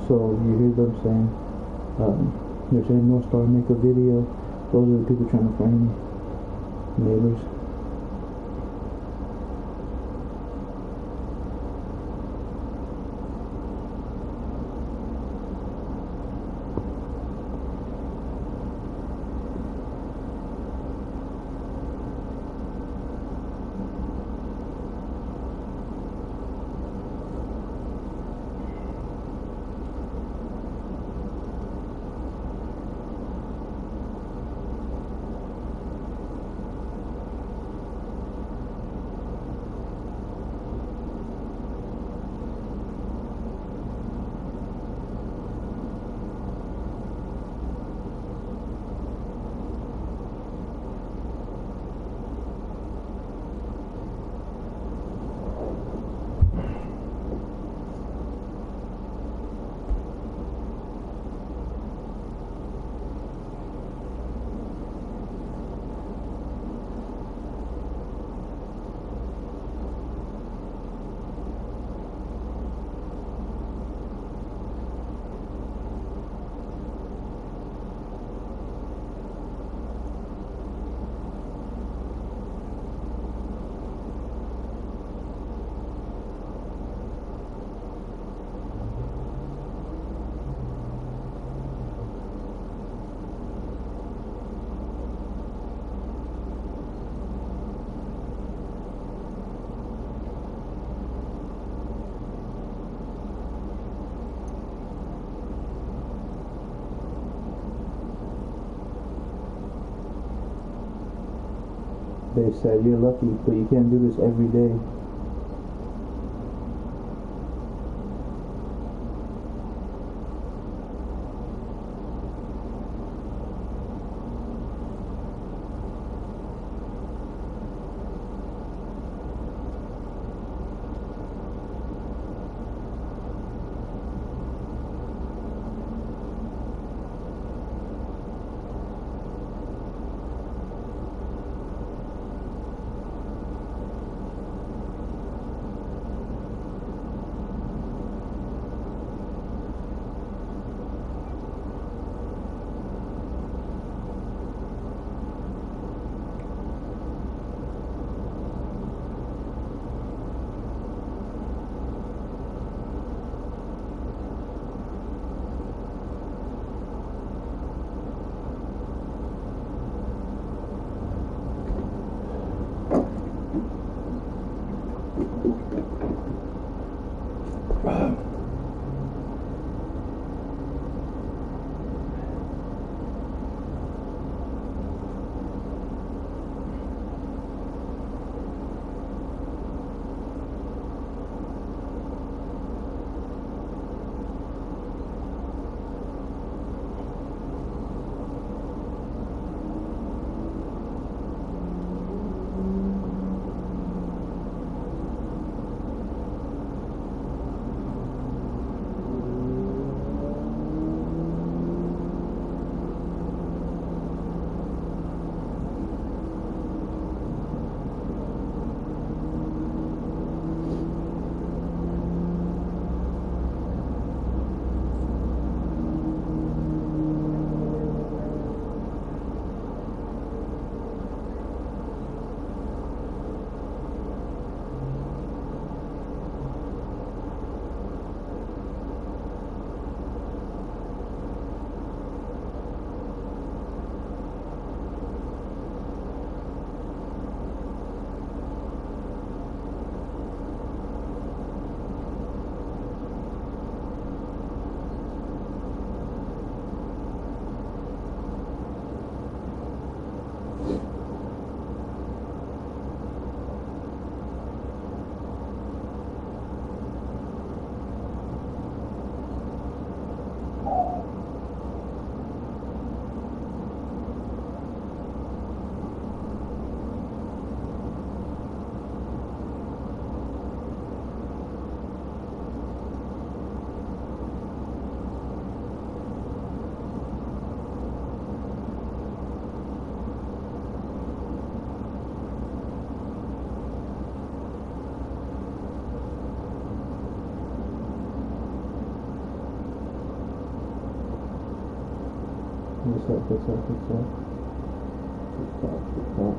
So you hear them saying, they're saying no star, make a video. Those are the people trying to find me. Neighbors. They said you're lucky, but you can't do this every day. Good stuff, good stuff, good stuff. Good stuff, good stuff.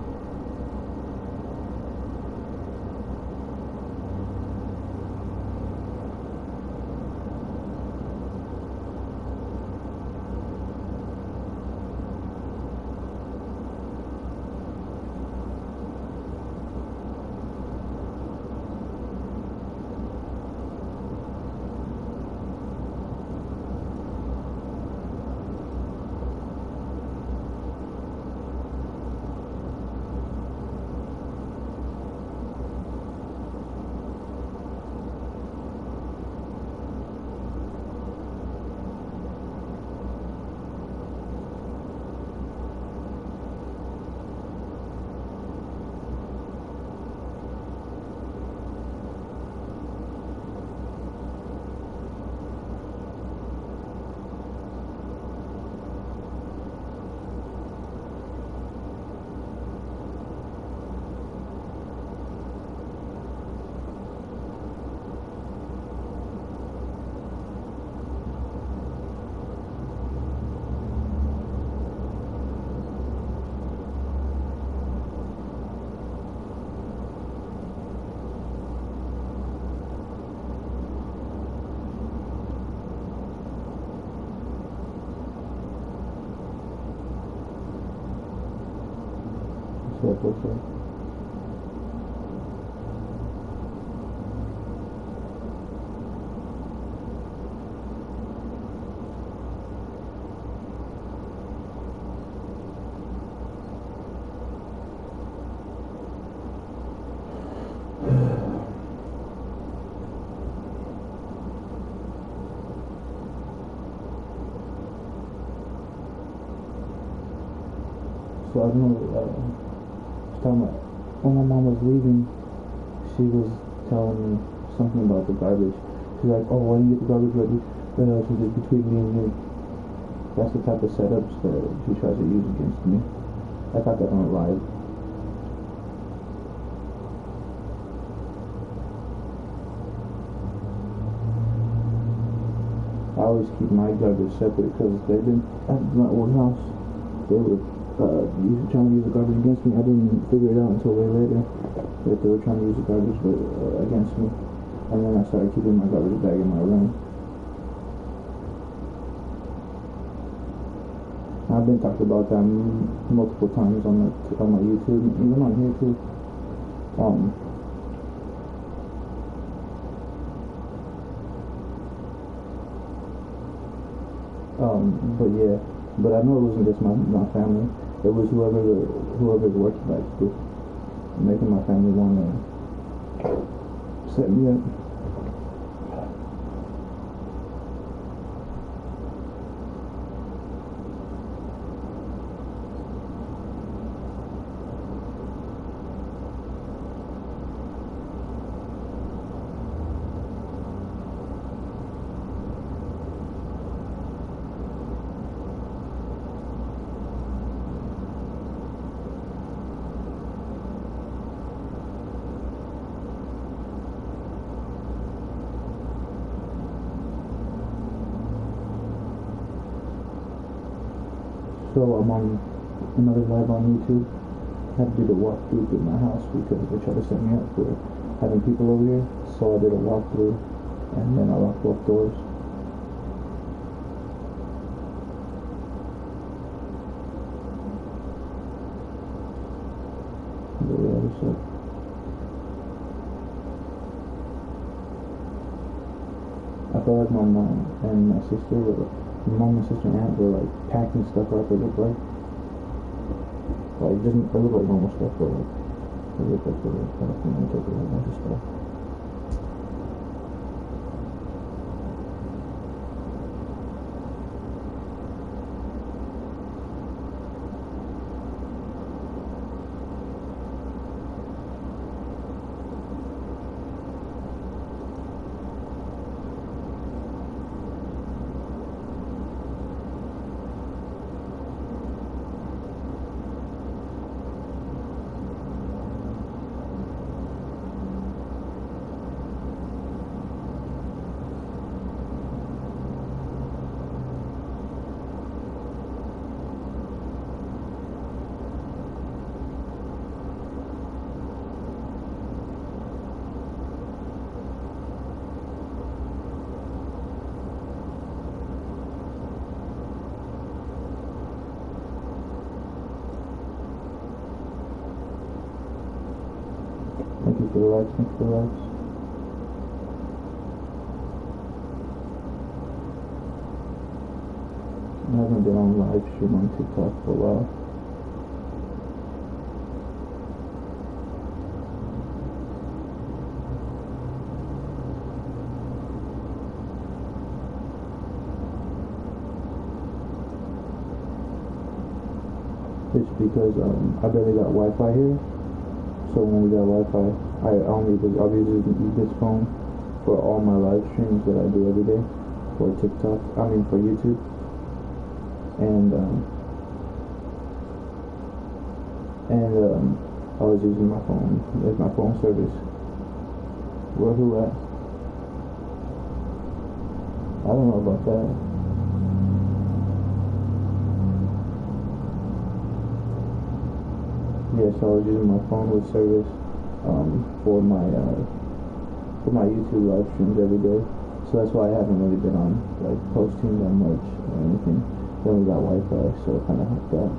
Good stuff, good stuff. So I don't know, talking about when my mom was leaving, she was telling me something about the garbage. She's like, "Oh, why didn't you get the garbage ready?" So just between me and you, that's the type of setups that she tries to use against me. I got that on a live. I always keep my garbage separate because they've been at my old house. They were trying to use the garbage against me. I didn't figure it out until way later that they were trying to use the garbage against me. And then I started keeping my garbage bag in my room. I've been talking about that multiple times on my YouTube, even on here too. But yeah, but I know it wasn't just my family. It was whoever's working like this, making my family want to set me up. So I'm on another live on YouTube. I had to do the walkthrough through my house because they tried to set me up for having people over here. So I did a walkthrough and then I locked both doors. But yeah, what's up? I felt like my mom and my sister were and aunt were like packing stuff up. It looked like it looked like normal stuff, but like it looked like they were packing and taking a bunch of stuff. you feel relaxed, make you feel relaxed. I haven't been on live stream on TikTok for a while. It's because I barely got Wi-Fi here, so when we got Wi-Fi, I'll be using this phone for all my live streams that I do every day for TikTok. I mean for YouTube, and I was using my phone as my phone service. Where who at? I don't know about that. Yes, I was using my phone with service for my YouTube live streams every day. So that's why I haven't really been on like posting that much or anything. Then we got Wi-Fi, so it kind of helped out.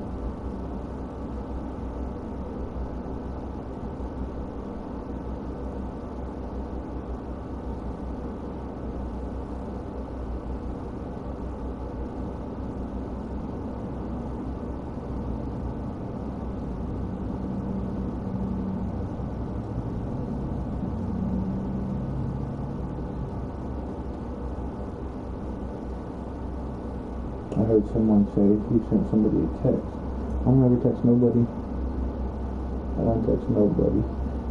I heard someone say he sent somebody a text. I don't ever text nobody. I don't text nobody.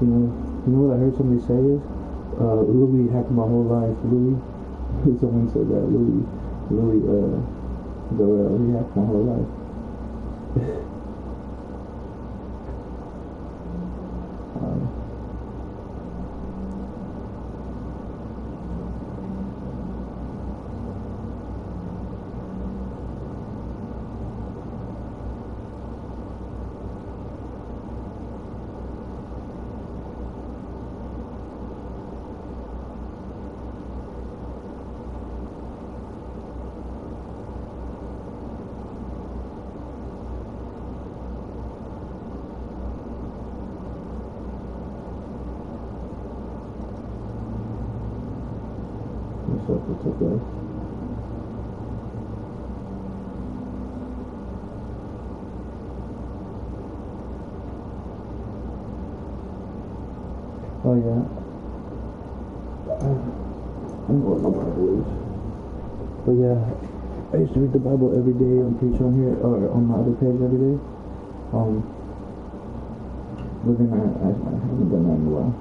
You know what I heard somebody say is, Louis hacked my whole life. Louis, someone said that. Louis, he hacked my whole life. What's up, guys? Oh yeah. I don't know what the Bible is. But yeah, I used to read the Bible every day on Patreon here, or on my other page every day. But then I haven't done that in a while.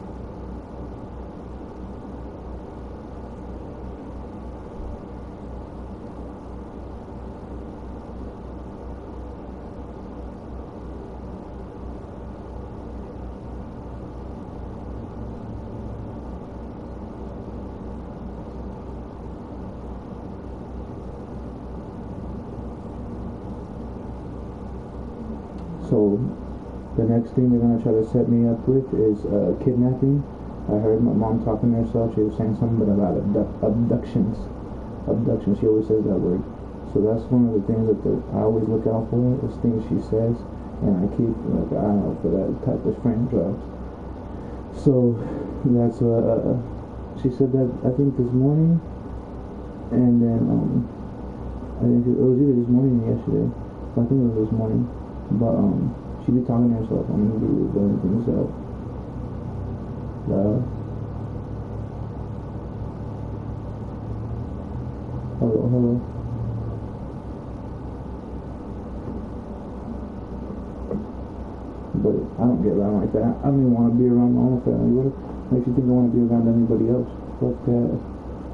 So the next thing they're gonna try to set me up with is kidnapping. I heard my mom talking to herself. She was saying something about abductions. Abductions. She always says that word. So that's one of the things that I always look out for. Is things she says, and I keep like an eye out for that type of frame drops. So that's she said that I think this morning, and then I think it was either this morning or yesterday. I think it was this morning. But she be talking to herself. I'm gonna be blowing things out. Hello. But I don't get around like that. I don't even want to be around my own family. What makes you think I want to be around anybody else? Fuck that.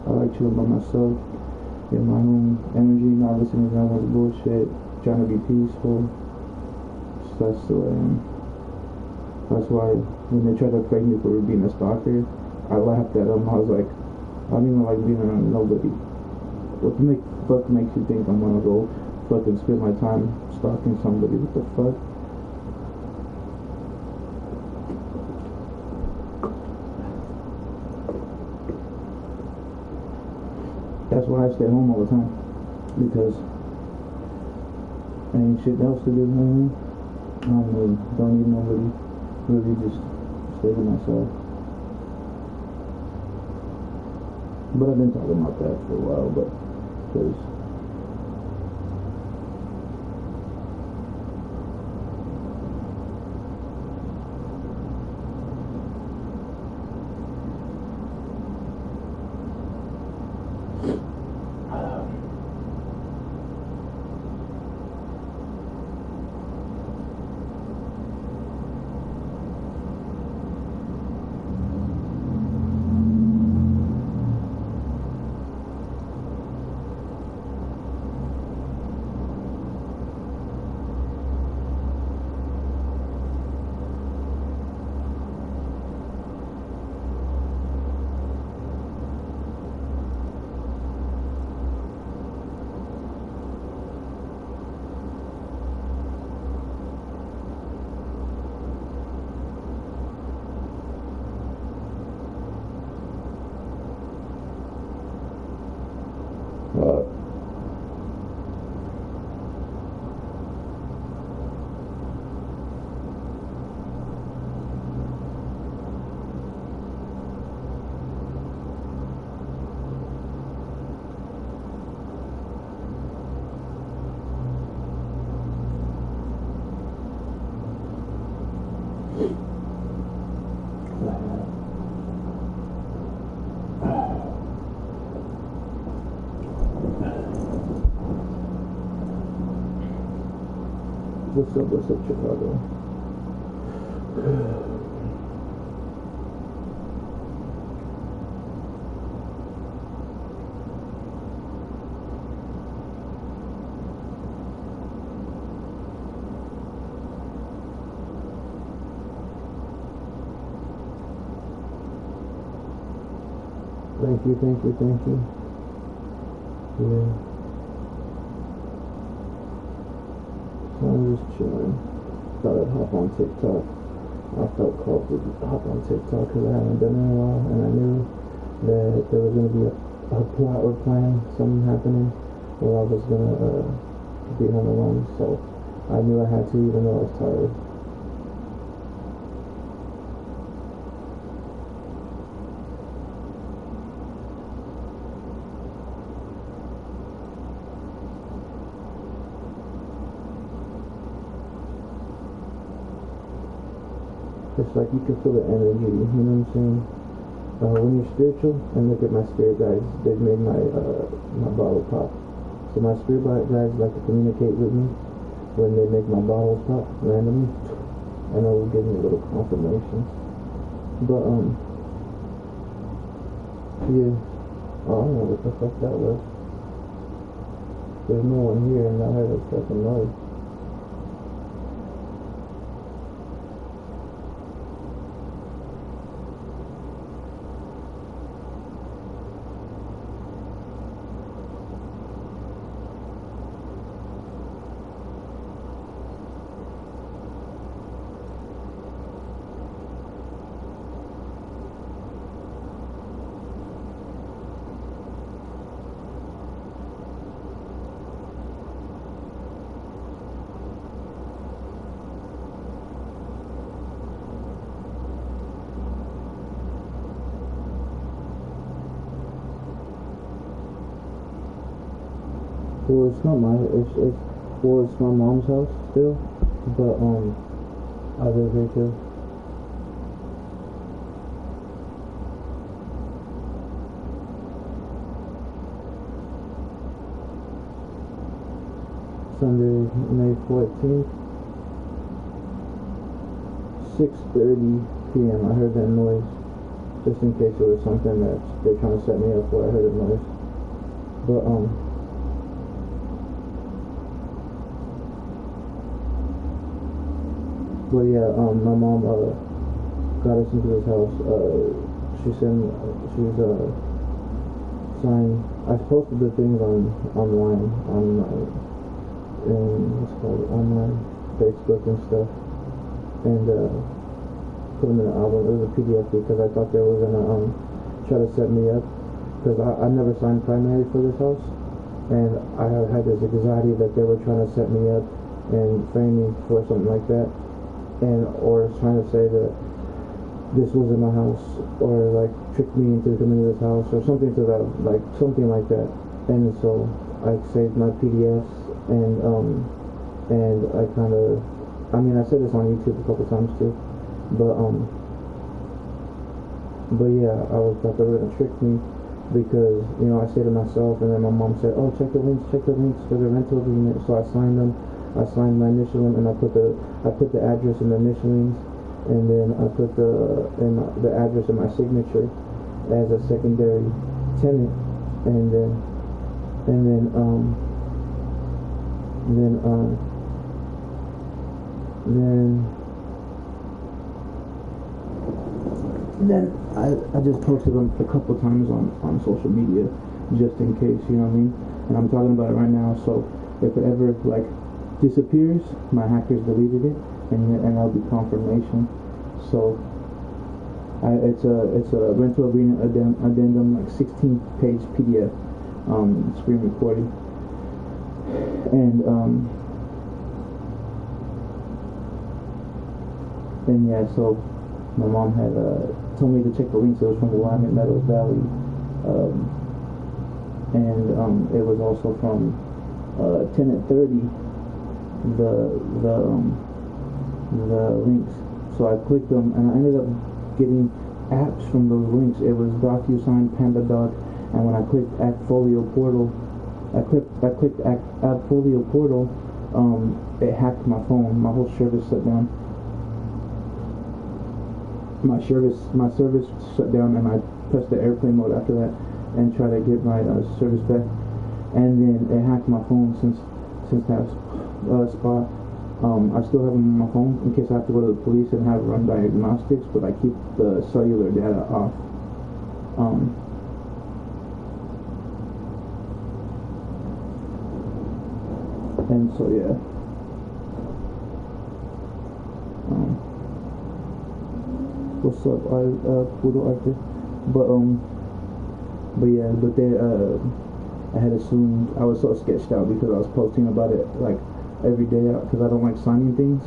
I like chilling by myself, in my own energy, not listening to no one's bullshit, trying to be peaceful. That's the way I am. That's why when they tried to fake me for being a stalker, I laughed at them. I was like, I don't even like being around nobody. What the fuck makes you think I'm gonna go fucking spend my time stalking somebody? What the fuck? That's why I stay home all the time, because ain't shit else to do, man. I don't need nobody. Really just stay to myself. But I've been talking about that for a while, but because what's up, Chicago? Thank you. Yeah. So I'm just chilling. Thought I'd hop on TikTok. I felt called to hop on TikTok because I haven't done it in a while, and I knew that there was going to be a plot or plan, something happening, where I was going to be home alone. So I knew I had to, even though I was tired. It's like you can feel the energy, you know what I'm saying? When you're spiritual, and look at my spirit guides, they've made my bottle pop. So my spirit guides like to communicate with me when they make my bottles pop randomly, and it will give me a little confirmation. But yeah, I don't know what the fuck that was. There's no one here, and I heard a fucking noise. Well, it's not it's my mom's house still, but I live here too. Sunday, May 14th, 6:30 p.m. I heard that noise, just in case it was something that they're trying to set me up for. I heard a noise, but But yeah, my mom got us into this house. She's signing. I posted the things online on my what's it called, online Facebook and stuff, and put them in an album. It was a PDF because I thought they were gonna try to set me up because I never signed primary for this house, and I had this anxiety that they were trying to set me up and frame me for something like that. And or trying to say that this was in my house, or like tricked me into coming to this house, or something to that, like something like that. And so I saved my PDFs, and I kind of, I mean, I said this on YouTube a couple times too, but yeah, I was thought they were gonna trick me, because I say to myself, and then my mom said, oh, check the links for the rental agreement. So I signed them. I signed my initial, and I put the address and the initialings, and then I put the address and my signature as a secondary tenant, and then I just posted them a couple times on social media, just in case, you know what I mean? And I'm talking about it right now, so if it ever like disappears, my hackers deleted it, and that'll be confirmation. So it's a rental agreement addendum, like 16-page PDF, screen recording, and yeah, so my mom had told me to check the links. It was from Willamette Meadows Valley, and it was also from Tenant 30, the links. So I clicked them, and I ended up getting apps from those links. It was DocuSign, PandaDoc, and when I clicked AppFolio Portal, AppFolio Portal, it hacked my phone. My whole service shut down. My service shut down, and I pressed the airplane mode after that and tried to get my service back. And then it hacked my phone since that spot. I still have them on my phone in case I have to go to the police and have run diagnostics, but I keep the cellular data off. And so yeah. What's up, Poodle Arthur? But yeah, I had assumed, I was so sketched out because I was posting about it like every day, because I don't like signing things,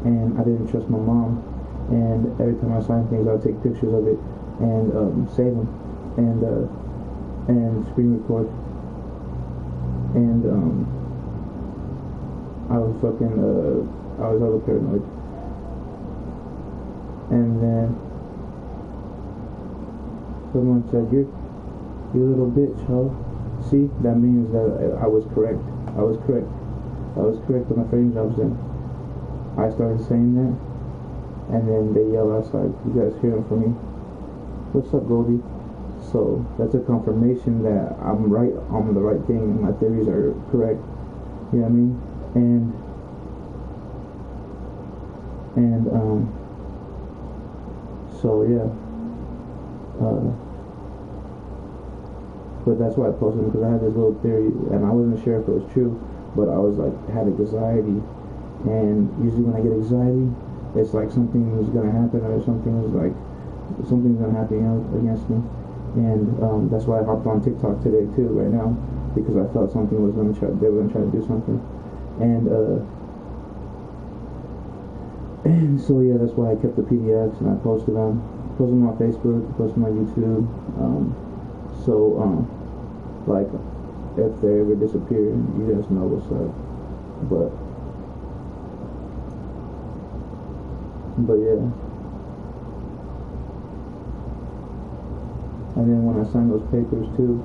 and I didn't trust my mom, and every time I sign things I would take pictures of it and save them, and screen record, and I was hella paranoid. And then someone said, you little bitch, ho. See, that means that I was correct. I was correct when my frame jobs in. I started saying that, and then they yell outside, you guys hear them from me? What's up, Goldie? So that's a confirmation that I'm right on the right thing, and my theories are correct. You know what I mean? So yeah, but that's why I posted them, because I had this little theory, and I wasn't sure if it was true, but I was like, had anxiety, and usually when I get anxiety, it's like something is gonna happen, or something's gonna happen against me, and that's why I hopped on TikTok today too, right now, because I thought they were gonna try to do something, and so yeah, that's why I kept the PDFs, and I posted them on Facebook, posted them on YouTube. Like, if they ever disappear, you guys know what's up. But yeah. And then when I signed those papers too,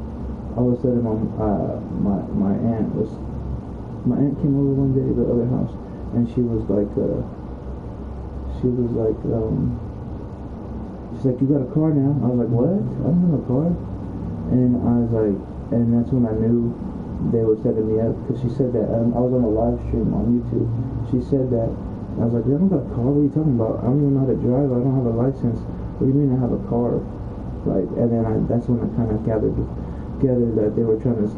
all of a sudden my aunt came over one day to the other house, and she's like, you got a car now? I was like, what? I don't have a car. And I was like, and that's when I knew they were setting me up, because she said that, I was on a live stream on YouTube. She said that, I was like, I don't got a car, what are you talking about? I don't even know how to drive, I don't have a license. What do you mean I have a car? Like, and then that's when I kind of gathered that they were trying to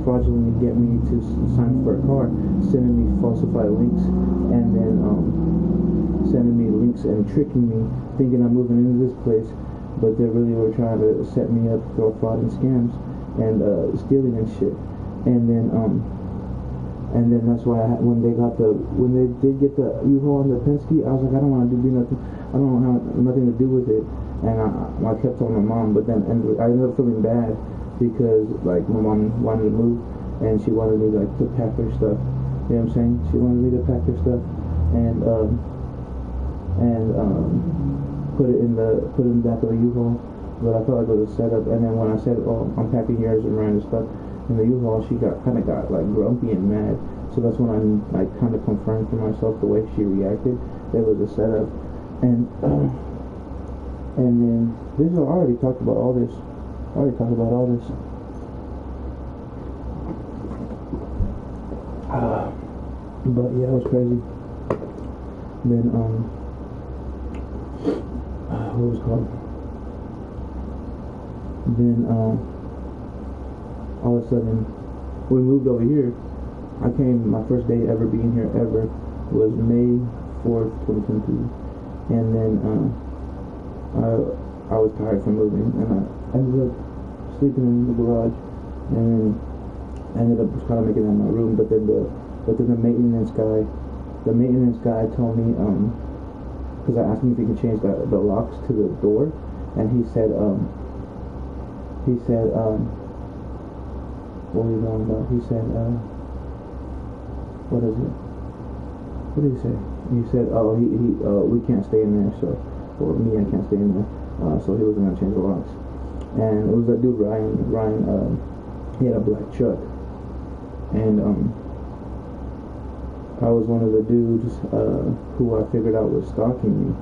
fraudulently get me to sign for a car, sending me falsified links, and then sending me links and tricking me, thinking I'm moving into this place, but they really were trying to set me up for fraud and scams and stealing and shit. And then And then that's why when they did get the U-Haul and the Penske, I was like, I don't want to do nothing. I don't have nothing to do with it. And I kept telling my mom, but then I ended up feeling bad because like my mom wanted to move and she wanted me like to pack her stuff. You know what I'm saying? She wanted me to pack her stuff and put it in the back of the U-Haul. But I felt like it was a setup. And then when I said, "Oh, I'm packing yours and Miranda's stuff in the U-Haul," she got like grumpy and mad. So that's when I like kind of confirmed for myself the way she reacted. It was a setup. And then this is I already talked about all this. But yeah, it was crazy. Then what was it called? Then all of a sudden we moved over here. My first day ever being here ever was May 4th, 2022. And then I was tired from moving and I ended up sleeping in the garage and ended up just kind of making it in my room. But then the maintenance guy told me because I asked him if he could change the locks to the door, and he said what are you talking about? He said what is it? What did he say? He said, oh, we can't stay in there, so, or me, I can't stay in there, so he wasn't gonna change the locks. And it was that dude Ryan, he had a black truck, and I was one of the dudes who I figured out was stalking me.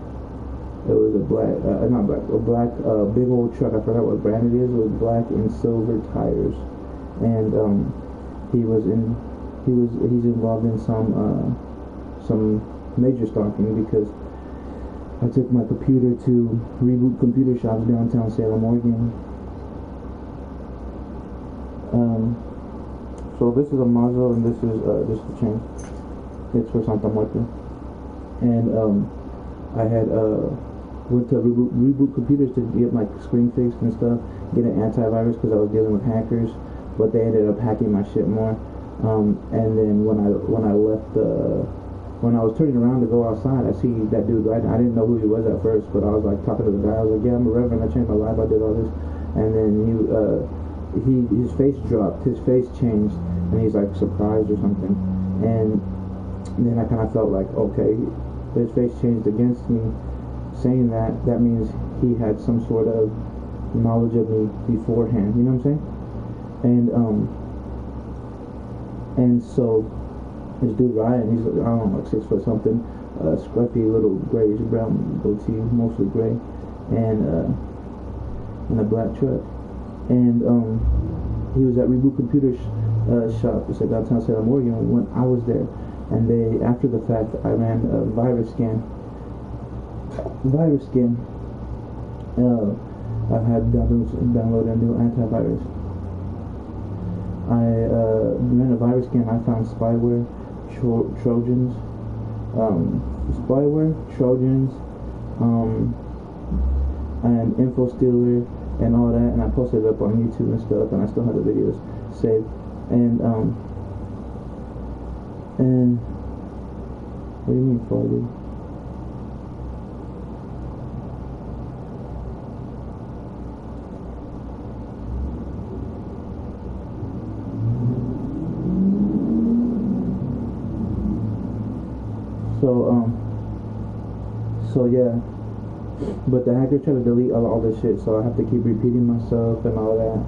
It was a black big old truck. I forgot what brand it is. It was black and silver tires, and he's involved in some major stalking because I took my computer to Reboot Computer Shops downtown Salem, Oregon. So this is a Mazda and this is just a chain. It's for Santa Muerte. And I had went to Reboot Computers to get my screen fixed and stuff, get an antivirus because I was dealing with hackers, but they ended up hacking my shit more. And then when I left, when I was turning around to go outside, I see that dude right now. I didn't know who he was at first, but I was like talking to the guy. I was like, yeah, I'm a reverend. I changed my life. I did all this. And then his face dropped. His face changed, and he's like surprised or something. And then I kind of felt like, okay, his face changed against me, saying that means he had some sort of knowledge of me beforehand. You know what I'm saying? And so this dude Ryan, he's I don't know, like 6 foot something, scruffy little grayish brown goatee, mostly gray, and in a black truck. And he was at Reboot Computer Shop, it's like downtown Salem, Oregon, when I was there. And they, after the fact, I ran a virus scan. I had downloaded a new antivirus. I ran a virus scan. I found spyware, Trojans, and info stealer and all that, and I posted it up on YouTube and stuff, and I still have the videos saved. And what do you mean forward? So yeah, but the hackers try to delete all this shit, so I have to keep repeating myself and all that,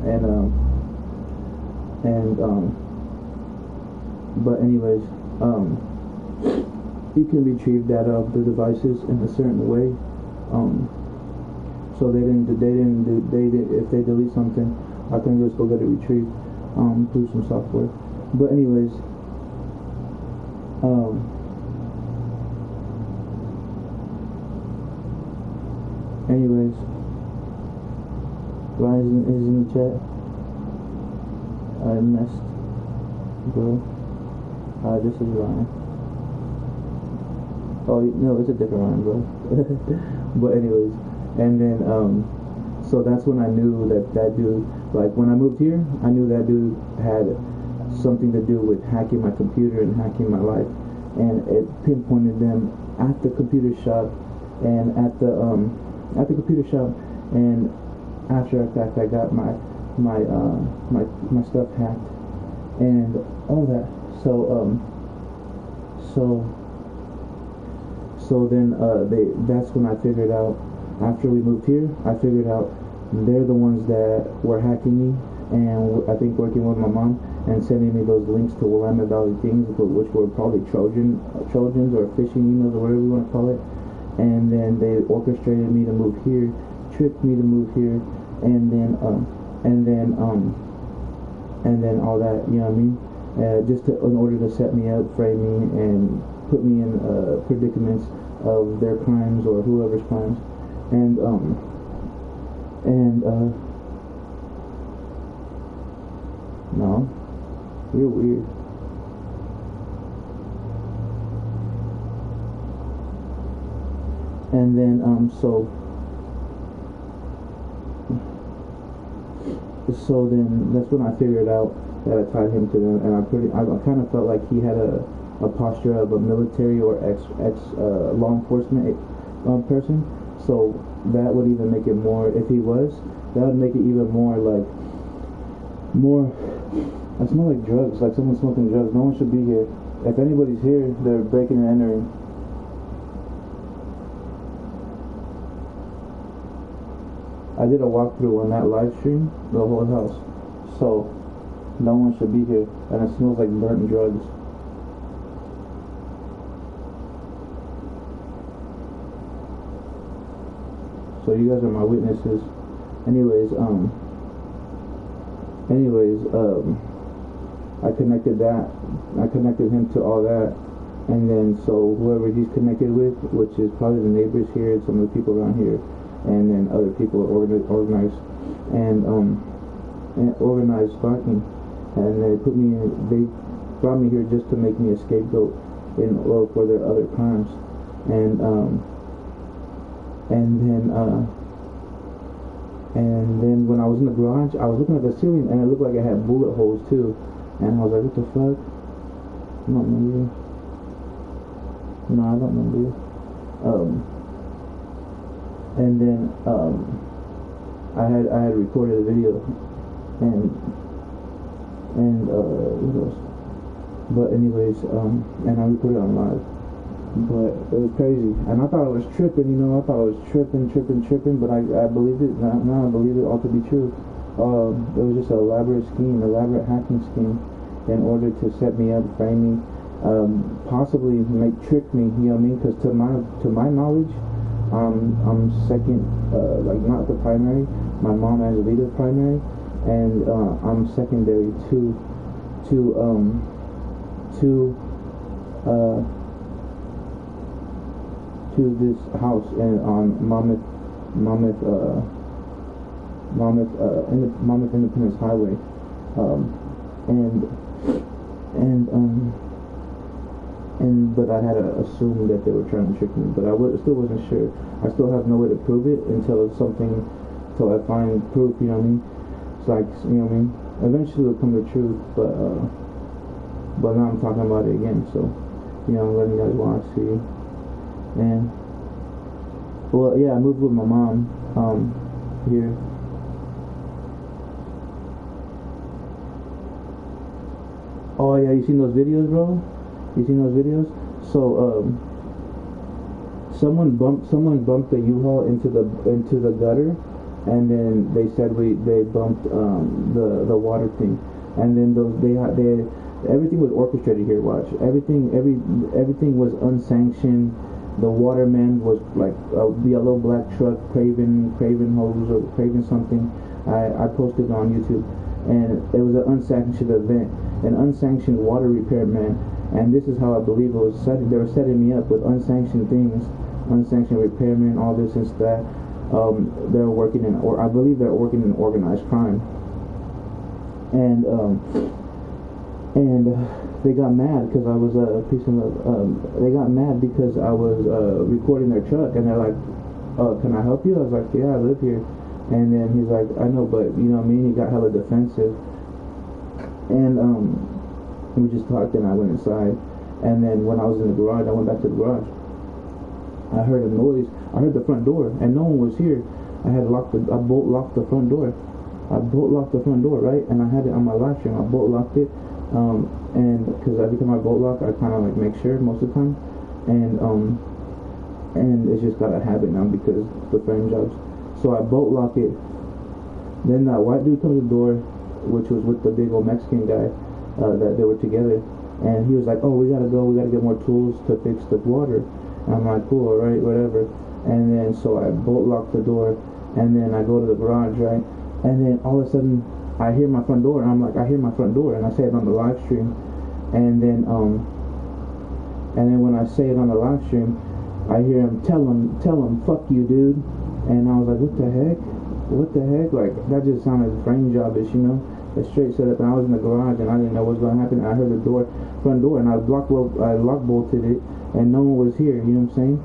but anyways, you can retrieve data of the devices in a certain way, so if they delete something, I can just go get it retrieved, through some software. But anyways, Ryan is in the chat. I messed, bro. This is Ryan. Oh no, it's a different Ryan, bro. But anyways, and then so that's when I knew that dude. Like when I moved here, I knew that dude had something to do with hacking my computer and hacking my life, and it pinpointed them at the computer shop, and at the computer shop, and after that I got my stuff hacked and all that. So then that's when I figured out, after we moved here, I figured out they're the ones that were hacking me, and I think working with my mom and sending me those links to Willamette Valley things, which were probably Trojans or phishing emails or whatever you want to call it. And then they orchestrated me to move here, tricked me to move here, and then all that, you know what I mean? Just in order to set me up, frame me, and put me in predicaments of their crimes or whoever's crimes. And no, you're weird. And then so then that's when I figured out that I tied him to them, and I kind of felt like he had a posture of a military or ex law enforcement person. So that would even make it more, if he was, that would make it even more like, I smell like drugs, like someone smoking drugs. No one should be here. If anybody's here, they're breaking and entering. I did a walkthrough on that live stream, the whole house. So no one should be here, and it smells like burnt drugs. So you guys are my witnesses. Anyways, I connected him to all that, and then so whoever he's connected with, which is probably the neighbors here, some of the people around here, and then other people organized and organized stalking, and they brought me here just to make me a scapegoat for their other crimes, and then when I was in the garage, I was looking at the ceiling, and it looked like it had bullet holes too, and I was like, what the fuck? I don't remember you. No, I don't remember you. And then I had recorded a video, and what else? But anyways, and I recorded it on live. But it was crazy, and I thought I was tripping, I thought I was tripping, but I believed it. Now I believe it all to be true. It was just an elaborate hacking scheme, in order to set me up, frame me, possibly trick me, you know what I mean? Because to my knowledge, I'm second, like not the primary. My mom Angelita's primary, and I'm secondary to this house and on Monmouth Independence Highway, but I had to assume that they were trying to trick me, but I still wasn't sure. I still have no way to prove it until I find proof, you know what I mean? It's like, you know what I mean? Eventually it'll come to truth, but now I'm talking about it again, so, I'm letting you guys watch, see. And well, yeah, I moved with my mom here. Oh yeah, you seen those videos, bro? You seen those videos? So someone bumped the U-Haul into the gutter, and then they said they bumped the water thing, and then they everything was orchestrated here. Watch, everything was unsanctioned. The waterman was like a yellow black truck, Craven hose or Craven something. I posted it on YouTube, and it was an unsanctioned event, an unsanctioned water repairman. And this is how I believe it was set. They were setting me up with unsanctioned things, unsanctioned repairmen, all this and that. They're working I believe they're working in organized crime. And they got mad because I was they got mad because I was recording their truck, and they're like, can I help you? I was like, yeah, I live here. And then he's like, I know, but you know what I mean? He got hella defensive. And And we just talked, and I went inside. And then when I was in the garage, I went back to the garage. I heard a noise. I heard the front door, and no one was here. I bolt locked the front door. I bolt locked the front door, right? And I had it on my live stream. I bolt locked it, and because every time I bolt lock, I kind of like make sure most of the time, and it's just got a habit now because the frame jobs. So I bolt lock it. Then that white dude comes to the door, which was with the big old Mexican guy that they were together, and he was like, "Oh, we gotta go. We gotta get more tools to fix the water." And I'm like, "Cool, alright, whatever." And then so I bolt lock the door, and then I go to the garage, right? And then all of a sudden I hear my front door, and I'm like, I hear my front door, and I say it on the live stream, and then when I say it on the live stream, I hear him tell him, "Fuck you, dude." And I was like, what the heck? Like, that just sounded frame job-ish, you know? A straight setup, and I was in the garage, and I didn't know what was going to happen. And I heard the front door, and I lock bolted it, and no one was here, you know what I'm saying?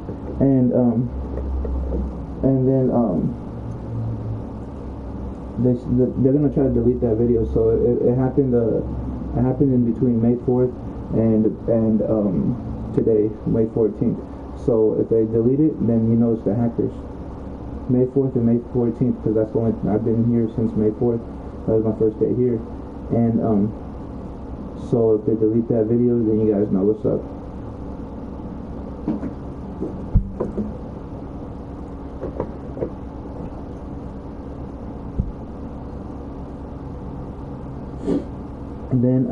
And then they're gonna try to delete that video. So it happened in between May 4th and today, May 14th. So if they delete it, then you know it's the hackers. May 4th and May 14th, because that's the only I've been here since May 4th. That was my first day here, and so if they delete that video, then you guys know what's up. And then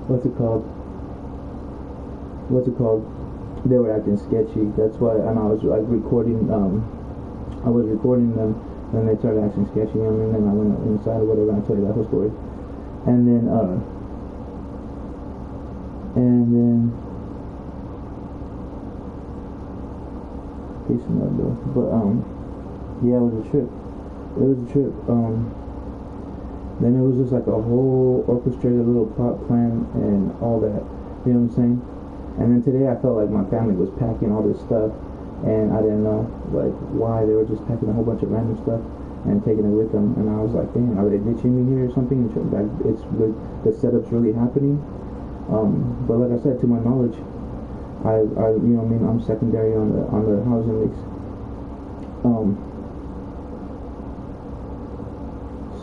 what's it called? They were acting sketchy. That's why, and I was like recording them, and they started acting sketchy, and then I went inside or whatever, and I told you that whole story. And then peace and love, though. But yeah, it was a trip. Then it was just like a whole orchestrated little plot plan and all that. You know what I'm saying? And then today I felt like my family was packing all this stuff, and I didn't know like why they were just packing a whole bunch of random stuff and taking it with them. And I was like, damn, are they ditching me here or something? Like, the setup's really happening. But like I said, to my knowledge, I you know what I mean, I'm secondary on the housing lease.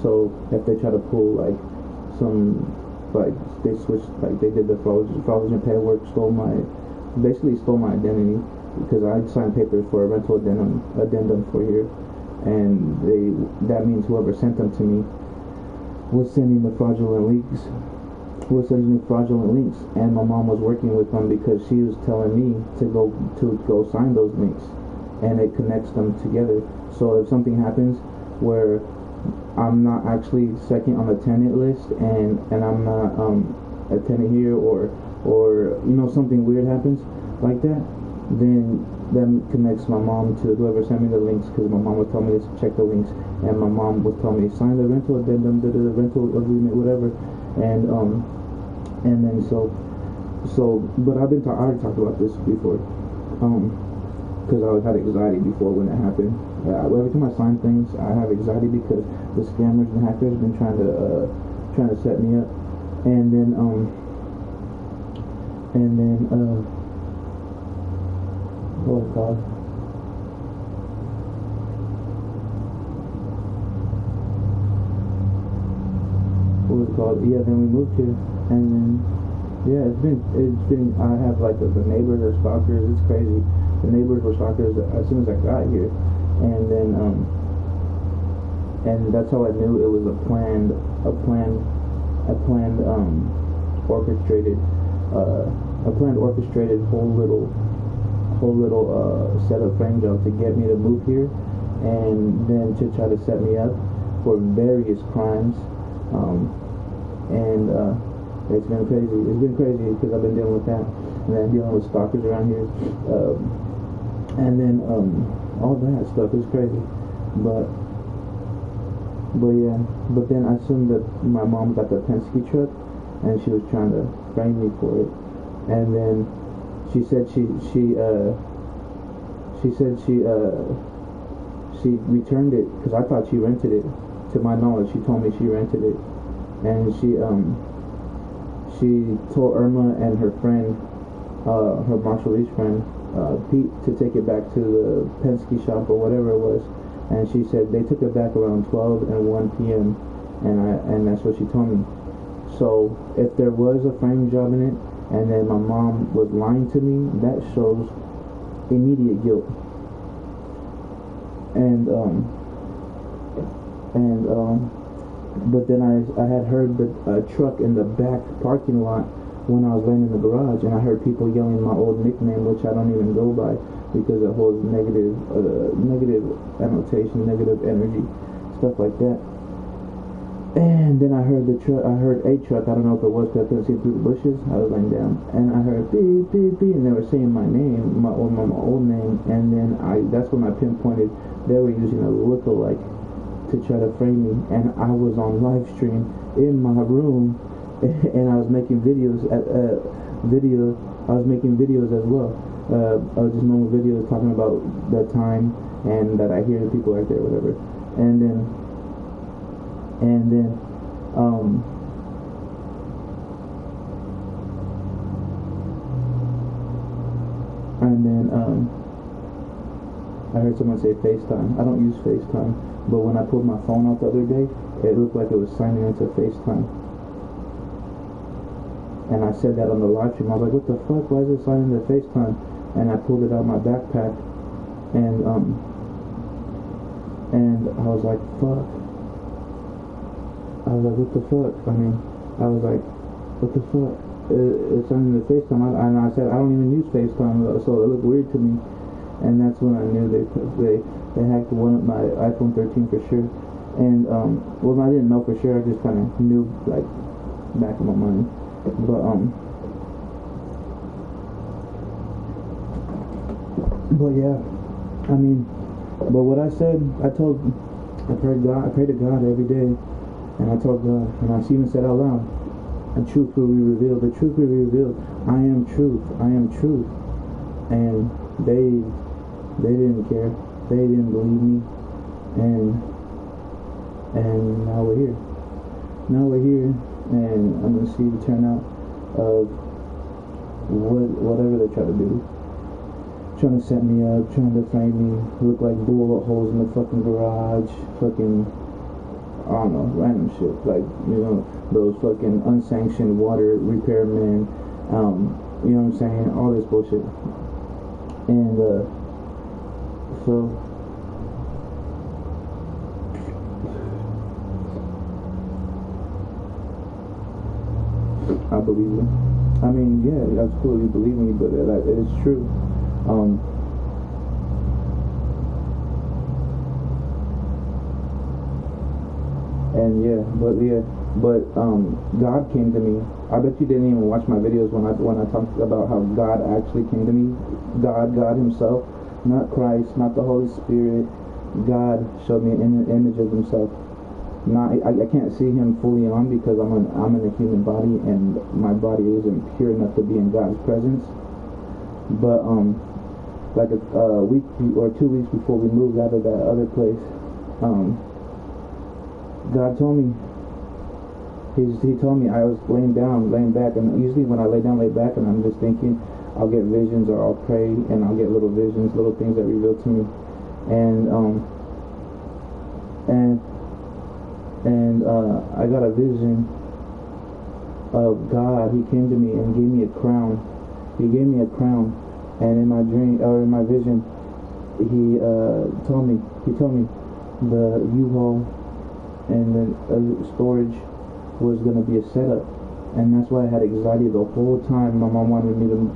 So if they try to pull like some, like they switched, like they did the fraudulent paperwork, basically stole my identity, because I signed papers for a rental addendum for here, and that means whoever sent them to me was sending me fraudulent links, and my mom was working with them because she was telling me to go sign those links, and it connects them together. So if something happens where I'm not actually second on the tenant list, and I'm not a tenant here, or you know, something weird happens like that, then that connects my mom to whoever sent me the links, because my mom would tell me to check the links, and my mom would tell me sign the rental addendum, the rental agreement, whatever, and then so but I already talked about this before, because I had anxiety before when it happened. Every time I sign things, I have anxiety because the scammers and hackers have been trying to set me up, and then what was it called? Yeah, then we moved here, and then yeah, it's been. I have like the neighbors are stalkers. It's crazy. The neighbors were stalkers as soon as I got here. And then, and that's how I knew it was a planned, orchestrated whole little setup frame job to get me to move here, and then to try to set me up for various crimes, and it's been crazy. It's been crazy because I've been dealing with that, and then dealing with stalkers around here, and then all that stuff is crazy, but yeah. But then I assumed that my mom got the Penske truck, and she was trying to frame me for it. And then she said she returned it, because I thought she rented it to my knowledge. She told me she rented it, and she told Irma and her friend, her martial arts friend, Pete, to take it back to the Penske shop or whatever it was. And she said they took it back around 12 and 1 p.m. and that's what she told me. So if there was a frame job in it, and then my mom was lying to me, that shows immediate guilt. But then I had heard the truck in the back parking lot when I was laying in the garage, and I heard people yelling my old nickname, which I don't even go by because it holds negative annotation, negative energy, stuff like that. And then I heard a truck, I don't know if it was because I couldn't see through the bushes, I was laying down, and I heard beep, beep, beep, and they were saying my name, my old name, and then that's when I pinpointed they were using a lookalike to try to frame me, and I was on live stream in my room, and I was making videos I was making videos as well, just normal videos talking about the time and that I hear the people right there, whatever, and then I heard someone say FaceTime. I don't use FaceTime, but when I pulled my phone out the other day, it looked like it was signing into FaceTime. And I said that on the live stream. I was like, what the fuck? Why is it signing into FaceTime? And I pulled it out of my backpack, and I was like, fuck. I was like, what the fuck? I was like, what the fuck? It's signing into FaceTime. And I said, I don't even use FaceTime, so it looked weird to me. And that's when I knew they hacked my iPhone 13 for sure. And well, I didn't know for sure. I just kind of knew, like, back in my mind. But yeah, but what I said, I pray to God every day, and I told God, and I even said out loud, the truth will be revealed. The truth will be revealed. I am truth. I am truth. And they didn't care. They didn't believe me. And now we're here. And I'm gonna see the turnout of whatever they try to do. Trying to set me up, trying to frame me, look like bullet holes in the fucking garage, fucking, I don't know, random shit, like, those fucking unsanctioned water repairmen, you know what I'm saying, all this bullshit. And so I believe it. Yeah, absolutely believe me, but it is true. But God came to me. I bet you didn't even watch my videos when I talked about how God actually came to me. God Himself, not Christ, not the Holy Spirit. God showed me an image of Himself. I can't see Him fully on because I'm in a human body and my body isn't pure enough to be in God's presence. But like a week or 2 weeks before we moved out of that other place, God told me. He told me. I was laying back, and usually when I lay back, and I'm just thinking, I'll get visions or I'll pray and I'll get little visions, little things that reveal to me, and I got a vision of God. He came to me and gave me a crown. He gave me a crown, and in my dream or in my vision, he told me the U-Haul and the storage was going to be a setup, and that's why I had anxiety the whole time. My mom wanted me to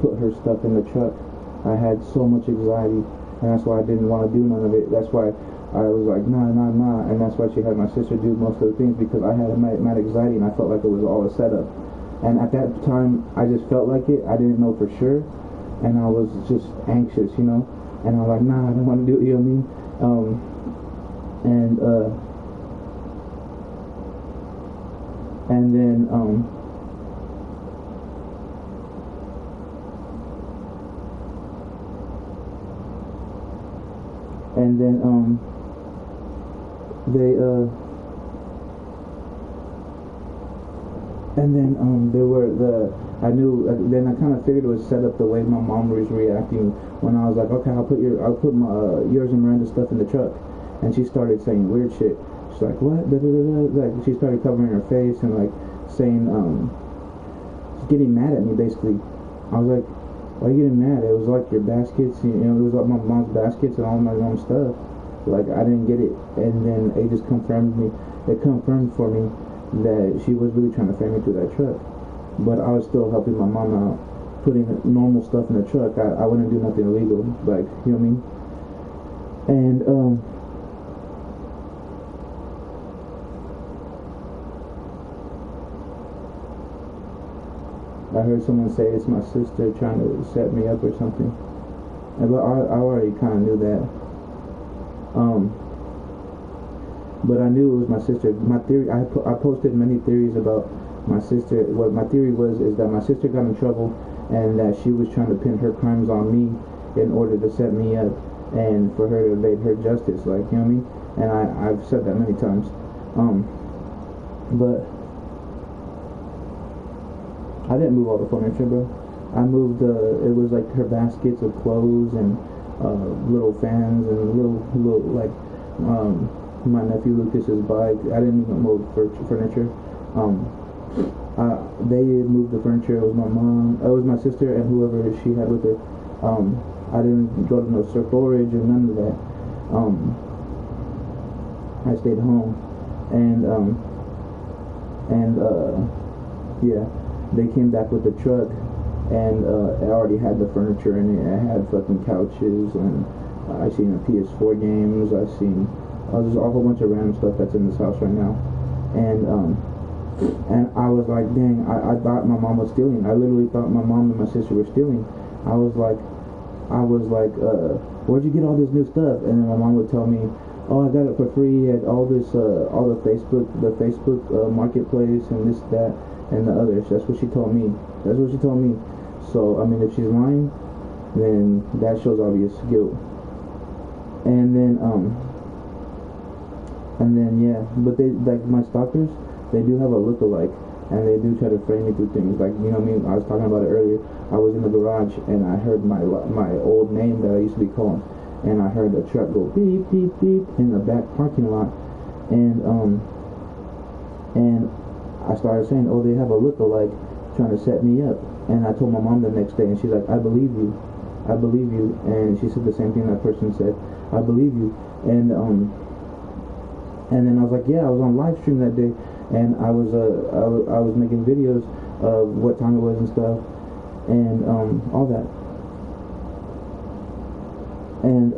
put her stuff in the truck. I had so much anxiety, and that's why I didn't want to do none of it. That's why I was like, nah, and that's why she had my sister do most of the things, because I had mad anxiety, and I felt like it was all a setup. And at that time, I just felt like it. I didn't know for sure, and I was just anxious, and I was like, nah, I don't want to do it, you know what I mean? And then they and then there were the I knew then I kind of figured it was set up the way my mom was reacting when I was like, okay, I'll put my yours and Miranda's stuff in the truck, and she started saying weird shit. She's like, what? Da, da, da, da. Like she started covering her face and like saying getting mad at me basically. I was like, why are you getting mad? It was like your baskets, you know, it was like my mom's baskets and all my mom's stuff. Like I didn't get it, and then it just confirmed for me that she was really trying to frame me through that truck. But I was still helping my mom out, putting normal stuff in the truck. I wouldn't do nothing illegal, like, you know what I mean? And I heard someone say it's my sister trying to set me up or something. But I already kind of knew that. But I knew it was my sister. My theory, I posted many theories about my sister. What my theory was is that my sister got in trouble and that she was trying to pin her crimes on me in order to set me up and for her to evade her justice, like, you know what I mean? And I've said that many times. But I didn't move all the furniture, bro. I moved, it was like her baskets of clothes and little fans and little like, my nephew Lucas's bike. I didn't even move furniture. They moved the furniture. It was my mom. It was my sister and whoever she had with her. I didn't go to no storage or none of that. I stayed home, and yeah, they came back with the truck, and it already had the furniture in it. I had fucking couches, and I seen the PS4 games. I seen just a whole bunch of random stuff that's in this house right now, and I was like, dang, I thought my mom was stealing. I literally thought my mom and my sister were stealing. I was like, where'd you get all this new stuff? And then my mom would tell me, oh, I got it for free at all the Facebook marketplace and this, that, and the others. That's what she told me. So, I mean, if she's lying, then that shows obvious guilt. And then yeah, but they, like, my stalkers, they do have a look-alike, and they do try to frame me through things. Like, you know what I mean? I was talking about it earlier. I was in the garage, and I heard my old name that I used to be calling, and I heard the truck go beep, beep, beep in the back parking lot, and I started saying, oh, they have a look-alike trying to set me up. And I told my mom the next day, and she's like, I believe you. And she said the same thing that person said, I believe you. And then I was like, yeah, I was on live stream that day, and I was making videos of what time it was and stuff, and all that. And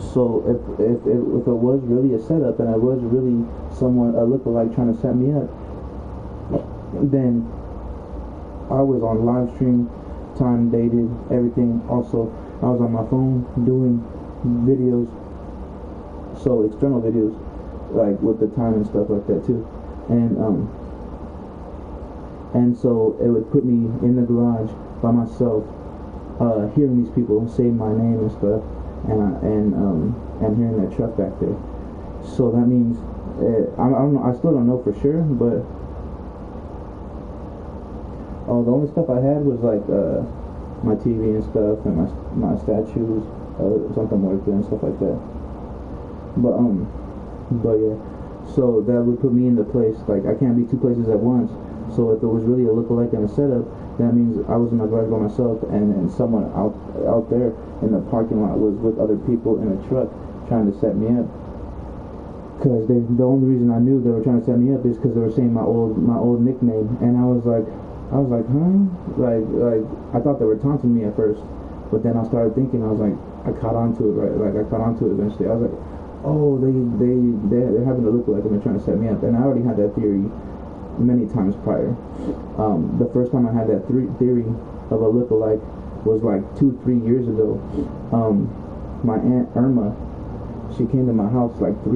so if it was really a setup and I was really someone, a lookalike trying to set me up, then I was on live stream, time dated, everything. Also, I was on my phone doing videos, so external videos, like with the time and stuff like that too. And so it would put me in the garage by myself, hearing these people say my name and stuff, and hearing that truck back there. So that means I don't know. I still don't know for sure, but the only stuff I had was like my TV and stuff, and my statues, Santa Muerte and stuff like that. But yeah. So that would put me in the place, like, I can't be two places at once. So if it was really a lookalike and a setup, that means I was in my garage by myself, and someone out there in the parking lot was with other people in a truck trying to set me up. Because the only reason I knew they were trying to set me up is because they were saying my old nickname, and I was like, huh? Like I thought they were taunting me at first, but then I started thinking, I was like, I caught on to it, right? Like I caught on to it eventually. I was like, oh, they're having to look like they're trying to set me up. And I already had that theory many times prior. The first time I had that theory of a lookalike was like 2-3 years ago. My aunt Irma, she came to my house like 4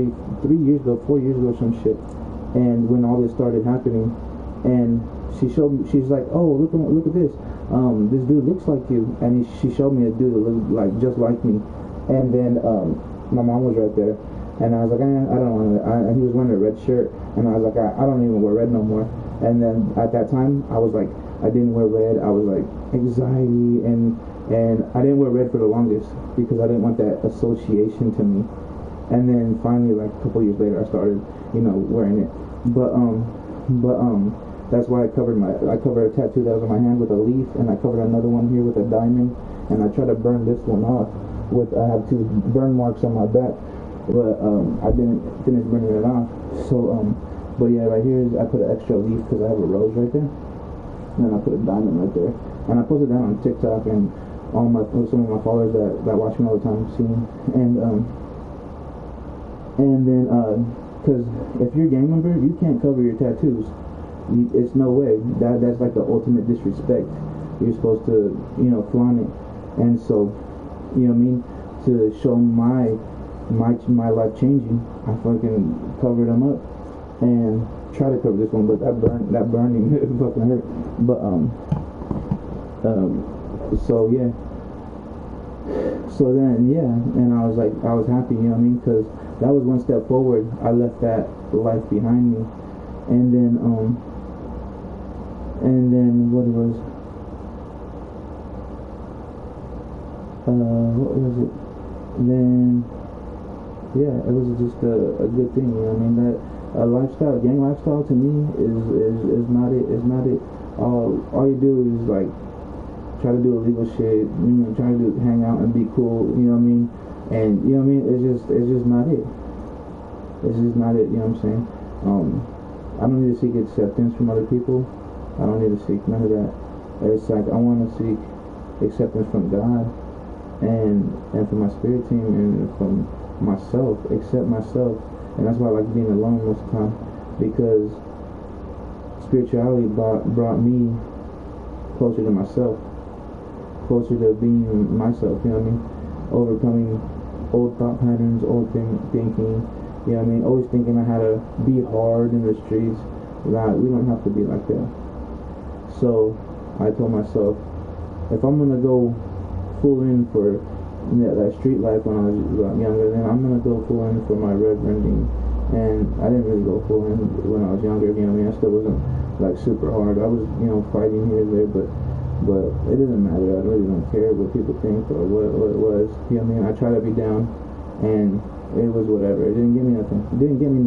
years ago, some shit. And when all this started happening, and she showed me, she's like, oh, look at this. This dude looks like you. And she showed me a dude that looked like just like me. And then my mom was right there, And I was like, I don't want to. He was wearing a red shirt, and I was like, I don't even wear red no more. And then at that time, I was like, I didn't wear red. I was like anxiety, and I didn't wear red for the longest because I didn't want that association to me. And then finally, like a couple years later, I started, wearing it. But that's why I covered a tattoo that was on my hand with a leaf, and I covered another one here with a diamond, and I tried to burn this one off. I have 2 burn marks on my back, but I didn't finish burning it off. So but yeah, right here I put an extra leaf because I have a rose right there, and then I put a diamond right there, and I posted that on TikTok, and some of my followers that watch me all the time see me, and then because if you're a gang member, you can't cover your tattoos. It's no way. That's like the ultimate disrespect. You're supposed to, flaunt it. And so, you know what I mean? To show my life changing, I fucking covered them up and try to cover this one, but that burning it fucking hurt. But so yeah. So then and I was happy, you know what I mean? Because that was one step forward. I left that life behind me, and then what was it? Then it was just a good thing, you know what I mean? That gang lifestyle to me is not it. It's not it. All you do is like try to do illegal shit, try to hang out and be cool, you know what I mean? And you know what I mean? It's just not it. It's just not it, you know what I'm saying? I don't need to seek acceptance from other people. I don't need to seek none of that. It's like I want to seek acceptance from God and from my spirit team and from myself, accept myself. And that's why I like being alone most of the time, because spirituality brought me closer to myself, closer to being myself, you know what I mean? Overcoming old thought patterns, old thinking, you know what I mean? Always thinking I had to be hard in the streets. We don't have to be like that. So I told myself, if I'm gonna go full in for that street life when I was younger, then I'm gonna go full in for my reverending. And I didn't really go full in when I was younger, you know what I mean? I still wasn't like super hard. I was, fighting here and there, but it doesn't matter. I really don't care what people think or what it was. You know what I mean? I try to be down, and it was whatever. It didn't give me nothing. It didn't give me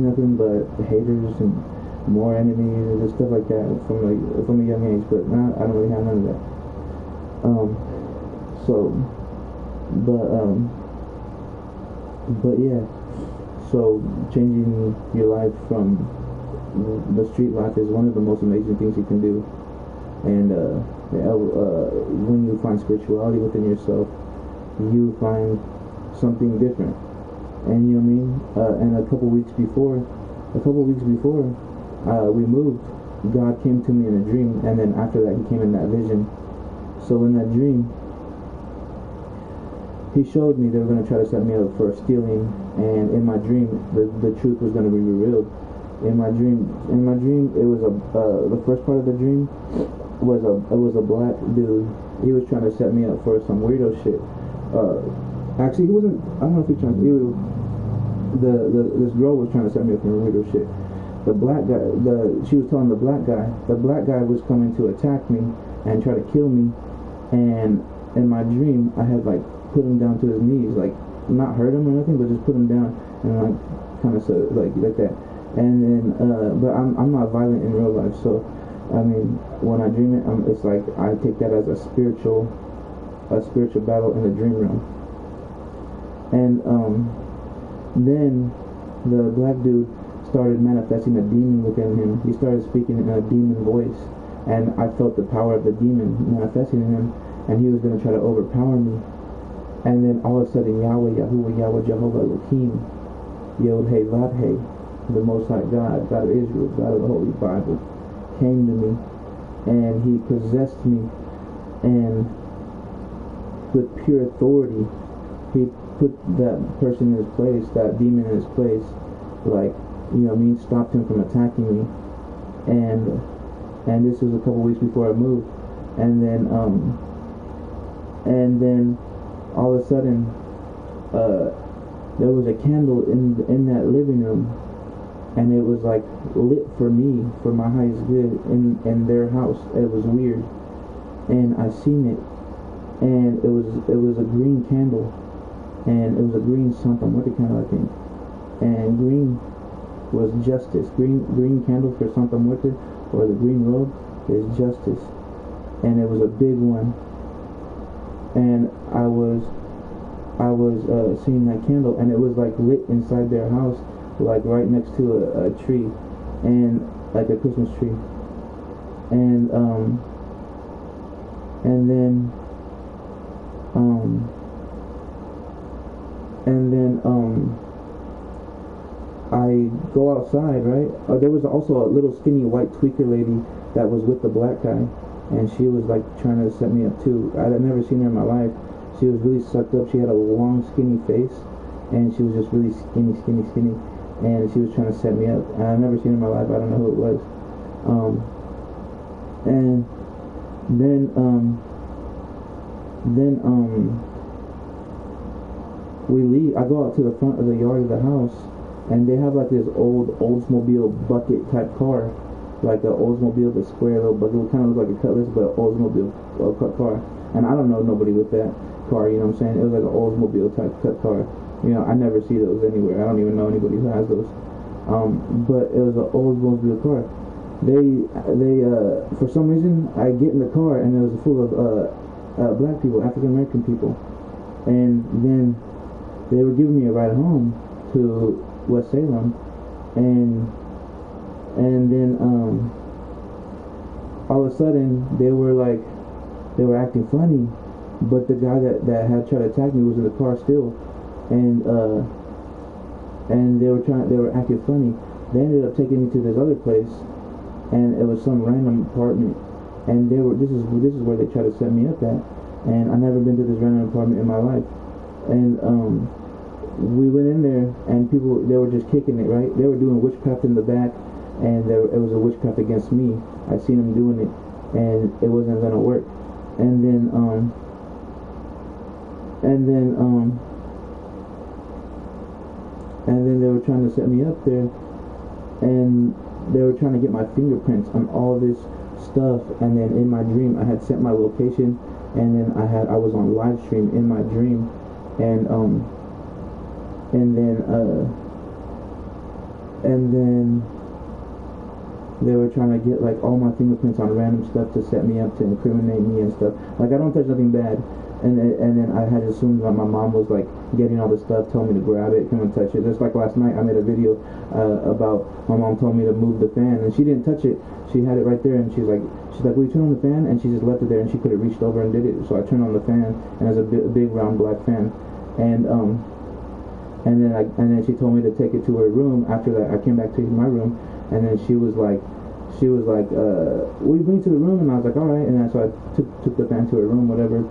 nothing but haters and more enemies and stuff like that from a young age. But now I don't really have none of that. But yeah. So changing your life from the street life is one of the most amazing things you can do. And when you find spirituality within yourself, you find something different. And you know what I mean? And a couple weeks before we moved, God came to me in a dream, and then after that he came in that vision. So in that dream, he showed me they were going to try to set me up for stealing, and in my dream the truth was going to be revealed. In my dream it was the first part of the dream was a black dude. He was trying to set me up for some weirdo shit. Actually, he wasn't. I don't know if he trying. This girl was trying to set me up for weirdo shit. The black guy. She was telling the black guy. The black guy was coming to attack me and try to kill me. And in my dream, I had like put him down to his knees, like not hurt him or nothing, but just put him down and like kind of so like that. And then, but I'm not violent in real life, so I mean, when I dream it, it's like I take that as a spiritual battle in the dream realm. And then the black dude started manifesting a demon within him. He started speaking in a demon voice, and I felt the power of the demon manifesting in him, and he was going to try to overpower me. And then all of a sudden, Yahweh, Yahuwah, Yahweh, Jehovah, Elohim, Yod Hey Vav Hey, the Most High God, God of Israel, God of the Holy Bible, came to me, and he possessed me, and with pure authority, he put that person in his place, that demon in his place, like, you know what I mean, stopped him from attacking me. And this was a couple weeks before I moved, and then all of a sudden, there was a candle in that living room, and it was like lit for me, for my highest good, in their house. It was weird, and I seen it, and it was a green candle, and it was a green something, what the candle I think, and green was justice. Green candle for Santa Muerte, or the green robe, is justice, and it was a big one, and I was seeing that candle, and it was like lit inside their house, like right next to a tree, and like a Christmas tree, and then I go outside, right? There was also a little skinny white tweaker lady that was with the black guy, and she was like trying to set me up too. I had never seen her in my life. She was really sucked up. She had a long skinny face, and she was just really skinny, and she was trying to set me up. And I've never seen her in my life. I don't know who it was. And then we leave. I go out to the front of the yard of the house, and they have like this old Oldsmobile bucket type car, like an Oldsmobile, the square little bucket. It kind of looked like a Cutlass, but Oldsmobile car. And I don't know nobody with that car, you know what I'm saying? It was like an Oldsmobile type cut car. You know, I never see those anywhere. I don't even know anybody who has those. But it was an Oldsmobile car. They for some reason, I get in the car, and it was full of black people, African American people, and then they were giving me a ride home to West Salem, and then all of a sudden they were acting funny, but the guy that had tried to attack me was in the car still, and they were acting funny. They ended up taking me to this other place, and it was some random apartment, and this is where they tried to set me up at, and I never been to this random apartment in my life, and we went in there, and they were just kicking it, right? They were doing witchcraft in the back, and it was a witchcraft against me. I seen them doing it, and it wasn't gonna work. And then they were trying to set me up there, and they were trying to get my fingerprints on all this stuff. And then in my dream, I had set my location, and then I was on live stream in my dream, and then they were trying to get like all my fingerprints on random stuff to set me up, to incriminate me and stuff. Like, I don't touch nothing bad. And then I had assumed that my mom was like getting all the stuff, telling me to grab it, come and touch it. Just like last night, I made a video about my mom told me to move the fan, and she didn't touch it. She had it right there, and she's like, will you turn on the fan? And she just left it there, and she could have reached over and did it. So I turned on the fan, and it's a big round black fan. And then she told me to take it to her room. After that, I came back to my room, and then she was like, will you bring it to the room? And I was like, all right. And so I took the fan to her room, whatever.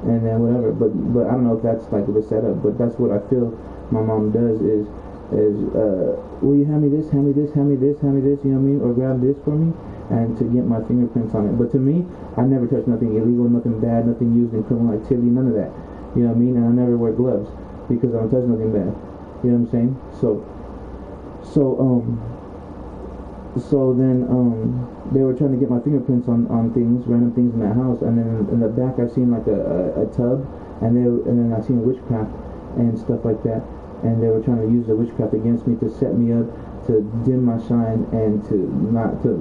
And then whatever, but I don't know if that's like the setup, but that's what I feel my mom does is will you hand me this, you know what I mean, or grab this for me, and to get my fingerprints on it. But to me, I never touched nothing illegal, nothing bad, nothing used in criminal activity, none of that, you know what I mean, and I never wear gloves because I don't touch nothing bad, you know what I'm saying. So then they were trying to get my fingerprints on things, random things in that house, and then in the back I seen like a tub, and then I seen witchcraft and stuff like that, and they were trying to use the witchcraft against me to set me up, to dim my shine, and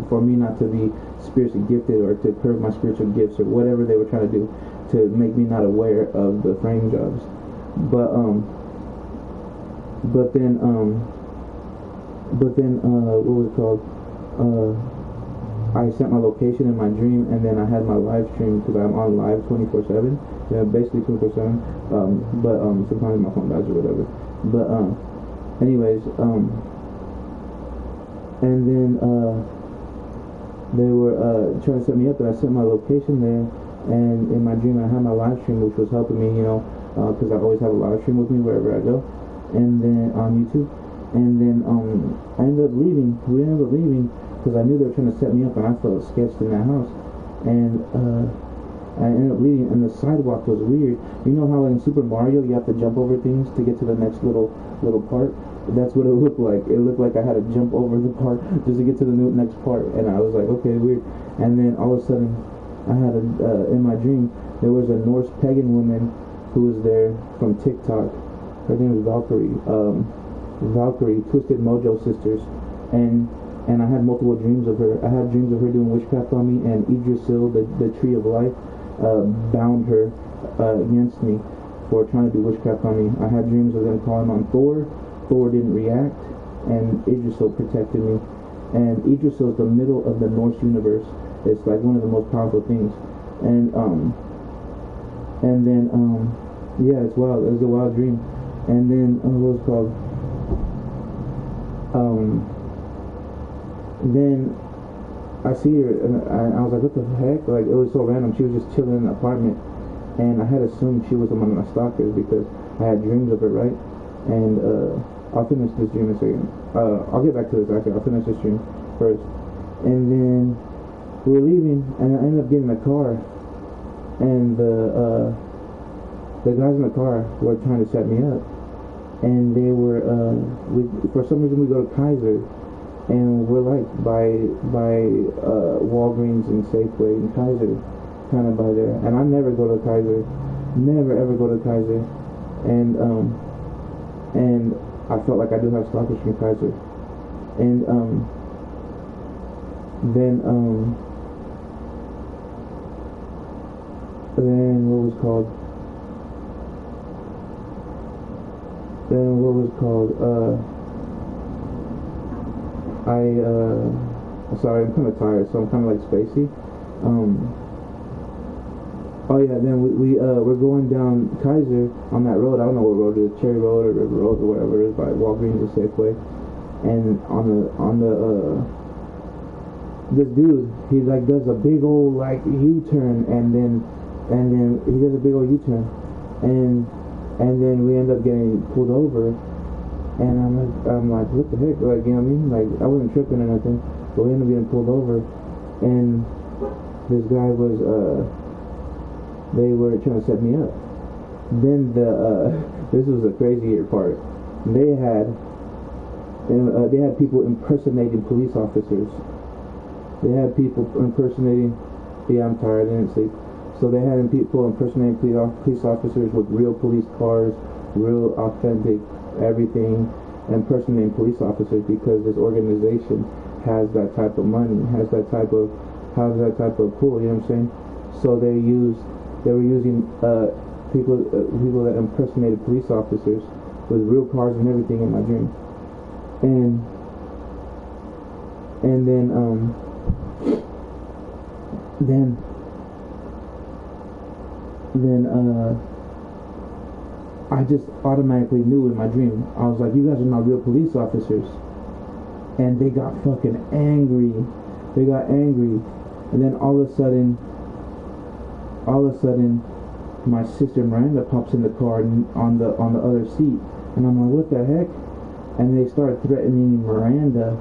for me not to be spiritually gifted, or to curb my spiritual gifts, or whatever they were trying to do to make me not aware of the frame jobs. But then what was it called? I sent my location in my dream, and then I had my live stream, because I'm on live 24/7, basically 24/7. But sometimes my phone dies or whatever. But anyways, and then they were trying to set me up, and I sent my location there. And in my dream, I had my live stream, which was helping me, because I always have a live stream with me wherever I go, and then on YouTube. And then I ended up leaving. We ended up leaving because I knew they were trying to set me up, and I felt sketched in that house. And and I ended up leaving, and the sidewalk was weird. You know how in Super Mario you have to jump over things to get to the next little part? That's what it looked like. It looked like I had to jump over the part just to get to the next part, and I was like, okay, weird. And then all of a sudden, I had in my dream, there was a Norse pagan woman who was there from TikTok. Her name was Valkyrie. Valkyrie, Twisted Mojo Sisters, and I had multiple dreams of her. I had dreams of her doing witchcraft on me, and Yggdrasil, the tree of life, bound her against me for trying to do witchcraft on me. I had dreams of them calling on Thor. Thor didn't react, and Yggdrasil protected me. And Yggdrasil is the middle of the Norse universe. It's like one of the most powerful things. And then yeah, it's wild. It was a wild dream. And then what was it called? Then I see her, and I was like, what the heck? Like, it was so random. She was just chilling in an apartment, and I had assumed she was one of my stalkers because I had dreams of her, right? And I'll finish this dream in a second. I'll get back to this actually. I'll finish this dream first. And then we were leaving, and I ended up getting in the car, and the guys in the car were trying to set me up, and they were for some reason we go to Kaiser, and we're like by Walgreens and Safeway and Kaiser, kind of by there. And I never go to Kaiser, never ever go to Kaiser, and I felt like I do have stalkers from Kaiser, and then what was called? Sorry, I'm kind of tired, so I'm kind of like spacey. Oh yeah, then we're going down Kaiser on that road. I don't know what road it is, Cherry Road or River Road or whatever it is, by Walgreens or Safeway. And on the this dude, he like does a big old like U-turn, and then he does a big old U-turn, and then we end up getting pulled over. And I'm like, what the heck? Like, you know what I mean? Like, I wasn't tripping or nothing, but we ended up getting pulled over, and this guy was, they were trying to set me up. Then this was the crazier part. They had people impersonating police officers. They had people impersonating, yeah, I'm tired, I didn't sleep. So they had people impersonating police officers with real police cars, real authentic everything, impersonating police officers, because this organization has that type of money, has that type of pull, you know what I'm saying? So they were using people that impersonated police officers with real cars and everything in my dream. And then I just automatically knew in my dream. I was like, you guys are not real police officers. And they got fucking angry. They got angry. And then all of a sudden, my sister Miranda pops in the car on the other seat. And I'm like, what the heck? And they start threatening Miranda.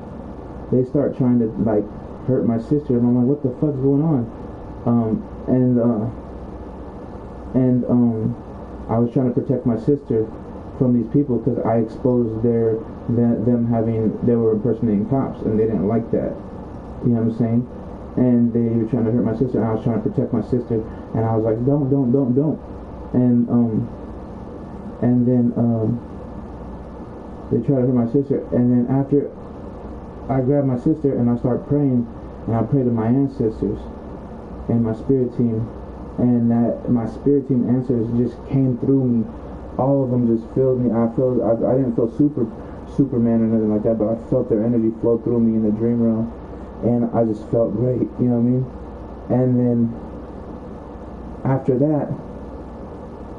They start trying to like hurt my sister. And I'm like, what the fuck's going on? I was trying to protect my sister from these people because I exposed they were impersonating cops, and they didn't like that. You know what I'm saying? And they were trying to hurt my sister, and I was trying to protect my sister, and I was like, don't. And then they tried to hurt my sister, and then after I grabbed my sister and I started praying, and I prayed to my ancestors and my spirit team. And that my spirit team answers just came through me. All of them just filled me. I didn't feel Superman or nothing like that, but I felt their energy flow through me in the dream realm, and I just felt great. You know what I mean? And then after that,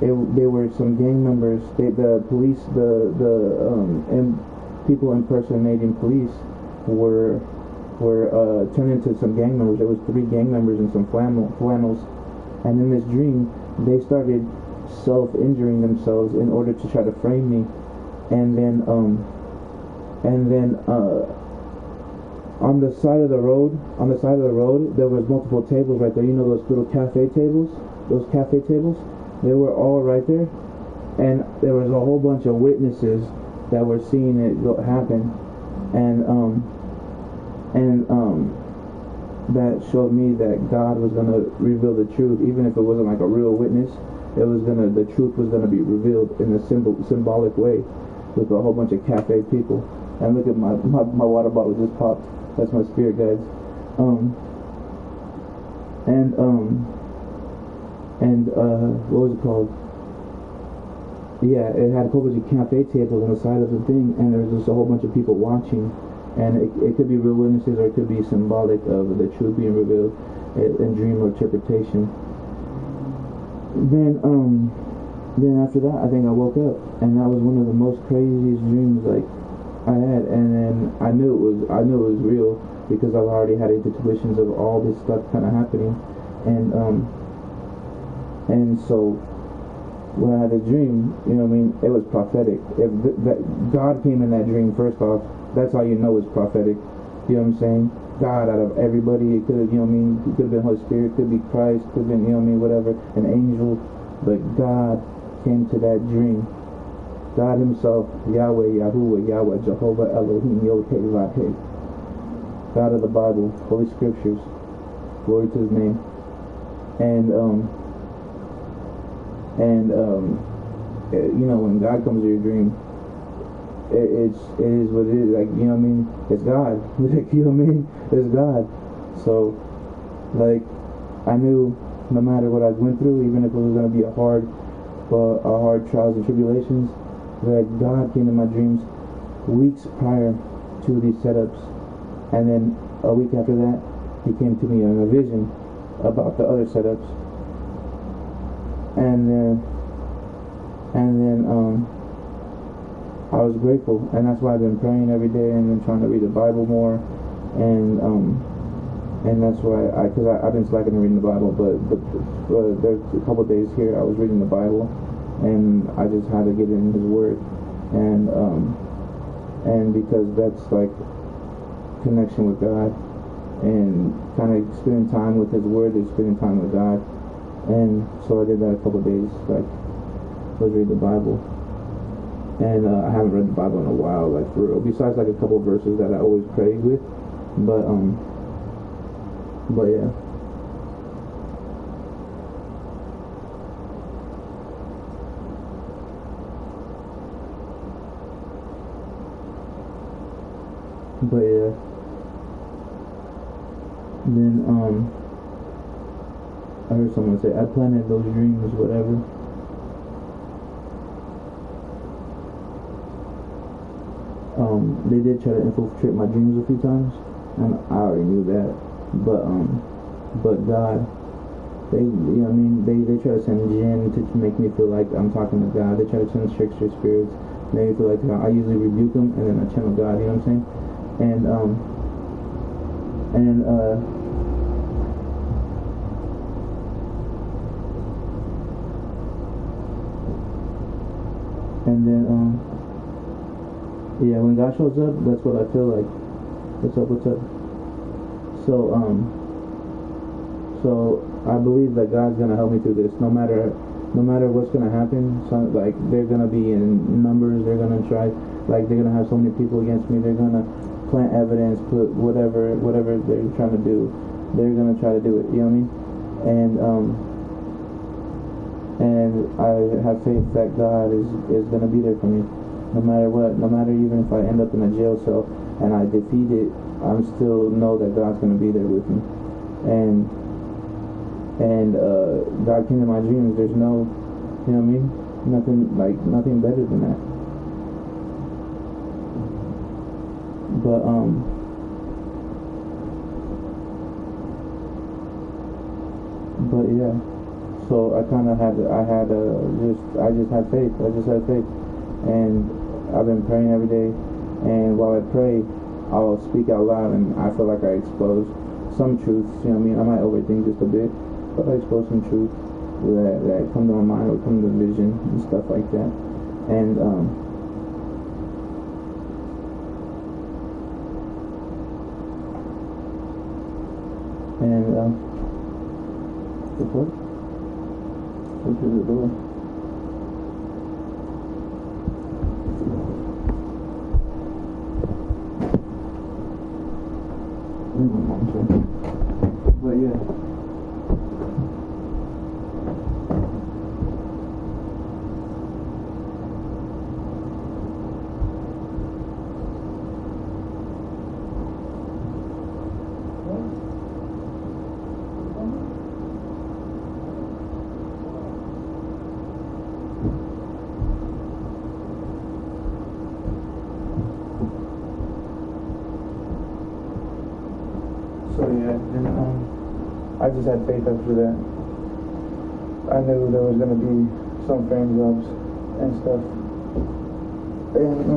they were some gang members. The police, and people impersonating police were turned into some gang members. There was 3 gang members and some flannels. And in this dream, they started self-injuring themselves in order to try to frame me. And then on the side of the road, there was multiple tables right there. You know those little cafe tables? Those cafe tables? They were all right there. And there was a whole bunch of witnesses that were seeing it happen. And that showed me that God was going to reveal the truth. Even if it wasn't like a real witness, the truth was going to be revealed in a symbolic way with a whole bunch of cafe people. And look at my water bottle just popped. That's my spirit guides. What was it called? Yeah, it had a whole bunch of cafe tables on the side of the thing, and there was just a whole bunch of people watching. And it could be real witnesses, or it could be symbolic of the truth being revealed in dream or interpretation. Then after that, I think I woke up, and that was one of the most craziest dreams like I had. And then I knew it was real because I've already had intuitions of all this stuff kind of happening, and so when I had a dream, you know what I mean, it was prophetic. If that God came in that dream, first off, that's how you know it's prophetic. You know what I'm saying? God out of everybody. It could have, you know what I mean, it could have been Holy Spirit, could be Christ, could have been, you know what I mean, whatever, an angel, but God came to that dream. God himself, Yahweh, Yahuwah, Yahweh, Jehovah, Elohim, Yod-Heh-Vav-Heh. God of the Bible, Holy Scriptures, glory to his name. You know, when God comes to your dream, it is what it is. Like, you know what I mean? It's God. Like, you know what I mean? It's God. So, like, I knew no matter what I went through, even if it was going to be a hard trials and tribulations, that God came in my dreams weeks prior to these setups, and then a week after that, he came to me in a vision about the other setups, and then I was grateful, and that's why I've been praying every day and been trying to read the Bible more, and that's why I've been slacking on reading the Bible, but there's a couple of days here I was reading the Bible, and I just had to get in His Word, and because that's like connection with God, and kind of spending time with His Word is spending time with God, and so I did that a couple of days, like was read the Bible, and I haven't read the Bible in a while, like for real. Besides like a couple of verses that I always pray with, but yeah. Then I heard someone say, I planted those dreams, whatever. They did try to infiltrate my dreams a few times, and I already knew that. But God, they, you know what I mean, they try to send jinn to make me feel like I'm talking to God. They try to send trickster spirits, make me feel like I usually rebuke them, and then I channel God. You know what I'm saying? And then yeah, when God shows up, that's what I feel like. What's up? So I believe that God's gonna help me through this, no matter what's gonna happen. So like they're gonna be in numbers, they're gonna try, like they're gonna have so many people against me, they're gonna plant evidence, put whatever they're trying to do, they're gonna try to do it, you know what I mean? And I have faith that God is gonna be there for me, no matter what, no matter even if I end up in a jail cell and I defeat it, I'm still know that God's gonna be there with me. And God came to my dreams. There's no, you know what I mean? Nothing better than that. But yeah. So I just had faith. And I've been praying every day. And while I pray, I'll speak out loud, and I feel like I expose some truths. You know what I mean? I might overthink just a bit, but I expose some truth that come to my mind or come to vision and stuff like that. And And the fuck? Look through the door. But yeah. So yeah, and I just had faith after that. I knew there was gonna be some frame jobs and stuff, and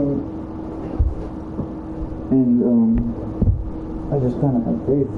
I just kind of had faith.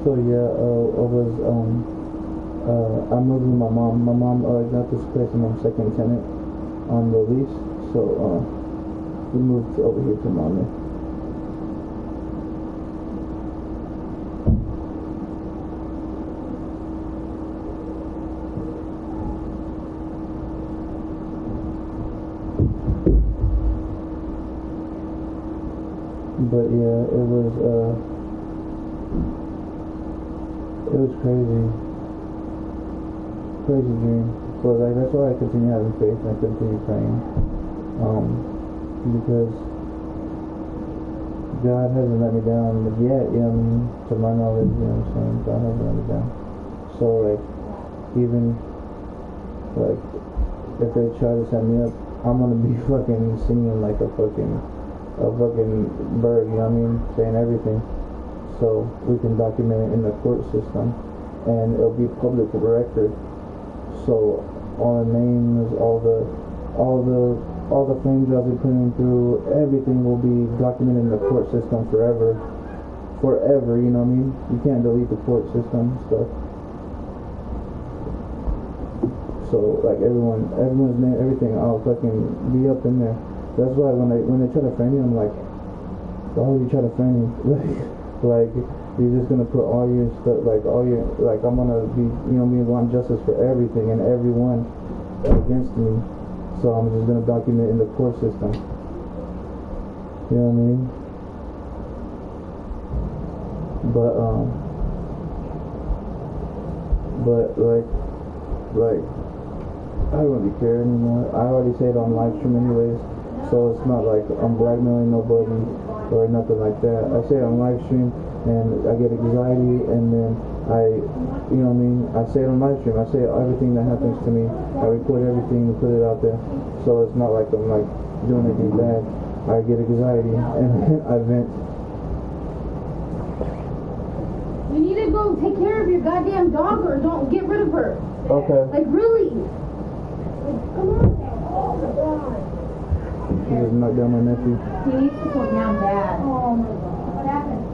So, yeah, I moved with my mom. My mom got this place and I'm second tenant on the lease. So, we moved over here to mommy. But yeah, it was crazy dream. But like that's why I continue having faith and I continue praying, because God hasn't let me down yet. You know what I mean? To my knowledge, you know what I'm saying? God hasn't let me down. So like, even like if they try to set me up, I'm gonna be fucking singing like a fucking bird, you know what I mean, saying everything, so we can document it in the court system, and it'll be public record. So all the names, all the flame jobs we put in through, everything will be documented in the court system forever, you know what I mean? You can't delete the court system stuff. So like everyone's name, everything, I'll fucking be up in there. That's why when they try to frame me, I'm like, why would you try to frame me? like you're just gonna put all your stuff, I'm gonna be, you know, me want justice for everything and everyone against me. So I'm just gonna document in the court system. You know what I mean? But like I don't really care anymore. I already say it on live stream anyways. So it's not like I'm blackmailing nobody or nothing like that. I say it on live stream and I get anxiety, and then you know what I mean? I say it on live stream. I say everything that happens to me. I record everything and put it out there. So it's not like I'm like doing anything bad. I get anxiety and I vent. You need to go take care of your goddamn dog or don't get rid of her. Okay. Like really. Like, come on now. Oh my god. She just knocked down my nephew. He needs to go down bad. Oh my god. What happened?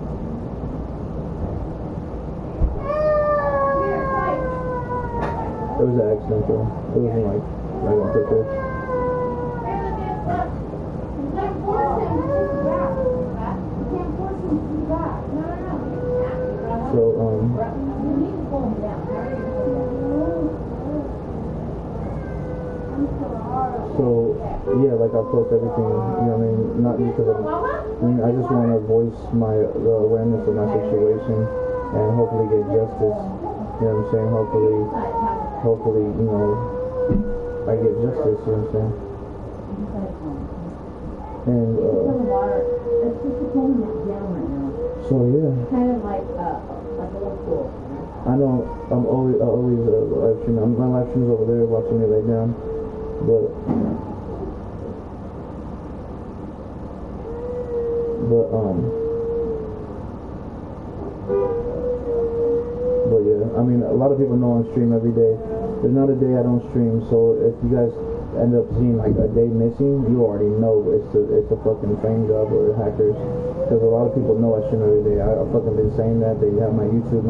It was an accident though. It wasn't like right on purpose. You can't force him to do that. You can't force him to do that. No. So, You need to calm down. So, yeah, like I post everything, you know what I mean? Not because of, I just want to voice the awareness of my situation and hopefully get justice, you know what I'm saying? Hopefully hopefully, you know, I get justice, you know what I'm saying? And, It's just a calm down right now. so yeah. Kind of like old school. I know I'm always live streaming. My live stream is over there watching me lay down. But yeah, I mean, a lot of people know I stream every day. There's not a day I don't stream, so if you guys end up seeing like a day missing, you already know it's a fucking frame job or hackers. Because a lot of people know I stream every day. I've fucking been saying that. They have my YouTube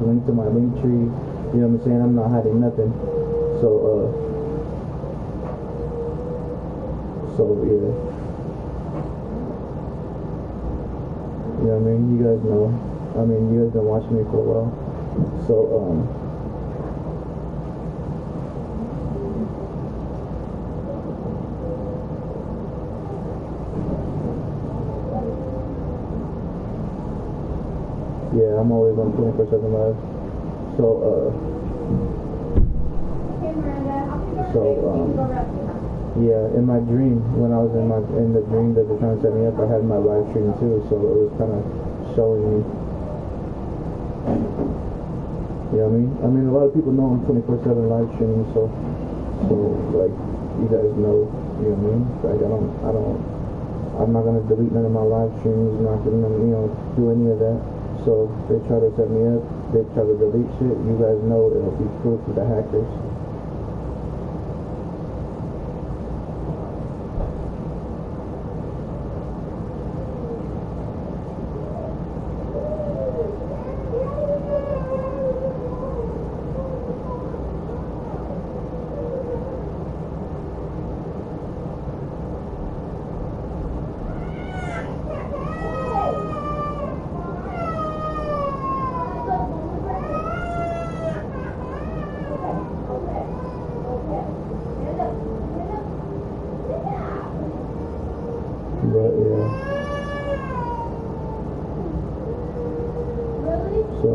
link to my link tree. You know what I'm saying? I'm not hiding nothing. So yeah. You know what I mean? You guys know. I mean, you guys been watching me for a while. So yeah, I'm always on 24/7 live. So yeah, in my dream, when I was in the dream that they're trying to set me up, I had my live stream too, so it was kind of showing me. You know what I mean? I mean, a lot of people know I'm 24/7 live streaming, so like, you guys know, you know what I mean? Like, I'm not gonna delete none of my live streams, not gonna, you know, do any of that. So they try to set me up, they try to delete shit, you guys know it'll be proof of the hackers. But yeah. So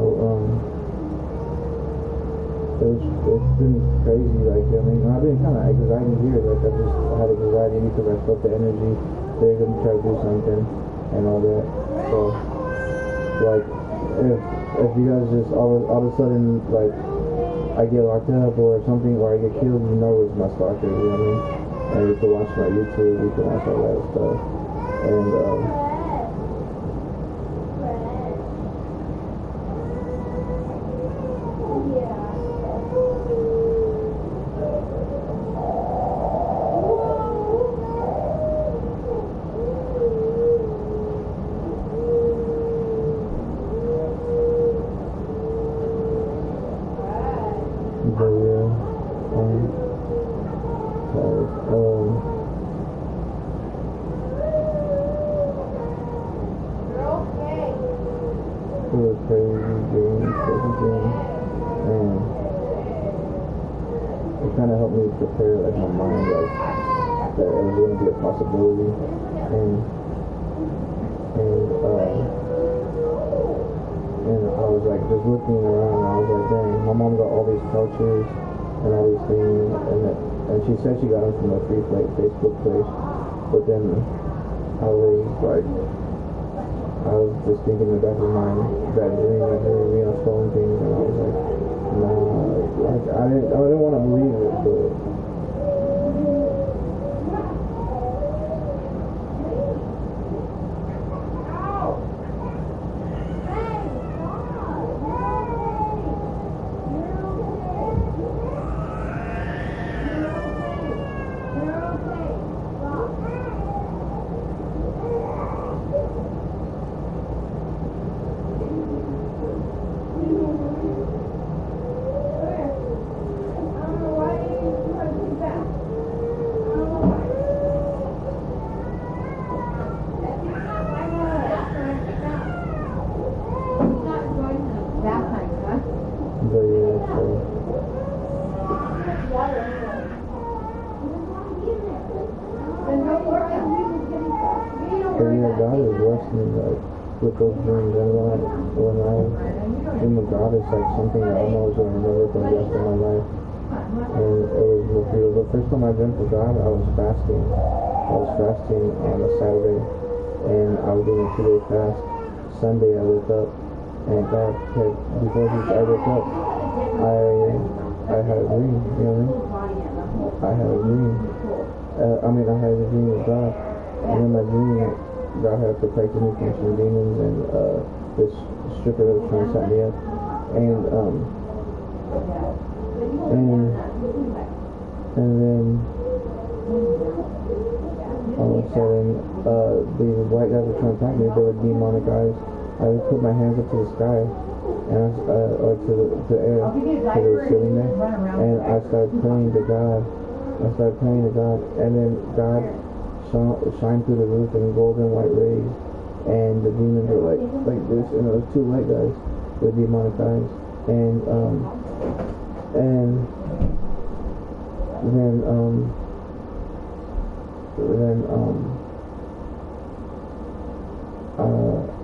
it's been crazy, like, I mean, I've been kind of anxiety here, like, I just had anxiety because I felt the energy, they're gonna try to do something, and all that. So, like, if you guys just all of a sudden, like, I get locked up or something, or I get killed, you know it's my stalker, you know what I mean? And you can watch my YouTube, you can watch all that stuff. And it was crazy dream, and it kind of helped me prepare, like, my mind, like, that it was going to be a possibility, and I was, like, just looking around, and I was like, dang, my mom got all these couches, and all these things, and she said she got them from a free Facebook place, but then I was just thinking in the back of my mind, that dream, that me on phone things, and I was like, nah, like, I didn't want to believe it, but yeah, God has blessed me, like, with those dreams, and when I dream of God, it's like something that I'm always going to remember for the rest of my life. and it was most beautiful. The first time I dreamt of God, I was fasting. I was fasting on a Saturday, and I was doing a 2-day fast. Sunday I woke up, and God had, before I woke up, I had a dream, you know what I mean? I had a dream. I had a dream of God, and in my dream, God had protected me from some demons and this stripper that was trying to set me up, and then all of a sudden, the white guys were trying to attack me. They were demonic eyes. I would put my hands up to the sky, and or to the air, because it was sitting there, and I started praying to God. And then God shined through the roof in golden white rays, and the demons were like this, and it was 2 white guys with demonic eyes, and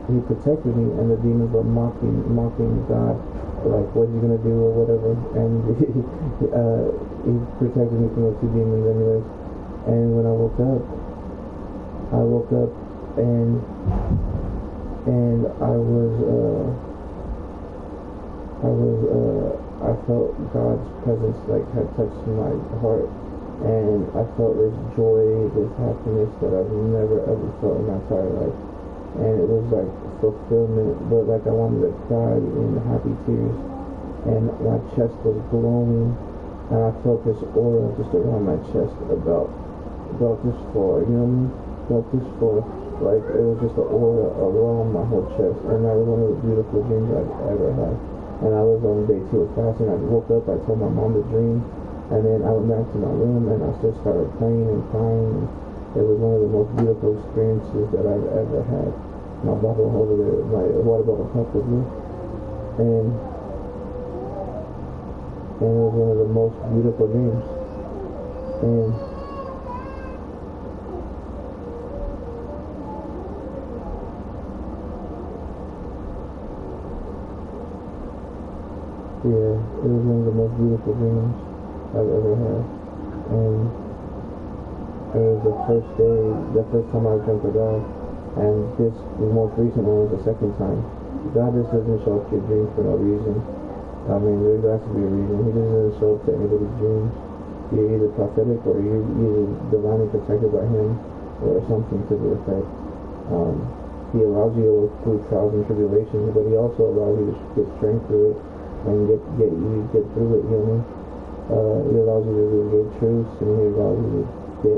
he protected me, and the demons were mocking God, like, what are you gonna do or whatever, and he protected me from the 2 demons anyways. And when I woke up and I felt God's presence like had touched my heart, and I felt this joy, this happiness that I've never ever felt in my entire life. And it was like fulfillment, but like I wanted to cry in happy tears, and my chest was glowing, and I felt this aura just around my chest about this far, you know what I mean? About this far, like it was just an aura around my whole chest, and that was one of the beautiful dreams I've ever had. And I was on day 2 of fasting. I woke up, I told my mom the dream, and then I went back to my room, and I just started praying and crying, and it was one of the most beautiful experiences that I've ever had. My bottle over there, my water bottle cup with me, and it was one of the most beautiful dreams. And yeah, it was one of the most beautiful dreams I've ever had. And it was the first time I dreamt of God. And this most recent one was the second time. God just doesn't show up to your dreams for no reason. I mean, there has to be a reason. He doesn't show up to anybody's dreams. You're either prophetic or you're either divinely protected by him or something to the effect. He allows you to go through trials and tribulations, but he also allows you to get strength through it and get through it, you know. He allows you to reveal truths, and he allows you to get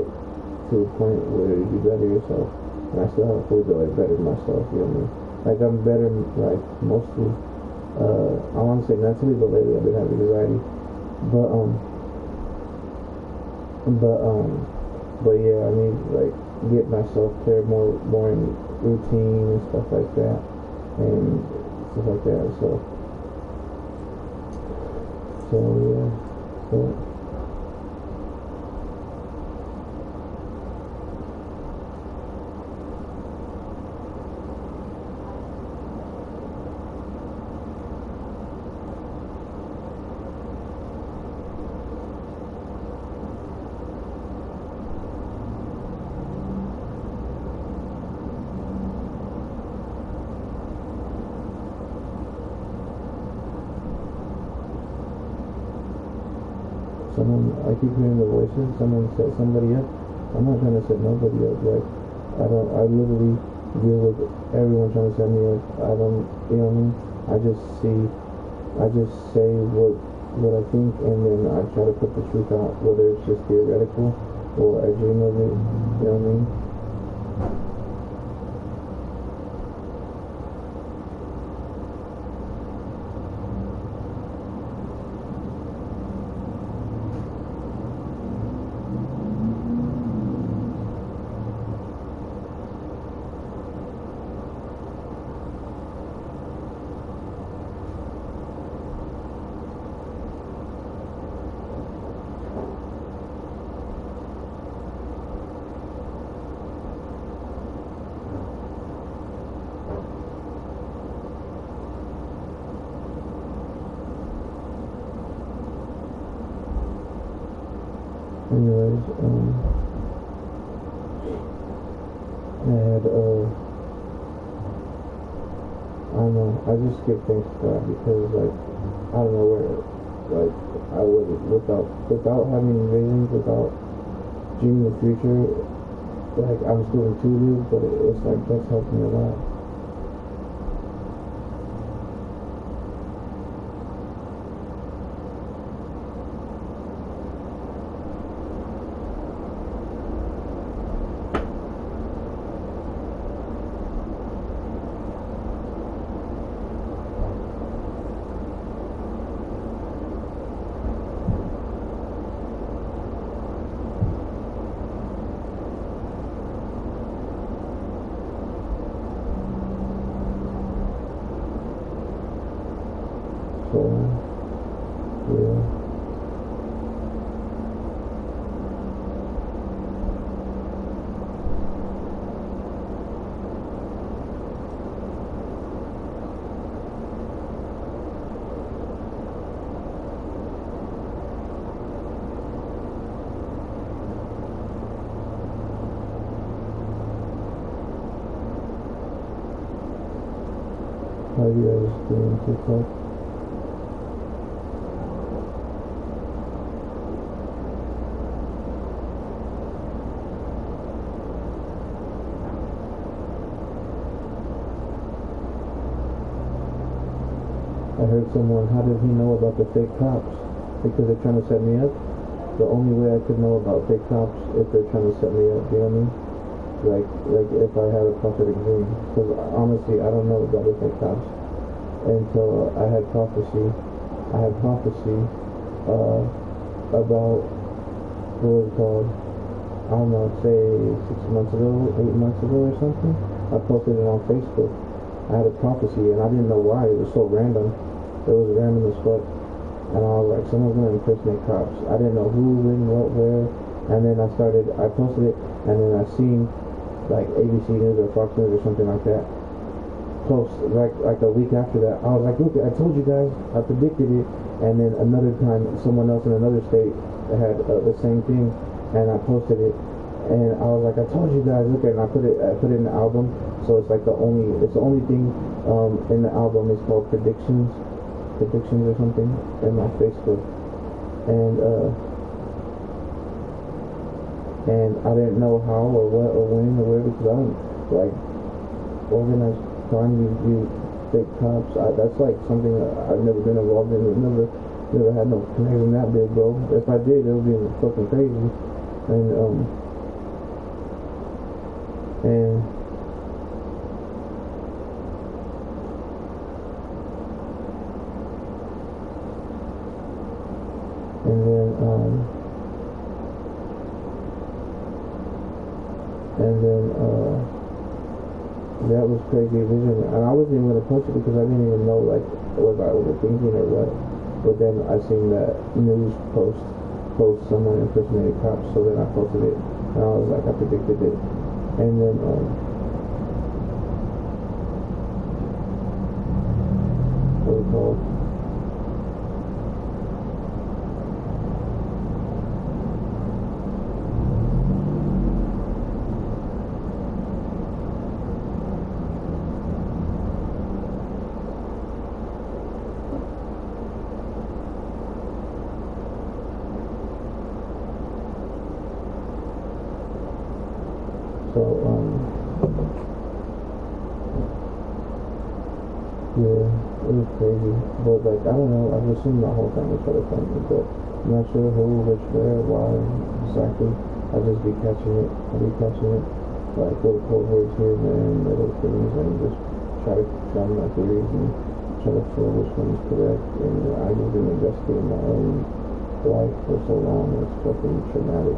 to a point where you better yourself. And I still have a clue that I better myself, you know what I mean? Like, I'm better, like, mostly, I want to say mentally, but lately I've been having anxiety. But yeah, I need, like, get myself clear more in routine and stuff like that. And stuff like that, so yeah, so. I keep hearing the voices. Someone set somebody up. I'm not trying to set nobody up. Like, I literally deal with everyone trying to set me up. I don't, you know what I mean? I just say what I think, and then I try to put the truth out, whether it's just theoretical or I dream of it, you know what I mean? anyways, I had, I don't know, I just give thanks to God because, like, I don't know where, like, I would, without having visions, without dreaming the future, like, I'm still intuitive, but it's like, that's helped me a lot. So, yeah. How you guys doing TikTok? I heard someone, how did he know about the fake cops? Because they're trying to set me up? The only way I could know about fake cops if they're trying to set me up, you know what I mean? Like if I had a prophetic dream. Because honestly, I don't know about the fake cops until I had prophecy. I had prophecy about, what was it called? I don't know, say 6 months ago, 8 months ago or something. I posted it on Facebook. I had a prophecy and I didn't know why. It was so random. It was random as fuck. And I was like, someone's gonna impersonate cops. I didn't know who, when, what, where. And then I posted it, and then I seen like ABC News or Fox News or something like that post like a week after that. I was like, look, I told you guys, I predicted it. And then another time, someone else in another state had the same thing, and I posted it. And I was like, I told you guys, look at it, and I put it in the album. So it's like the only thing in the album is called predictions or something in my Facebook. And I didn't know how or what or when or where, because I don't like organized crime, these fake cops. That's like something that I've never been involved in. Never had no connection that big, bro. If I did, it would be fucking crazy. And that was crazy vision, and I wasn't even gonna post it because I didn't even know like was I overthinking or what. But then I seen that news post someone impersonated cops, so then I posted it, and I was like, I predicted it. And then what was it called? So, yeah, it was crazy. But, like, I don't know, I've assumed the whole time was trying to find me, but I'm not sure who, which, where, why, exactly. I'll just be catching it. Like, little code words here and there, and little things, and just try to find my theories and try to feel which one is correct. And I just been investigating my own life for so long, it's fucking traumatic.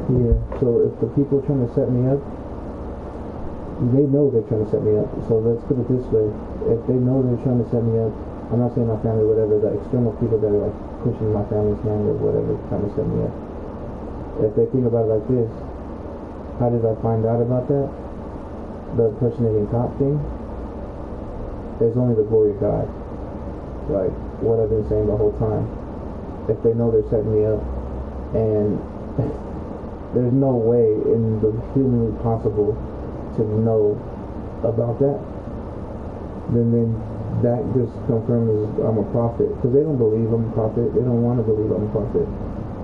Yeah, so if the people trying to set me up, they know they're trying to set me up. So let's put it this way. If they know they're trying to set me up, I'm not saying my family, whatever, the external people that are like pushing my family's hand or whatever, trying to set me up. If they think about it like this, how did I find out about that? The impersonating cop thing? It's only the glory of God. Like what I've been saying the whole time. If they know they're setting me up, and there's no way in the humanly possible to know about that, then that just confirms I'm a prophet. Because they don't believe I'm a prophet. They don't want to believe I'm a prophet.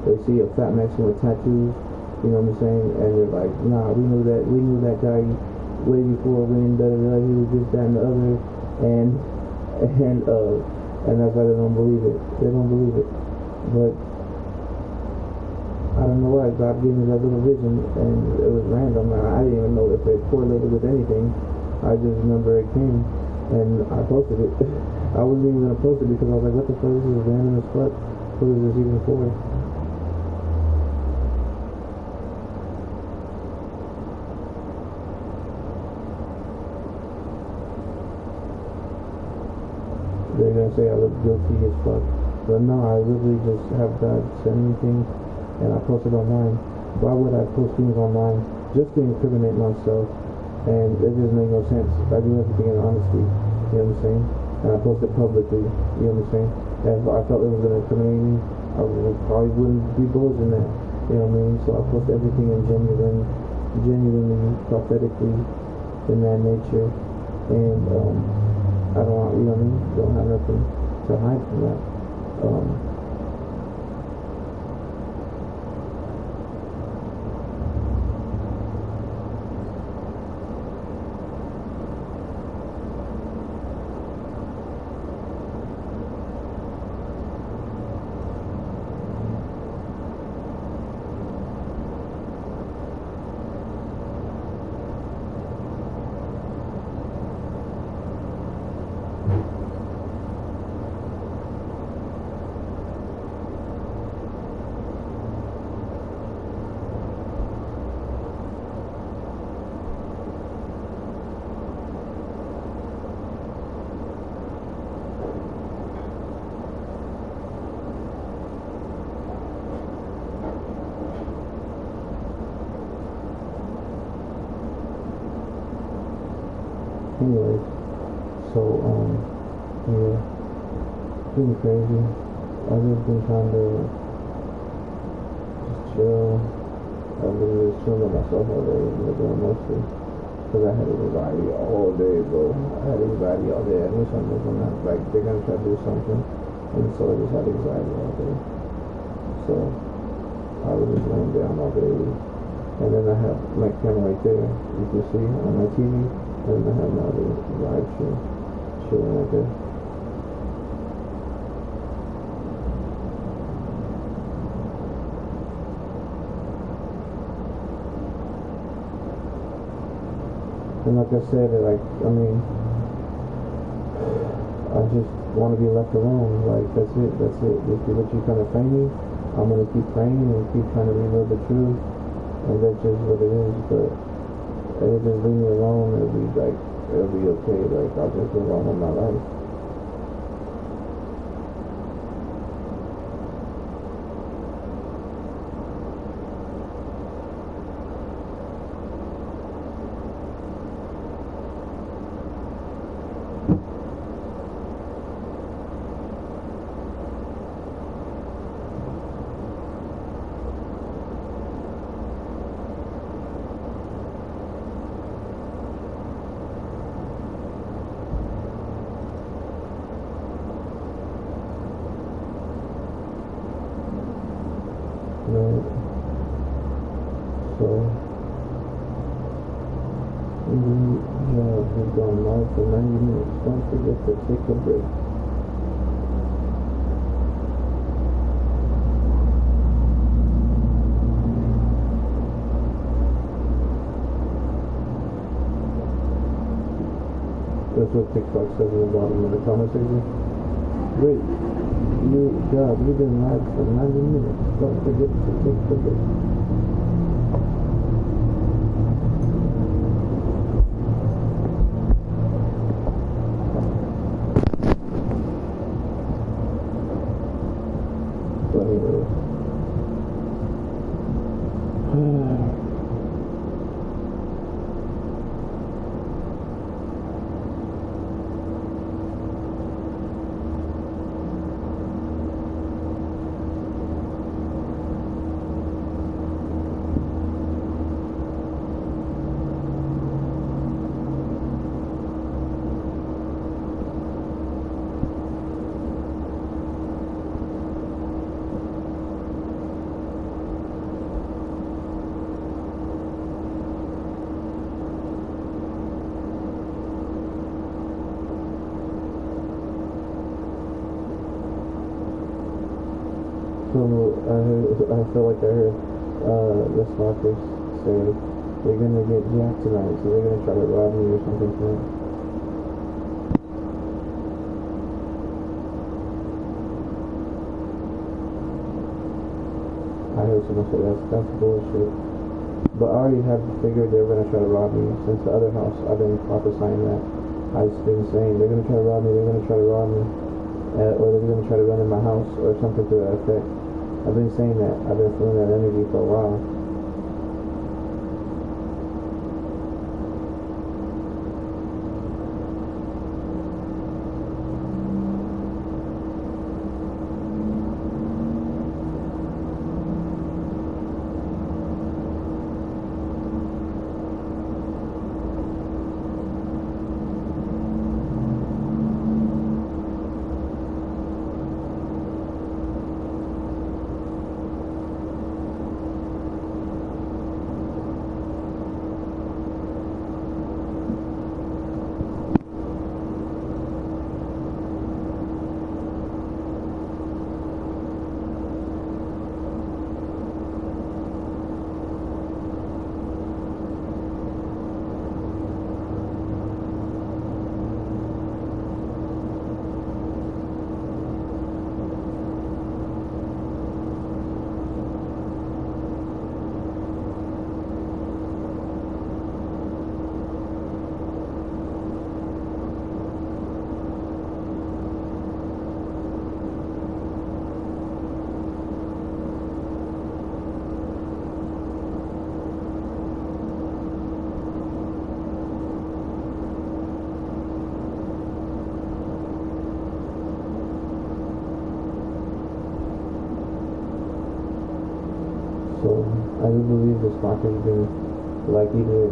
They see a fat Mexican with tattoos, you know what I'm saying, and they're like, nah, we knew that guy way before when he was this, that, and the other, and that's why they don't believe it. They don't believe it. But I don't know why God gave me that little vision, and it was random. I didn't even know if it correlated with anything. I just remember it came, and I posted it. I wasn't even gonna post it because I was like, what the fuck, this is random as fuck. What is this even for? They're gonna say I look guilty as fuck. But no, I literally just have God send me things and I post it online. Why would I post things online just to incriminate myself? And it just made no sense. I do everything in honesty, you know what I'm saying? And I post it publicly, you know what I'm saying? And if I felt it was gonna incriminate me, I probably wouldn't be boasting that, you know what I mean? So I post everything in genuinely, prophetically, in that nature. And I don't want, you know what I mean? Don't have nothing to hide from that. Anyways, so, yeah, it's been crazy. I've just been trying to just chill. I've been just chilling with myself all day, doing mostly. Because I had anxiety all day, bro. I had anxiety all day. I knew something was gonna, like, they're gonna try to do something. And so I just had anxiety all day. So, I was just laying down all day. And then I have my camera right there, you can see on my TV. And I have my other live stream chilling right there. And like I said, I just want to be left alone. Like, that's it. If you're trying to frame me, I'm going to keep praying and keep trying to reveal the truth. And that's just what it is. But if just leave me alone, it'll be okay. Like, I'll just live on with my life. for 90 minutes. Don't forget to take a break. That's what TikTok says at the bottom of the comment section. Great. New job. You've been live for 90 minutes. Don't forget to take a break. So anyways. So I feel like I heard the stalkers say they're gonna get jacked tonight, so they're gonna try to rob me or something tonight. I heard someone say that's bullshit. But I already have figured they're gonna try to rob me since the other house. I've been prophesying that. I've been saying they're gonna try to rob me, they're gonna try to rob me. Or they're gonna try to run in my house or something to that effect. I've been saying that. I've been feeling that energy for a while. So I do believe the stalker's been like either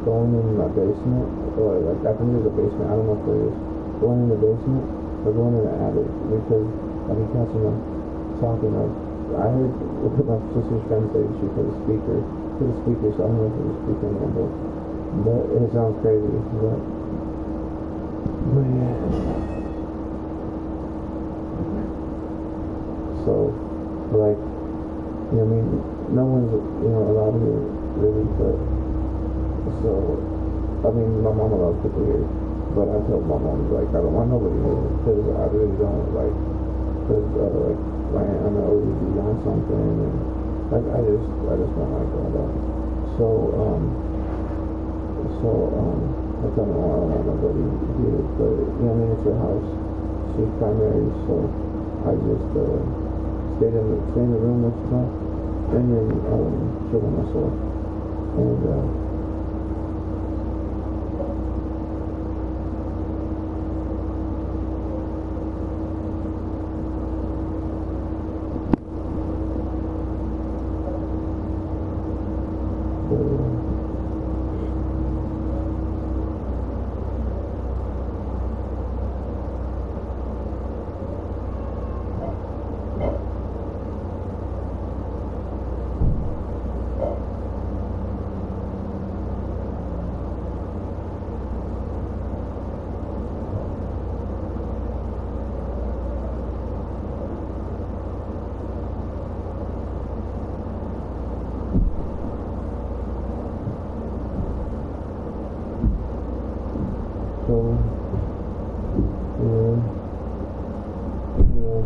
going in my basement or like I think there's a basement, I don't know if there is. Going in the basement or going in the attic because I've been catching them talking like I heard my sister's friend say she put a speaker so I don't know if it was a speaker anymore but it sounds crazy but yeah. So like you know what I mean? No one's, allowed here, really, but, so, I mean, my mom allows people here, but I told my mom, like, I don't want nobody here, because I really don't, like, because, my aunt might always be on something, and, like, I just don't like all that. So, I told my mom I don't want nobody here, but, it's her house, she's primary, so, I just, stay in the room with stuff, and then chill with myself. And So, yeah. Yeah.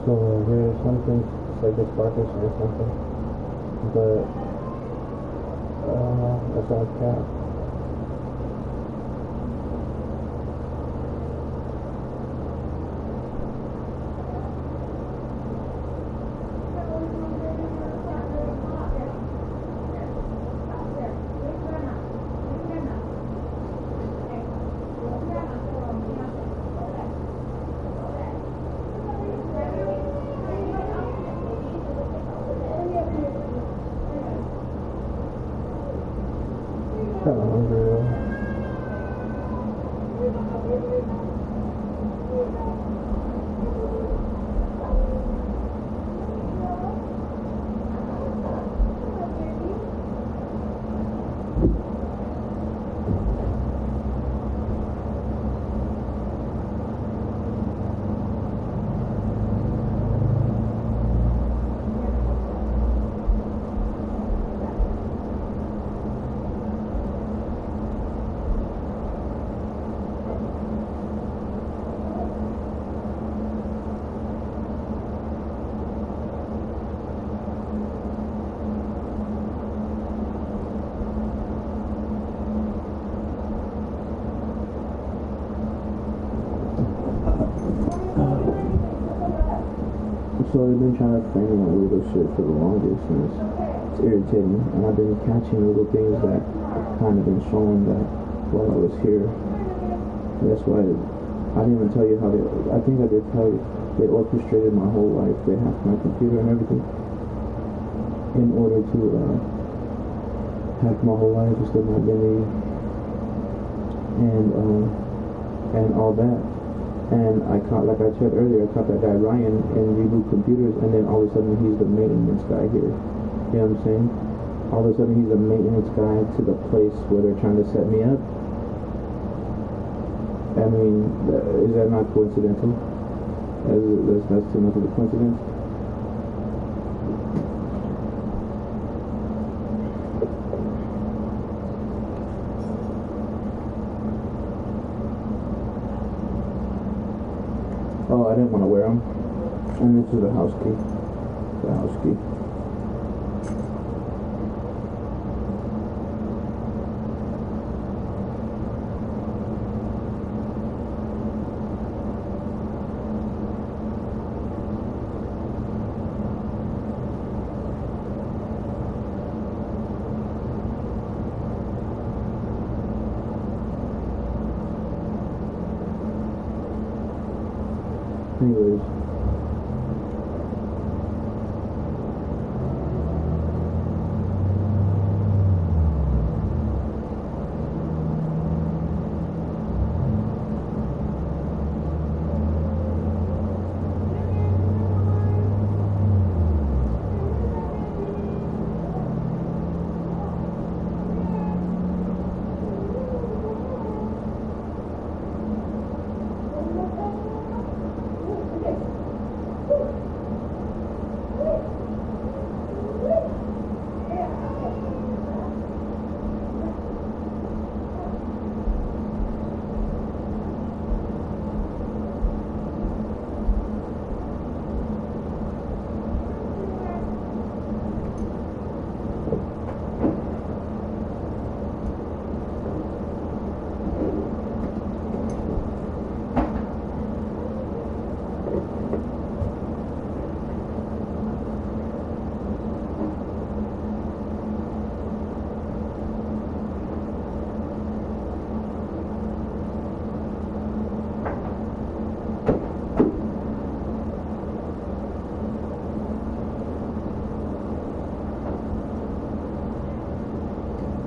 So there's something like this Sparkus or something, but that's all cat. Kind of hungry though. So I've been trying to frame my little shit for the longest, and it's irritating. And I've been catching little things that kind of been showing that while I was here. And that's why I didn't even tell you how they. I think I did tell you they orchestrated my whole life. They hacked my computer and everything in order to hack my whole life, just my identity, and all that. And I caught, like I said earlier, I caught that guy Ryan in Reboot Computers, and then all of a sudden he's the maintenance guy here. You know what I'm saying? All of a sudden he's the maintenance guy to the place where they're trying to set me up. I mean, is that not coincidental? That's too much of a coincidence. Oh, I didn't want to wear them. And this is a house key. The house key. Anyways,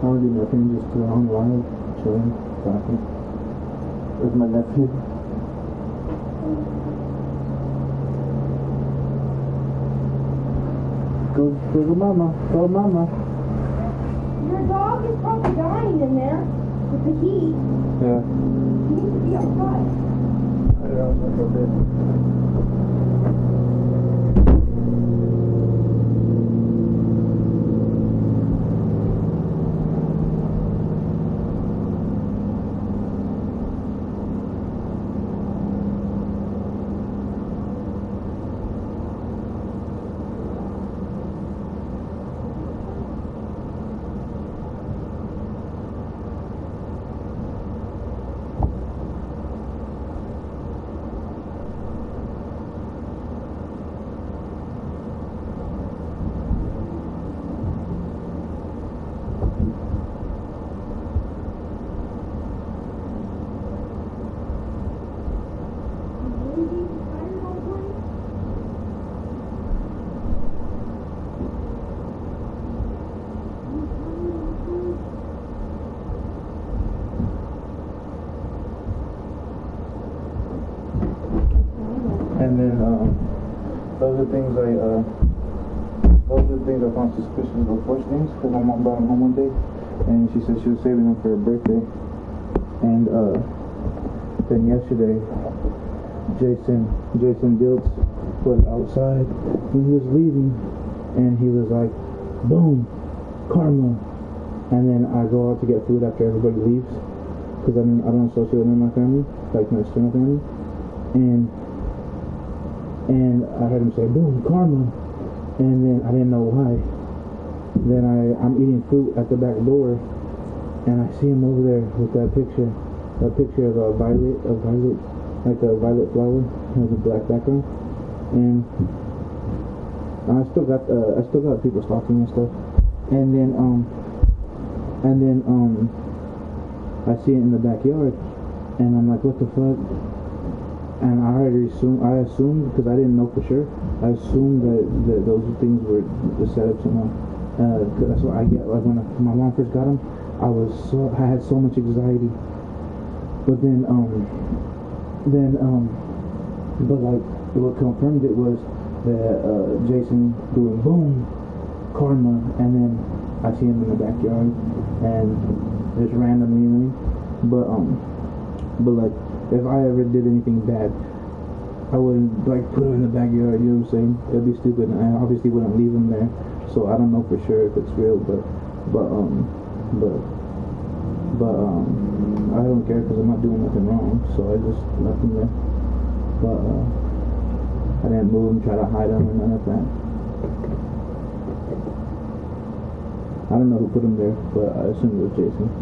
trying to do nothing, just on live, chilling, talking with my nephew. Go mama, go mama. Your dog is probably dying in there with the heat. Yeah. He needs to be outside. I don't know what I did. And then those are the things I found suspicious of. First things, because my mom brought them home one day, and she said she was saving them for her birthday. And then yesterday, Jason Diltz was outside when he was leaving, and he was like, "Boom, karma." And then I go out to get food after everybody leaves, because I don't associate with my family, like my external family, and I heard him say, "Boom, karma," and then I didn't know why. Then I'm eating fruit at the back door, and I see him over there with that picture of a violet, like a violet flower with a black background, and I still got people stalking and stuff, and then I see it in the backyard, and I'm like, what the fuck? And I assumed, because I didn't know for sure, I assumed that those things were set up somehow. That's what I get. Like when my mom first got them, I had so much anxiety. But then but like what confirmed it was that Jason doing boom, karma, and then I see him in the backyard, and just randomly, you know. But like, if I ever did anything bad, I wouldn't like put him in the backyard, you know what I'm saying? It'd be stupid, and I obviously wouldn't leave him there. So I don't know for sure if it's real, but I don't care because I'm not doing nothing wrong, so I just left him there. But I didn't move him, try to hide him, or none of that. I don't know who put him there, but I assume it was Jason.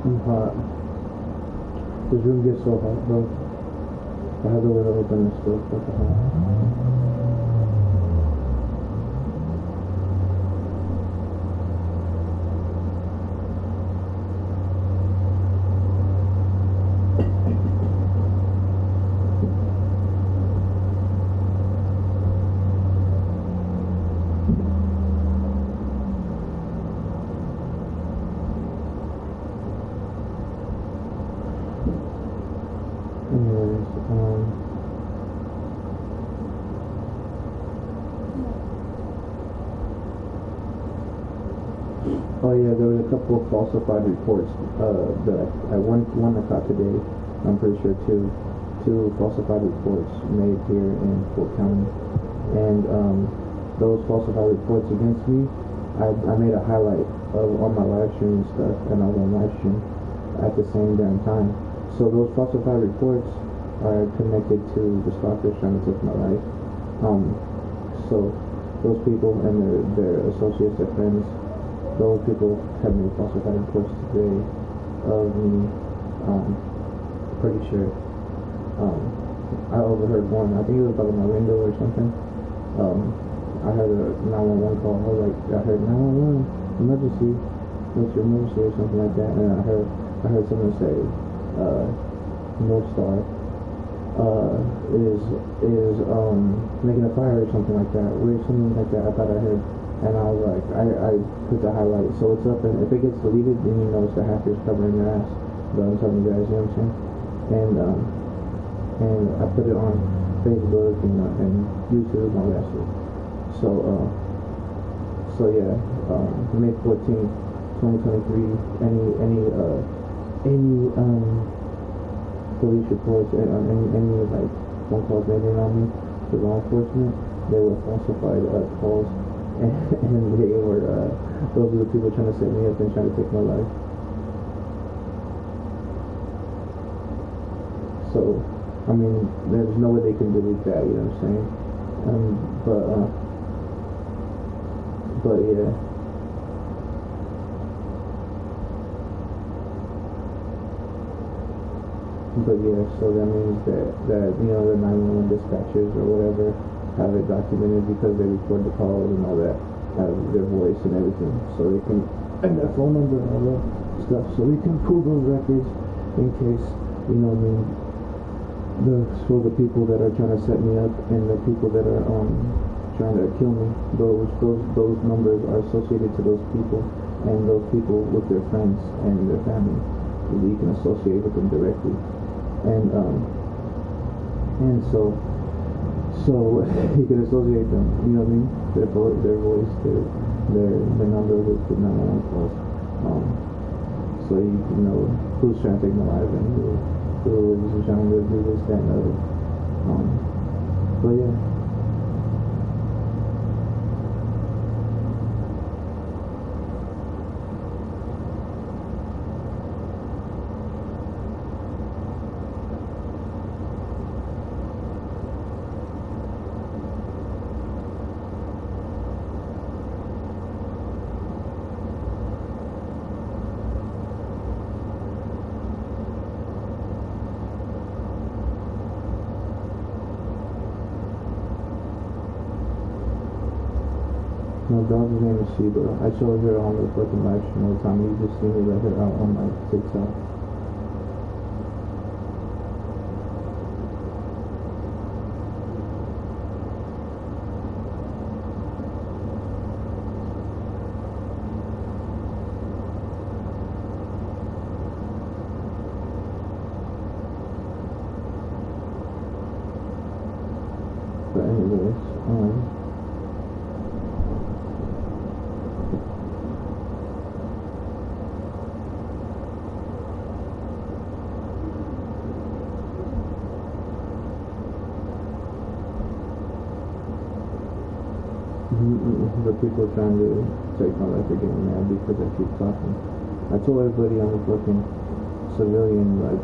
I'm hot. This room gets so hot, bro. I have the window open and still fucking hot. anyways, oh yeah, there was a couple of falsified reports that one I caught today. I'm pretty sure two falsified reports made here in Fort County, and those falsified reports against me, I made a highlight of on my live stream and stuff, and I was on live stream at the same damn time. So those falsified reports are connected to the stalkers trying to take my life. So those people and their associates, their friends, those people have made falsified reports today of me. Pretty sure. I overheard one. I think it was by my window or something. I heard a 911 call. I heard 911 emergency. What's your emergency or something like that? And I heard someone say, North Star is making a fire or something like that. Weird, something like that. I thought I heard. And I was like, I put the highlight. So it's up, and if it gets deleted, then you know it's the hackers covering your ass. But I'm telling you guys, you know what I'm saying? And I put it on Facebook and YouTube and all that shit. So yeah, May 14th, 2023. Any police reports, any like phone calls made in on me to law enforcement, they were falsified calls. And they were, those are the people trying to set me up and trying to take my life. So, I mean, there's no way they can delete that, you know what I'm saying? But yeah. But yeah, so that means that you know, the 911 dispatchers or whatever have it documented because they record the calls and all that, have their voice and everything, so they can, and their phone number and all that stuff, so we can pull those records in case, you know what I mean, the people that are trying to set me up and the people that are trying to kill me, those numbers are associated to those people, and those people with their friends and their family, we can associate with them directly, and so you can associate them, you know what I mean? Their voice, their number with the 911 calls. So you can know who's trying to take my life and who is trying to do this, that, and other. But yeah. My dog's name is Sheba. I show her on the fucking live stream all the time. You just see me let her out on my TikTok. But anyways, the people trying to take my life are getting mad because I keep talking. I told everybody I'm a fucking civilian, like,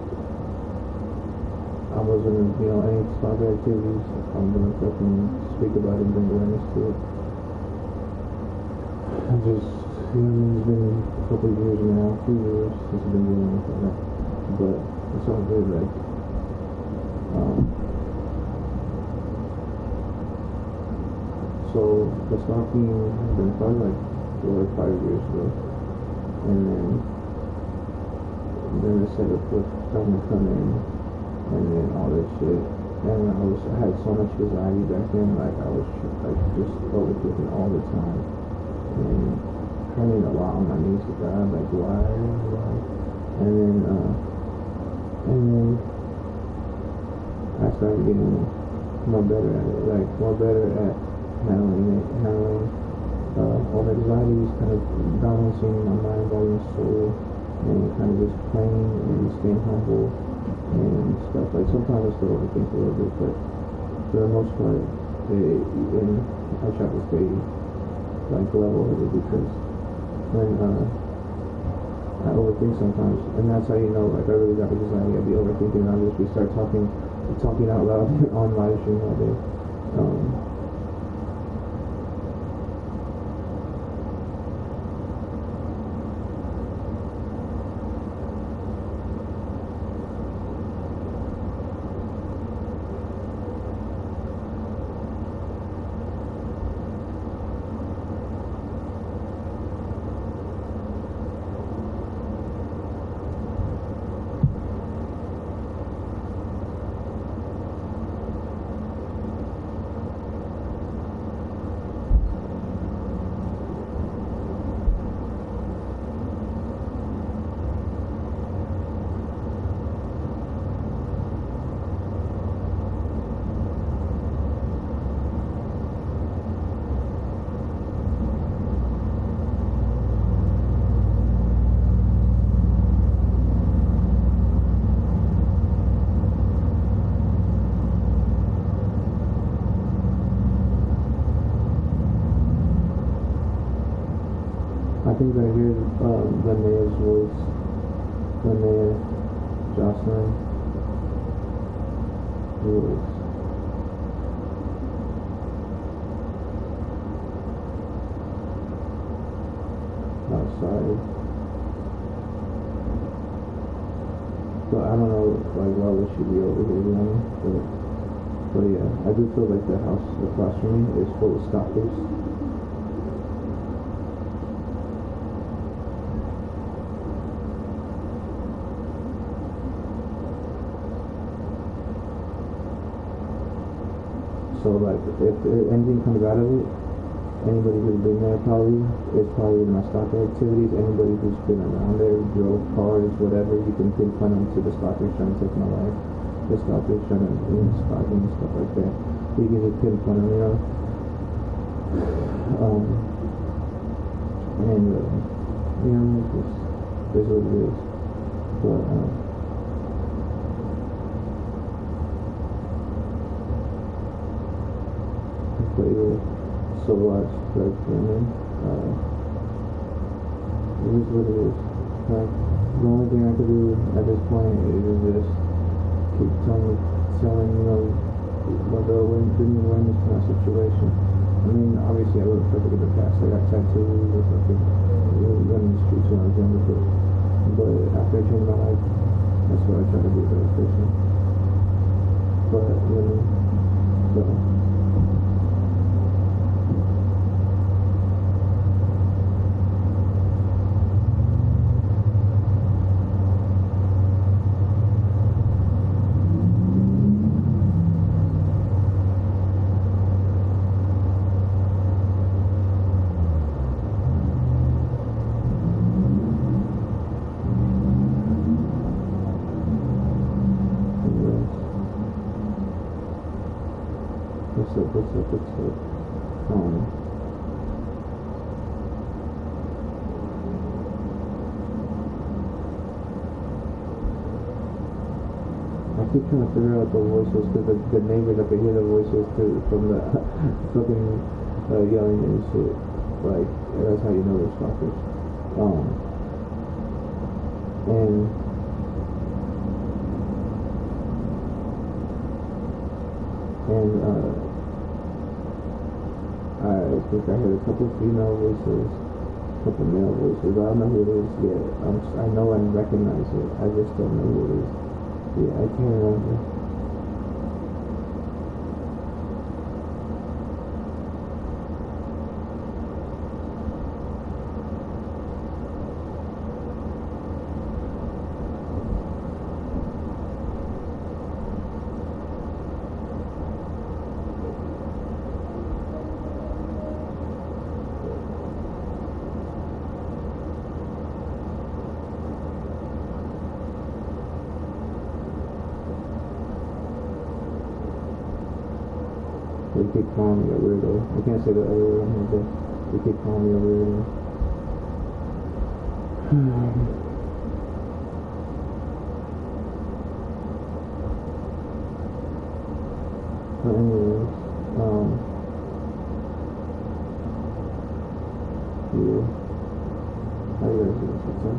I wasn't, you know, any stalker activities, I'm gonna fucking speak about it and bring awareness to it. I just, you know, it's been a couple of years now, a few years since I've been dealing with that, but it's all good, like, so the stalking has been probably like 4 or 5 years ago, and then the setup was starting to come in, and then all this shit, and I had so much anxiety back then, like I was like just overthinking all the time, and praying a lot on my knees to God, like why, and then. started getting more better at it, like more better at handling all the anxieties, kind of balancing my mind, body, and soul, and kind of just playing and staying humble and stuff. Like sometimes I still overthink a little bit, but for the most part, and I try to stay like level-headed because when I overthink sometimes, and that's how you know, like I really got anxiety. I'll be overthinking, and I'll just start talking out loud on live stream all day. I think I hear Linnea's voice. Linnea, Jocelyn voice. Outside. But I don't know, like, why would she be over here, you know? But yeah, I do feel like the house across from me is full of stalkers. So like, if anything comes out of it, anybody who's been there probably is probably in my stalker activities. Anybody who's been around there, drove cars, whatever, you can pinpoint them to the stalkers trying to take my life. The stalkers trying to stalk me and stuff like that. You can just pinpoint them, you know. And you know, it's just is what it is. But yeah, so like, you know what I mean? It is what it is. Like, the only thing I could do at this point is just keep telling, you know, about the new awareness in that situation. I mean, obviously I wasn't perfect in the past. I got tattoos or something. Running the streets when I was younger, but after I changed my life, that's what I try to be a better person. But, you know, so. What's up? I keep trying to figure out the voices because the neighbors, I can hear the voices too from the fucking yelling and shit. Like, that's how you know they're stalkers. I think I heard a couple female voices, a couple male voices. I don't know who it is yet. I know I recognize it. I just don't know who it is. Yeah, I can't remember. They keep calling me a weirdo. I can't say the other word on here, but they keep calling me a weirdo. But anyways, yeah. How you guys doing? What's up?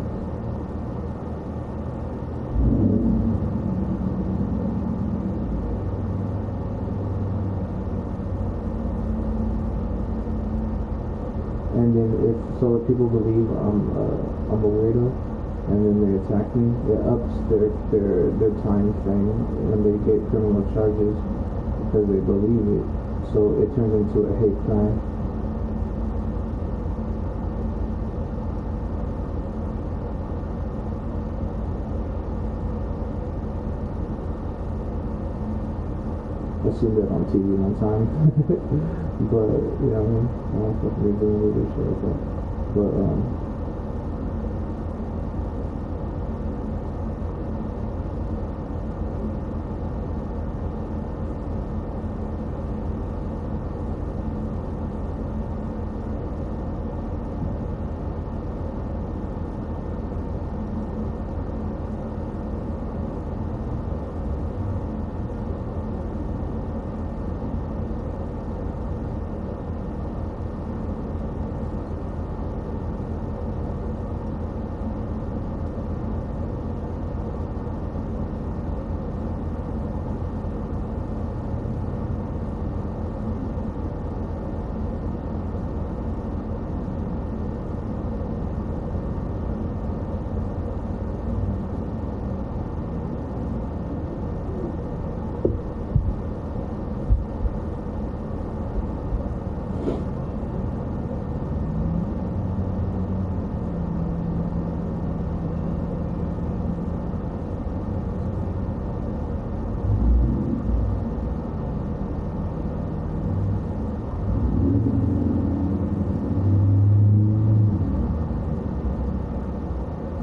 And then if people believe I'm a weirdo, and then they attack me, it ups their time frame when they get criminal charges because they believe it. So it turns into a hate crime. I seen that on TV one time. But, you know what I mean? I don't fucking be doing weird shit like that. But,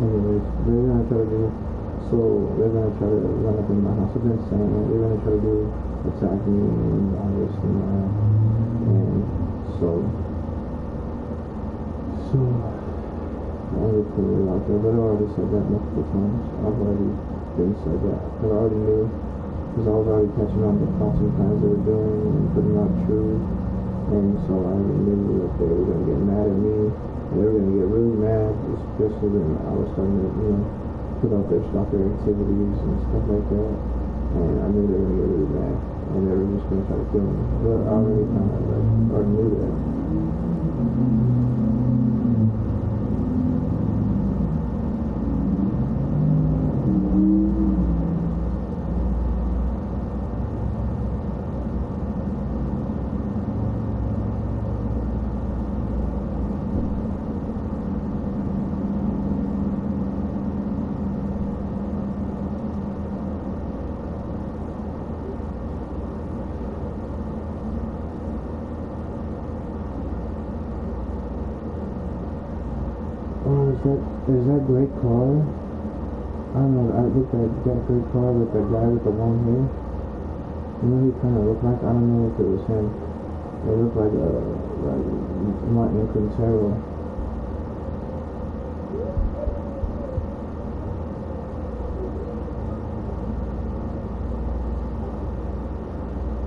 anyways, they're gonna try to do, so they're gonna try to run up in my house. I've been saying that they're gonna try to do attack me and all this and that. And so I would put it out there, but I already said that multiple times. I've already been said that, but I already knew, because I was already catching on the thoughts and plans they were doing and putting out truth. And so I already knew that they were gonna get mad at me. They were going to get really mad, especially when I was starting to, put out their stalker activities and stuff like that. And I knew they were going to get really mad. And they were just going to try to kill me. But I already kind of, already knew that. Is that great car? I don't know, I looked at that great car with the guy with the long hair. You know who he kind of looked like? I don't know if it was him. It looked like Martin Quintero.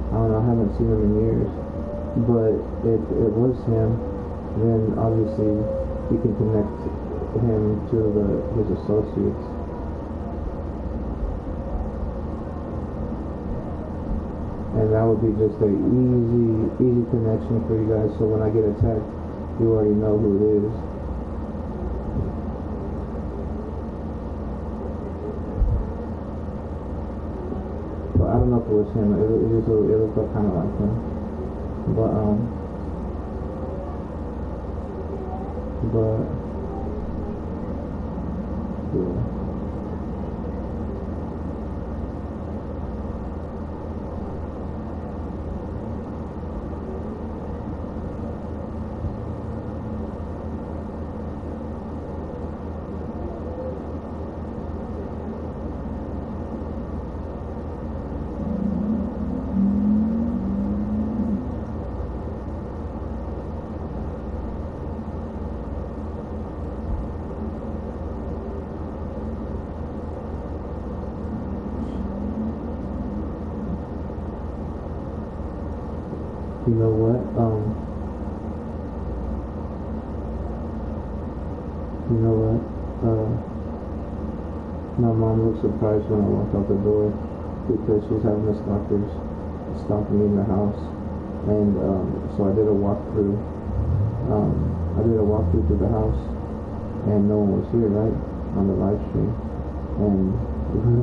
I don't know, I haven't seen him in years. But if it was him, then obviously you can connect him to his associates. And that would be just an easy connection for you guys, so when I get attacked, you already know who it is. But I don't know if it was him. It looked like kind of like him. But yeah. You know what? You know what? My mom looked surprised when I walked out the door because she's having the stalkers stalking me in the house, and so I did a walkthrough. I did a walkthrough through the house, and no one was here, right, on the live stream. And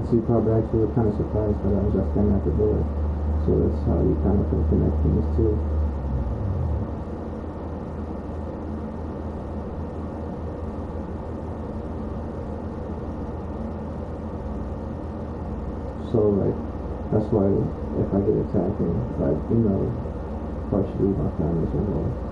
she probably actually was kind of surprised that I was just standing at the door. So that's how you kind of can connect things too. So like, that's why if I get attacked, and like, partially my family's involved.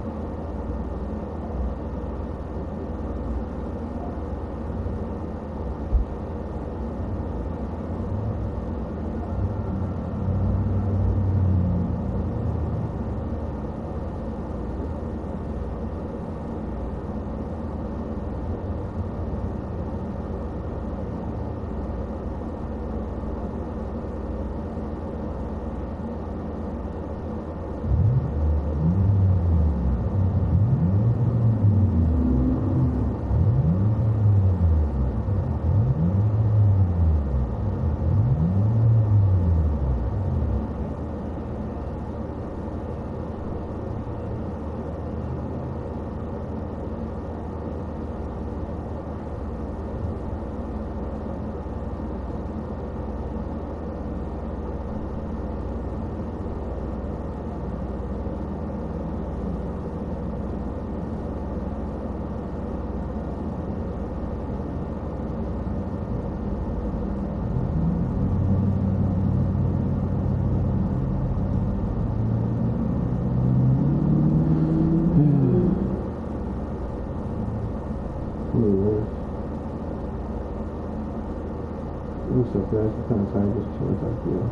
What's up, guys? I'm kind of tired, just chilling out here.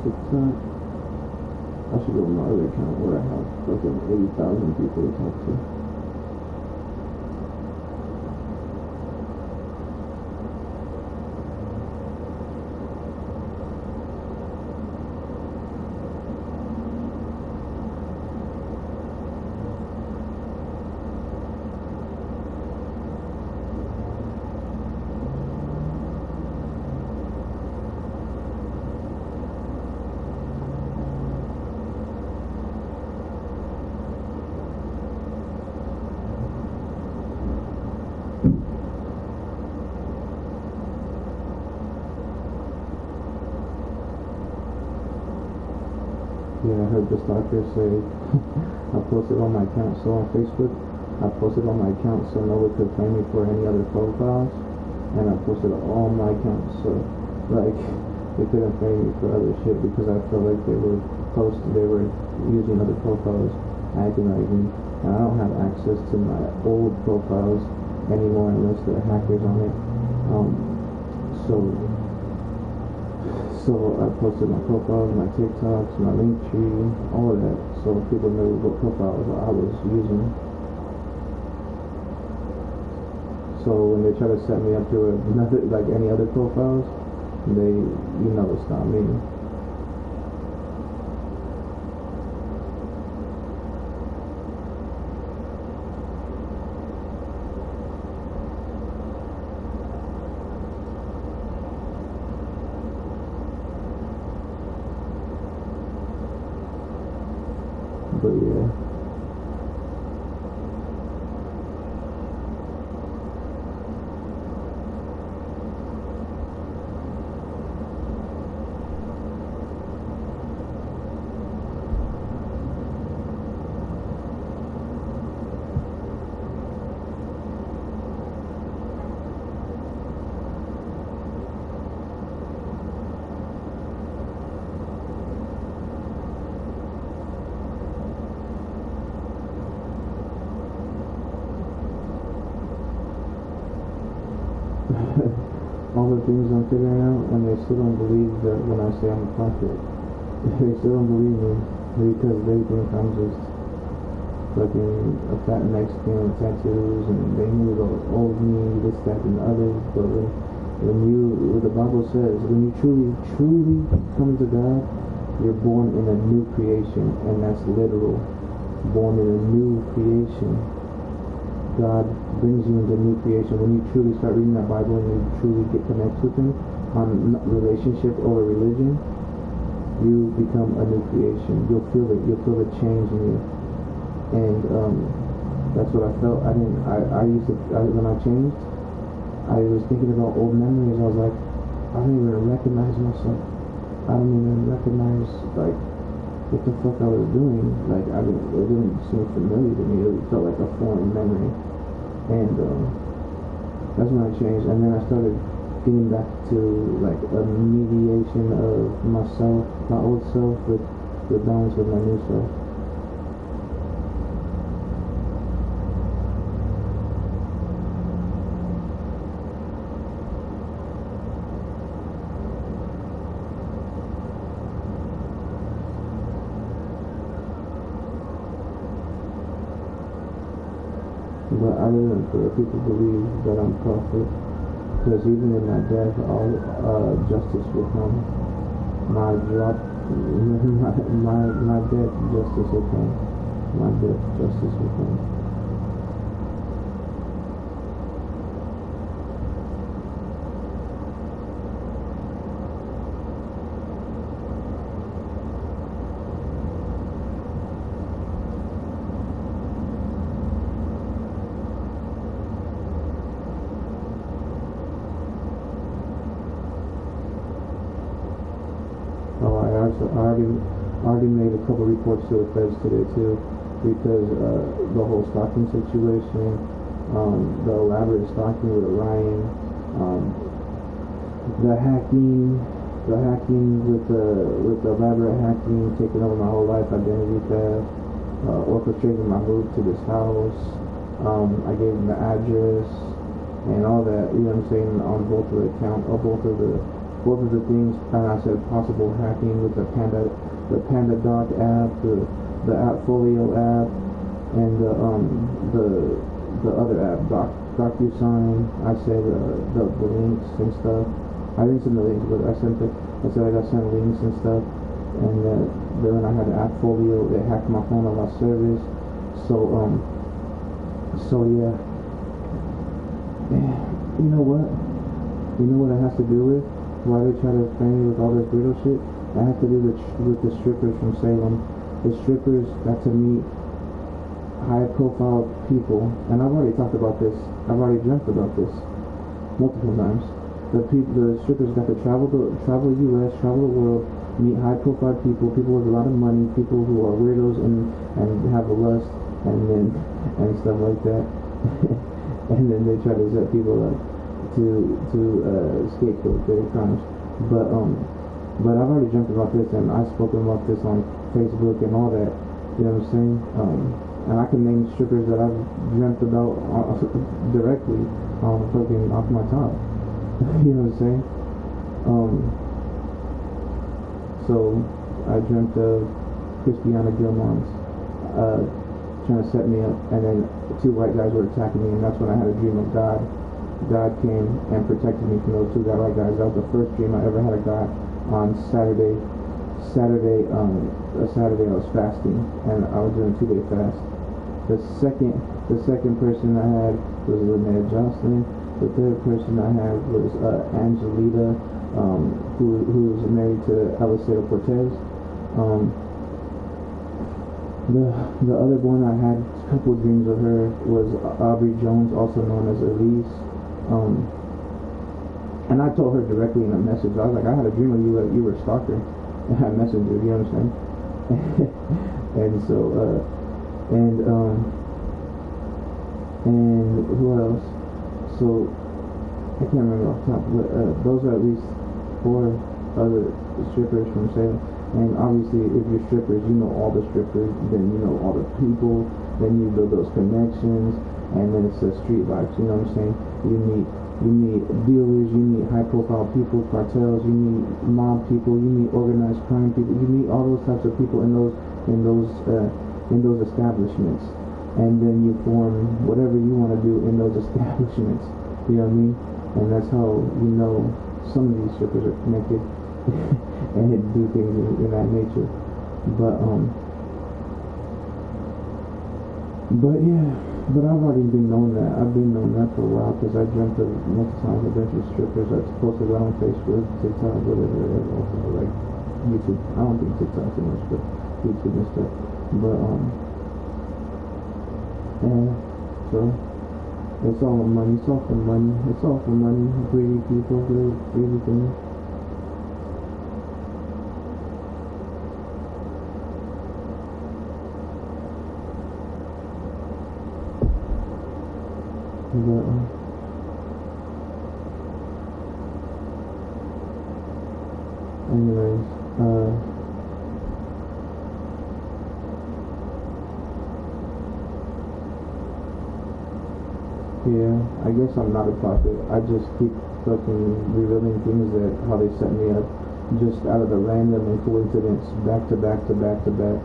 TikTok. I should go on my other account where I have fucking 80,000 people to talk to. Yeah, I heard the stalker say, I posted on my account, so on Facebook, I posted on my account so no one could find me for any other profiles, and I posted all my accounts, so, like, they couldn't find me for other shit, because I felt like they were using other profiles, acting like me, and I don't have access to my old profiles anymore unless there are hackers on it, So I posted my profiles, my TikToks, my Linktree, all of that, so people knew what profiles I was using. So when they try to set me up to another, like any other profiles, it's not me. But yeah. All the things I'm figuring out, and they still don't believe that when I say I'm a prophet. They still don't believe me because they think I'm just fucking a fat Mexican with tattoos, and they knew the old me, this, that, and the other. But when you, what the Bible says, when you truly come to God, you're born in a new creation, and that's literal. Born in a new creation. God brings you into a new creation. When you truly start reading that Bible and you truly get connected with Him on relationship over religion, you become a new creation. You'll feel it. You'll feel the change in you. And that's what I felt. When I changed, I was thinking about old memories. I was like, I don't even recognize myself. I don't even recognize, like, what the fuck I was doing. Like, it didn't seem familiar to me. It felt like a foreign memory. And that's when I changed. And then I started getting back to, like, a mediation of myself, my old self, with the balance of my new self. But I didn't for people believe that I'm prophet, because even in my death, all justice will come. My death, justice will come. My death, justice will come. I already made a couple reports to the feds today too, because the whole stalking situation, the elaborate stalking with Ryan, the hacking with the elaborate hacking, taking over my whole life, identity theft, orchestrating my move to this house. I gave them the address and all that. You know what I'm saying, on both of the things. And I said possible hacking with the Panda Doc app, the Appfolio app, and the other app, DocuSign. I said the links and stuff. I didn't send the links, but I said I got sent links and stuff. And then I had the Appfolio. It hacked my phone. I lost service. So yeah. You know what? You know what it has to do with? Why they try to frame me with all this weirdo shit? It has to do with the strippers from Salem. The strippers got to meet high-profile people, and I've already talked about this. I've already dreamt about this multiple times. The strippers got to travel the U.S., travel the world, meet high-profile people with a lot of money, people who are weirdos and have a lust and stuff like that. And then they try to set people up to scapegoat their crimes. But I've already dreamt about this, and I've spoken about this on Facebook and all that. You know what I'm saying? And I can name strippers that I've dreamt about directly off my top. You know what I'm saying? So I dreamt of Christiana Gilmans trying to set me up, and then 2 white guys were attacking me, and that's when I had a dream of God. God came and protected me from those 2 white guys. That was the first dream I ever had of God. On Saturday, I was fasting, and I was doing a 2-day fast. The second person I had was Linnea Jocelyn. The third person I had was Angelita, who is married to Eliseo Cortez. The other one I had a couple of dreams of her was Aubrey Jones, also known as Elise. And I told her directly in a message. I was like, I had a dream of you, you were a stalker. And I messaged her, you understand? And so, and who else? So, I can't remember off the top, but those are at least 4 other strippers from Salem. And obviously, if you're strippers, you know all the strippers, then you know all the people, then you build those connections, and then it's the street vibes, you know what I'm saying? You meet dealers, you meet high-profile people, cartels, you meet mob people, you meet organized crime people, you meet all those types of people in those establishments. and then you form whatever you want to do in those establishments. You know what I mean? And that's how you know some of these strippers are connected and do things in that nature. But yeah, but I've already been known that. I've been known that for a while because I dreamt of multiple times a bunch of strippers that's posted on Facebook, TikTok, whatever, like YouTube. I don't think TikTok too much, but YouTube and stuff. But and so it's all money. It's all for money. It's all for money. Greedy people, greedy things. But anyways, yeah, I guess I'm not a prophet. I just keep fucking revealing things that how they set me up, just out of the random and coincidence, back to back to back to back.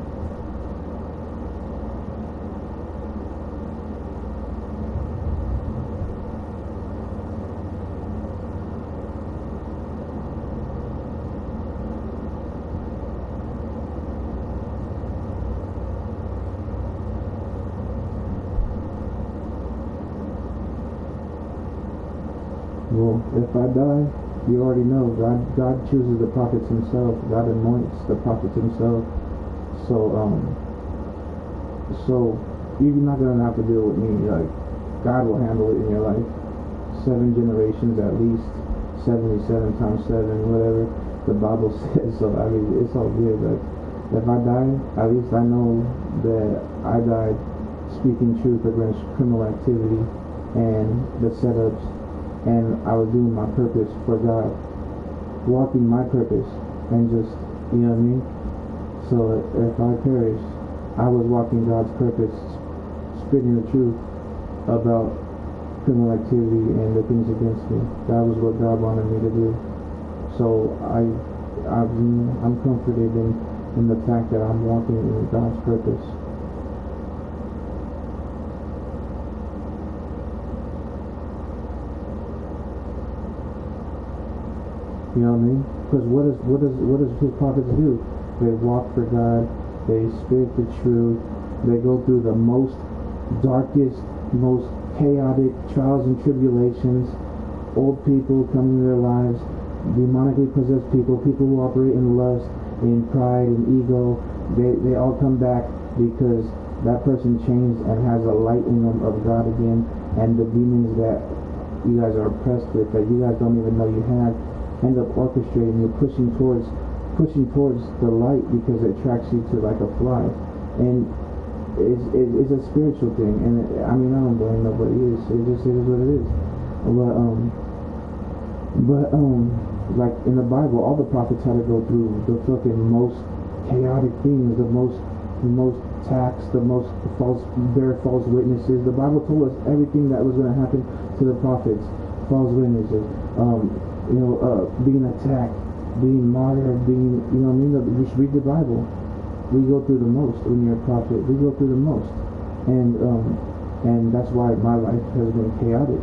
Well, if I die, you already know, God chooses the prophets himself. God anoints the prophets himself. So you're not going to have to deal with me. Like, God will handle it in your life. 7 generations at least. 77 times 7, whatever the Bible says. So, I mean, it's all good. Like, if I die, at least I know that I died speaking truth against criminal activity and the setups. And I was doing my purpose for God, walking my purpose, and just, you know what I mean? So if I perish, I was walking God's purpose, speaking the truth about criminal activity and the things against me. That was what God wanted me to do. So I'm comforted in the fact that I'm walking in God's purpose. You know what I mean? Because what does his prophets do? They walk for God. They speak the truth. They go through the most darkest, most chaotic trials and tribulations. Old people come into their lives, demonically possessed people, people who operate in lust, in pride, and ego. They all come back because that person changed and has a light in them of God again, and the demons that you guys are oppressed with, that you guys don't even know you have, end up orchestrating you, pushing towards the light because it attracts you to like a fly. And it's a spiritual thing, and I mean, I don't blame nobody. It is what it is. But like in the Bible, all the prophets had to go through the fucking most chaotic things, the most attacks, the most false witnesses. The Bible told us everything that was going to happen to the prophets, false witnesses, being attacked, being martyred, being, you know what I mean? Just read the Bible. We go through the most when you're a prophet. We go through the most. And that's why my life has been chaotic.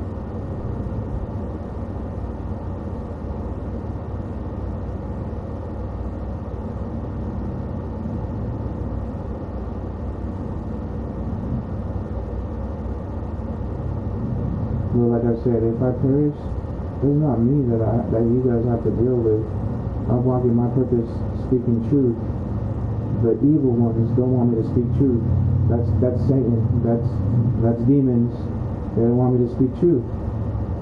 Well, like I said, if I perish, it's not me that you guys have to deal with. I'm walking my purpose, speaking truth. The evil ones don't want me to speak truth. That's Satan. That's demons. They don't want me to speak truth.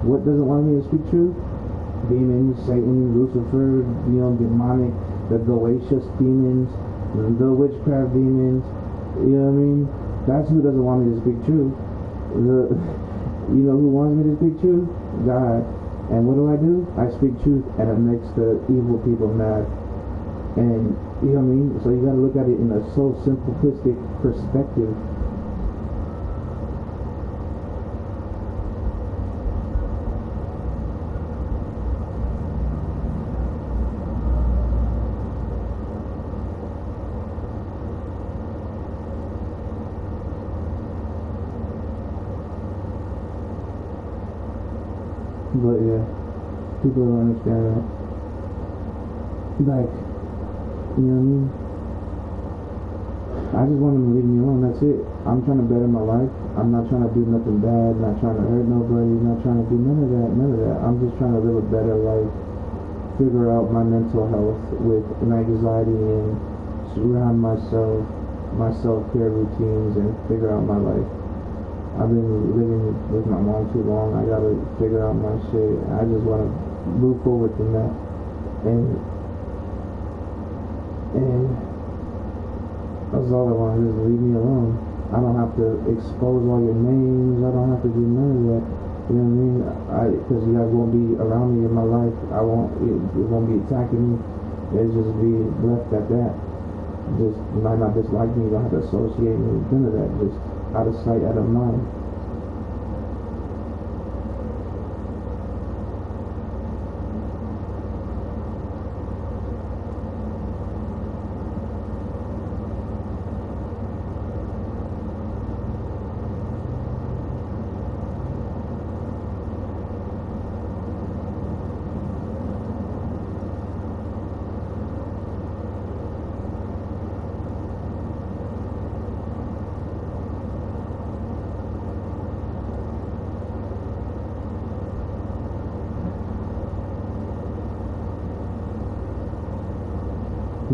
What doesn't want me to speak truth? Demons, Satan, Lucifer, demonic, the Goetious demons, the witchcraft demons. You know what I mean? That's who doesn't want me to speak truth. You know who wants me to speak truth? God. And what do? I speak truth, and it makes the evil people mad. And, you know what I mean? So you gotta look at it in a so simplistic perspective. But yeah, people don't understand that. Like, you know what I mean? I just want them to leave me alone, that's it. I'm trying to better my life. I'm not trying to do nothing bad, not trying to hurt nobody, not trying to do none of that. I'm just trying to live a better life, figure out my mental health with anxiety and surround myself, my self-care routines, and figure out my life. I've been living with my mom too long. I gotta figure out my shit. I just want to move forward from that. And that's all I want, is leave me alone. I don't have to expose all your names. I don't have to do none of that. You know what I mean? Because you guys won't be around me in my life. It won't be attacking me. It'll just be left at that. Just, you might not dislike me. You don't have to associate me with none of that. Just out of sight, out of mind.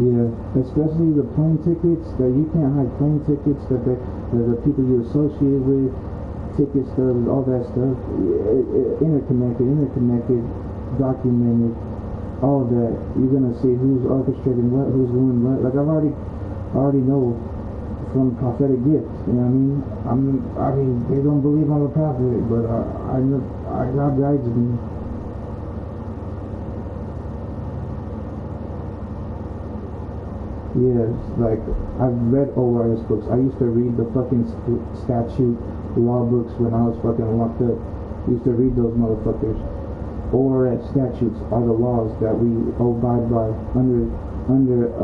Yeah, especially the plane tickets, that you can't hide plane tickets, that the people you associate with, ticket stubs, all that stuff, interconnected, documented, all that. You're gonna see who's orchestrating what, who's doing what. Like I already know from prophetic gifts. You know what I mean? I mean they don't believe I'm a prophet, but I know God guides me. Yes, like, I've read ORS books. I used to read the fucking statute law books when I was fucking locked up. I used to read those motherfuckers. ORS statutes are the laws that we abide by under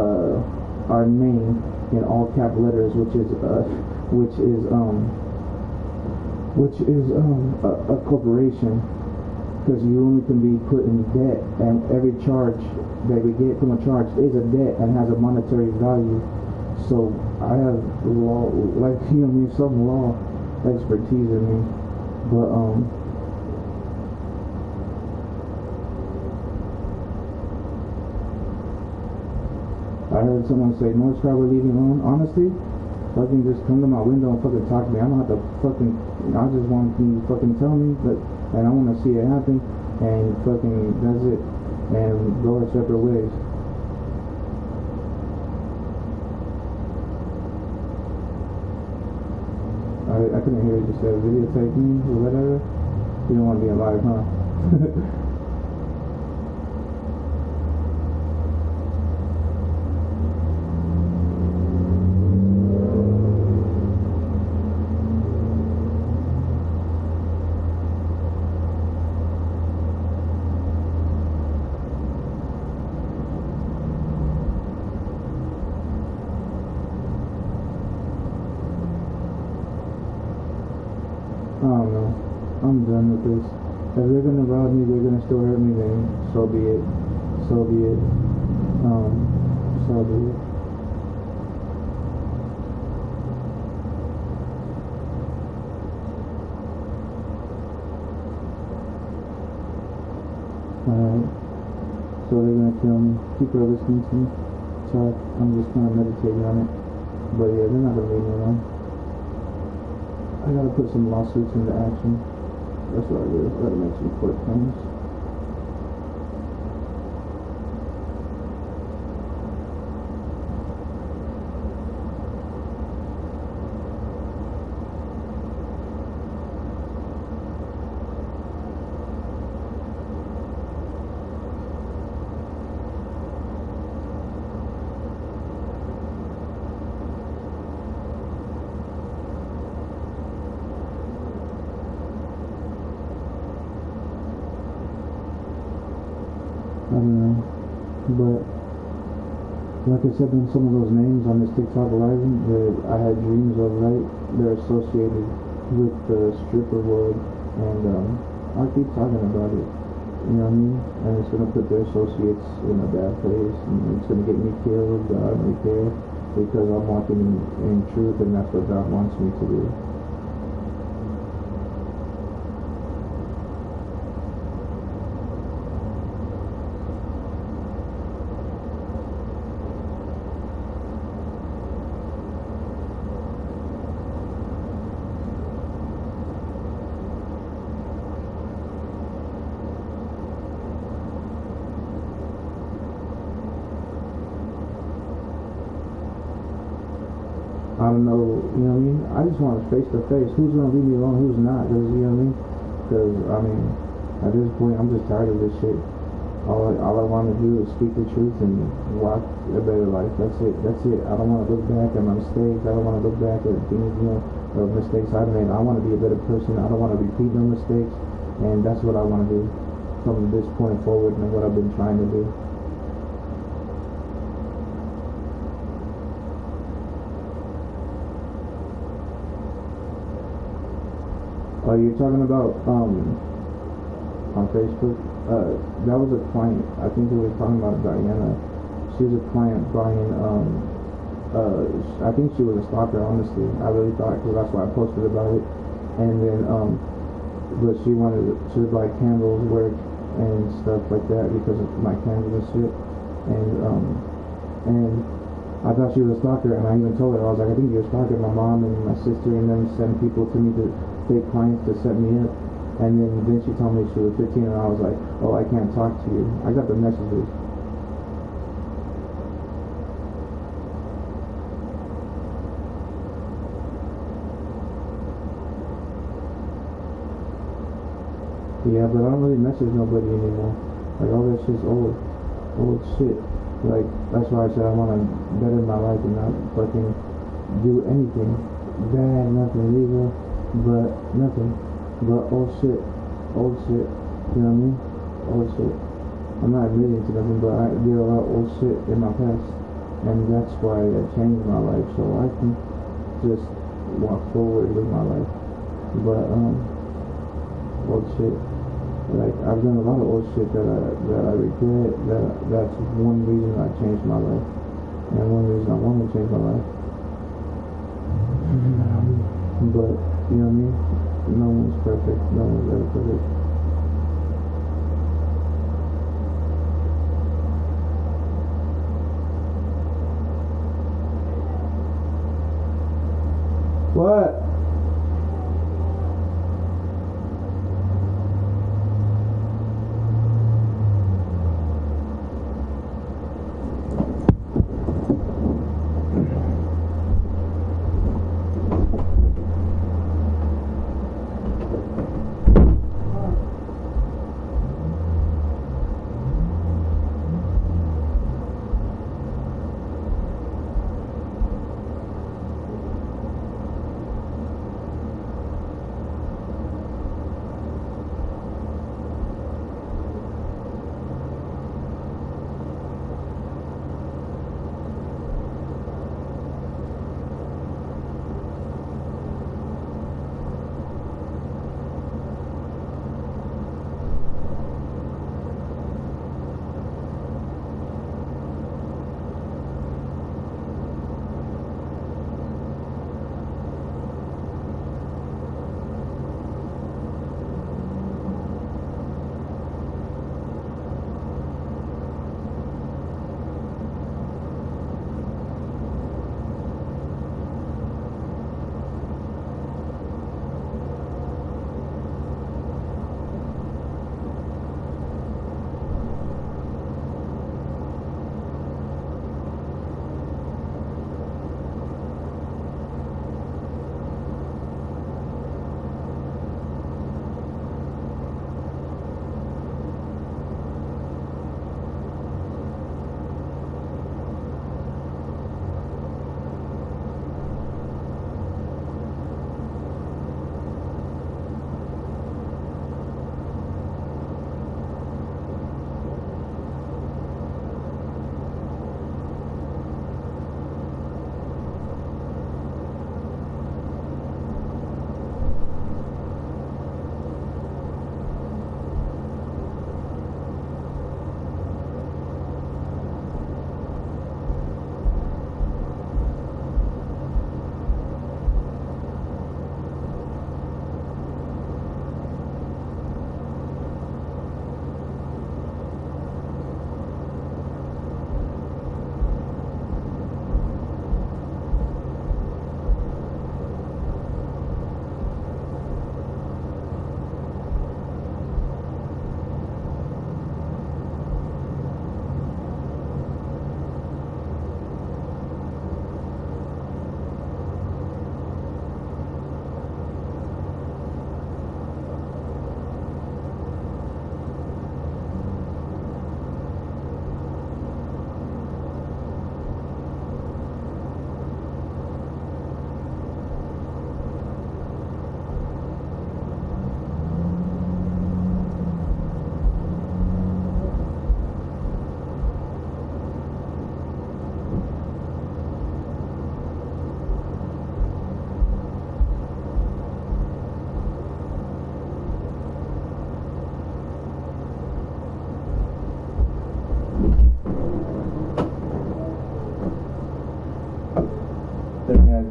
our name in all cap letters, which is a corporation. Because you only can be put in debt, and every charge that we get from a charge is a debt and has a monetary value. So I have law, like, you know what I mean, some law expertise in me. But I heard someone say, "North Star will leave me alone." Honestly, fucking just come to my window and fucking talk to me. I don't have to fucking, I just want you to fucking tell me, but, and I want to see it happen, and fucking, that's it, and go our separate ways. I couldn't hear you just said videotape me or whatever. You don't want to be alive, huh? I don't know. I'm done with this. If they're gonna rob me, they're gonna still hurt me, then so be it. So be it. So be it. Alright. So they're gonna kill me. People are listening to me talk. I'm just kinda meditating on it. But yeah, they're not gonna leave me alone. I gotta put some lawsuits into action. That's what I do. I gotta make some court claims. I don't know, but like I said, in some of those names on this TikTok live that I had dreams of, right? They're associated with the stripper world, and I'll keep talking about it. You know what I mean? And it's gonna put their associates in a bad place, and it's gonna get me killed, but I don't really care because I'm walking in truth, and that's what God wants me to do. I don't know, you know what I mean? I just want it face to face. Who's gonna leave me alone? Who's not? Cause you know what I mean? Cause I mean, at this point, I'm just tired of this shit. All I want to do is speak the truth and walk a better life. That's it. That's it. I don't want to look back at my mistakes. I don't want to look back at things, you know, the mistakes I've made. I want to be a better person. I don't want to repeat no mistakes, and that's what I want to do from this point forward and what I've been trying to do. You're talking about on Facebook. That was a client. I think they were talking about Diana. She was a client buying. I think she was a stalker. Honestly, I really thought, because that's why I posted about it. And then, but she wanted to buy candles, work, and stuff like that because of my candles and shit. And I thought she was a stalker, and I even told her, I was like, I think you're a stalker. My mom and my sister and them send people to me to fake clients to set me up. And then she told me she was 15, and I was like, oh, I can't talk to you. I got the messages. Yeah, but I don't really message nobody anymore. Like, all that shit's old shit. Like, that's why I said I want to better my life and not fucking do anything bad, nothing illegal, but nothing. But old shit. You know what I mean? Old shit. I'm not admitting to nothing, but I did a lot of old shit in my past. And that's why I changed my life, so I can just walk forward with my life. But, old shit. Like, I've done a lot of old shit that I regret. That's one reason I changed my life, and one reason I want to change my life. But you know what I mean? No one's perfect. No one's ever perfect. What?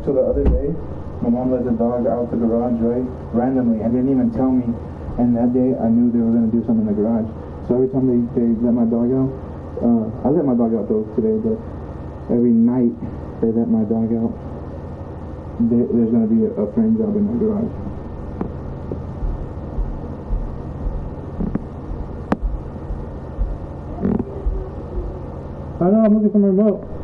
So the other day, my mom let the dog out the garage, right, randomly, and didn't even tell me. And that day, I knew they were gonna do something in the garage. So every time they let my dog out, I let my dog out though today, but every night they let my dog out, there's gonna be a frame job in my garage. I know, I'm looking for my remote.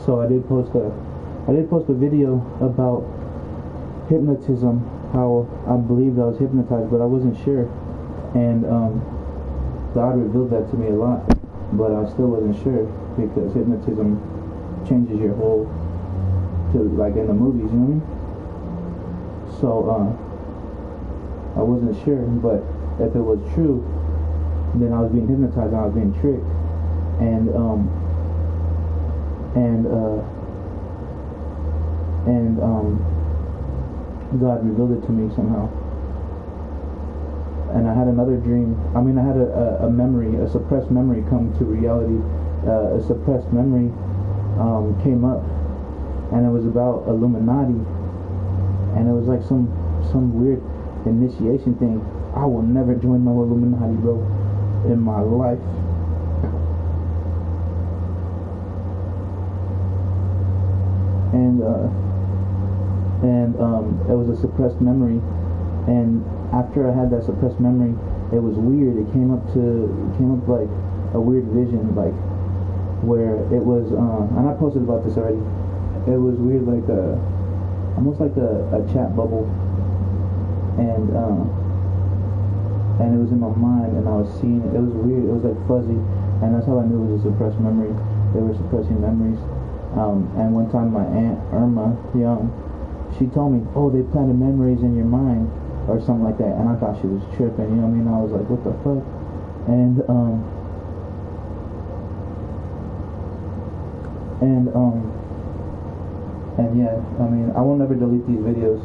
So I did post a video about hypnotism, how I believed I was hypnotized, but I wasn't sure, and God revealed that to me a lot, but I still wasn't sure, because hypnotism changes your whole, to like in the movies, you know what I mean? So I wasn't sure, but if it was true, then I was being hypnotized and I was being tricked, and God revealed it to me somehow. And I had another dream. I mean, I had a memory, a suppressed memory come to reality. A suppressed memory came up, and it was about Illuminati, and it was like some weird initiation thing. I will never join no Illuminati, bro, in my life. And it was a suppressed memory, and after I had that suppressed memory, it was weird. It came up like a weird vision, like where it was, and I posted about this already. It was weird, like almost like a chat bubble, and it was in my mind, and I was seeing it. It was weird. It was like fuzzy, and that's how I knew it was a suppressed memory. They were suppressing memories. And one time my aunt Irma Young, she told me, oh, they planted memories in your mind or something like that, and I thought she was tripping, you know what I mean? I was like, what the fuck? And yeah, I mean, I won't ever delete these videos.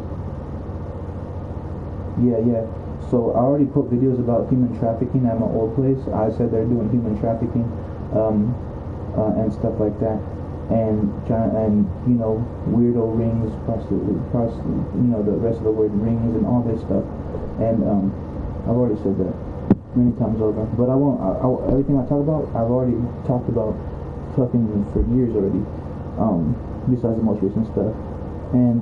Yeah. So I already put videos about human trafficking at my old place. I said they're doing human trafficking and stuff like that. And you know, weirdo rings, you know, the rest of the word rings and all this stuff, and I've already said that many times over, but I won't. Everything I talk about, I've already talked about fucking for years already. Besides the most recent stuff, and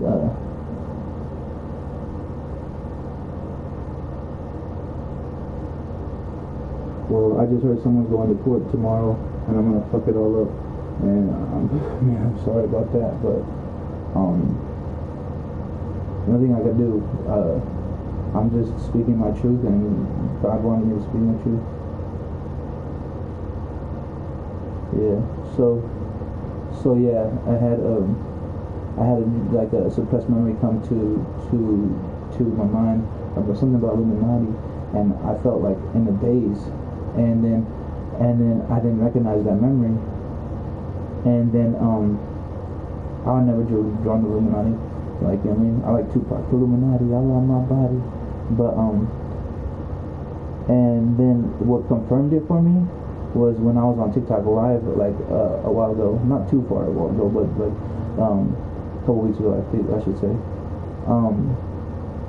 well, I just heard someone's going to court tomorrow, and I'm gonna fuck it all up. And man, I'm sorry about that, but nothing I could do. I'm just speaking my truth, and God wanted me to speak my truth. Yeah. So yeah, I had like a suppressed memory come to my mind about something about Illuminati, and I felt like in a daze, and then I didn't recognize that memory. And then I never joined the Illuminati. Like, you know what I mean? I like Tupac, Illuminati, I love my body. But and then what confirmed it for me was when I was on TikTok live like a while ago, not too far a while ago, but like a couple weeks ago, I think I should say.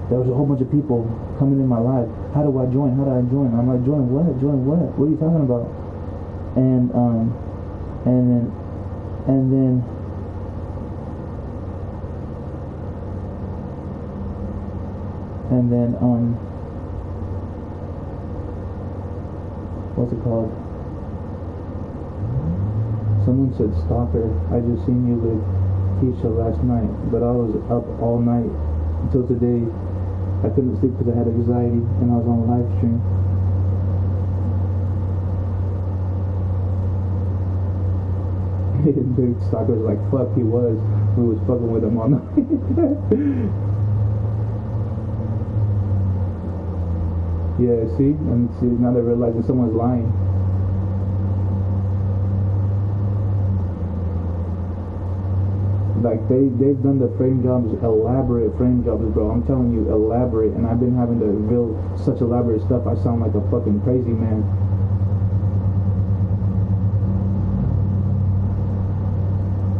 There was a whole bunch of people coming in my live. How do I join? How do I join? I'm like, join what? Join what? What are you talking about? And then what's it called? Someone said stalker. I just seen you with Keisha last night, but I was up all night until today. I couldn't sleep because I had anxiety and I was on a live stream. The stalker was like, fuck, he was. We was fucking with him all night. Yeah, see? And see, now they're realizing someone's lying. Like, they've done the frame jobs, elaborate frame jobs, bro. I'm telling you, elaborate. And I've been having to reveal such elaborate stuff, I sound like a fucking crazy man.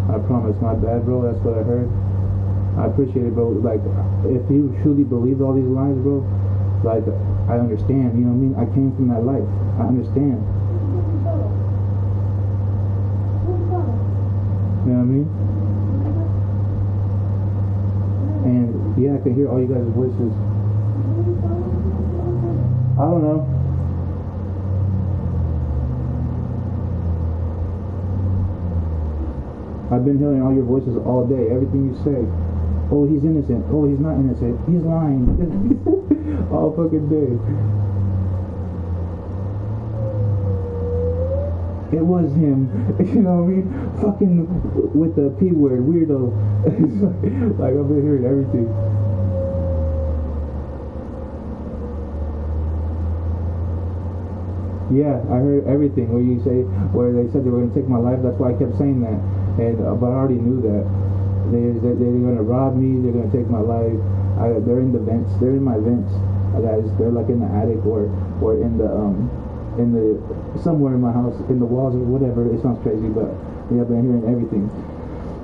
I promise, my bad, bro. That's what I heard. I appreciate it, bro. Like, if you truly believed all these lies, bro, like, I understand, you know what I mean? I came from that life. I understand. You know what I mean? And, yeah, I can hear all you guys' voices. I don't know. I've been hearing all your voices all day, everything you say. Oh, he's innocent. Oh, he's not innocent. He's lying. All fucking day. It was him. You know what I mean? Fucking with the P word, weirdo. Like, I've been hearing everything. Yeah, I heard everything where you say, where they said they were going to take my life. That's why I kept saying that. And but I already knew that they're going to rob me. They're going to take my life. They're in the vents. They're in my vents, guys. They're like in the attic or in the somewhere in my house, in the walls or whatever. It sounds crazy, but yeah, I've been hearing everything.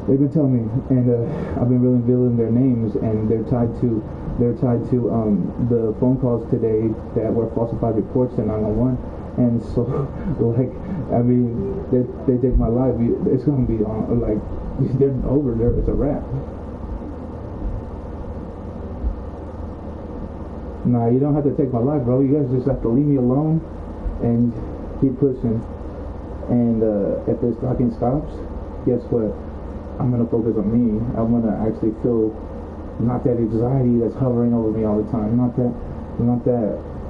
They've been telling me, and I've been revealing their names, and they're tied to the phone calls today that were falsified reports to 911. And so, like, I mean, they take my life. It's gonna be on, like, they're over there. It's a wrap. Nah, you don't have to take my life, bro. You guys just have to leave me alone and keep pushing. And if this stalking stops, guess what? I'm gonna focus on me. I'm gonna actually feel not that anxiety that's hovering over me all the time. Not that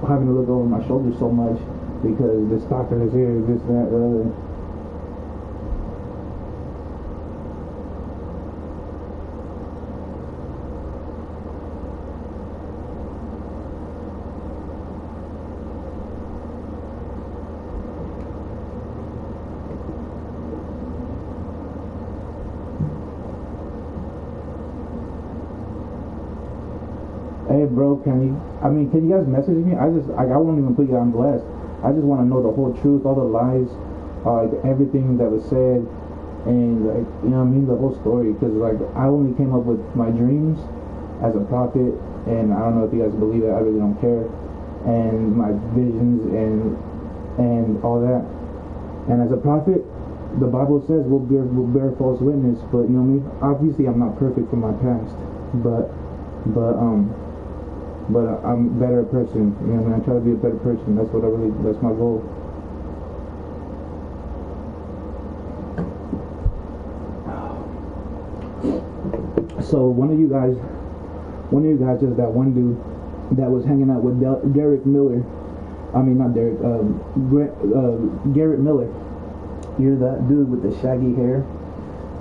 having to look over my shoulder so much. Because the stalker is here, this, that, the other. Hey, bro, can you guys message me? I won't even put you on blast. I just want to know the whole truth, all the lies, like everything that was said, and like, you know what I mean, the whole story. Because like I only came up with my dreams as a prophet, and I don't know if you guys believe it. I really don't care. And my visions and all that. And as a prophet, the Bible says we'll bear false witness. But you know what I mean. Obviously, I'm not perfect from my past, but I'm a better person, you know what I mean? I try to be a better person. That's my goal. So one of you guys is that one dude that was hanging out with Garrett Miller. I mean, not Derek, Garrett Miller. You're that dude with the shaggy hair,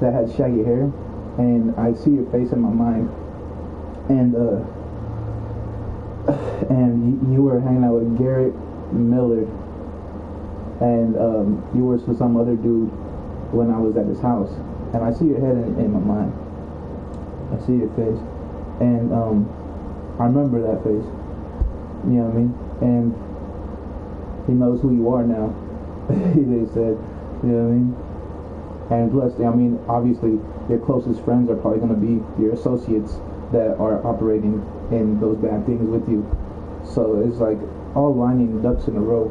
that had shaggy hair, and I see your face in my mind. And you were hanging out with Garrett Miller, and you were with some other dude when I was at his house, and I see your head in my mind. I see your face, and I remember that face. You know what I mean? And he knows who you are now. They said, you know what I mean? And plus, I mean, obviously, your closest friends are probably going to be your associates that are operating in those bad things with you. So it's like all lining ducks in a row.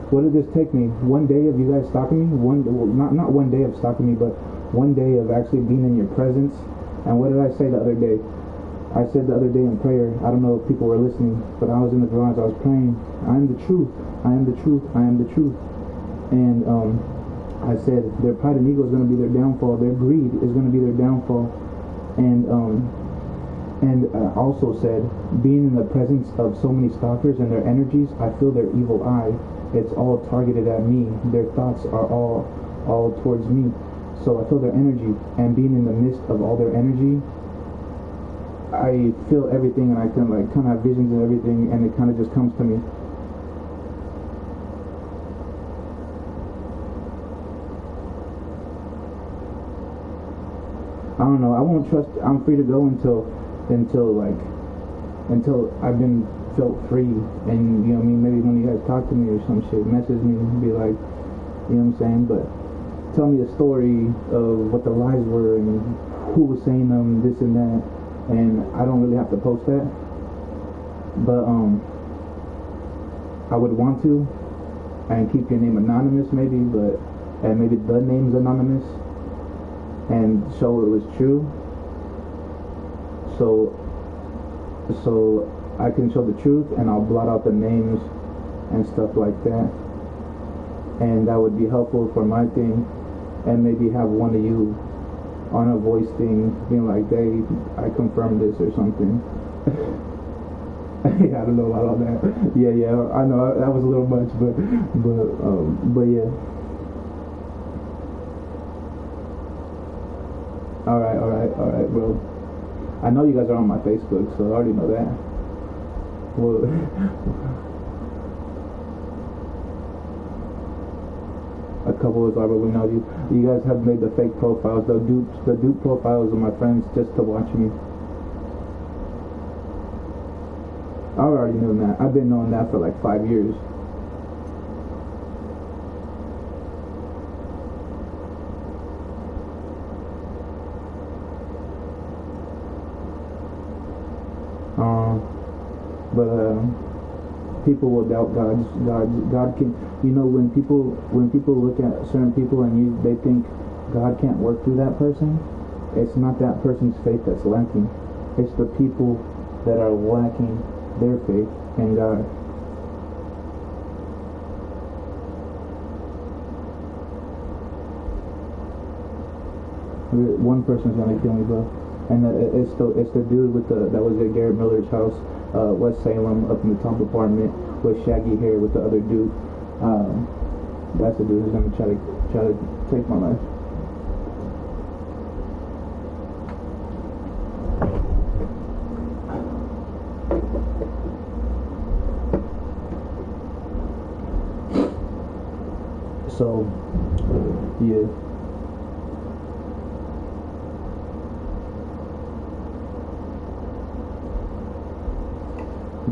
What did this take me? One day of you guys stalking me? Not one day of stalking me, but one day of actually being in your presence. And what did I say the other day? I said the other day in prayer, I don't know if people were listening, but I was in the garage, I was praying, I am the truth, I am the truth, I am the truth. And I said their pride and ego is going to be their downfall, their greed is going to be their downfall. And I also said, being in the presence of so many stalkers and their energies, I feel their evil eye. It's all targeted at me. Their thoughts are all towards me. So I feel their energy, and being in the midst of all their energy, I feel everything, and I can like kind of have visions and everything, and it kind of just comes to me. I don't know. I won't trust. I'm free to go until I've been felt free. And you know what I mean, maybe when you guys talk to me or some shit, message me and be like, you know what I'm saying, but tell me a story of what the lies were and who was saying them, this and that. And I don't really have to post that, but I would want to, and keep your name anonymous maybe, and maybe the name's anonymous, and show it was true, so I can show the truth, and I'll blot out the names and stuff like that, and that would be helpful for my thing. And maybe have one of you on a voice thing being like, hey, I confirmed this or something. I don't know about all that. Yeah, I know that was a little much, but yeah. Alright, bro. I know you guys are on my Facebook, so I already know that. Well, a couple of us are, but we know you guys have made the fake profiles, the dupe profiles of my friends just to watch me. I already knew that. I've been knowing that for like 5 years. But people will doubt God can, you know, when people look at certain people and they think God can't work through that person, it's not that person's faith that's lacking, it's the people that are lacking their faith in God. One person's gonna kill me, bro, and it's the dude that was at Garrett Miller's house, West Salem, up in the top apartment with shaggy hair with the other dude. That's the dude who's gonna try to take my life. So, yeah.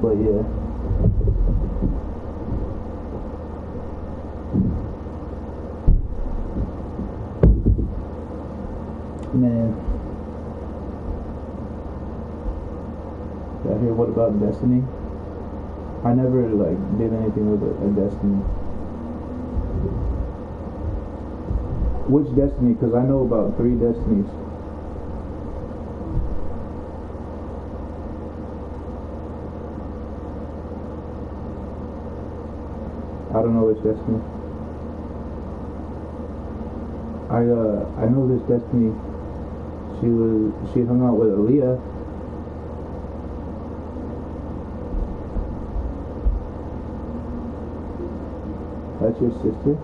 But yeah. Man. Y'all hear what about Destiny? I never did anything with a Destiny. Which Destiny? Because I know about 3 Destinies. I don't know which Destiny. I know this Destiny. She hung out with Aaliyah. That's your sister?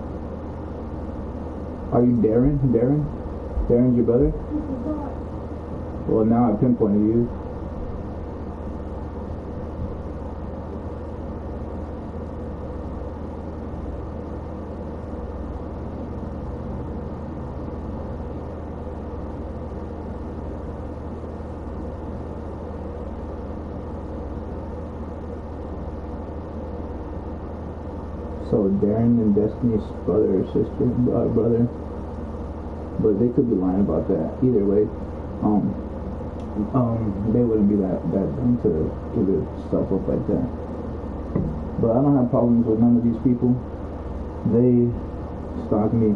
Are you Darren? Darren's your brother? Well, now I pinpointed you. So Darren and Destiny's brother or sister, brother, but they could be lying about that. Either way, they wouldn't be that dumb to give it stuff up like that. But I don't have problems with none of these people. They stalk me.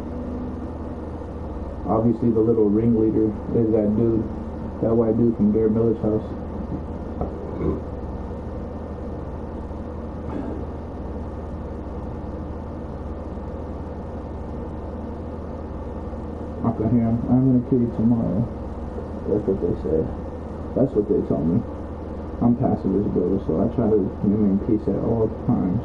Obviously, the little ringleader is that dude, that white dude from Garrett Miller's house. I can hear him. I'm gonna kill you tomorrow. That's what they say. That's what they told me. I'm pacifist, bro, so I try to remain peace at all times.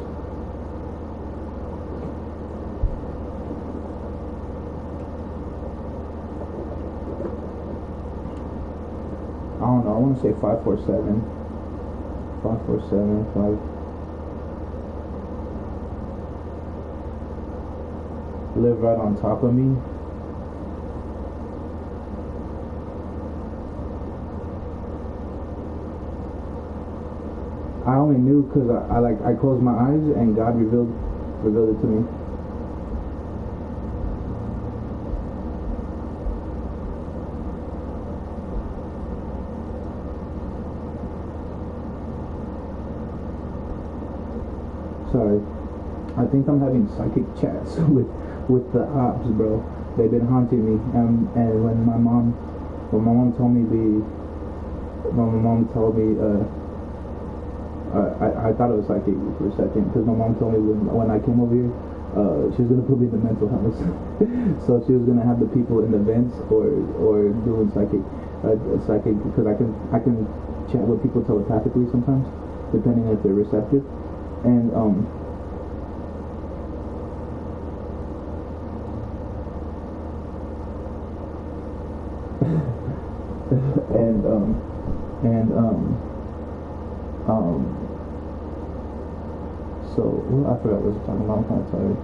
I don't know, I want to say 547. 547, 5. Live right on top of me. I only knew because I closed my eyes and God revealed it to me. Sorry, I think I'm having psychic chats with the ops, bro. They've been haunting me, and when my mom told me I thought it was psychic for a second, because my mom told me when I came over here, she was gonna put me in the mental house. So she was gonna have the people in the vents or doing psychic, because I can chat with people telepathically sometimes, depending if they're receptive, and so I forgot what I was talking about. I'm kind of tired.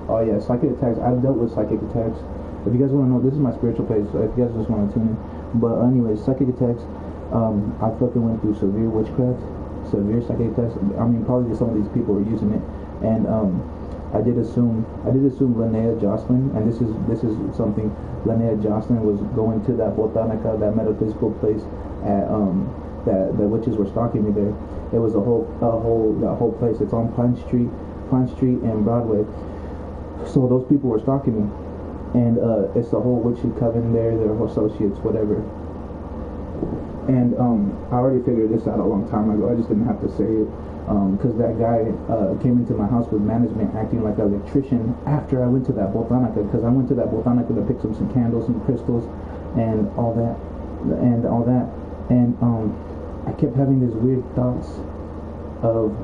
Oh yeah, psychic attacks. I've dealt with psychic attacks. If you guys want to know, this is my spiritual page, so if you guys just want to tune in. But anyways, psychic attacks. I fucking went through severe witchcraft, severe psychic attacks. I mean, probably just some of these people were using it, and I did assume Linnea Jocelyn, and this is something. Linnea Jocelyn was going to that botanica, that metaphysical place at that the witches were stalking me there. It was that whole place. It's on Pine Street and Broadway. So those people were stalking me, and it's the whole witchy coven there, their associates, whatever. And I already figured this out a long time ago. I just didn't have to say it. Because that guy came into my house with management acting like an electrician after I went to that botanica, because I went to that botanica to pick up some candles, some crystals, and all that, and I kept having these weird thoughts of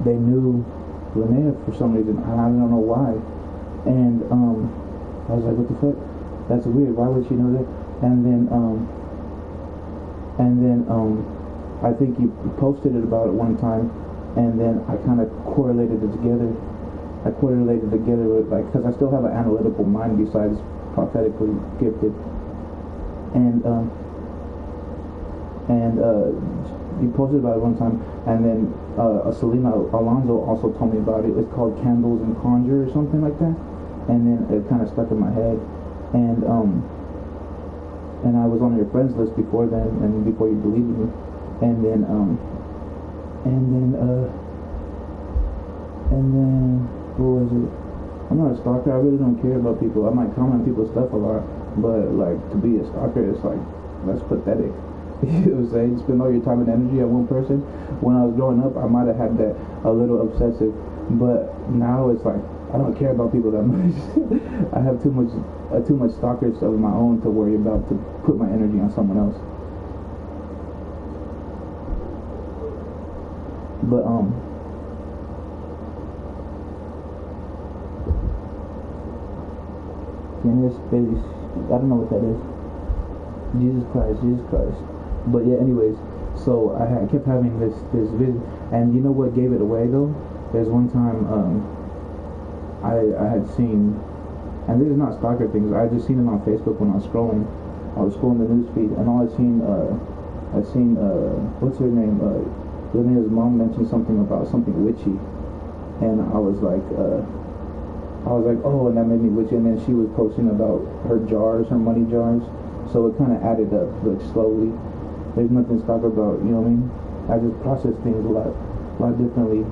they knew Linnea for some reason, and I don't know why, and I was like, what the fuck, that's weird, why would she know that? And then I think you posted it about it one time, and then I kind of correlated it together. With, like, because I still have an analytical mind besides prophetically gifted, and you posted about it one time, and then Selena Alonso also told me about it. It's called Candles and Conjure or something like that, and then it kind of stuck in my head, and I was on your friends list before then, and before you deleted me. And then what was it? I'm not a stalker. I really don't care about people. I might comment on people's stuff a lot, but like to be a stalker, it's like that's pathetic. You know what I'm saying? Spend all your time and energy on one person. When I was growing up, I might have had that a little obsessive, but now it's like I don't care about people that much. I have too much stalker stuff of my own to worry about to put my energy on someone else. But in his face, I don't know what that is. Jesus Christ. But yeah, anyways, so I kept having this vision, and you know what gave it away though? There's one time I had seen, and this is not stalker things, I had just seen it on Facebook when I was scrolling. I was scrolling the news feed, and all I seen what's her name? Linea's mom mentioned something about something witchy, and I was like, oh, and that made me witchy. And then she was posting about her jars, her money jars, so it kind of added up, like slowly. There's nothing to talk about, you know what I mean? I just process things a lot differently.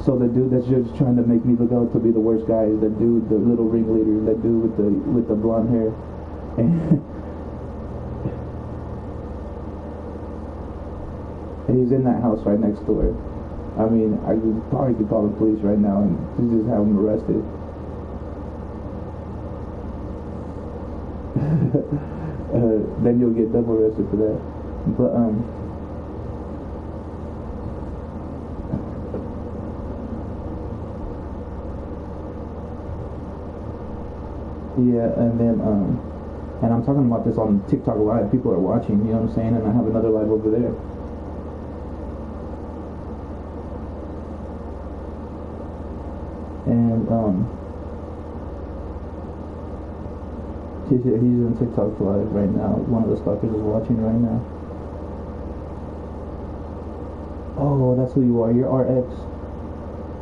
So the dude that's just trying to make me look out to be the worst guy is the dude, the little ringleader, that dude with the blonde hair, and he's in that house right next door. I mean, I probably could call the police right now and just have him arrested. Then you'll get double arrested for that. But yeah, and I'm talking about this on TikTok Live. People are watching, you know what I'm saying? And I have another live over there. And he's on TikTok Live right now. One of the stalkers is watching right now. Oh, that's who you are. You're RX.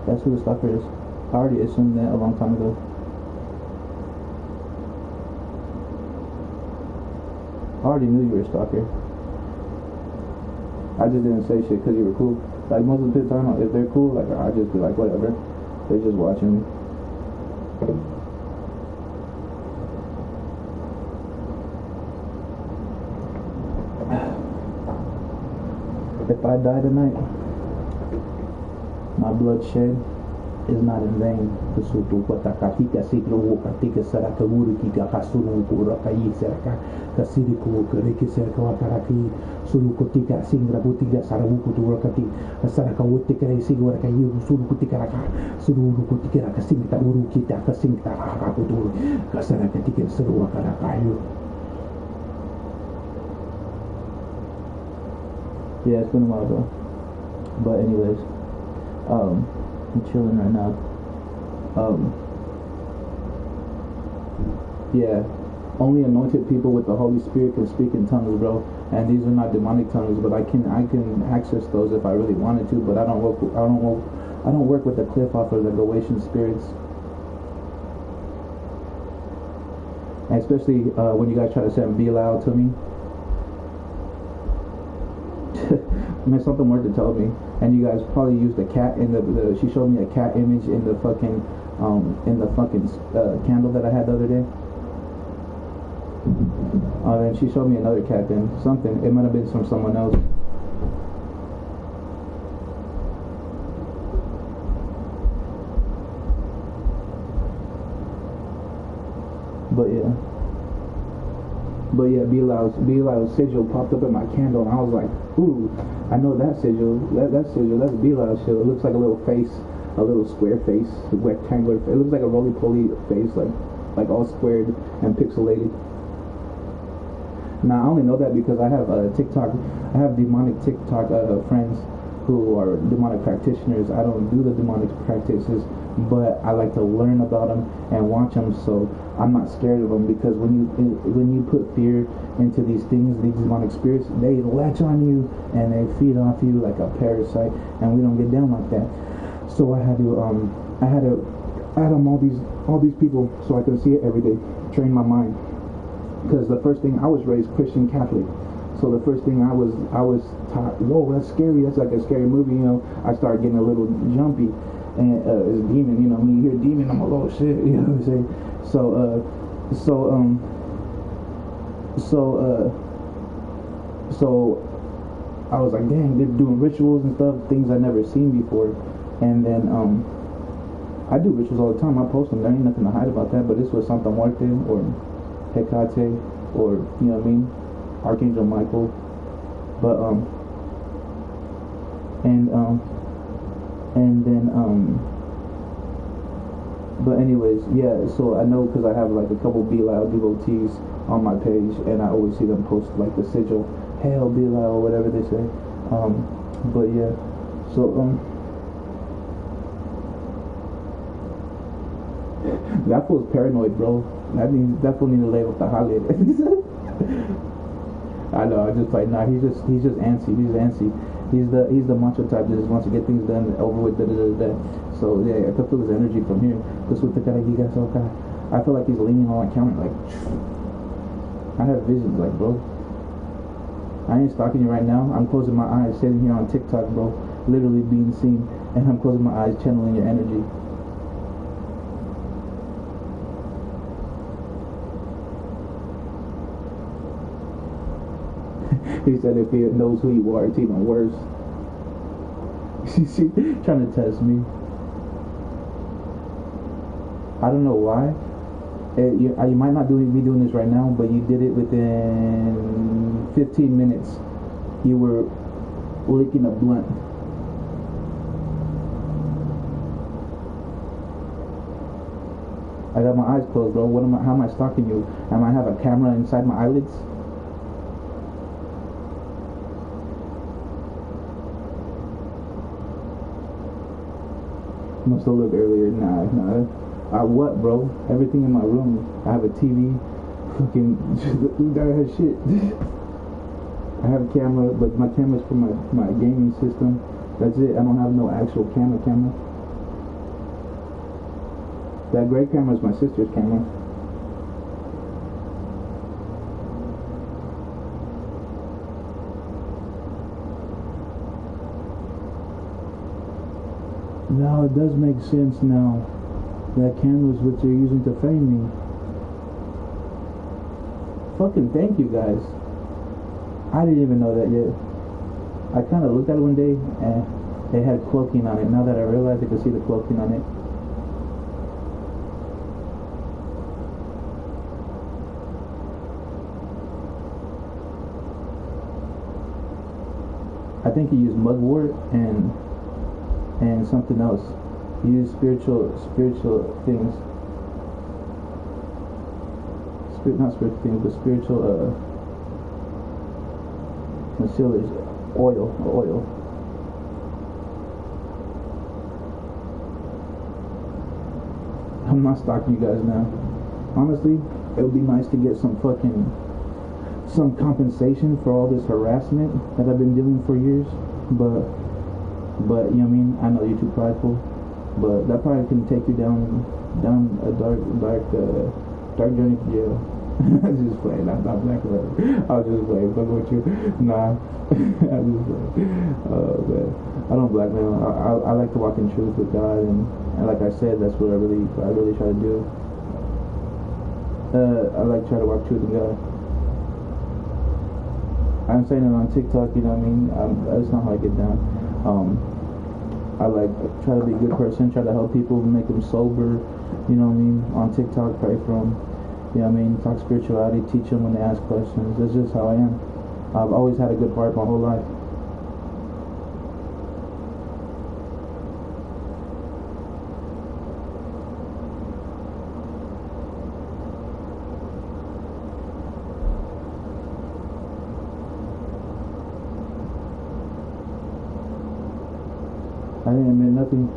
That's who the stalker is. I already assumed that a long time ago. I already knew you were a stalker. I just didn't say shit because you were cool. Like most of the time, if they're cool, like I just be like, whatever. They're just watching me. If I die tonight, my bloodshed is not in vain. Kusutu katakakika sikru katika saraka guru kika kasuru kuraka yisaraka kasiri kureke saraka wakaraki suru kutika singra kutika sarawu kuturakati saraka wotika sigura kayu suru kutika raka suru kutika raka singra uru kita kasingra raka kutur kasaraka tika suru wakarakayu. Yeah, it's been a while though. But anyways, I'm chilling right now. Yeah, only anointed people with the Holy Spirit can speak in tongues, bro. And these are not demonic tongues, but I can access those if I really wanted to. But I don't work with the cliff off of the Goetian spirits. And especially when you guys try to send Bilal to me. I mean, something worth to tell me. And you guys probably used a cat in the she showed me a cat image in the fucking candle that I had the other day. Then she showed me another cat then. Something. It might have been from someone else. But yeah, Bilal's sigil popped up in my candle, and I was like, ooh, I know that sigil. That sigil, that's Bilal's shit. It looks like a little face, a little square face, rectangular. It looks like a roly-poly face, like all squared and pixelated. Now I only know that because I have TikTok. I have demonic TikTok friends who are demonic practitioners. I don't do the demonic practices, but I like to learn about them and watch them, so I'm not scared of them. Because when you put fear into these things, these demonic spirits, they latch on you and they feed off you like a parasite, and we don't get down like that. So I had to add them all these people so I can see it every day, train my mind. Because the first thing, I was raised Christian Catholic. So the first thing I was taught, whoa, that's scary. That's like a scary movie, you know. I started getting a little jumpy, and it's a demon, you know. When you hear demon, I'm like, oh shit, you know what I'm saying? So I was like, dang, they're doing rituals and stuff, things I never seen before. And then I do rituals all the time. I post them. There ain't nothing to hide about that. But this was Santa Muerte or Hecate or, you know what I mean, Archangel Michael. But but anyways, yeah, so I know because I have like a couple Bilal devotees on my page, and I always see them post like the sigil, hail Bilal, or whatever they say. But yeah, so That fool's paranoid, bro. That fool need to lay with the holiday. I know. I just like nah. He's just antsy. He's antsy. He's the macho type that just wants to get things done over with. Da, da, da, da. So yeah, I can feel his energy from here. This with the karagiga so I feel like he's leaning on my counter. Like I have visions, like bro. I ain't stalking you right now. I'm closing my eyes, sitting here on TikTok, bro. Literally being seen, and I'm closing my eyes, channeling your energy. He said if he knows who you are, it's even worse. She's trying to test me. I don't know why. You might not be doing this right now, but you did it within 15 minutes. You were licking a blunt. I got my eyes closed, bro. How am I stalking you? Am I have a camera inside my eyelids? Must have looked earlier. Nah. What, bro? Everything in my room. I have a TV. Fucking, that has shit. I have a camera, but my camera's for my gaming system. That's it. I don't have no actual camera. That gray camera is my sister's camera. Now it does make sense now. That camera's what you're using to frame me. Fucking thank you guys. I didn't even know that yet. I kind of looked at it one day and it had cloaking on it. Now that I realize I could see the cloaking on it. I think he used mugwort and something else. He used spiritual things. Not spiritual things, but spiritual concealers. Oil. I'm not stalking you guys now. Honestly, it would be nice to get some compensation for all this harassment that I've been doing for years, but you know what I mean? I know you're too prideful, but that probably can take you down a dark journey to jail. I just playing. I'm not black or whatever. I was just playing. Fuck with you. Nah. I just playing. Man. I don't blackmail. I like to walk in truth with God, and like I said, that's what I really try to do. I like to try to walk truth in God. I'm saying it on TikTok, you know what I mean? That's not how I get down. I like try to be a good person, try to help people, make them sober, you know what I mean? On TikTok, pray for them, you know what I mean? Talk spirituality, teach them when they ask questions. That's just how I am. I've always had a good heart my whole life. I didn't admit nothing.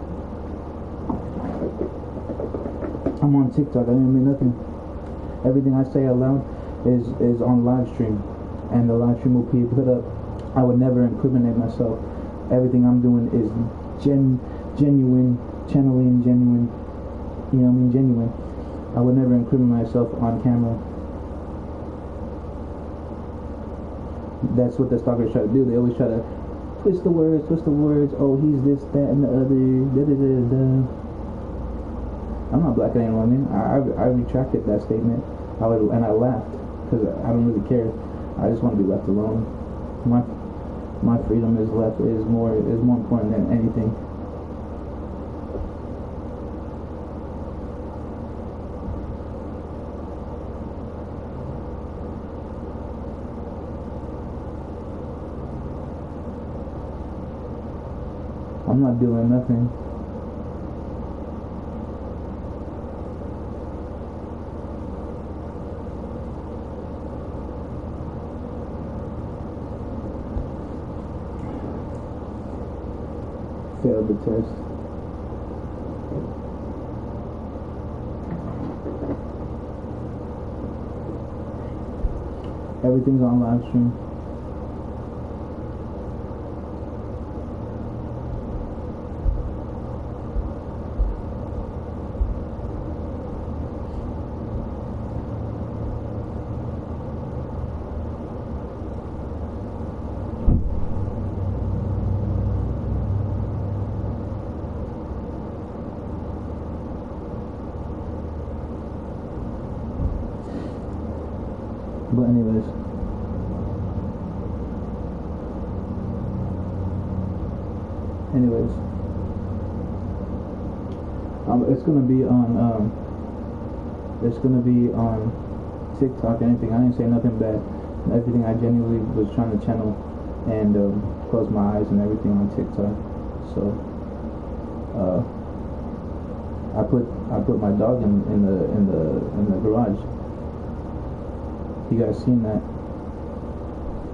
I'm on TikTok. I didn't admit nothing. Everything I say out loud is on live stream, and the live stream will be put up. I would never incriminate myself. Everything I'm doing is genuine, channeling genuine. You know what I mean? Genuine. I would never incriminate myself on camera. That's what the stalkers try to do. They always try to twist the words. Oh, he's this, that, and the other. Da, da, da, da. I'm not black and women. I retracted that statement. And I laughed because I don't really care. I just want to be left alone. My freedom is more important than anything. I'm not doing nothing. Failed the test. Everything's on live stream. But anyways, it's gonna be on TikTok and everything. I didn't say nothing bad. Everything I genuinely was trying to channel and close my eyes and everything on TikTok. So I put my dog in the garage. You guys seen that?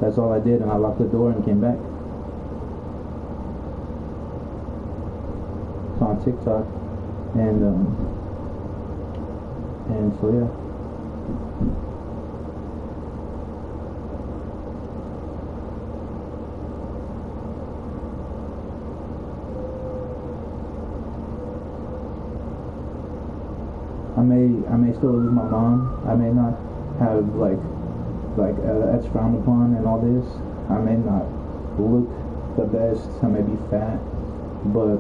That's all I did, and I locked the door and came back. It's on TikTok, and so yeah. I may still live with my mom. I may not have that's frowned upon and all this. I may not look the best. I may be fat, but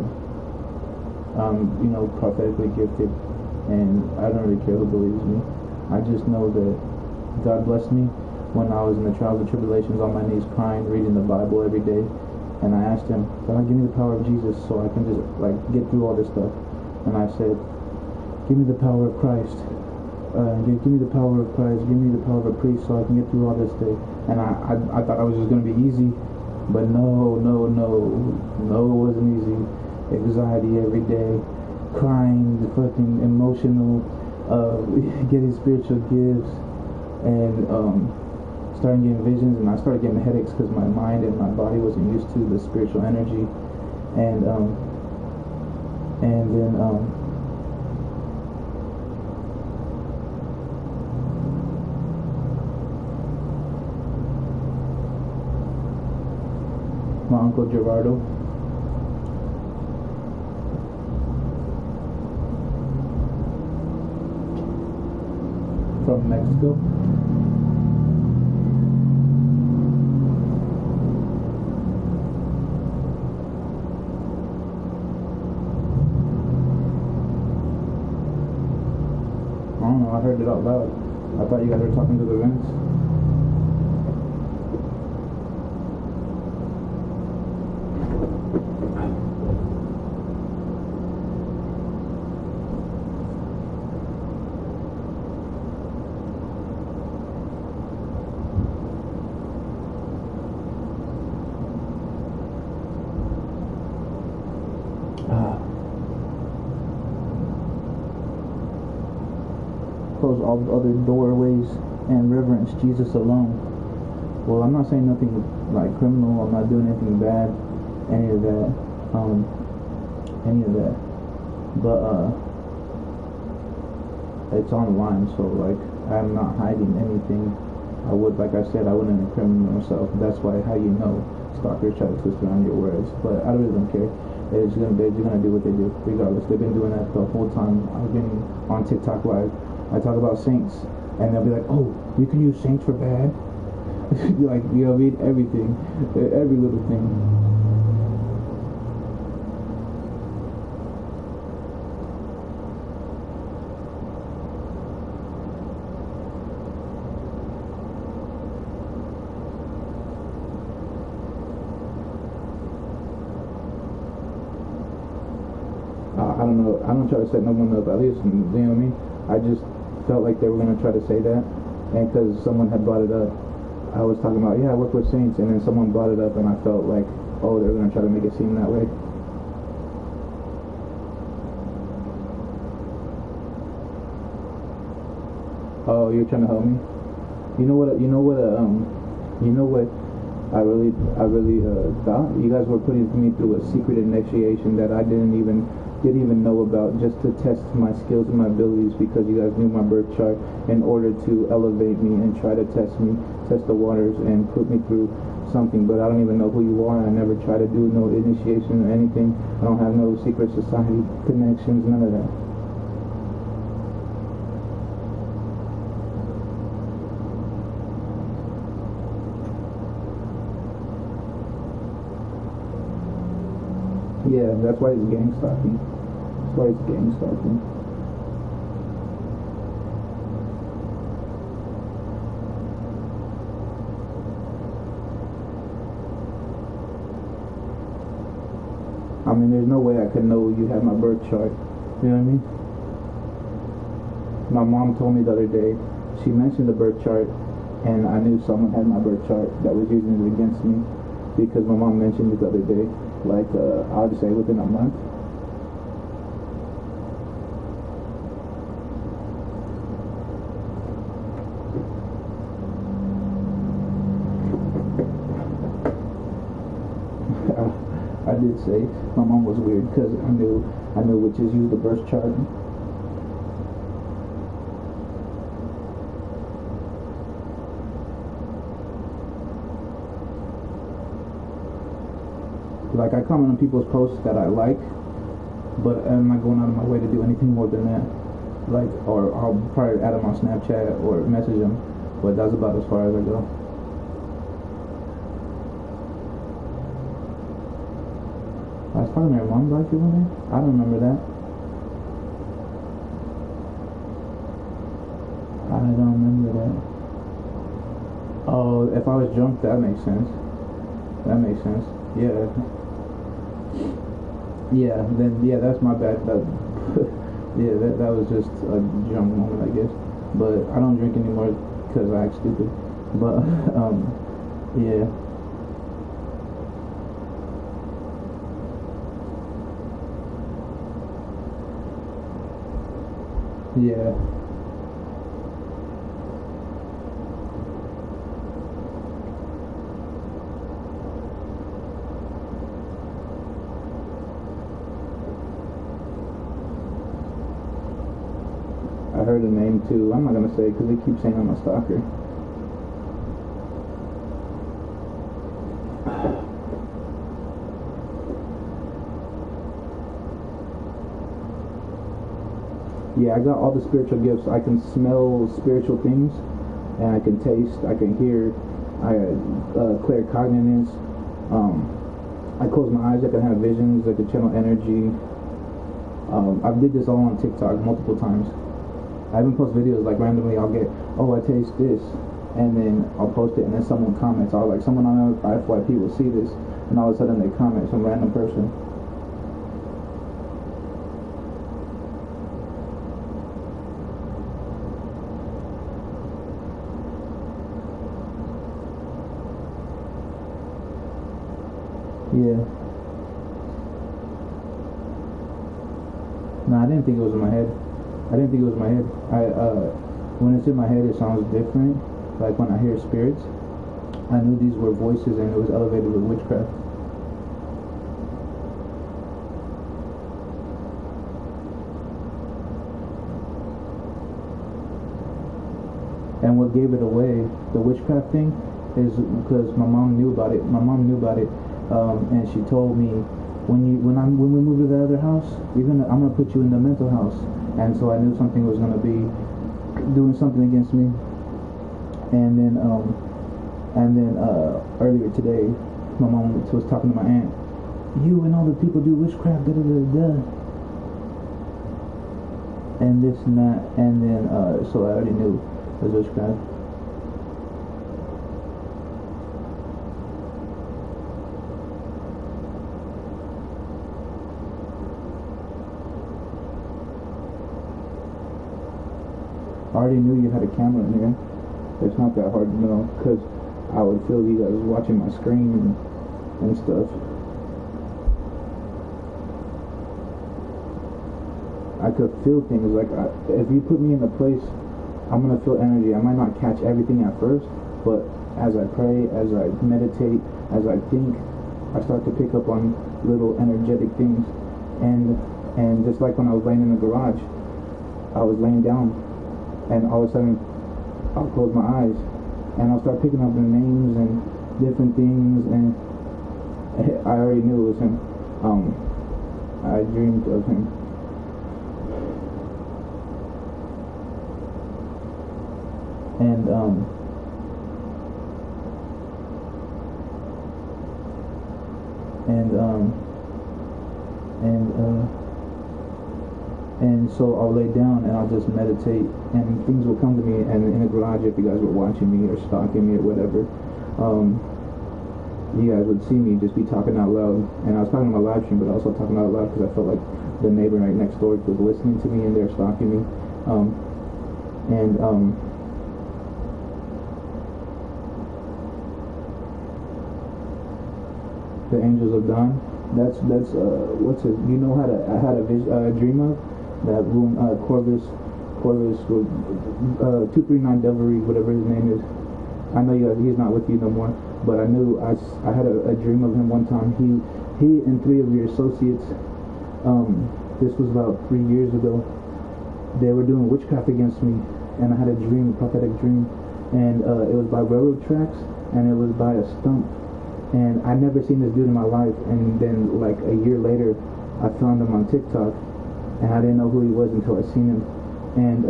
prophetically gifted, and I don't really care who believes me. I just know that God blessed me when I was in the trials and tribulations, on my knees crying, reading the Bible every day, and I asked Him, God, give me the power of Jesus so I can just get through all this stuff. And I said, give me the power of Christ. Give me the power of Christ. Give me the power of a priest so I can get through all this day. And I thought it was just going to be easy, but no, it wasn't easy. Anxiety every day, crying, fucking emotional, getting spiritual gifts, and starting getting visions, and I started getting headaches because my mind and my body wasn't used to the spiritual energy, and then my uncle Gerardo, from Mexico. I don't know, I heard it out loud. I thought you guys were talking to the vents. Close all other doorways and reverence Jesus alone. Well, I'm not saying nothing criminal. I'm not doing anything bad, any of that. But it's online, so I'm not hiding anything. I wouldn't incriminate myself. That's why how you know stalkers try to twist around your words. But I really don't care. They're gonna do what they do, regardless. They've been doing that the whole time I've been on TikTok Live. I talk about saints, and they'll be like, oh, you can use saints for bad? Everything, every little thing. I don't know, I don't try to set no one up, at least, you know what I mean? I just felt like they were going to try to say that, and because someone had brought it up, I was talking about, yeah, I work with saints, and then someone brought it up, and I felt like, oh, they're going to try to make it seem that way. Oh, you're trying to help me? You know what I really thought? You guys were putting me through a secret initiation that I didn't even didn't even know about, just to test my skills and my abilities, because you guys knew my birth chart in order to elevate me and try to test the waters and put me through something. But I don't even know who you are. I never try to do no initiation or anything. I don't have no secret society connections, none of that. Yeah, that's why it's gang stalking. That's why it's gang stalking. I mean, there's no way I could know you have my birth chart. You know what I mean? My mom told me the other day, she mentioned the birth chart, and I knew someone had my birth chart that was using it against me, because my mom mentioned it the other day. Like, I would say within a month. I did say my mom was weird because I knew witches use the birth chart. Like, I comment on people's posts that I like, but I'm not going out of my way to do anything more than that. Like, or I'll probably add them on Snapchat or message them, but that's about as far as I go. I was talking to your mom about you one day? I don't remember that. I don't remember that. Oh, if I was drunk, that makes sense. That makes sense. Yeah. Yeah, then, yeah, that's my bad. Yeah, that was just a drunk moment, I guess. But I don't drink anymore because I act stupid. But, yeah. Yeah. I heard a name too. I'm not gonna say because they keep saying I'm a stalker. Yeah, I got all the spiritual gifts. I can smell spiritual things, and I can taste, I can hear, I claircognizance. I close my eyes, I can have visions, I can channel energy. I did this all on TikTok multiple times. I even post videos, like randomly I'll get, oh, I taste this, and then I'll post it, and then someone comments, or like someone on FYP will see this, and all of a sudden they comment, some random person. Yeah. No, I didn't think it was in my head. I didn't think it was in my head. When it's in my head, it sounds different. Like when I hear spirits, I knew these were voices, and it was elevated with witchcraft. And what gave it away, the witchcraft thing, is because my mom knew about it. My mom knew about it, and she told me, when we move to the other house, I'm gonna put you in the mental house. And so I knew something was gonna be doing something against me. And then earlier today, my mom was talking to my aunt. You and all the people do witchcraft, da da da da. And this and that, and then so I already knew it was witchcraft. I already knew you had a camera in here. It's not that hard to know, because I would feel you guys watching my screen and stuff. I could feel things, like if you put me in a place, I'm going to feel energy. I might not catch everything at first, but as I pray, as I meditate, as I think, I start to pick up on little energetic things. And And just like when I was laying in the garage, I was laying down, and all of a sudden, I'll close my eyes, and I'll start picking up the names and different things, and I already knew it was him. I dreamed of him. And and so I'll lay down and I'll just meditate, and things will come to me. And in the garage, if you guys were watching me or stalking me or whatever, you guys would see me just be talking out loud. And I was talking on my live stream, but also talking out loud because I felt like the neighbor right next door was listening to me and they're stalking me. The Angels of Dawn. That's what's it? You know how to I had a dream of that room. Corvus 239 Devilry, whatever his name is. I know he's not with you no more, but I knew I had a dream of him one time. He and 3 of your associates. This was about 3 years ago. They were doing witchcraft against me, and I had a dream, a prophetic dream, and it was by railroad tracks, and it was by a stump. And I'd never seen this dude in my life, and then like a year later I found him on TikTok, and I didn't know who he was until I seen him. And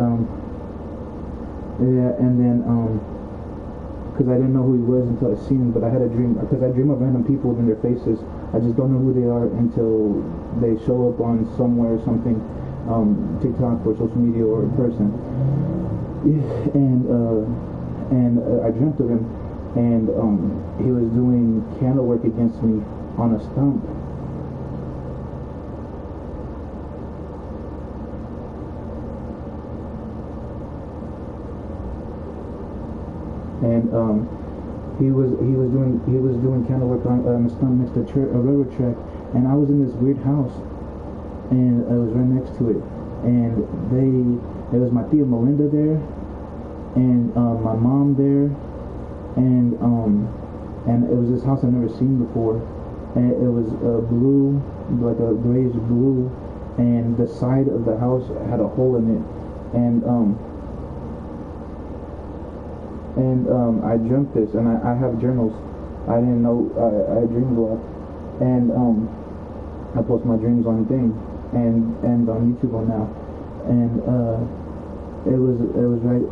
because I didn't know who he was until I seen him, but I had a dream, because I dream of random people and their faces. I just don't know who they are until they show up on somewhere or something, TikTok or social media or in person. And I dreamt of him. And he was doing candle work against me on a stump. And he was doing candle work on a stump next to a railroad track. And I was in this weird house, and I was right next to it. And there was my Tia Melinda there, and my mom there. And it was this house I'd never seen before, and it was blue, like a grayish blue, and the side of the house had a hole in it, and I dreamt this, and I have journals. I didn't know I dreamed a lot, and I post my dreams on thing, and on YouTube on now, and it was right.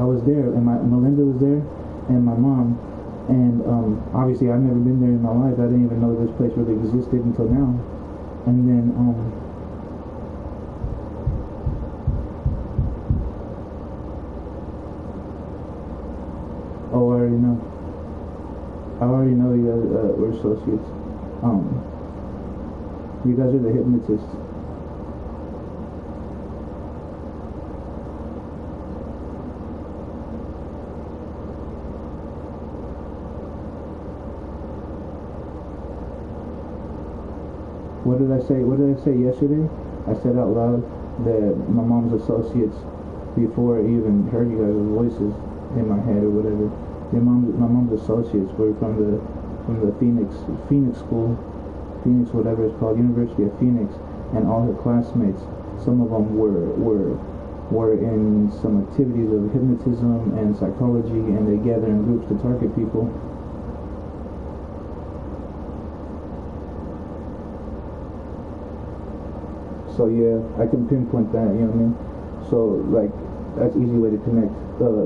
I was there, and Melinda was there. And my mom, and obviously I've never been there in my life. I didn't even know this place really existed until now. And then oh, I already know you guys were associates. You guys are the hypnotists. What did I say? What did I say yesterday? I said out loud that my mom's associates, before I even heard you guys' voices in my head or whatever. My mom's associates were from the Phoenix school, Phoenix whatever it's called, University of Phoenix, and all her classmates. Some of them were in some activities of hypnotism and psychology, and they gather in groups to target people. So yeah, I can pinpoint that, you know what I mean? So like, that's easy way to connect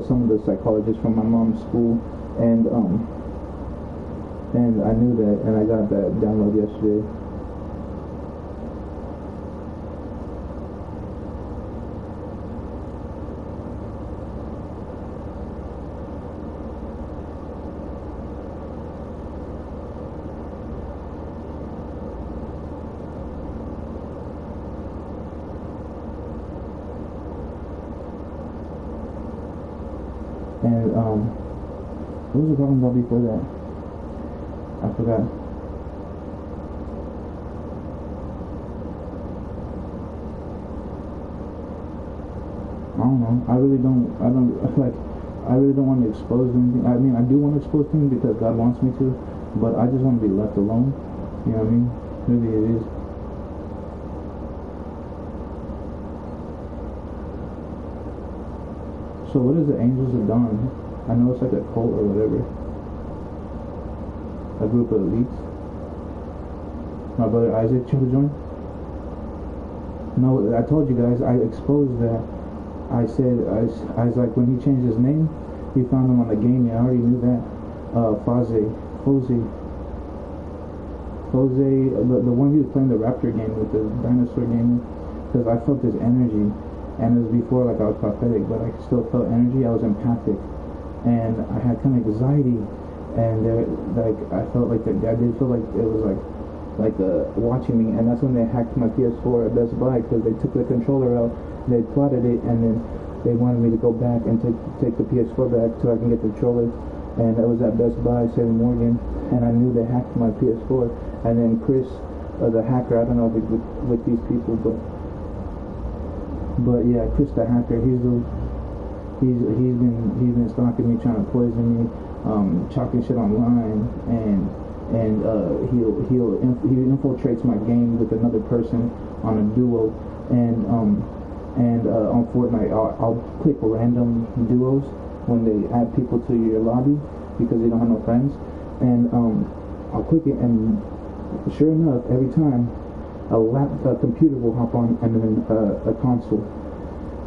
some of the psychologists from my mom's school, and I knew that, and I got that download yesterday. And what was I talking about before that? I forgot. I don't know. I really don't want to expose anything. I mean, I do want to expose things because God wants me to, but I just want to be left alone. You know what I mean? Maybe it is. So what is the Angels of Dawn? I know it's like a cult or whatever. A group of elites. My brother Isaac trying to join? No, I told you guys, I exposed that. I said, I was like, when he changed his name, he found him on the game. I already knew that. Jose, the one he was playing the Raptor game with, the dinosaur game, because I felt his energy, and it was before like I was prophetic, but I still felt energy. I was empathic, and I had kind of anxiety, and like I felt like I did feel like it was like watching me, and that's when they hacked my PS4 at Best Buy because they took the controller out, they plotted it, and then they wanted me to go back and take the PS4 back so I can get the controller. And it was at Best Buy, Saving Morgan, and I knew they hacked my PS4. And then Chris, the hacker, I don't know if it's with these people, but yeah, Chris the hacker, he's been stalking me, trying to poison me, chalking shit online, and he infiltrates my game with another person on a duo, and on Fortnite, I'll click random duos when they add people to your lobby because they don't have no friends, and I'll click it, and sure enough, every time a computer will hop on, and then a console,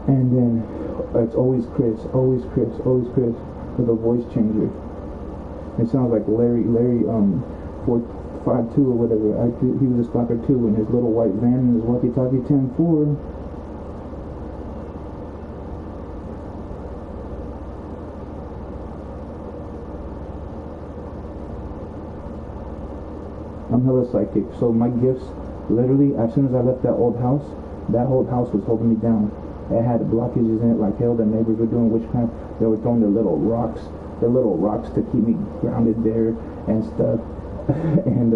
and then it's always Chris with a voice changer. It sounds like Larry 452 or whatever. He was a stalker too, in his little white van and his walkie-talkie 10-4. I'm hella psychic, so my gifts, literally, as soon as I left that old house was holding me down. It had blockages in it like hell. The neighbors were doing witchcraft. They were throwing their little rocks to keep me grounded there and stuff. and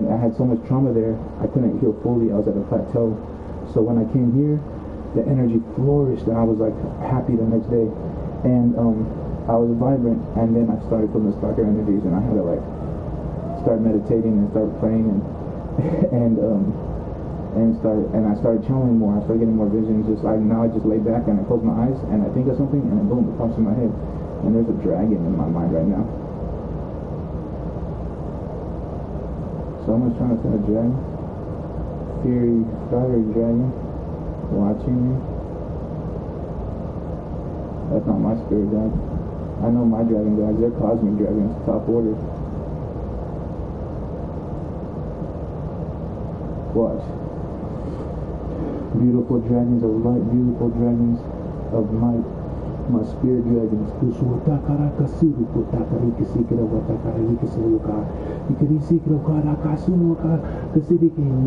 I had so much trauma there, I couldn't heal fully. I was at a plateau. So when I came here, the energy flourished, and I was like happy the next day. And I was vibrant, and then I started feeling the stalker energies, and I had to like start meditating and start praying and I started channeling more. I started getting more visions. Now I just lay back and I close my eyes and I think of something, and then boom, it pops in my head. And there's a dragon in my mind right now. Someone's trying to send a dragon. Fiery dragon watching me. That's not my spirit guide. I know my dragon guides. They're cosmic dragons, top order. Watch. Beautiful dragons of light, beautiful dragons of might. My spirit dragons. You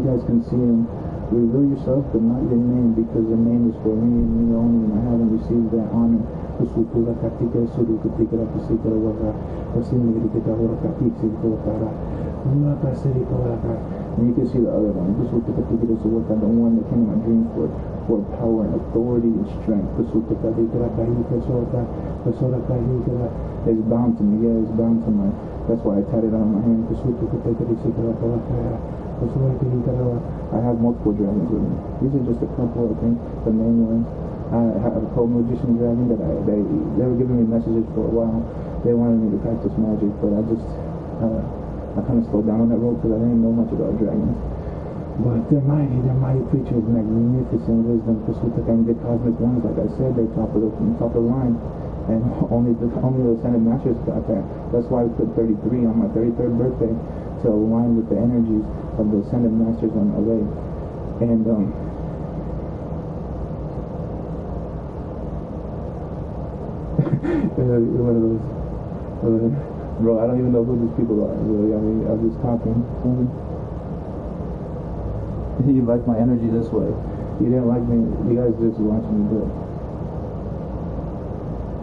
guys can see them. Reveal yourself, but not your name, because the name is for me and me only, and I haven't received that honor. And you can see the other one. The one that came in my dreams for power and authority and strength. It's bound to me. Yeah, it's bound to my. That's why I tied it on my hand. I have multiple dragons with me. These are just a couple, I think, the main ones. I have a co-magician dragon that they were giving me messages for a while. They wanted me to practice magic, but I kind of slowed down on that road because I didn't know much about dragons. But they're mighty creatures, magnificent wisdom, and the cosmic ones. Like I said, they're top of the line, and only the Ascended Masters got that. That's why I put 33 on my 33rd birthday to align with the energies of the Ascended Masters on LA. And one of those. Bro, I don't even know who these people are, really. I mean, I'm just talking. You like my energy this way. You didn't like me. You guys just watching me do it.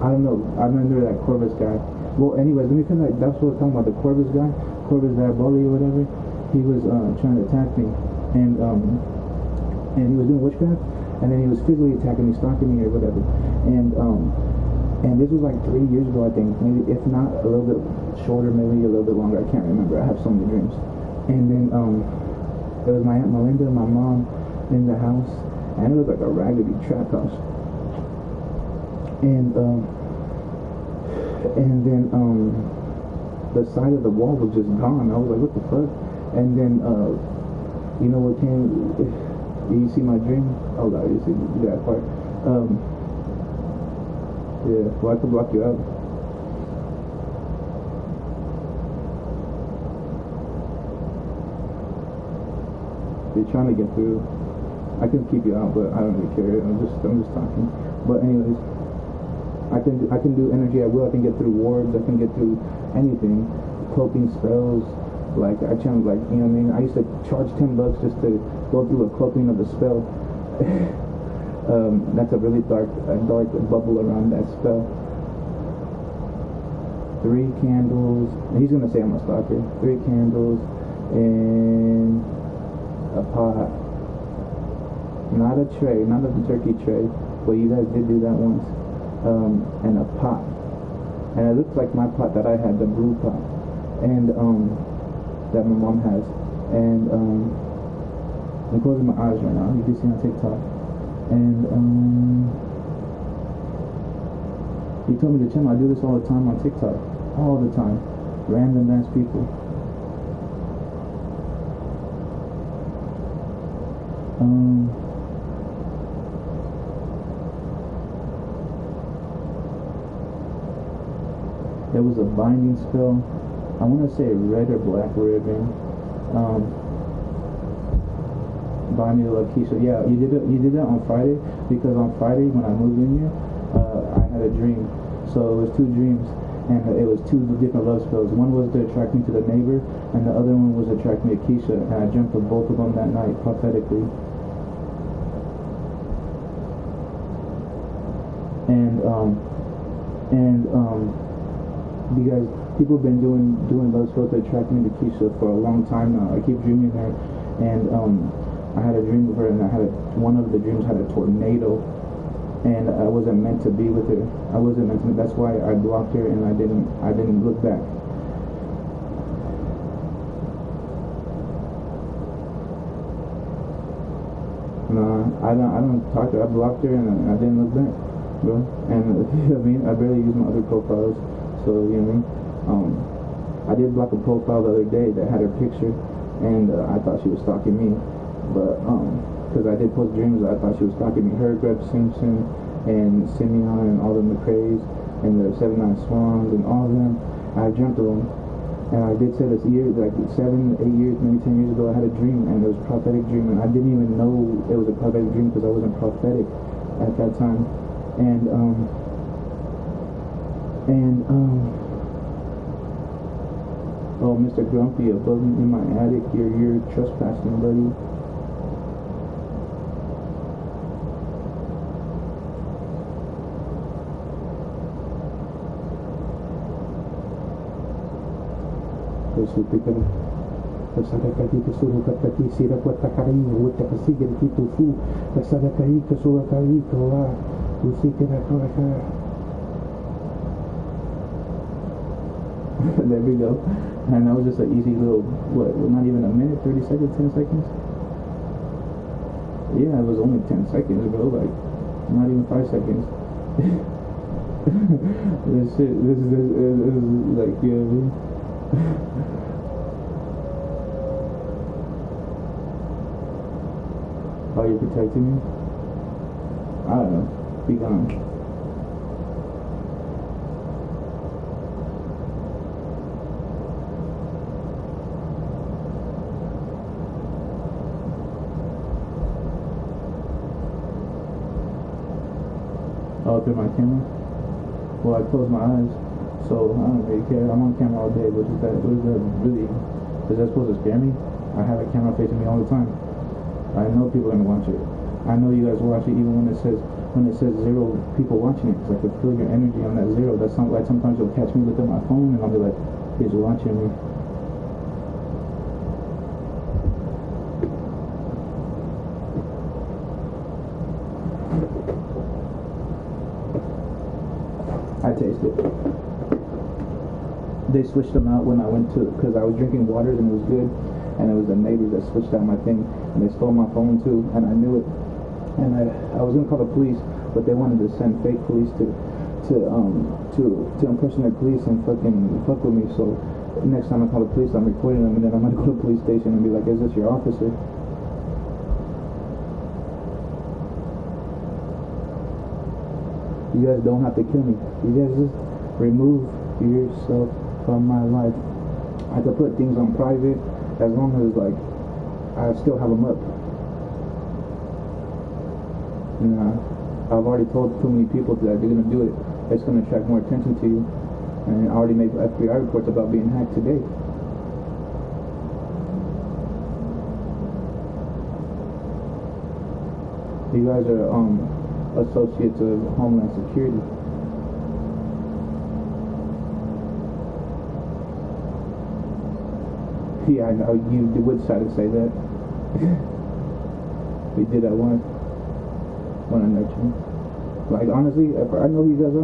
I don't know. I remember that Corvus guy. Well, anyways, let me finish. That's what I was talking about. The Corvus guy, Corvus Diaboli or whatever. He was trying to attack me, and he was doing witchcraft, and then he was physically attacking me, stalking me or whatever. And this was like 3 years ago, I think. Maybe, if not, a little bit shorter, maybe a little bit longer. I can't remember. I have so many dreams. And then it was my Aunt Melinda and my mom in the house, and it was like a raggedy trap house. and then the side of the wall was just gone. I was like, what the fuck? And then you know what came? You see my dream? Oh god, you see that part? Yeah, well I could block you out. They're trying to get through. I can keep you out, but I don't really care. I'm just talking. But anyways, I can do energy at will. I can get through warbs. I can get through anything. Cloaking spells. Like I channel, like, you know what I mean. I used to charge $10 just to go through a cloaking of a spell. That's a really dark bubble around that spell. 3 candles. He's gonna say I'm a stalker. 3 candles and a pot. Not a tray, not a turkey tray, but you guys did do that once. And a pot. And it looks like my pot that I had, the brew pot. And that my mom has. And I'm closing my eyes right now. You can see on TikTok. And he told me to channel. I do this all the time on TikTok. All the time. Random ass people. There was a binding spell. I want to say red or black ribbon. Binding of Lakeisha. Yeah, you did that on Friday, because on Friday when I moved in here, I had a dream. So it was 2 dreams, and it was 2 different love spells. One was to attract me to the neighbor, and the other one was to attract me to Keisha. And I dreamt of both of them that night prophetically. You guys, people have been doing love spells to attract me to Keisha for a long time now. I keep dreaming her, and I had a dream of her, and one of the dreams had a tornado, and I wasn't meant to be with her. I wasn't meant to. That's why I blocked her, and I didn't look back. Nah, I don't talk to her. I blocked her, and I didn't look back, bro. And you know what I mean, I barely use my other profiles. So, you know what I mean? I did block a profile the other day that had her picture, and I thought she was stalking me. But, because I did post dreams, I thought she was stalking me. Her, Greg Simpson, and Simeon, and all the McCrays, and the 79 Swans, and all of them. I dreamt of them. And I did say this year, like 7, 8 years, maybe 10 years ago, I had a dream, and it was a prophetic dream, and I didn't even know it was a prophetic dream because I wasn't prophetic at that time. And oh, Mr. Grumpy above me in my attic, you're trespassing, buddy. There we go. And that was just an easy little, not even a minute, 30 seconds, 10 seconds? Yeah, it was only 10 seconds, bro, like, not even 5 seconds. This is like, you know what I mean? Oh, you're protecting me? I don't know. Be gone. Oh, through my camera? Well, I close my eyes, so I don't really care. I'm on camera all day, but what is that really? Is that supposed to scare me? I have a camera facing me all the time. I know people are gonna watch it. I know you guys watch it even when it says 0 people watching it, because I can feel your energy on that 0. That's not like sometimes you'll catch me look at my phone and I'll be like, he's watching me. I taste it. They switched them out when I went to, because I was drinking waters and it was good, and it was the neighbors that switched out my thing, and they stole my phone too, and I knew it. And I was gonna call the police, but they wanted to send fake police to to impersonate police and fucking fuck with me. So next time I call the police, I'm recording them, and then I'm gonna go to the police station and be like, "Is this your officer?" You guys don't have to kill me. You guys just remove yourself from my life. I could put things on private as long as like I still have them up. Nah, I've already told too many people that they're gonna do it. It's gonna attract more attention to you. And I already made FBI reports about being hacked today. You guys are associates of Homeland Security. Yeah, I know you would try to say that. We did that once when I met you. Like honestly, if I know you guys are, I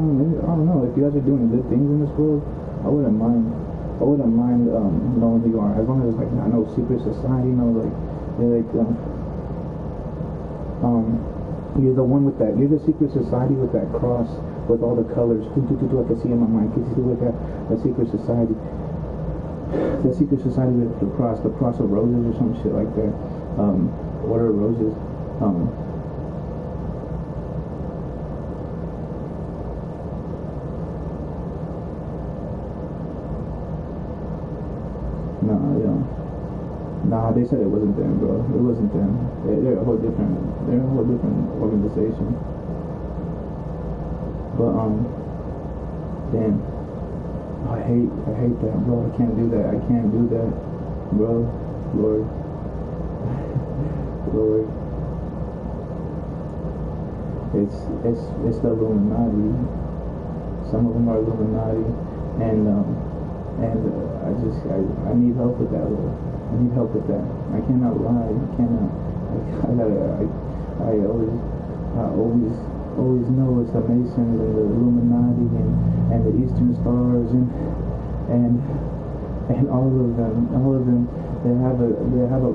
don't know if you guys are doing good things in this world. I wouldn't mind. I wouldn't mind knowing who you are, as long as like I know secret society, you're the one with that. You're the secret society with that cross with all the colors. I can see in my mind. Can you see like that? The secret society. The secret society with the cross of roses or some shit like that. Order of roses. Nah, they said it wasn't them, bro. It wasn't them. They're a whole different organization. But damn. I hate that, bro. I can't do that. I can't do that, bro. Lord. Lord. It's the Illuminati. Some of them are Illuminati, and I need help with that, Lord. I need help with that. I cannot lie. I cannot. I always know it's the Masons and the Illuminati and the Eastern Stars and all of them. They have a.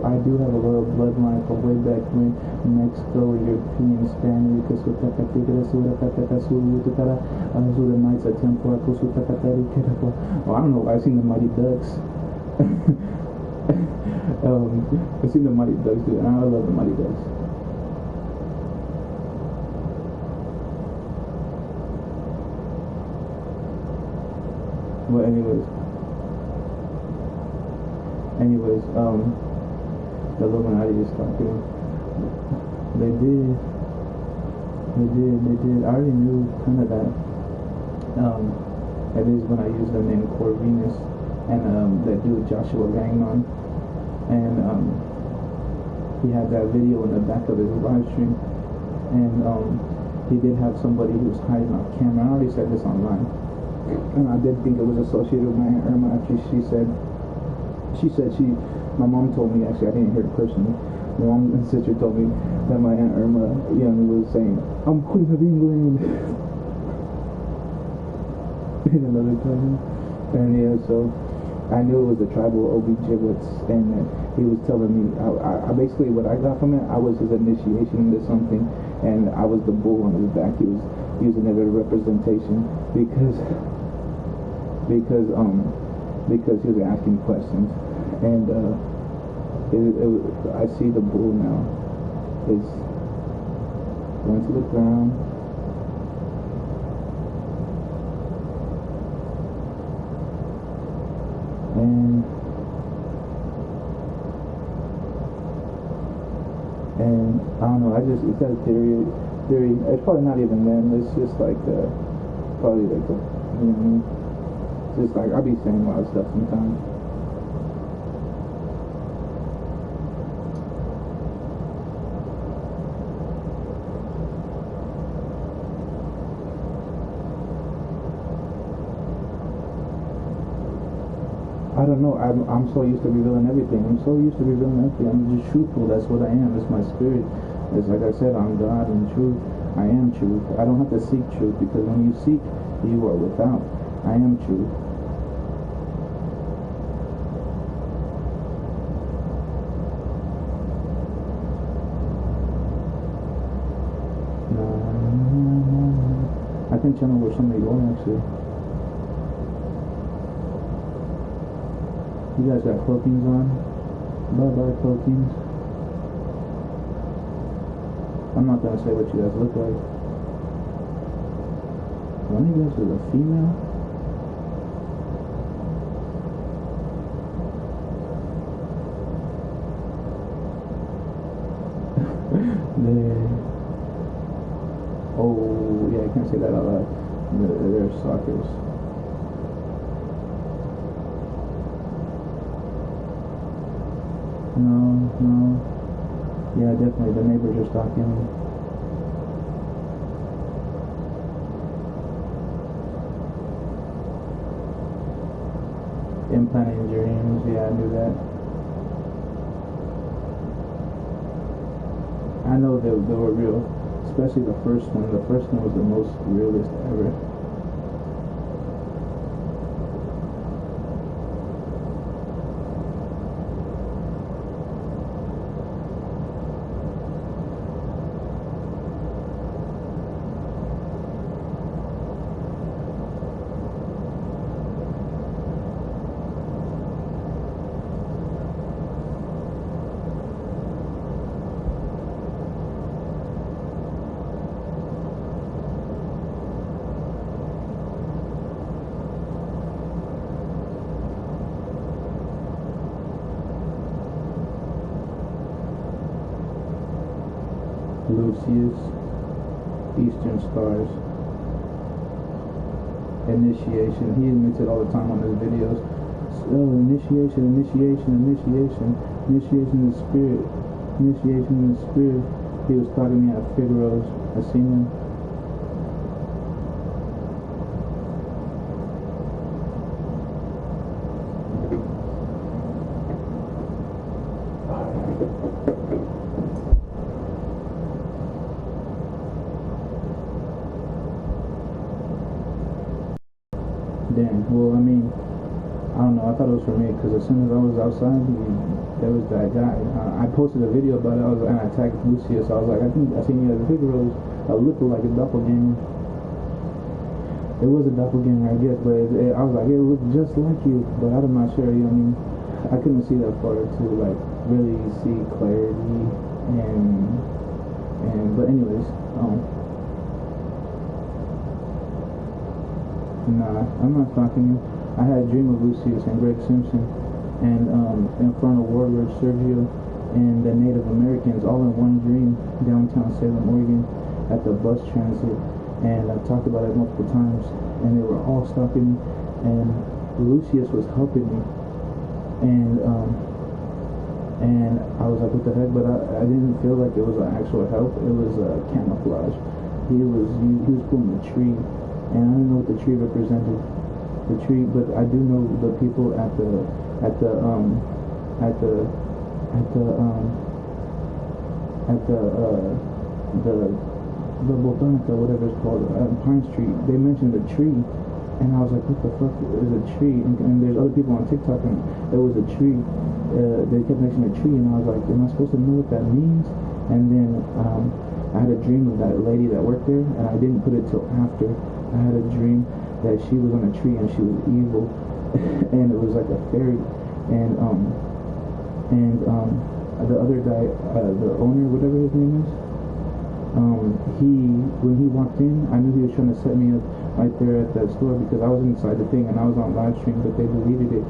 I do have a little bloodline from way back when Mexico, European, Spanish. The Knights of Templar. Well, I don't know. I've seen the Mighty Ducks. I've seen the Mighty Ducks, dude, and I love the Mighty Ducks. But anyways, the Illuminati is talking. They did. I already knew kind of that. At least when I used the name Corvinus and that dude Joshua Gagnon, and he had that video in the back of his live stream, and he did have somebody who was hiding off camera. I already said this online, and I did think it was associated with my Aunt Irma. Actually, my mom told me, actually I didn't hear it personally, my mom and sister told me that my Aunt Irma Young was saying, "I'm Queen of England." In another time. And yeah, so I knew it was the tribal OB-GYNs, and he was telling me, I basically what I got from it, I was his initiation into something, and I was the bull on his back. He was using it as a representation because he was asking questions, and I see the bull now. It's going to the ground. And I don't know, it's got a theory, it's probably not even them, it's just like, probably like, you know what I mean? It's just like, I'll be saying a lot of stuff sometimes. I don't know, I'm so used to revealing everything. I'm so used to revealing everything. I'm just truthful. That's what I am. It's my spirit. It's like I said, I'm God and truth. I am truth. I don't have to seek truth, because when you seek, you are without. I am truth. I can channel where somebody going actually. You guys got cloakings on? Bye-bye cloakings. I'm not gonna say what you guys look like. One of you guys is a female? Oh, yeah, I can't say that out loud. They're stalkers. No. Yeah, definitely. The neighbors are stalking me. Implanting dreams. Yeah, I knew that. I know they were real. Especially the first one. The first one was the most realist ever. Lucius, Eastern Stars, initiation. He admits it all the time on his videos. Initiation in the spirit, initiation in the spirit. He was talking to me at Figaro's. I seen him. Damn, well, I mean, I don't know, I thought it was for me, because as soon as I was outside, there was that guy. I posted a video about it, and I tagged Lucia, so I was like, I think I seen you at the Figaro's, I looked like a doppelganger. It was a doppelganger, I guess, but I was like, it looked just like you, but I'm not sure, you know what I mean? I couldn't see that far to, like, really see clarity, but anyways, nah, I'm not stalking you. I had a dream of Lucius and Greg Simpson and Infernal Warlord Sergio and the Native Americans all in one dream downtown Salem, Oregon at the bus transit, and I talked about it multiple times, and they were all stalking me, and Lucius was helping me, and I was like, what the heck, but I didn't feel like it was an actual help. It was camouflage. He was pulling a tree, and I don't know what the tree represented. The tree, but I do know the people at the Botanica, whatever it's called, Pine Street. They mentioned a tree, and I was like, what the fuck is a tree? And there's other people on TikTok, and there was a tree. They kept mentioning a tree, and I was like, am I supposed to know what that means? And then I had a dream of that lady that worked there, and I didn't put it till after. I had a dream that she was on a tree and she was evil, and it was like a fairy, and the other guy, the owner, whatever his name is, when he walked in, I knew he was trying to set me up right there at that store, because I was inside the thing and I was on live stream, but they deleted it,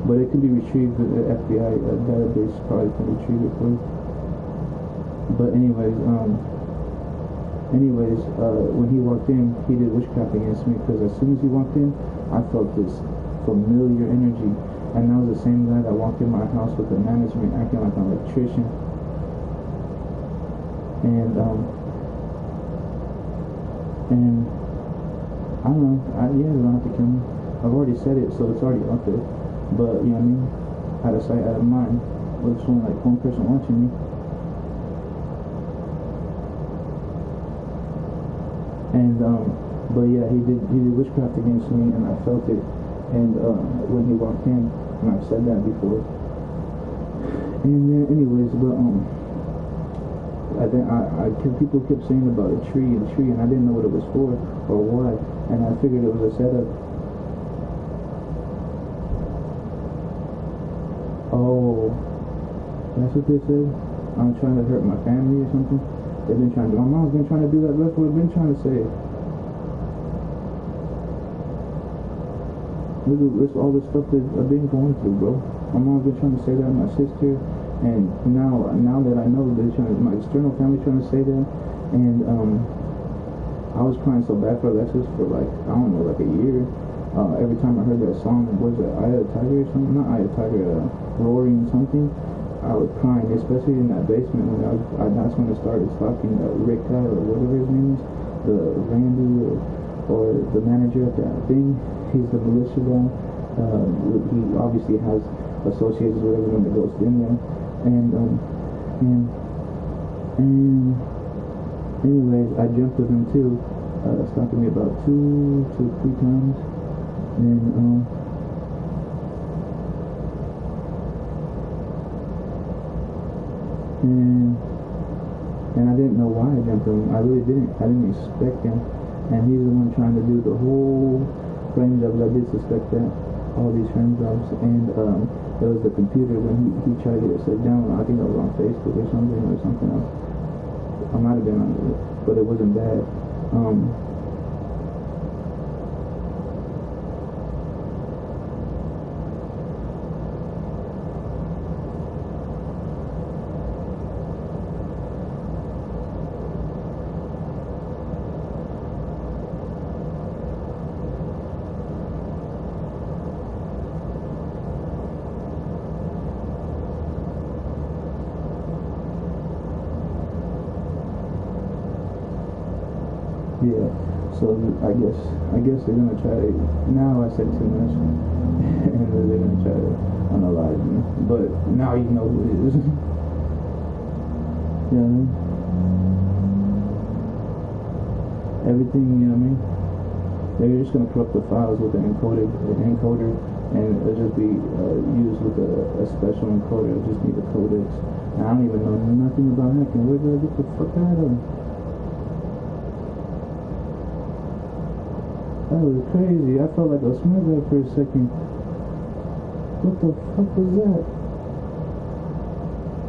but it could be retrieved. The FBI database probably can retrieve it for you. But anyways, when he walked in, he did witchcraft against me, because as soon as he walked in, I felt this familiar energy, and that was the same guy that walked in my house with the management acting like an electrician, and I don't know, they don't have to kill me. I've already said it, so it's already out there, but you know what I mean, out of sight, out of mind. But it's only like one person watching me. And but yeah, he did witchcraft against me, and I felt it. And when he walked in, and I've said that before. And anyways, but people kept saying about a tree, and I didn't know what it was for or why, and I figured it was a setup. Oh, that's what they said. I'm trying to hurt my family or something. They've been trying to. My mom's been trying to do that. That's what I've been trying to say. Look at all the stuff that I've been going through, bro. My mom's been trying to say that, my sister, and now that I know they're trying to, my external family trying to say that, and I was crying so bad for Alexis for like, I don't know, like a year. Every time I heard that song, was it Eye of the Tiger or something? Not Eye of the Tiger, Roaring something. I was crying, especially in that basement when that's when I started stalking Rick guy or whatever his name is, the Randy or the manager of that thing. He's the militia guy. He obviously has associations with everyone that goes in there, and anyways, I jumped with him too, stalking me about 2 to 3 times, and I didn't know why I jumped him. I really didn't. I didn't expect him, and he's the one trying to do the whole frame jobs. I did suspect that, all these frame jobs, and it was the computer when he tried to get it set down. I think I was on Facebook or something else. I might have been on it, but it wasn't bad. Yeah, so I guess they're gonna try to. Now I said too much, and they're gonna try to unalive me. But now you know who it is. You know what I mean? Everything, you know what I mean? They're just gonna corrupt the files with the encoder, and it'll just be used with a special encoder. It'll just need a codex. And I don't even know nothing about hacking. Where did I get the fuck out of? That was crazy. I felt like a smart guy for a second. What the fuck was that?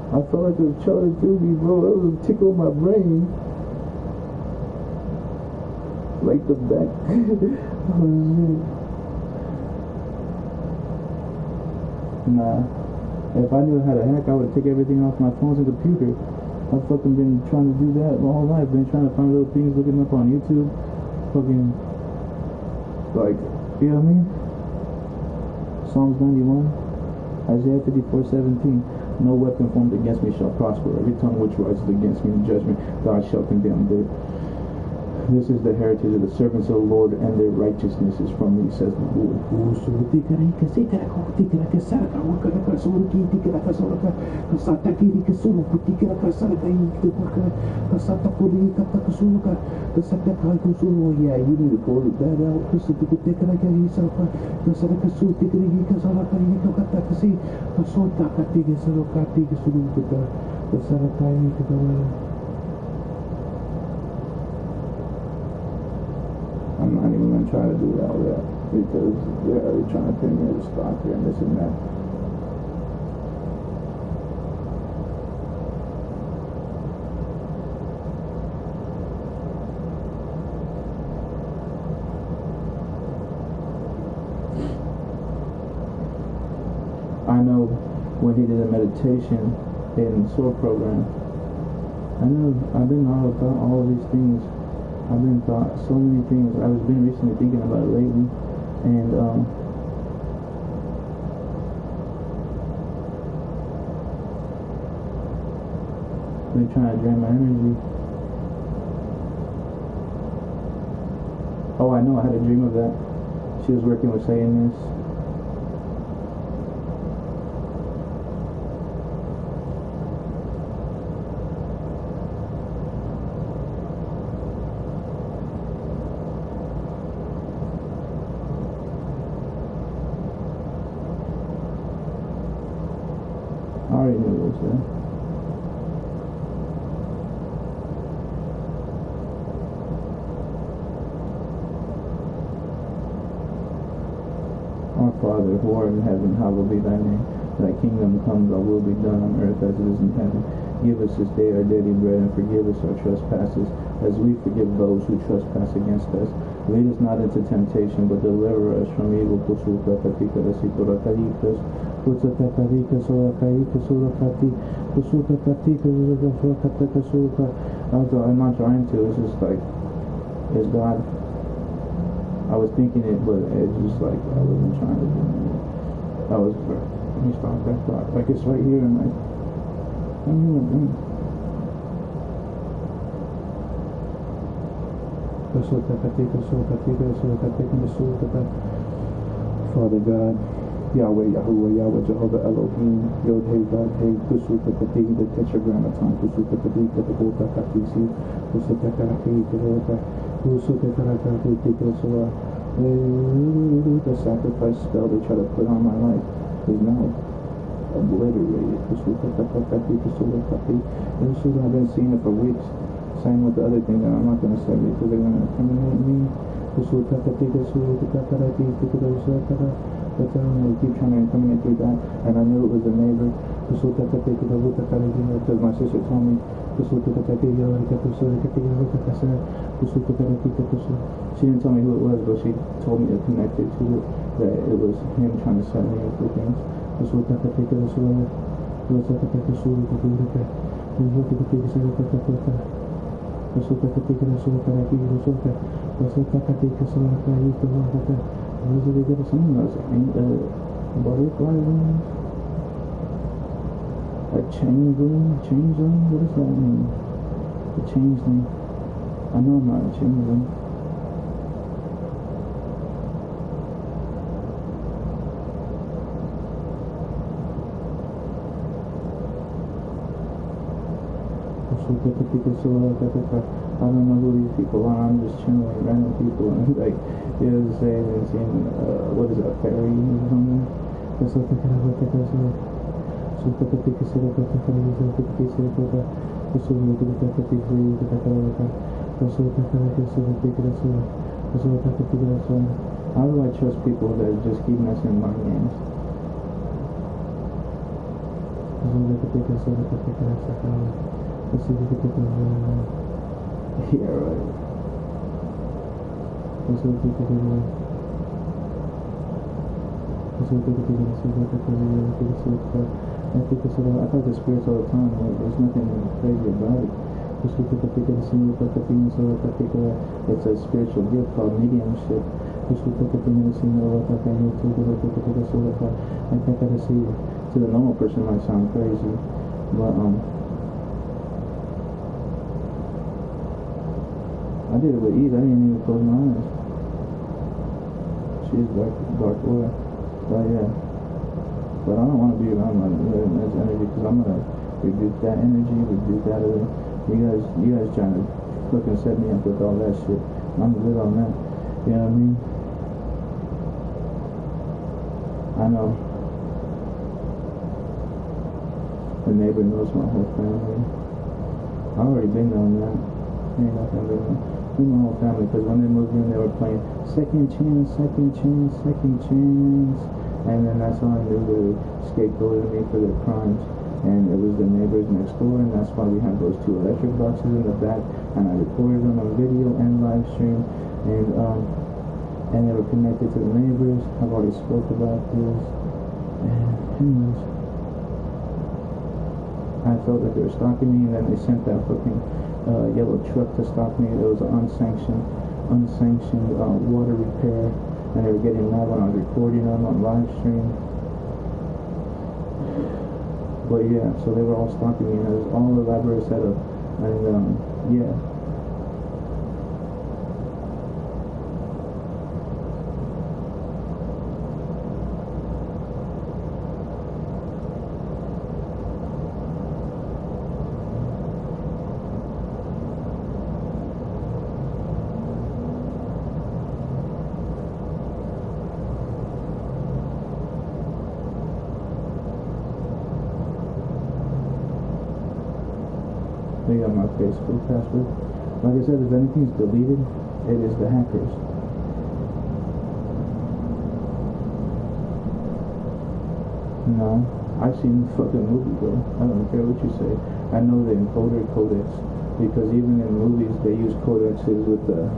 I felt like it was Charlie Doobie, bro. That was a tickle in my brain. Like the back. Oh shit. Nah. If I knew how to hack, I would take everything off my phones and computer. I've fucking been trying to do that my whole life. Been trying to find little things, looking up on YouTube. Fucking. Like, you know what I mean? Psalms 91, Isaiah 54:17. No weapon formed against me shall prosper. Every tongue which rises against me in judgment, God shall condemn it. This is the heritage of the servants of the Lord, and their righteousness is from me, says the Lord. Yeah, you need to pull that out. I'm not even going to try to do all that because they're already trying to pay me as a stalker and this and that. I know when he did a meditation in SOAR program, I know I've been all about all of these things. I've been thought so many things. I've been recently thinking about it lately, and been trying to drain my energy. Oh, I know. I had a dream of that. She was working with saying this. I already knew it was there. Our Father, who art in heaven, hallowed be thy name. Thy kingdom come, thy will be done on earth as it is in heaven. Give us this day our daily bread, and forgive us our trespasses, as we forgive those who trespass against us. Lead us not into temptation, but deliver us from evil. I'm not trying to, it's just like, it's God. I was thinking it, but it's just like, I wasn't trying to do it. Let me stop that thought. Like, it's right here, and like, I don't know. Father God, Yahweh, Yahuwah, Yahweh, Jehovah, Elohim, Yod, Hey, God, Hey, Kusuka, Katiki, the Tetragrammaton, Kusuka, Katika, the Gota, Katisi, Kusuka, Karaki, Kusuka, Karakaki, Tikasua. The sacrifice spell they try to put on my life is now obliterated. Kusuka, Kakaki, Kusuka, Kaki. I've been seeing it for weeks. Same with the other thing that I'm not going to say because they're going to incriminate me. But they keep trying to incriminate through that, and I knew it was a neighbor. Because my sister told me. She didn't tell me who it was, but she told me to connect it to it, that it was him trying to set me up for things. Butterflies. A changeling? What does that mean? A changeling. I know I'm not a changeling. I don't know who these people are. I'm just chilling with random people and like, you know what I'm saying? And seeing, what is it, a fairy or something? How do I trust people that just keep messing my games? Yeah, right. I talk to spirits all the time. Like, there's nothing crazy about it. It's a spiritual gift called mediumship. I gotta see. To the normal person it might sound crazy, but I did it with ease. I didn't even close my eyes. She's dark aura. But yeah. But I don't want to be around my energy because I'm gonna rebuke that energy, rebuke that other. You guys trying to fucking set me up with all that shit. I'm good on that. You know what I mean? I know. The neighbor knows my whole family. I already been on that. Ain't nothing big on. Knew my whole family because when they moved in, they were playing second chance, and then that's how I knew they scapegoated me for their crimes. And it was the neighbors next door, and that's why we had those 2 electric boxes in the back, and I recorded them on video and live stream, and they were connected to the neighbors. I've already spoke about this, and anyways, I felt that they were stalking me, and then they sent that fucking yellow truck to stop me. It was an unsanctioned water repair, and they were getting mad when I was recording them on live stream. But yeah, so they were all stalking me, and it was all elaborate setup, and yeah. They got my Facebook password. Like I said, if anything's deleted, it is the hackers. No, I've seen the fucking movie, bro. I don't care what you say. I know the encoder codex because even in movies they use codexes with the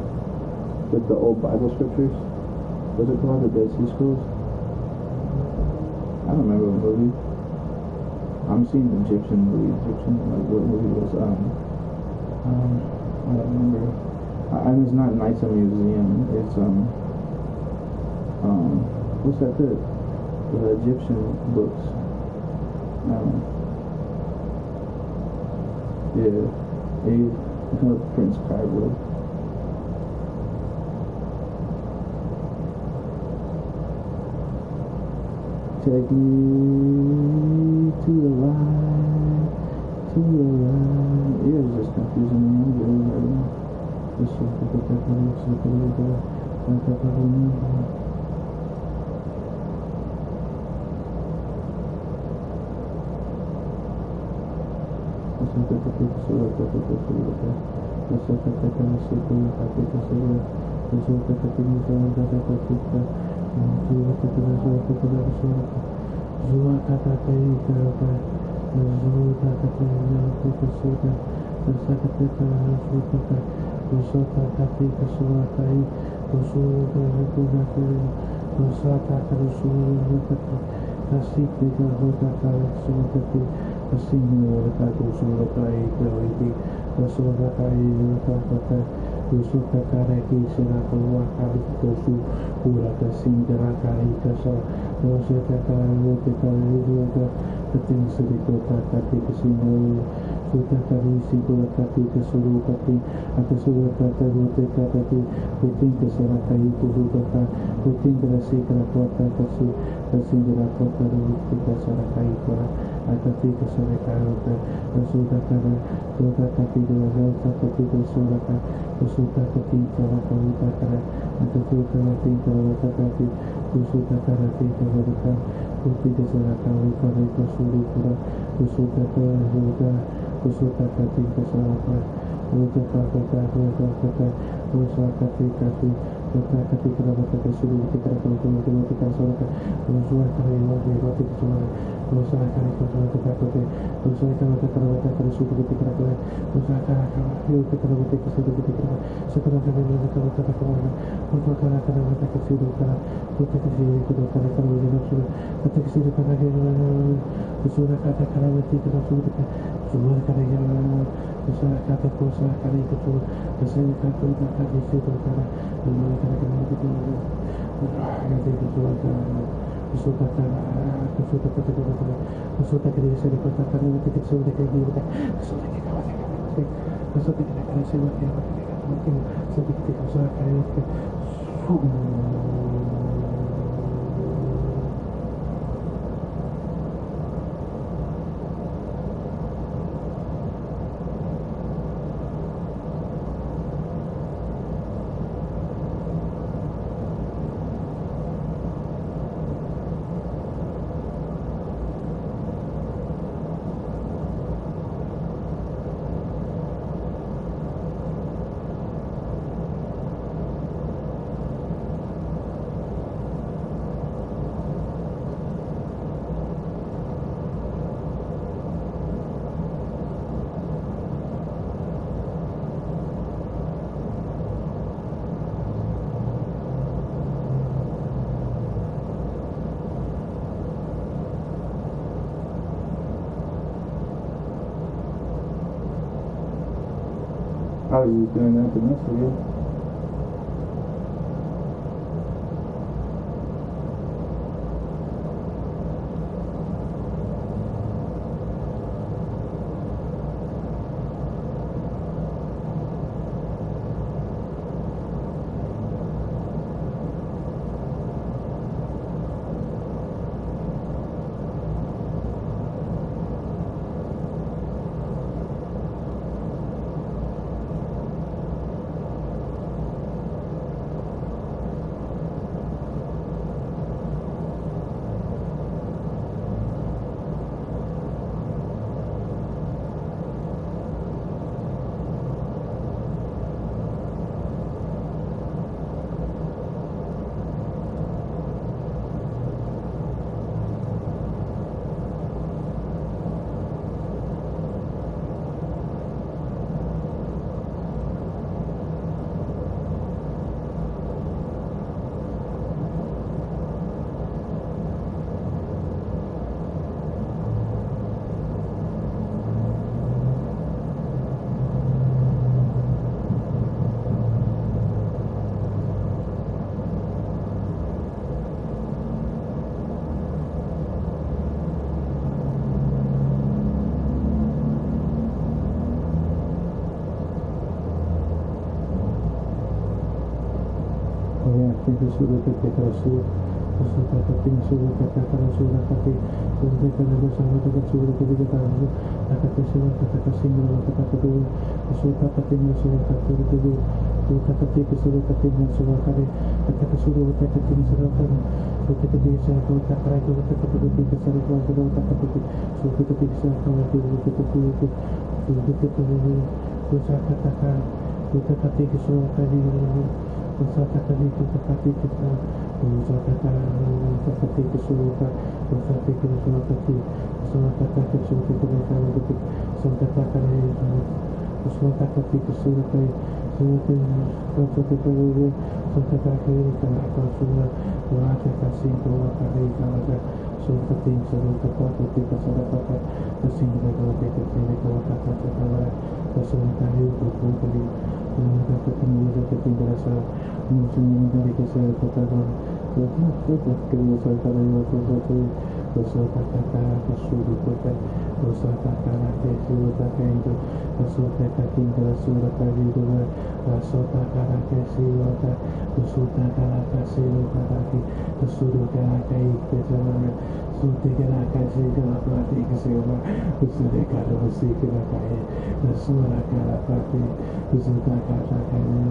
old Bible scriptures. What's it called? The Dead Sea Scrolls. I don't remember what movie. I'm seeing the Egyptian movie. Like what movie was I don't remember. And it's not Knights of Museum. It's what's that? The Egyptian books. Yeah, it's called Prince Cairo. Take me to the light, to the light. Yeah, it's just confusing me. I'm good right now. Just so I could take my lips and put it there. Like I remember. I was just doing nothing else for you. yeah, thank you, Sura, that they can see. So that the things Sura, that they can see, that they so they can do some of the Sura, that they can do, that the Sura, that they can sing, that they can do, so that the things Sura, that they can do, so that the things Sura, that they can Sura, that the Sura, that the things Sura, so that the things Sura, that the right, that the things Sura, that the so that the things Sura, that the so that the so that the things Sura, that the Usata kali kita kati kita, usata kati kita suruka, usata kita suruka ti, usata kati suruka kita kali kita, usata kali usata kati kita suruka, suruka usata kali usata kali kita apa suruka, usata kasi kita kali kita, suruka ti suruka kati kita suruka kati, kasih kita kali kita suruka kati kita, kasih kali kita kali Kita ketemu kita tinggal rasa musim dari kesal kota kan, kita kerja sekali waktu kata kesuruh kota, kata kesuruh kata itu, kata tinggal surat kali itu, kata kesuruh kata kesuruh kata kesuruh kata itu sama. Sunte kena kasih kalau pelatih kesewa, sudah kalau mesti kena kaya, suara kalau pelatih, sudah kata kaya,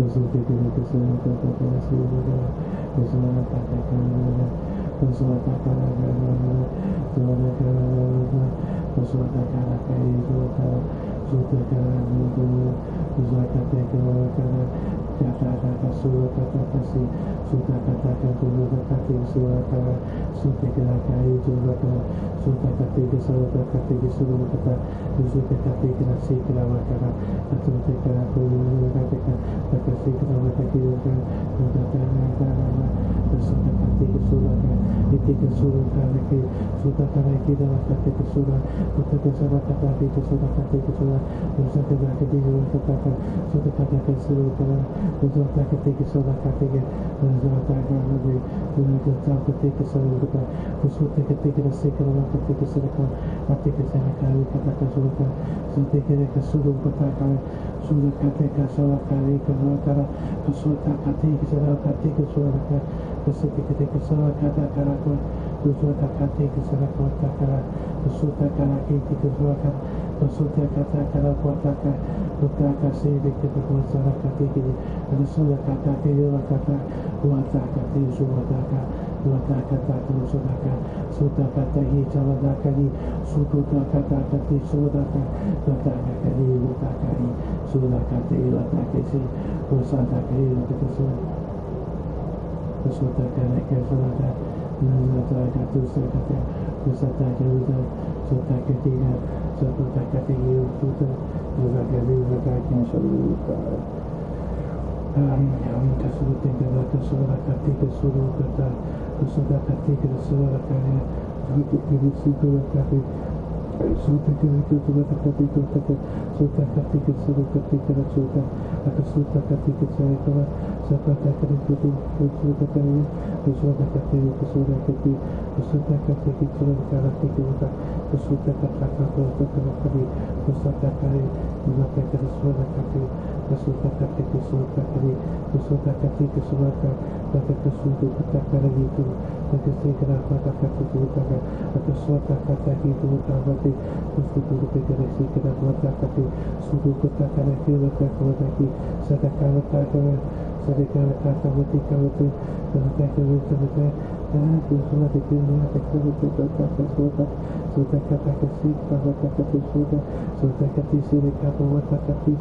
sudah kena kesewa kata kesewa, suara kata kaya, suara kata kaya, suara kaya, suara kata kaya, sudah kena sudah kata kaya, kata suara kata kasih, sudah kata kata suara kata sudah kena kaya juga kata sudah kata suara kata sudah kata kena sih kena kata sudah kena kata kasih kena kata juga sudah kena sudah kata suara itu suara kata sudah kena kita kata suara sudah kena kata itu sudah kata suara sudah kena kata kata sudah kata suara kata sudah kata suara kata sudah kata kata suara Usute que te queda seca la que te queda seca, mate que se acaba de kata suruka, sute que de kasuru pataka, sura kate kasala kare kasala, kasuta kate que se la kate que suara ka, kasute que te kasala kata karako, kasuta kate que se la kata kara, kasuta kara que te suara, kasuta kata kara pataka, kata se de que te kasala kate que, kasuta kata que la kata, wata kate suara ka. Wataka sudaka sudaka tahi chawadakari sudaka kati sudaka wataka kari watakari sudaka te wataka si usaka kari wataka sudaka nake sudaka nataka tu sudaka usaka uda sudaka tiga sudaka tiga uda sudaka wataka sudaka Kasute kata kasura kati kasura kata kasura kati kasura kati sudah kati kasura kati sudah kati kasura kati sudah kati kasura kati kasura sudah kati kasura kati sudah kati kasura kati sudah kati kasura kati sudah kati kasura kati sudah kati sudah kati kasura kati Kasuta kati kasuta kari, kasuta kati kasuta kati kasuta kata kari itu, kati sekera kata kati kasuta kasuta kata itu kati kasuta kati sekera kata kati sudu kata kari kira kata kati sedekah kata sedekah kata kati kati sedekah kati dan sudah diterima kata kata sudah kata kasih kata kata sudah kati sedekah kata kati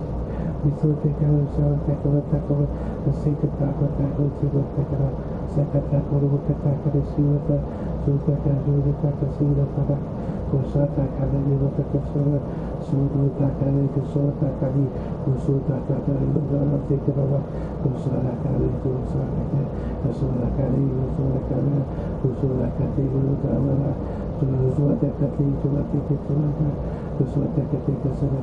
Visute kalau salah kata sehingga kata sudah kata saya kata kalau kata sudah sudah kata sudah pada kusata kali ini kata sudah kali kusata kali kusata kali dalam pikiran kusata kali kusata kali kusata kali dalam suatu kali suatu ketika saya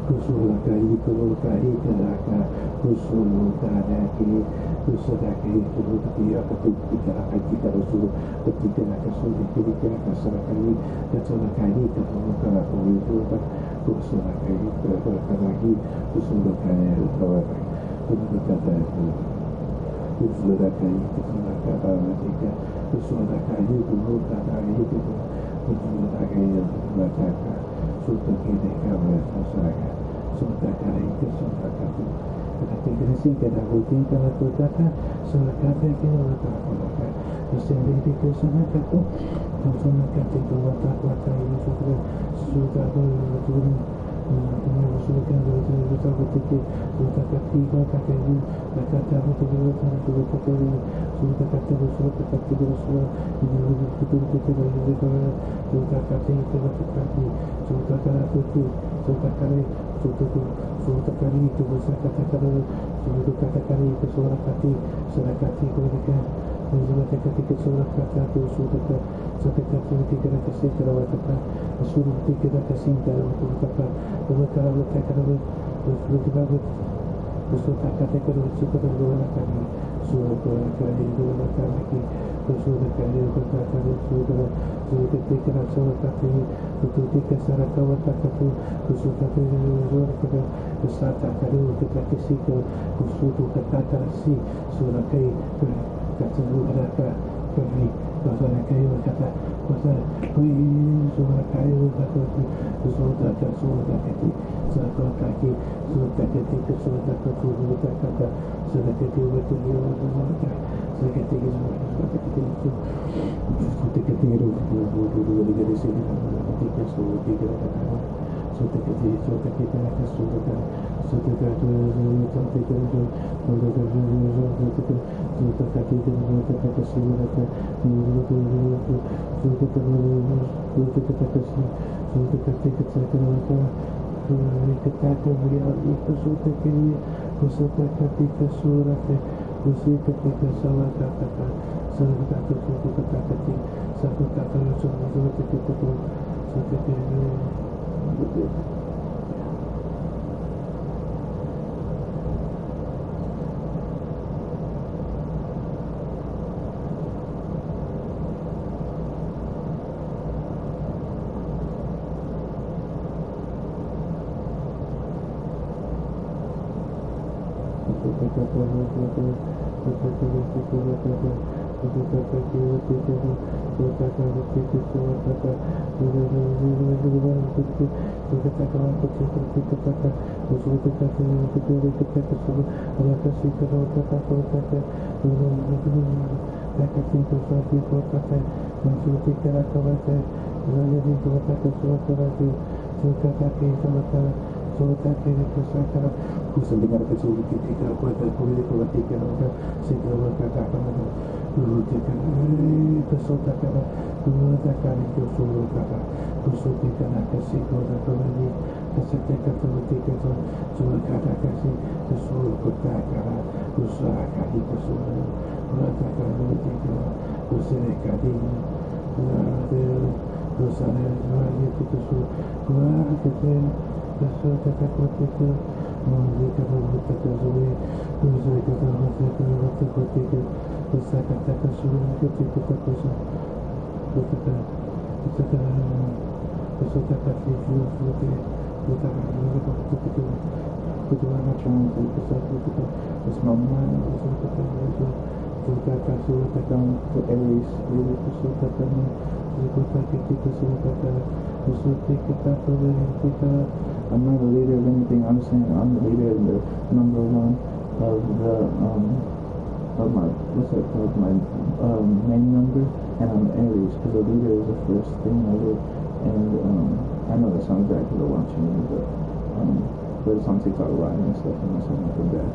Kusula kari turun kari kelaka kusulu kadaki kusadaki turun dia ketika akan kita usul ketika nak sulit ketika kasar kali kasar kali turun kelaka itu kusula kari kelaka lagi kusulu kari kelaka I'm not a leader of anything. I'm saying I'm the leader and the number one of the of my what's that called, my main number, and I'm Aries because the leader is the first thing I did. And I know that sounds bad because I'm watching me, but it's on TikTok live and stuff, and that's nothing bad.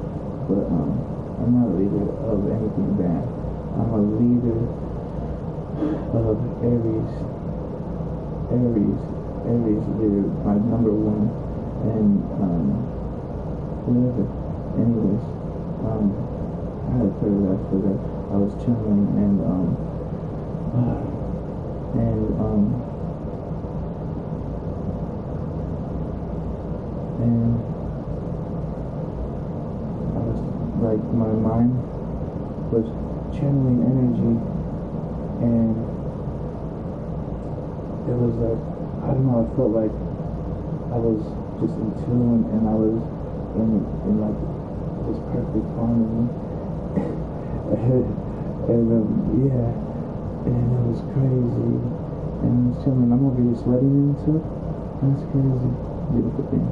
But I'm not a leader of anything bad. I'm a leader of Aries. Aries, they're my number one, and whatever. Anyways, I had a prayer after that. I was chilling and I was like, my mind was channeling energy, and it was like, I don't know, I felt like I was just in tune, and I was in like was perfect for me. and yeah, and it was crazy. And I was chilling. I'm over here sweating and stuff. That's crazy. Beautiful thing.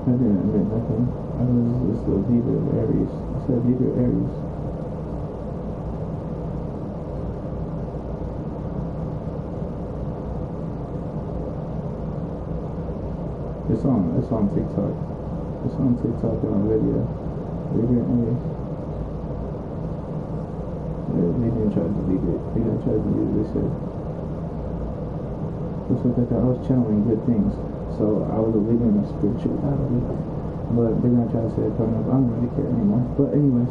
I didn't admit nothing. I was just a leader of Aries. I said leader of Aries. It's on TikTok. It's on TikTok and on video. Leader of Aries. Yeah, they didn't try to delete it. They didn't try to delete it, they said. That's what they thought. I was channeling good things. So I was a leader in spirituality. But they're gonna try to say it coming up. I don't really care anymore. But anyways,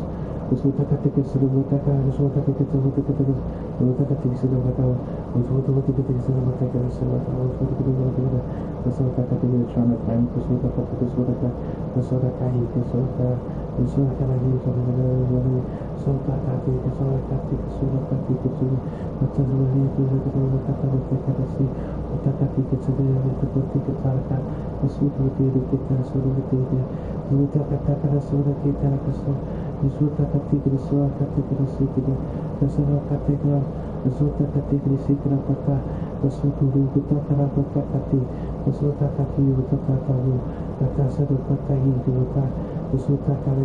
this what I think is the what I got, this what I think is the what I think is what I think is the what I got, this what I think is the what I got, this what I got, this what I got, this what I got, trying to find this what I got, this what I got, this what I got, this what I got, this what I got, this what I got, so I got this what I got, this what I got, this what I got, what does it mean to the what I got, what I got, see what I got, it's a little bit of what I got, this what we did, it that's what we did, what I got, that's what I did, that's what this what I got, this what I got, this secret, this what I got, this what I got, this secret, this what we do, what I got, what I got, this what I got, you what I got, you what I said, what I did, what I this what I got, what I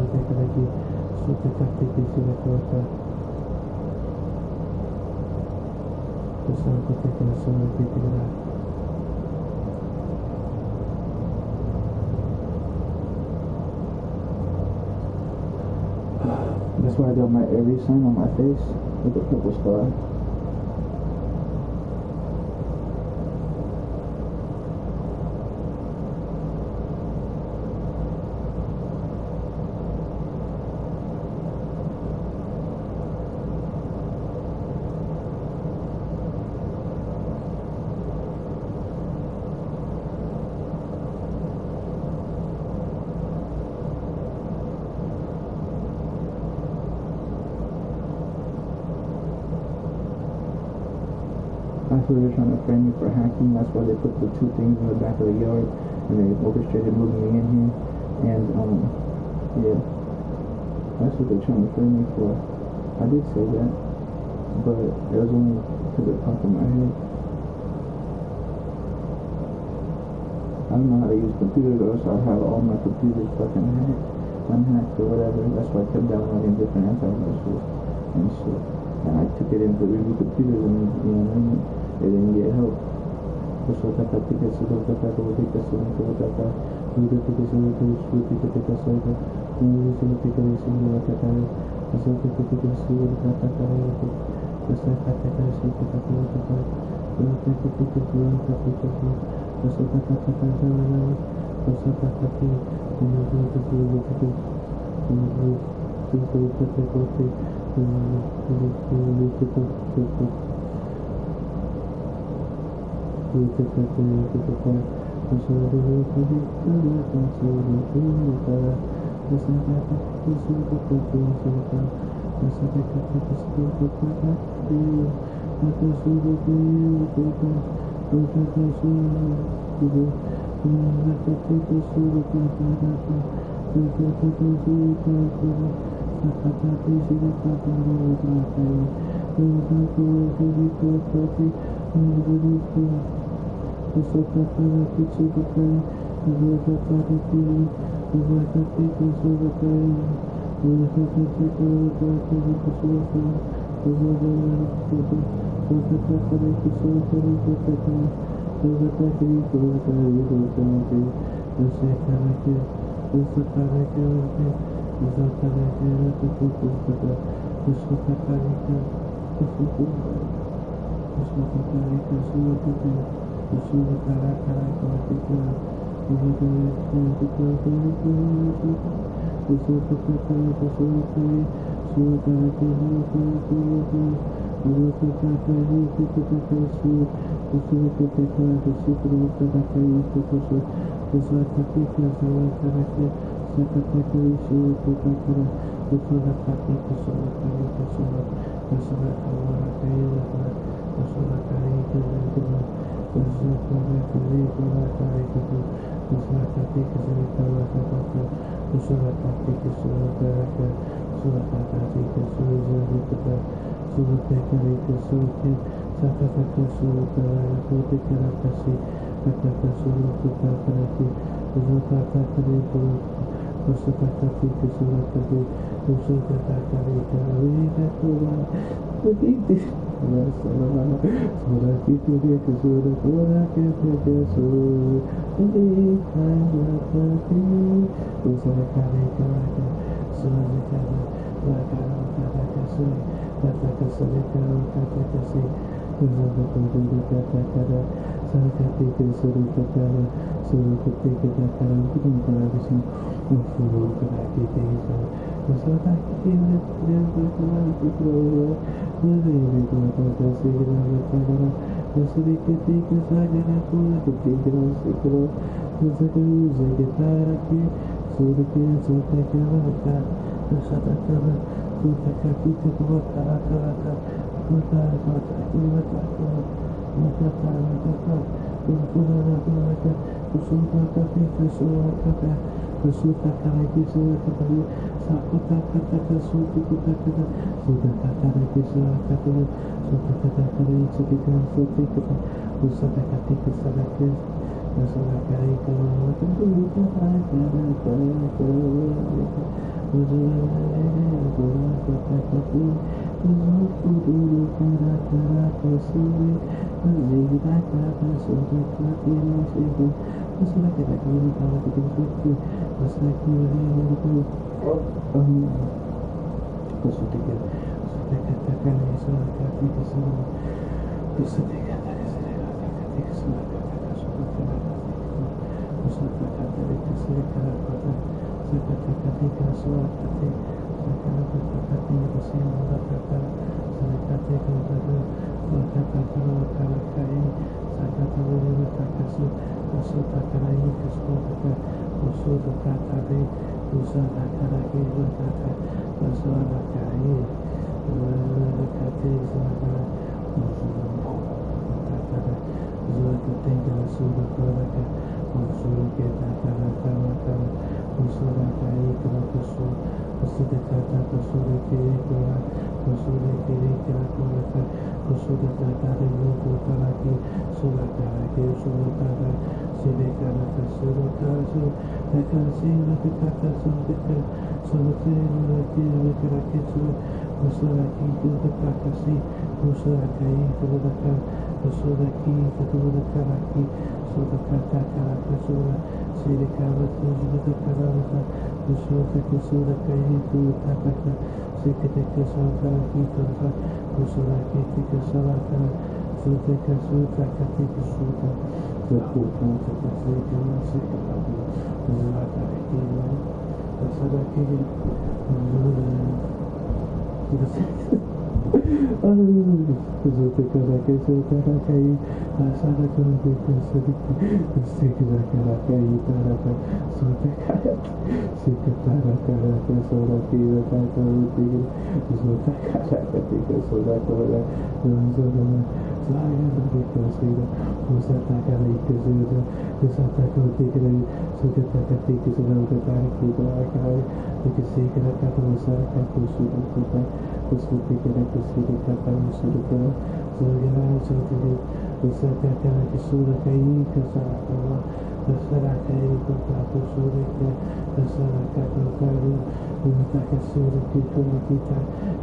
got, what I got, so the what I got, what I got, this what I got, what I did, this what I got, that's why I got my Aries sign on my face with a purple star. That's why they're trying to frame me for hacking. That's why they put the two things in the back of the yard and they orchestrated moving me in here. And yeah, that's what they're trying to frame me for. I did say that, but it was only because it popped in my head. I don't know how to use computers, or else I'll have all my computers fucking hacked, unhacked or whatever. That's why I kept downloading different antiviruses and shit. And I took it into review computers and, you know what I mean? It didn't get help. That's what I got to get to look at that, or take us to look at that. We did take us to look at this, we did take us over. We did take us to look at that. That's what I got to take us to look at that. That's what I got to take us to look at that. We did take us to look at that. That's what I got to take us to look at that. That's what I got to take us to look at that.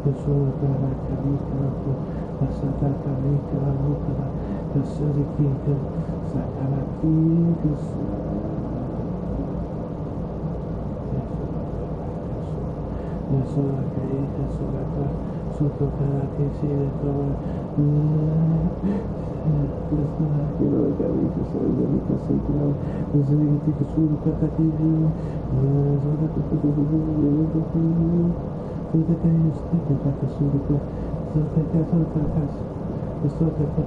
Pessoa para carita, passata carita, la luca, passare chica, sacara chica, sola carita, sola qua, sotto cara che si ritrova, persona che lo carita, sola carita, si trova, bisogna che solo catativi, sola catativi, Sudah kaya sedikit kata sudah sudah kata sudah kata sudah kata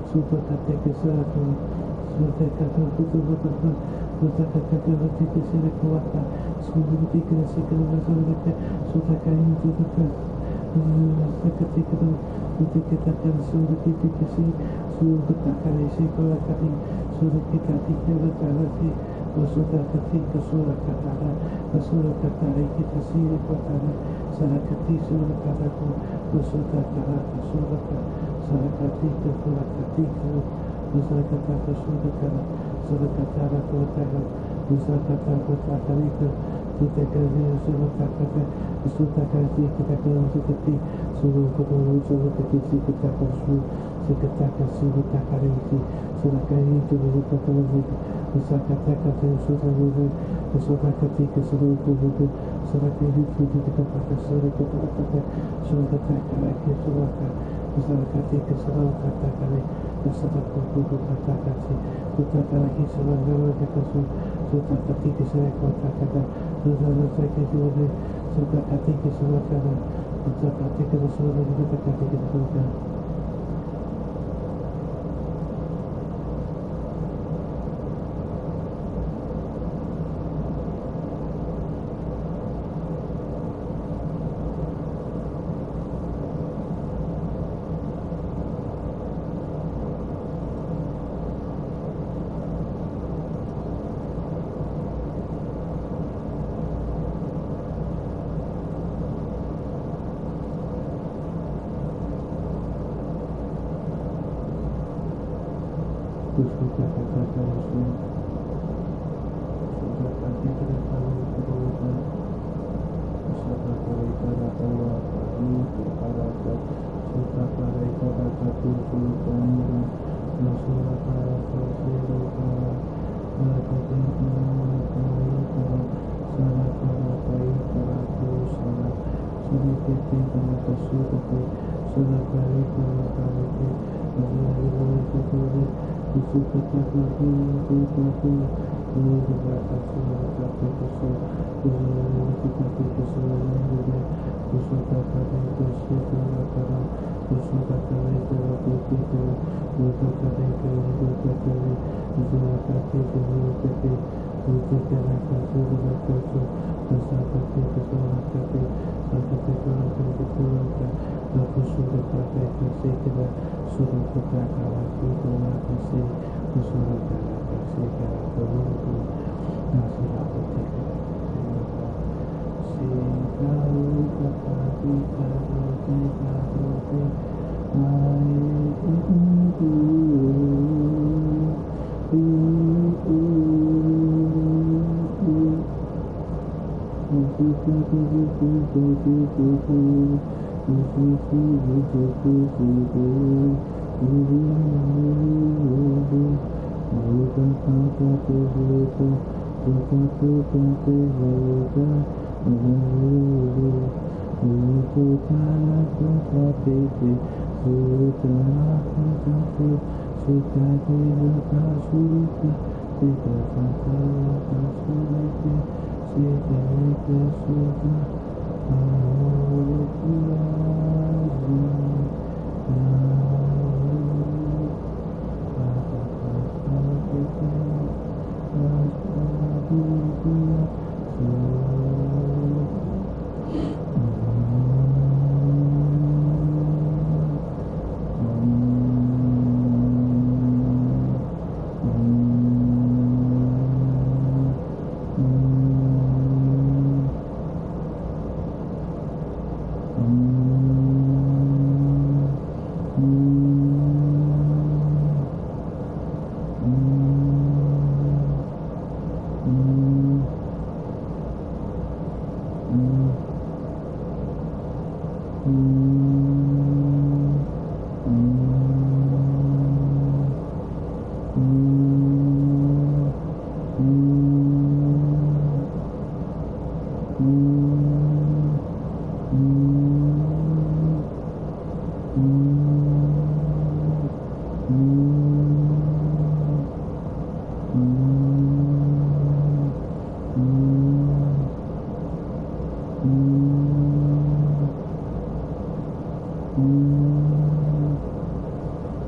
sudah kata sudah sudah kata betul betul sudah kata berarti kesini kuatlah sudah ketika sekarang sudah kaya sudah ketika itu kita kan sudah ketika sudah takkan isi kalau kali sudah kita tiga kali sudah ketika sudah kata kita sih kata sudah ketika sudah kata sudah ketika sudah ketika sudah kata sudah kata kita kerja sudah kata kita kerja seperti sudah ketemu sudah ketika kita kerja sekitar sudah kata itu sudah kaya itu sudah kata sudah ketika sudah itu sudah kaya itu kita pakai sudah kita kata sudah kata lagi sudah ketika sudah kata kali sudah kata kasih sudah lagi sudah kata sudah ketika sudah kata sudah ketika sudah kata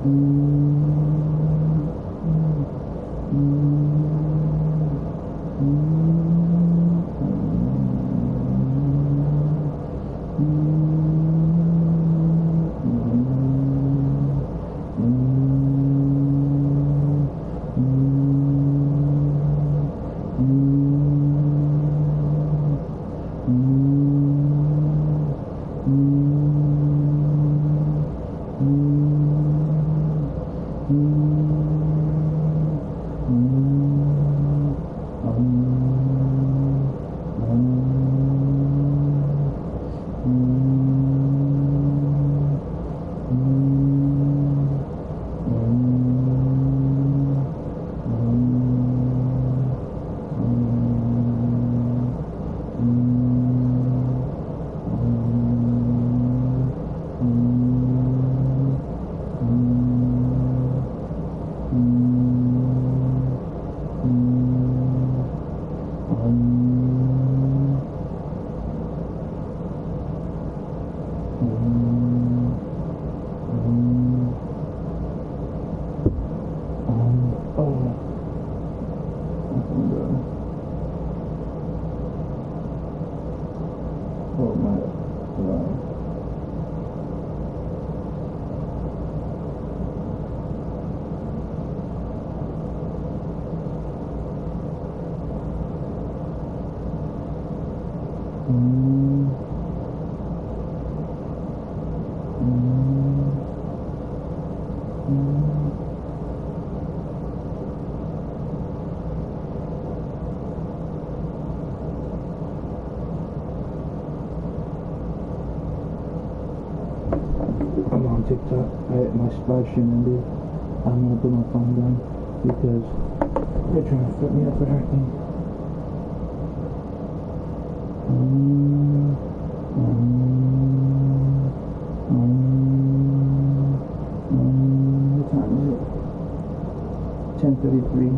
I'm on TikTok. My live stream ended. I'm gonna put my phone down because they're trying to set me up for hacking. What time is it? 10:33.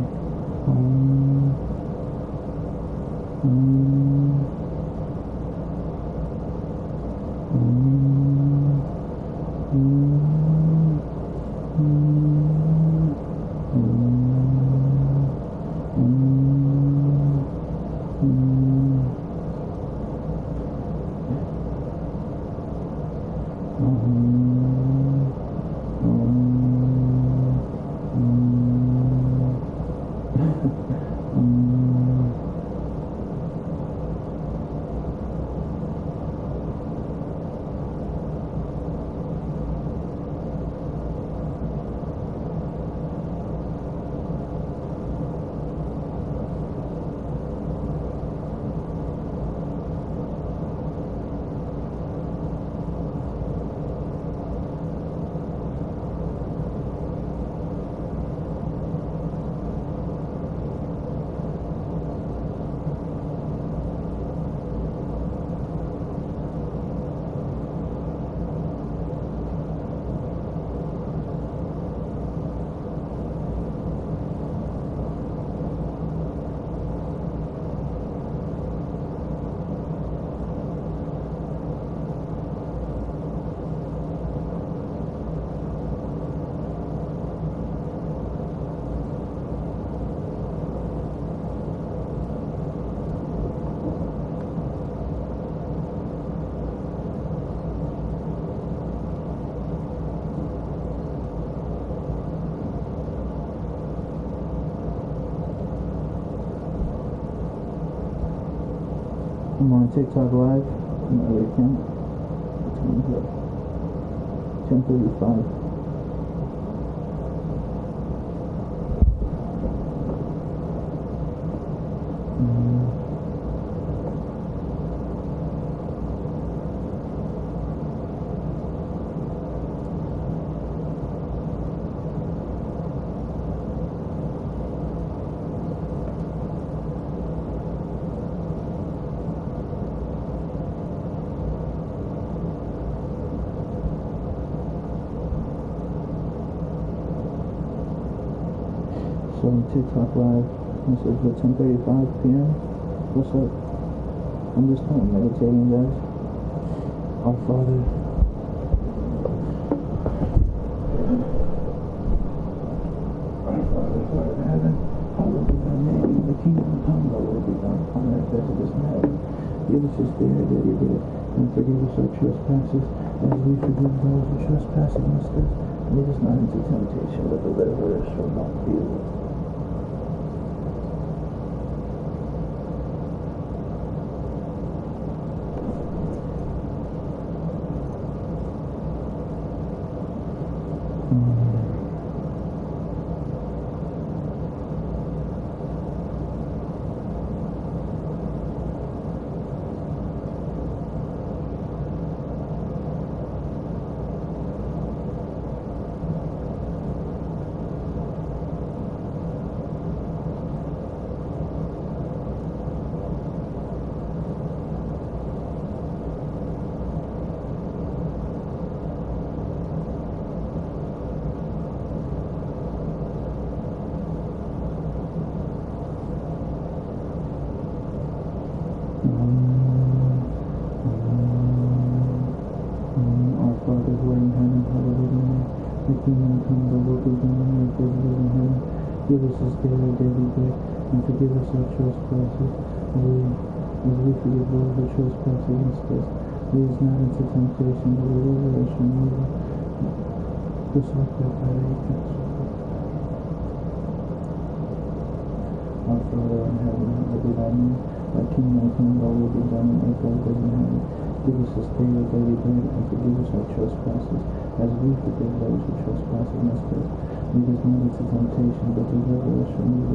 I'm on TikTok live. My other account. It's 10:35. So on TikTok live, this is at 10:35 p.m. What's up? I'm just kind of meditating, guys. Our Father, Give us this day our daily bread, and forgive us our trespasses, as we forgive those who trespass against us. Lead us not into temptation, but deliver us from evil. Our Father who art in heaven, hallowed be thy name. Thy kingdom come, thy will be done on earth as it is in heaven. Give us this day our daily bread, and forgive us our trespasses, as we forgive those who trespass against us. Lead us not into temptation, but deliver us from evil. Our Father in heaven, hallowed be thy name. Thy kingdom come, thy will be done on earth as it is in heaven. Give us this day our daily bread, and forgive us our trespasses, as we forgive those who trespass against us. Lead us not into temptation, but deliver us from evil.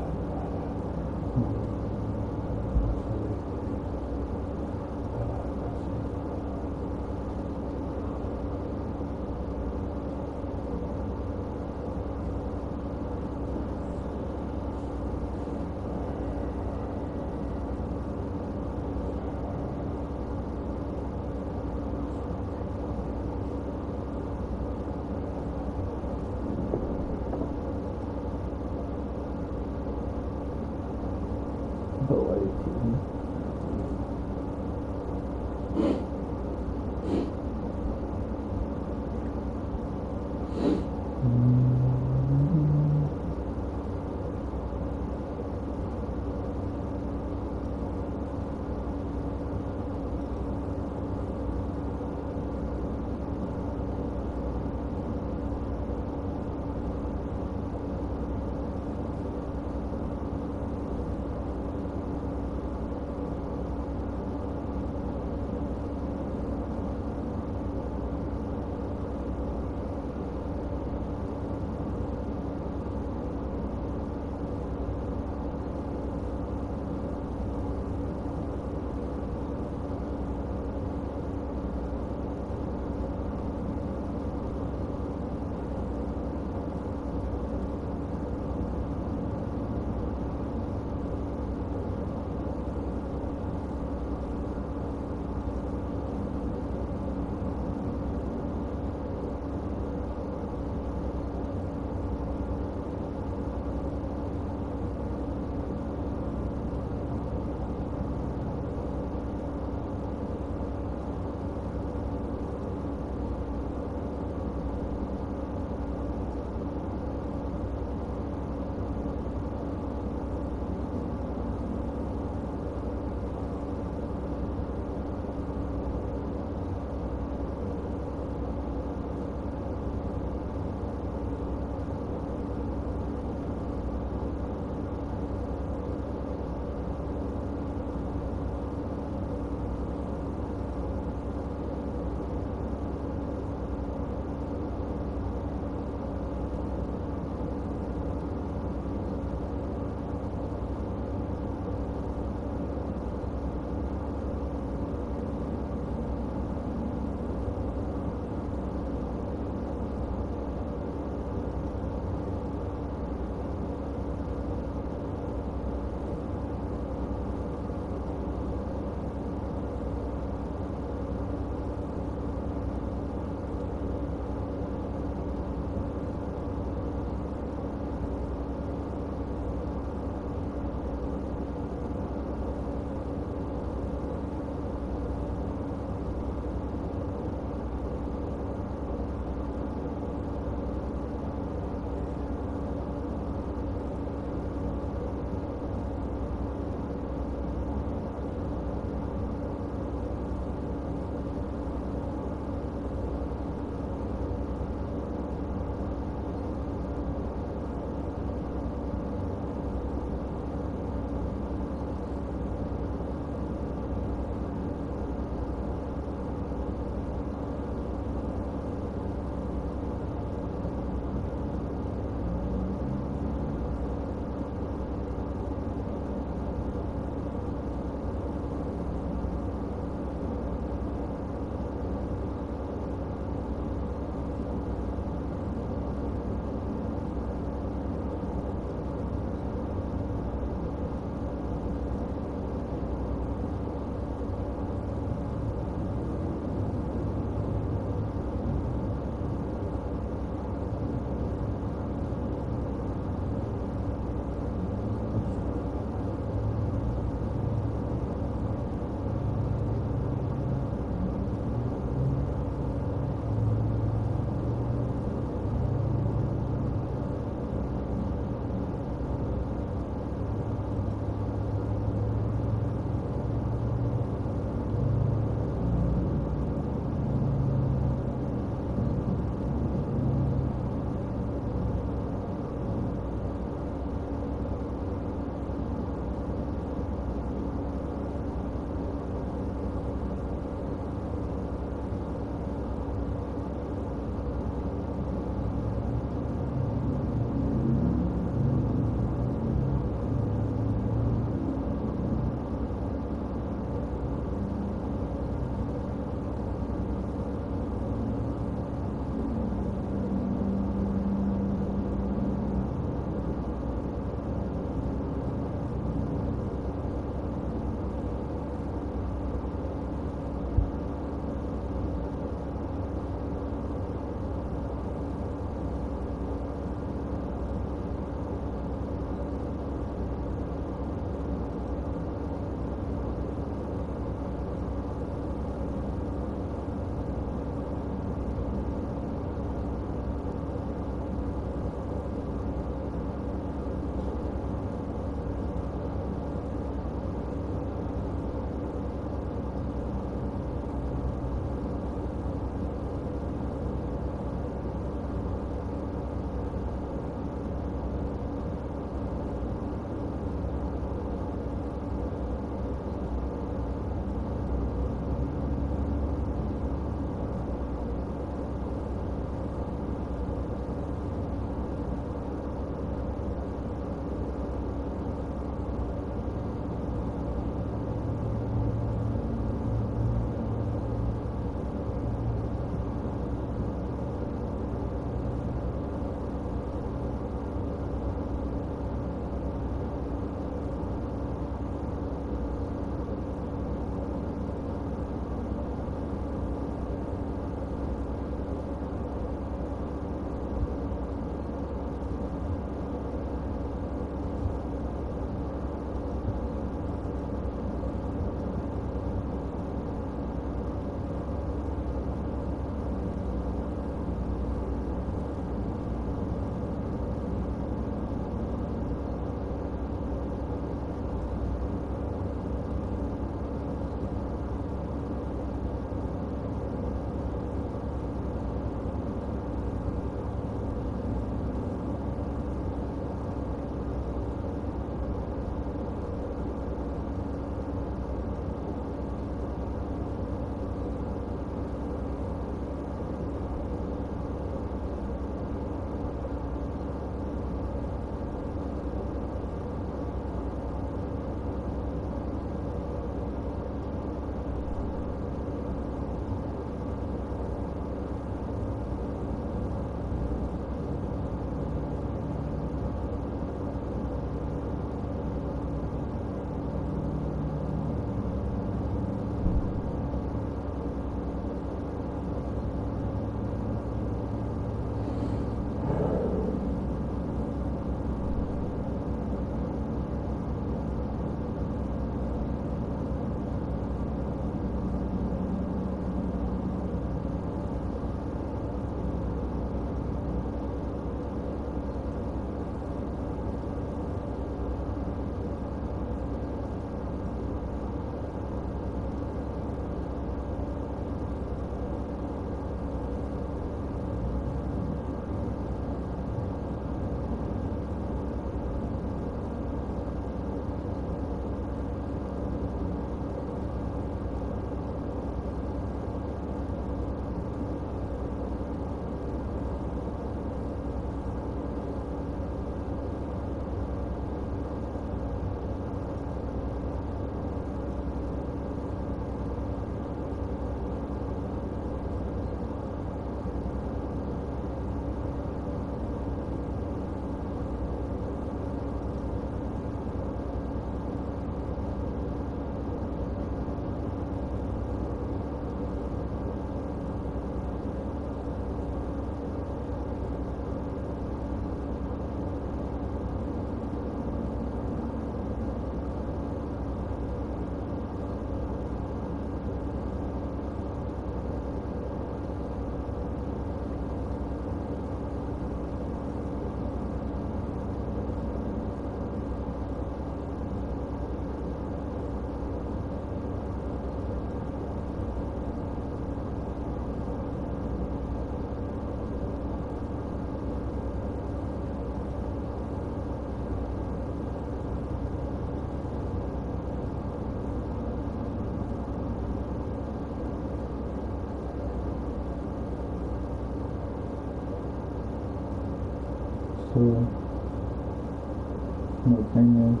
the thing is,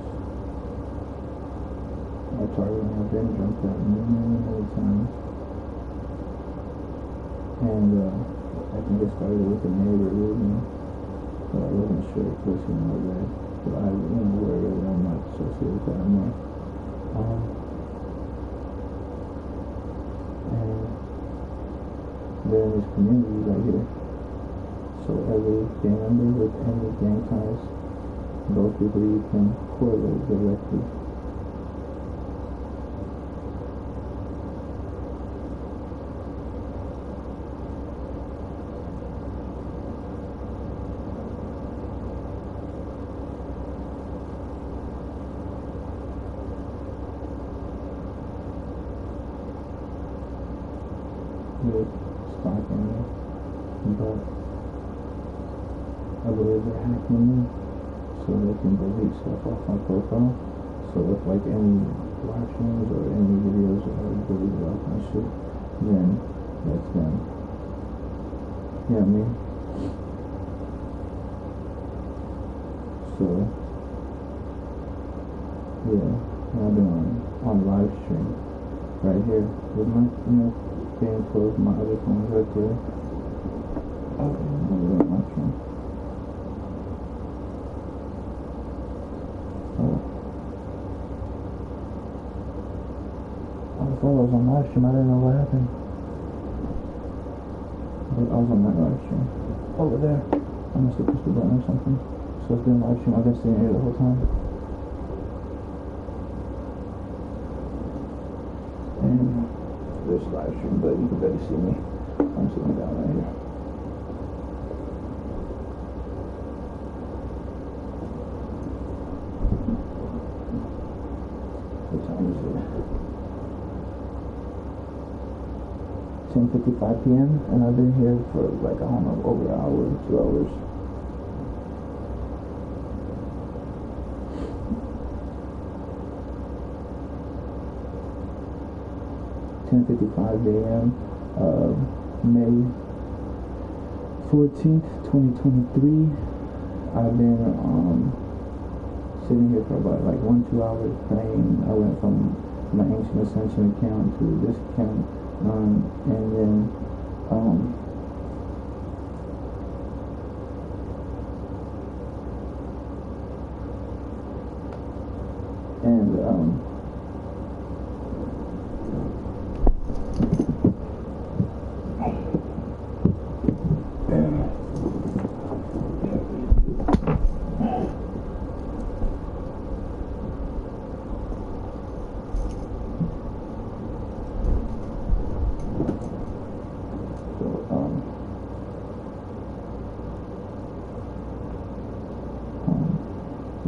I Target have been jumped at many times. And I think it started with a neighbor leaving, but I wasn't sure because that. But I, where I'm not associated with that anymore. And they're in this community right here. So every gang member with any gang ties, those people you can correlate directly. With stalking me, but I believe they're hacking me so they can delete stuff off my profile. So if like any live streams or any videos are deleted off my shit, then that's them. You know what I mean? So yeah, I've been on live stream right here with my being close, my other phone's right there. Okay, I'm gonna my phone. I thought I was on live stream, I didn't know what happened. But I was on that live stream. Over there. I must have pushed the button or something. So it's been live stream, I've been sitting here the whole time. And this live stream, but you can barely see me. I'm sitting down right here. What time is it? 10:55 p.m. and I've been here for like, I don't know, over an hour, 2 hours. a.m. May 14th, 2023. I've been sitting here for about like 1-2 hours praying. I went from my Ancient Ascension account to this account, and then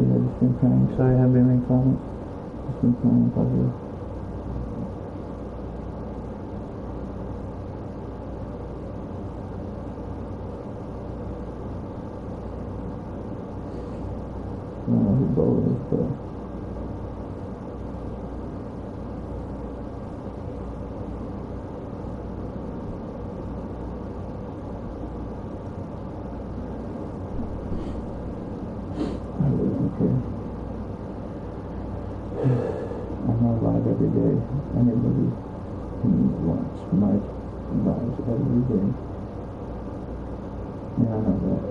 yeah, just been praying. Sorry, I haven't been making comments. Just been praying about you. I don't know who Bo is, but I'm not live every day. Anybody can watch my lives every day. Yeah, I know that.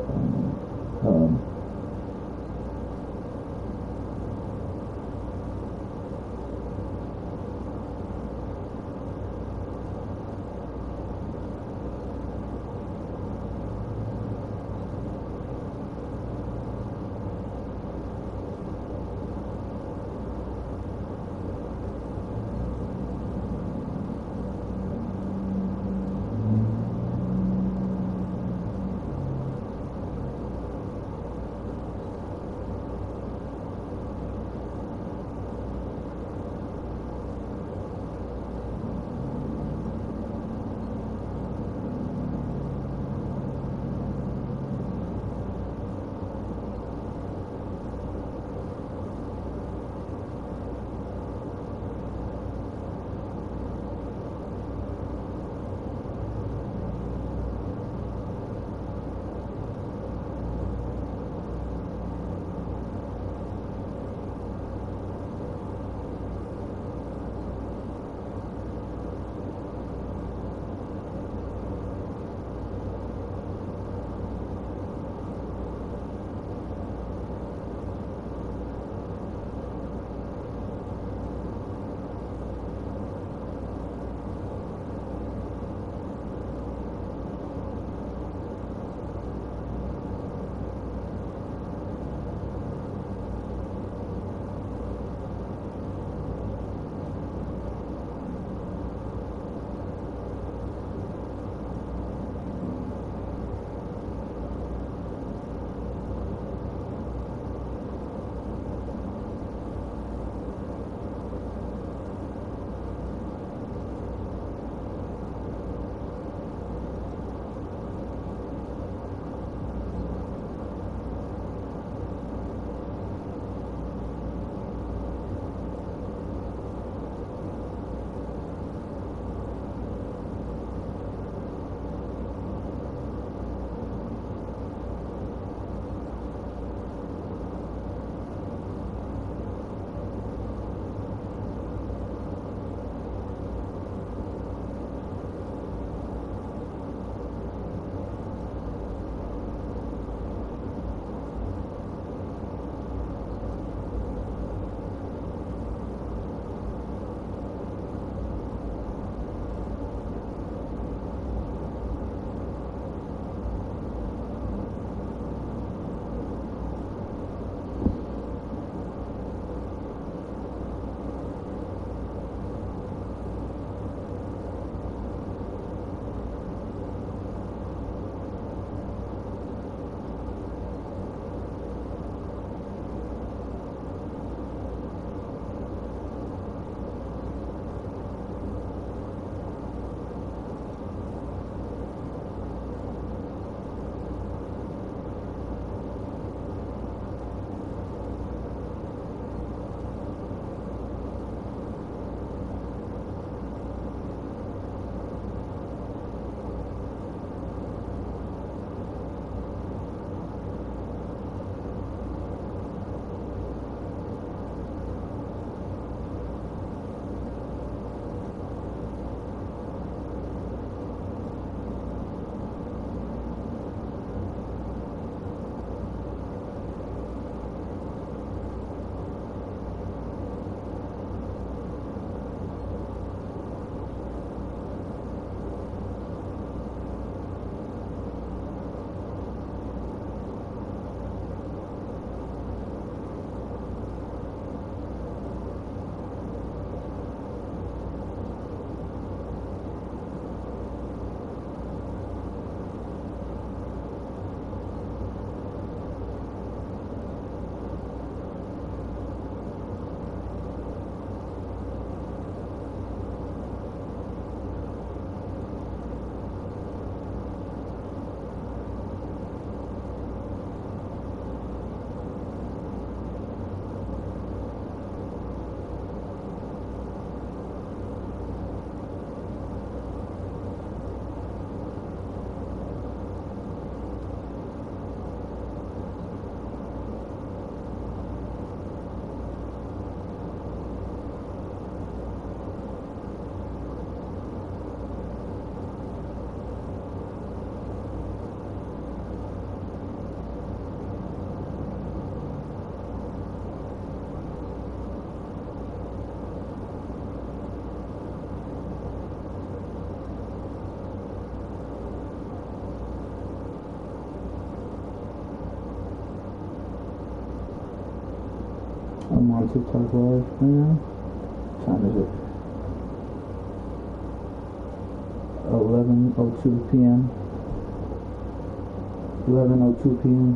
I'm on TikTok live right now. What time is it? 11:02 p.m. 11:02 p.m.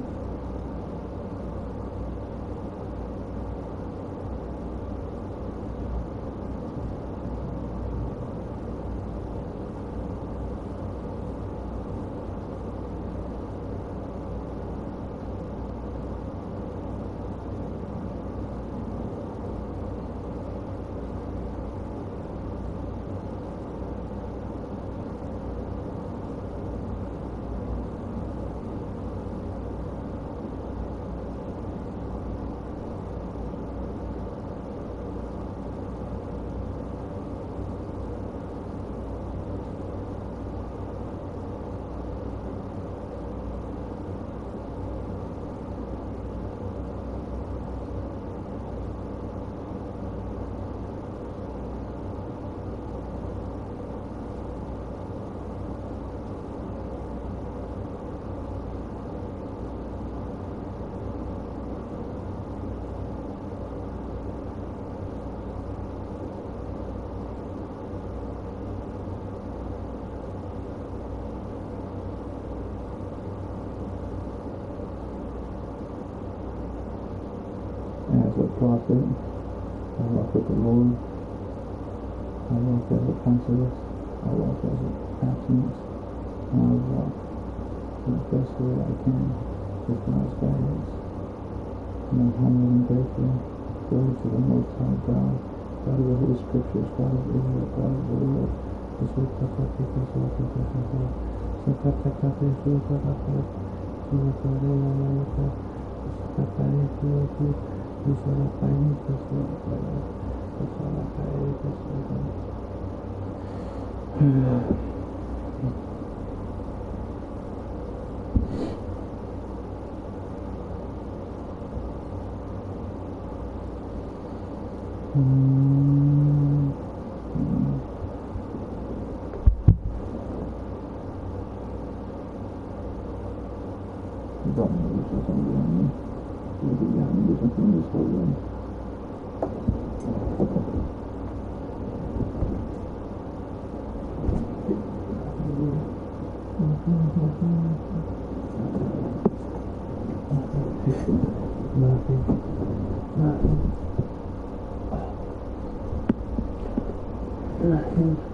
As a prophet, I walk with the Lord. I walk as a princess. I walk as an abstinence. And I walk the best way I can with God's guidance. And I'm humble and grateful. Glory to the Most High God. God of the Holy Scriptures. God of Israel. God of the Lord. Don't know what's behind me. Maybe behind me, there's something in this whole room. Nothing.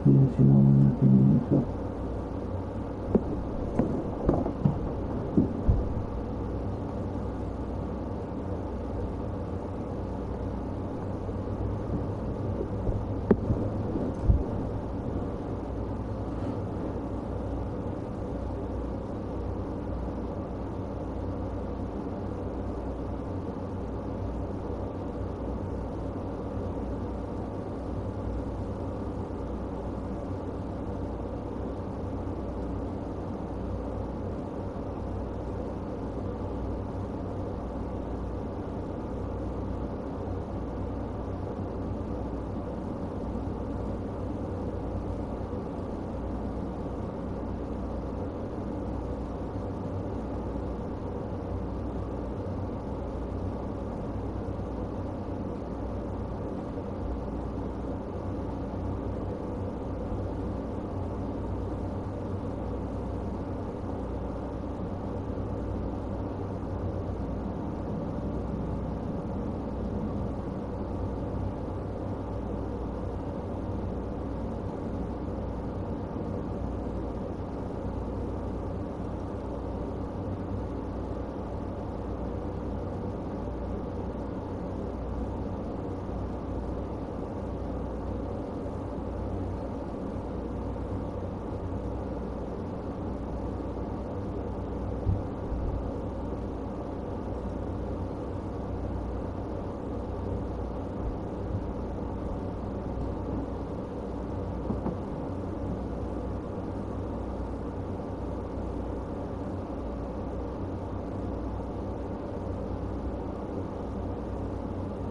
Yes, you know when nothing in yourself.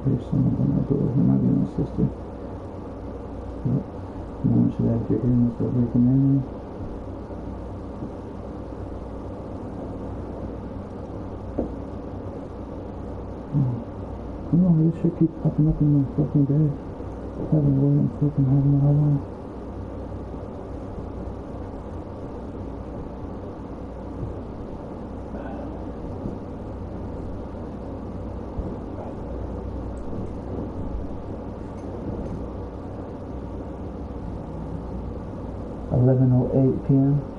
Here's someone on my door. It might be my sister. But no one should have, if you're hearing this, go breaking in. No, this shit keeps popping up in my fucking bed. I haven't really been fucking having how long. p.m.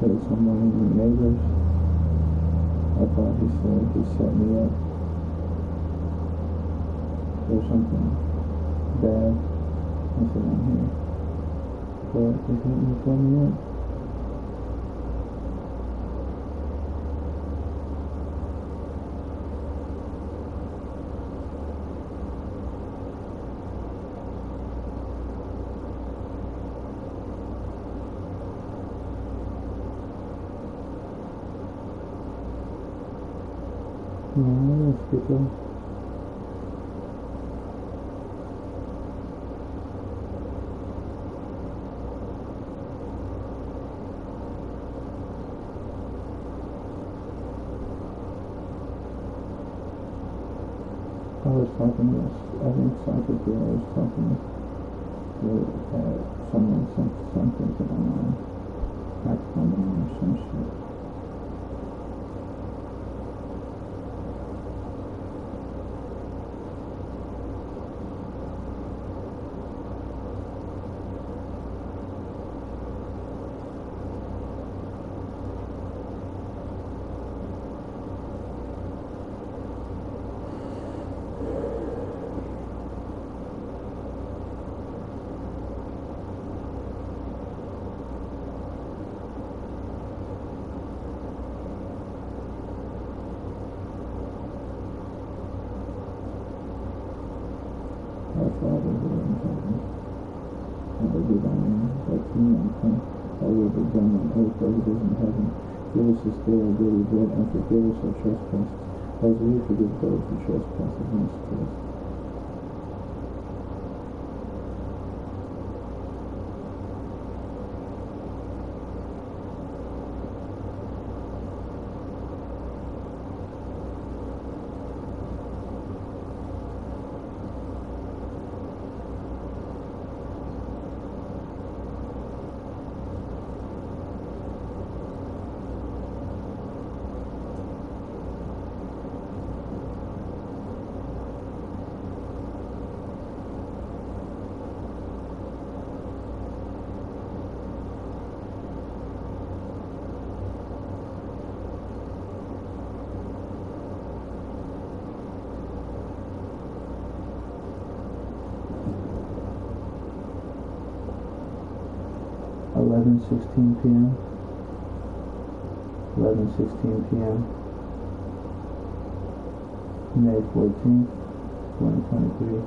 killed someone in the neighbors. I thought he said he set me up for something bad. I said, I'm here. But he didn't set me up. No, that's good though. I was talking to this, I think Soccer Girl was talking to someone sent something to my mom, back to my mom or some shit. Our Father who art in heaven, hallowed be thy name. Thy kingdom come, thy will be done on earth as it is in heaven. Give us this day our daily bread, and forgive us our trespasses, as we forgive those who trespass against us. p.m. 11:16 p.m. May 14th, 2023.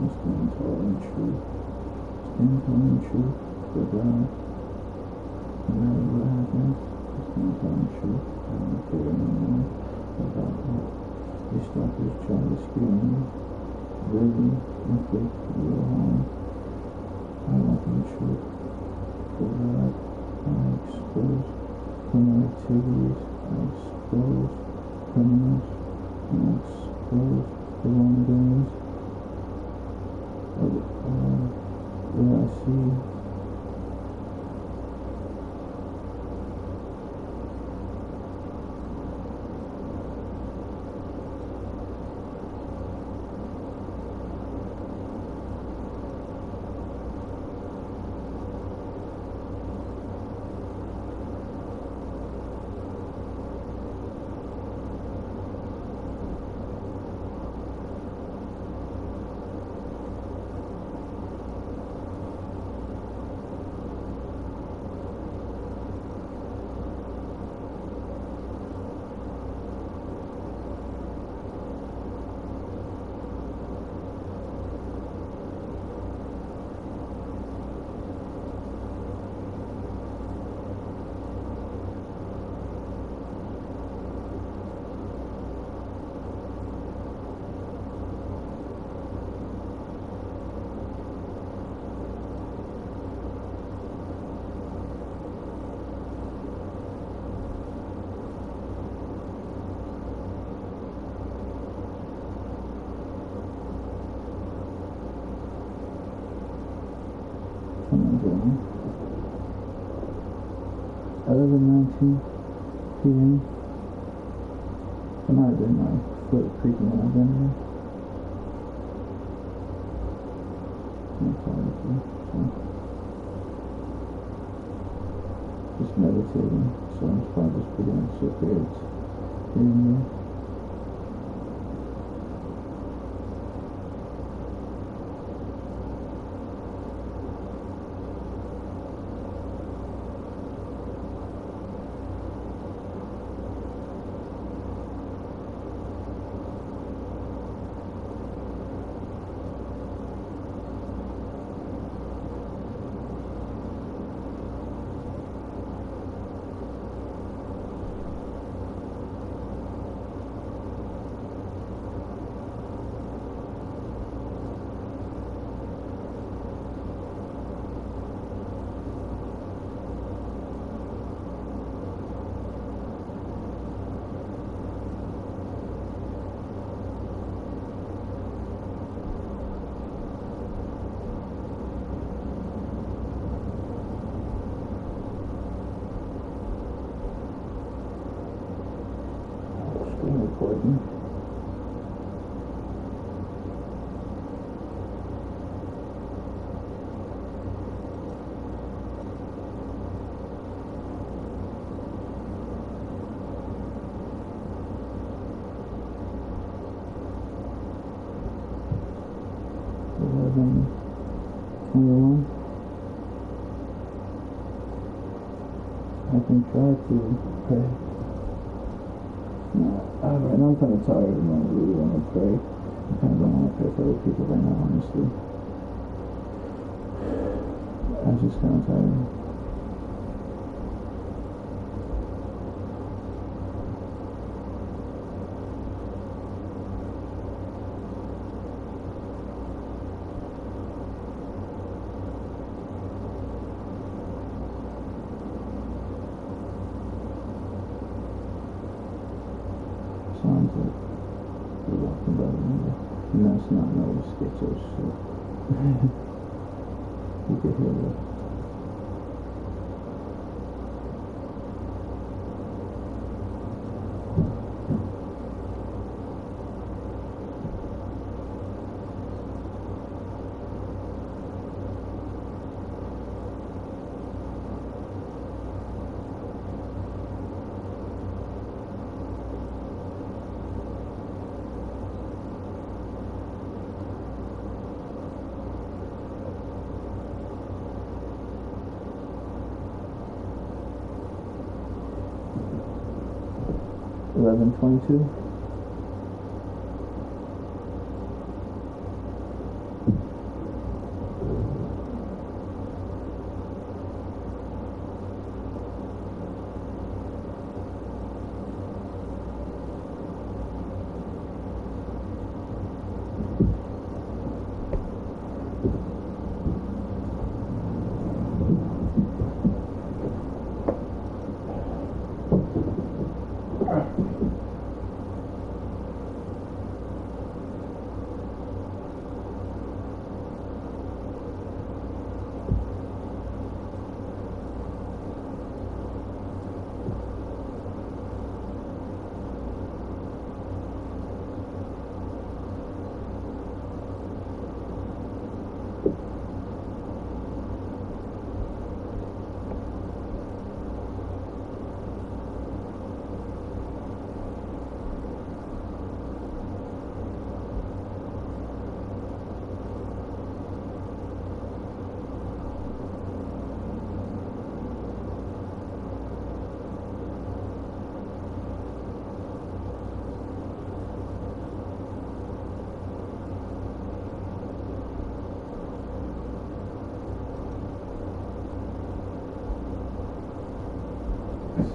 Stand tall and true. Stand tall and true for God. No matter what happens, stand tall and true. I don't care anymore about what your stalkers try to scare me. Really, inflict real harm. I walk in truth. For God, I expose criminal activities. I expose criminals. I expose the wrongdoings. What I see my journey. 11:19 p.m. It might have been my foot creaking when I got in here. I'm tired too, so just meditating. So I'm probably just putting on shit there. It's here and there. Recording. I can try to pray. No, alright, I'm kind of tired and I really want to pray. I kind of don't want to pray for other people right now, honestly. I'm just kind of tired. Sounds like you're walking by the window. And that's not no schizo shit. You could hear that. $11:22.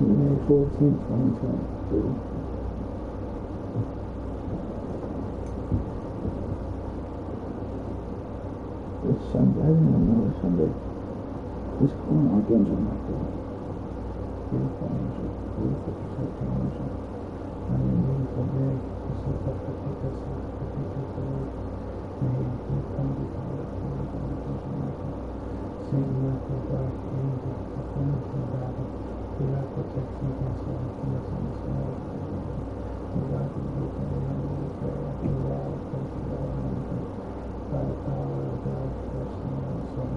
May 14th, 2023. It's Sunday. I didn't even know it's Sunday. It's calling Archangel Michael. Beautiful angel. Beautiful protecting angel. I mean, beautiful day. This is the protect us. Protect us, Lord. May you come before us, Lord, Archangel Michael. Saint Michael, Archangel, defend us in battle. Be our protection against all wickedness and the snares of the devil. May God be with you and we pray. We all thank you, Lord, and by the power of God, first and the Son,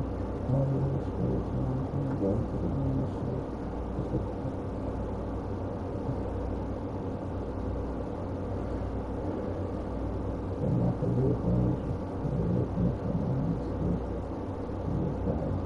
all the Holy Spirit, and go to the ministry. And not the beautiful angel, and the looking from the Holy Spirit, and the guide.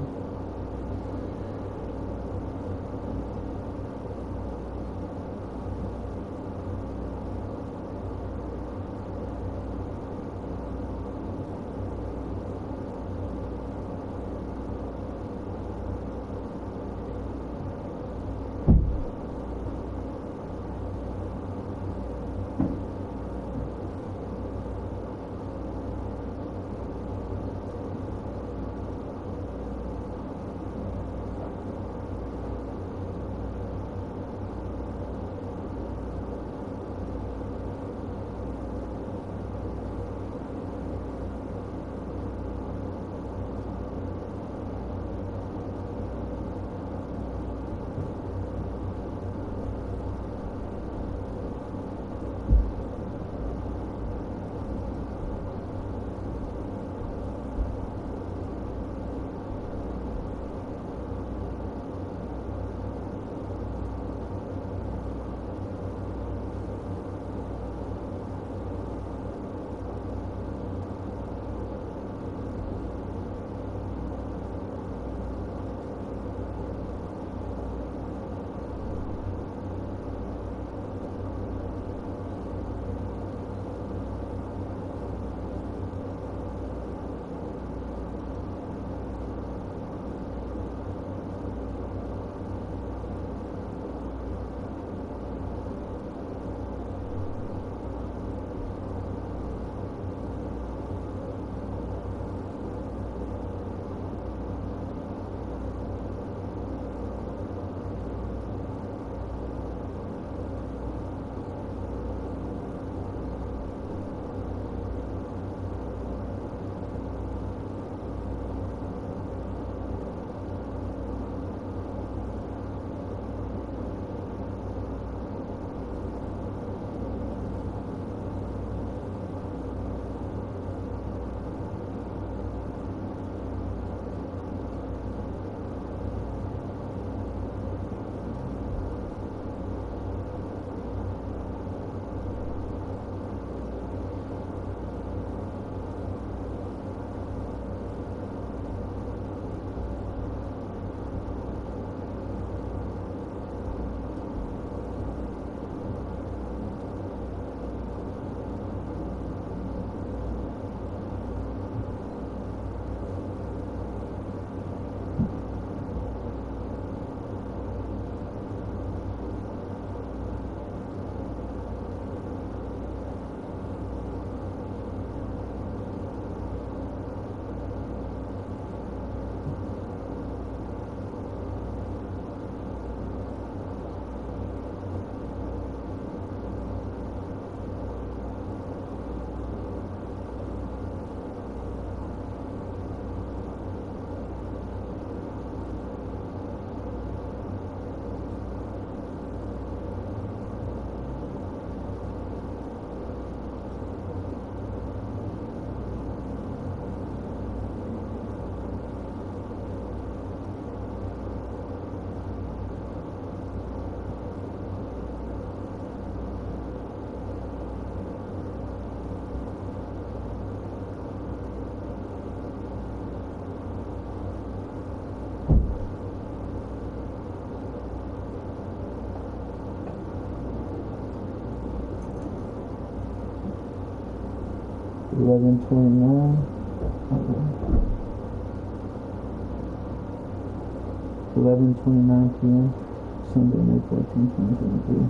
$11:29. 11:29 p.m. Sunday, May 14, 2023.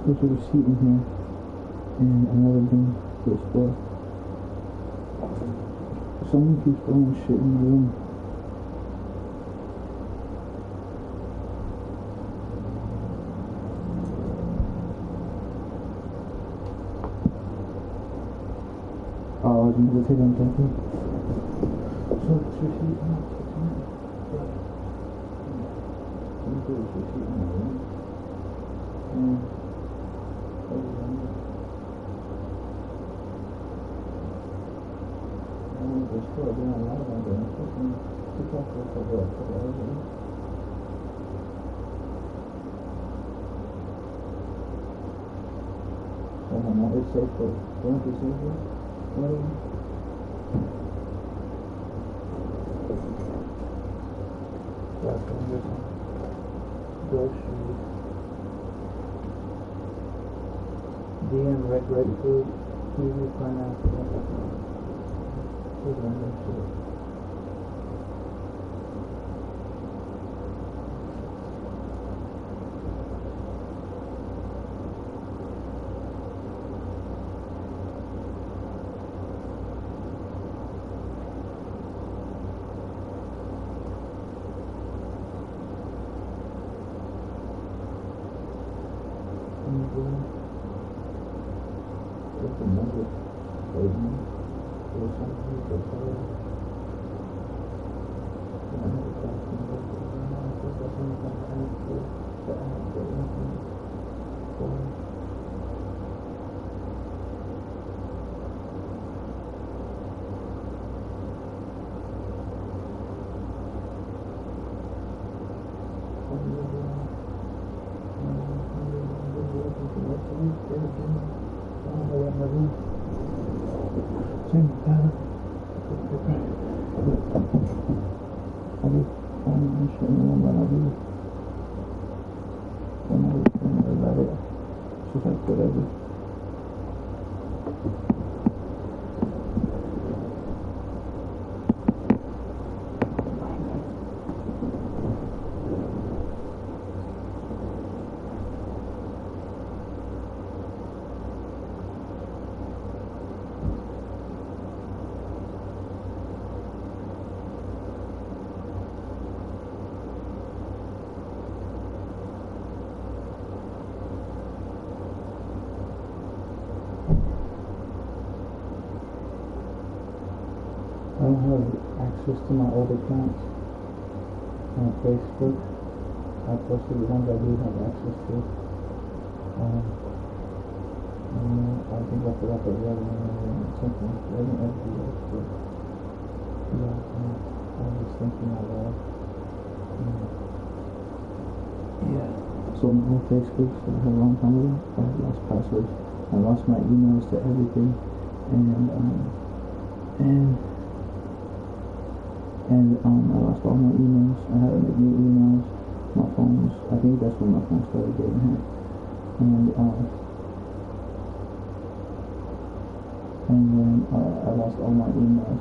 There's a receipt in here, and another thing to explore. Someone keeps throwing shit in the room. Oh, I was meditating, thank you. So this receipt, I'm not touching it. Let me put this receipt in the room. And there's still a damn lot on there. I'm fucking TikTok for a couple hours ago. So I'm not, it's safe for going to safety. Whatever. Last one, this one. Groceries. DM Red Grape Food. Kiwi Pineapple. Random shit. There's another statement. There's something that's she's like, whatever. I don't have access to my old accounts on Facebook. I posted the ones I do have access to. I think I forgot the other one or something. I didn't ever do that, but yeah, I was just thinking out loud. Yeah. So my whole Facebook, so I had a long time ago, I had lost passwords. I lost my emails to everything, and I lost all my emails. I had to make new emails. My phones, I think that's when my phone started getting hacked. And then I lost all my emails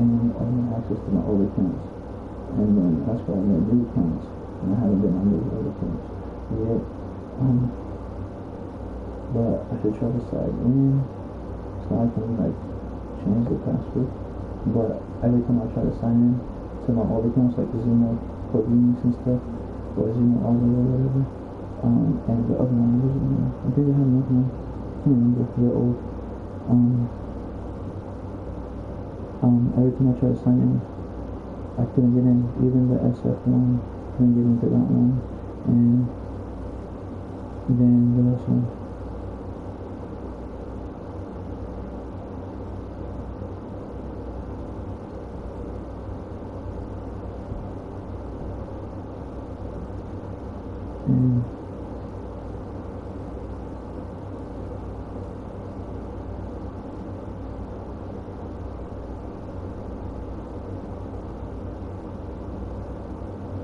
and all my access to my old accounts. And then that's why I made new accounts, and I haven't been on these old accounts yet. But I should try to sign in so I can like change the password. But every time I try to sign in to my old accounts, like Zemo for Venus and stuff, or Zemo Auto or whatever, and the other one was, I think I had another one, I can't remember, they're old. Every time I try to sign in, I couldn't get in, even the SF one, couldn't get into that one, and then the last one.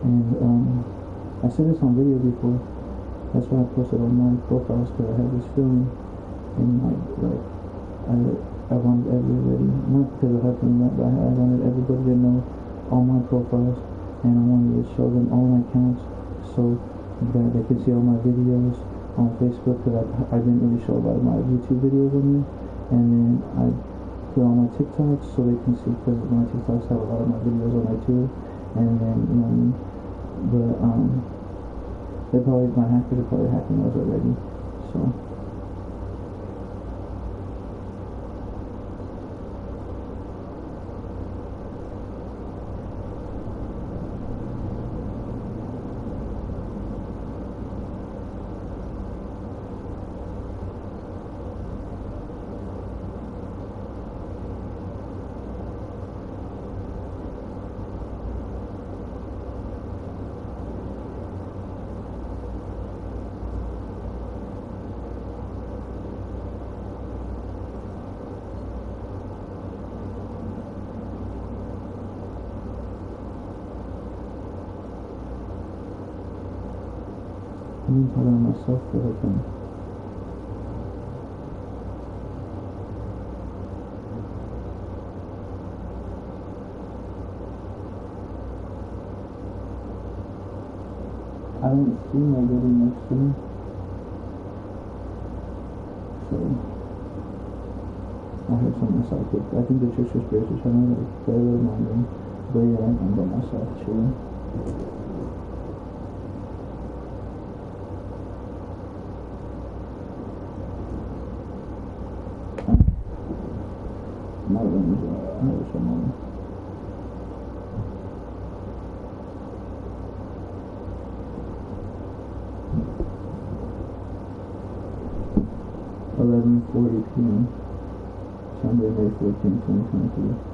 And I said this on video before. That's why I posted on my profiles, because I had this feeling in like I wanted everybody, not because of helping that, but I wanted everybody to know all my profiles, and I wanted to show them all my accounts so that they could see all my videos, on Facebook because I didn't really show a lot of my YouTube videos on there, and then I put on my TikToks so they can see because my TikToks have a lot of my videos on there too, and then you know what I mean. But my hackers are probably hacking those already, so. I've been talking to myself for like I don't see nobody next to me, so I heard something psychic. I think the church or spirits are trying to like play with my room, but yeah, I'm by myself chilling. My room is I have someone. 11:40 p.m. Sunday, May 14, 2023.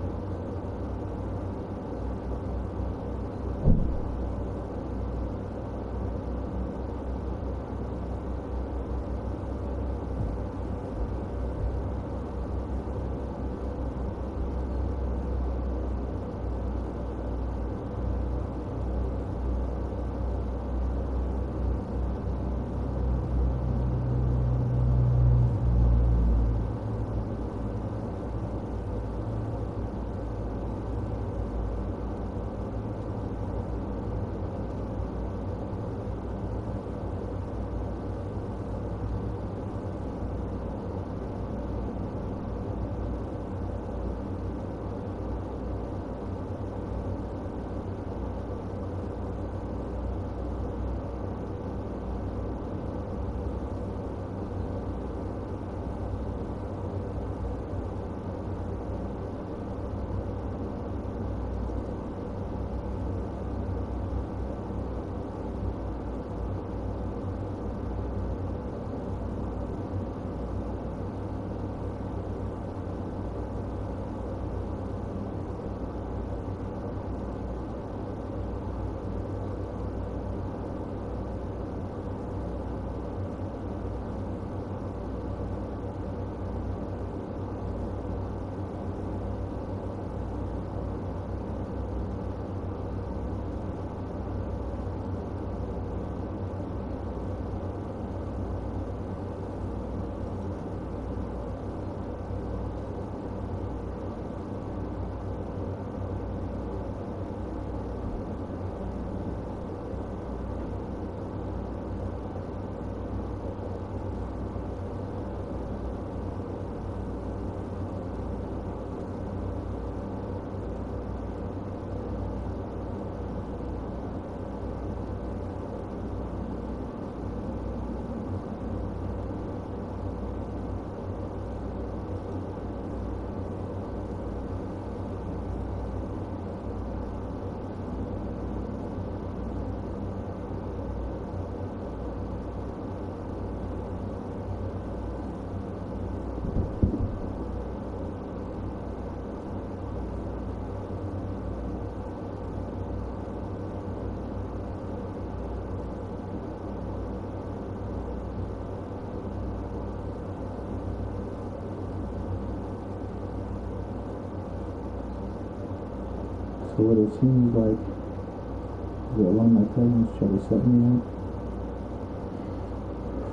So what it seems like is that one of my cousins tried to set me up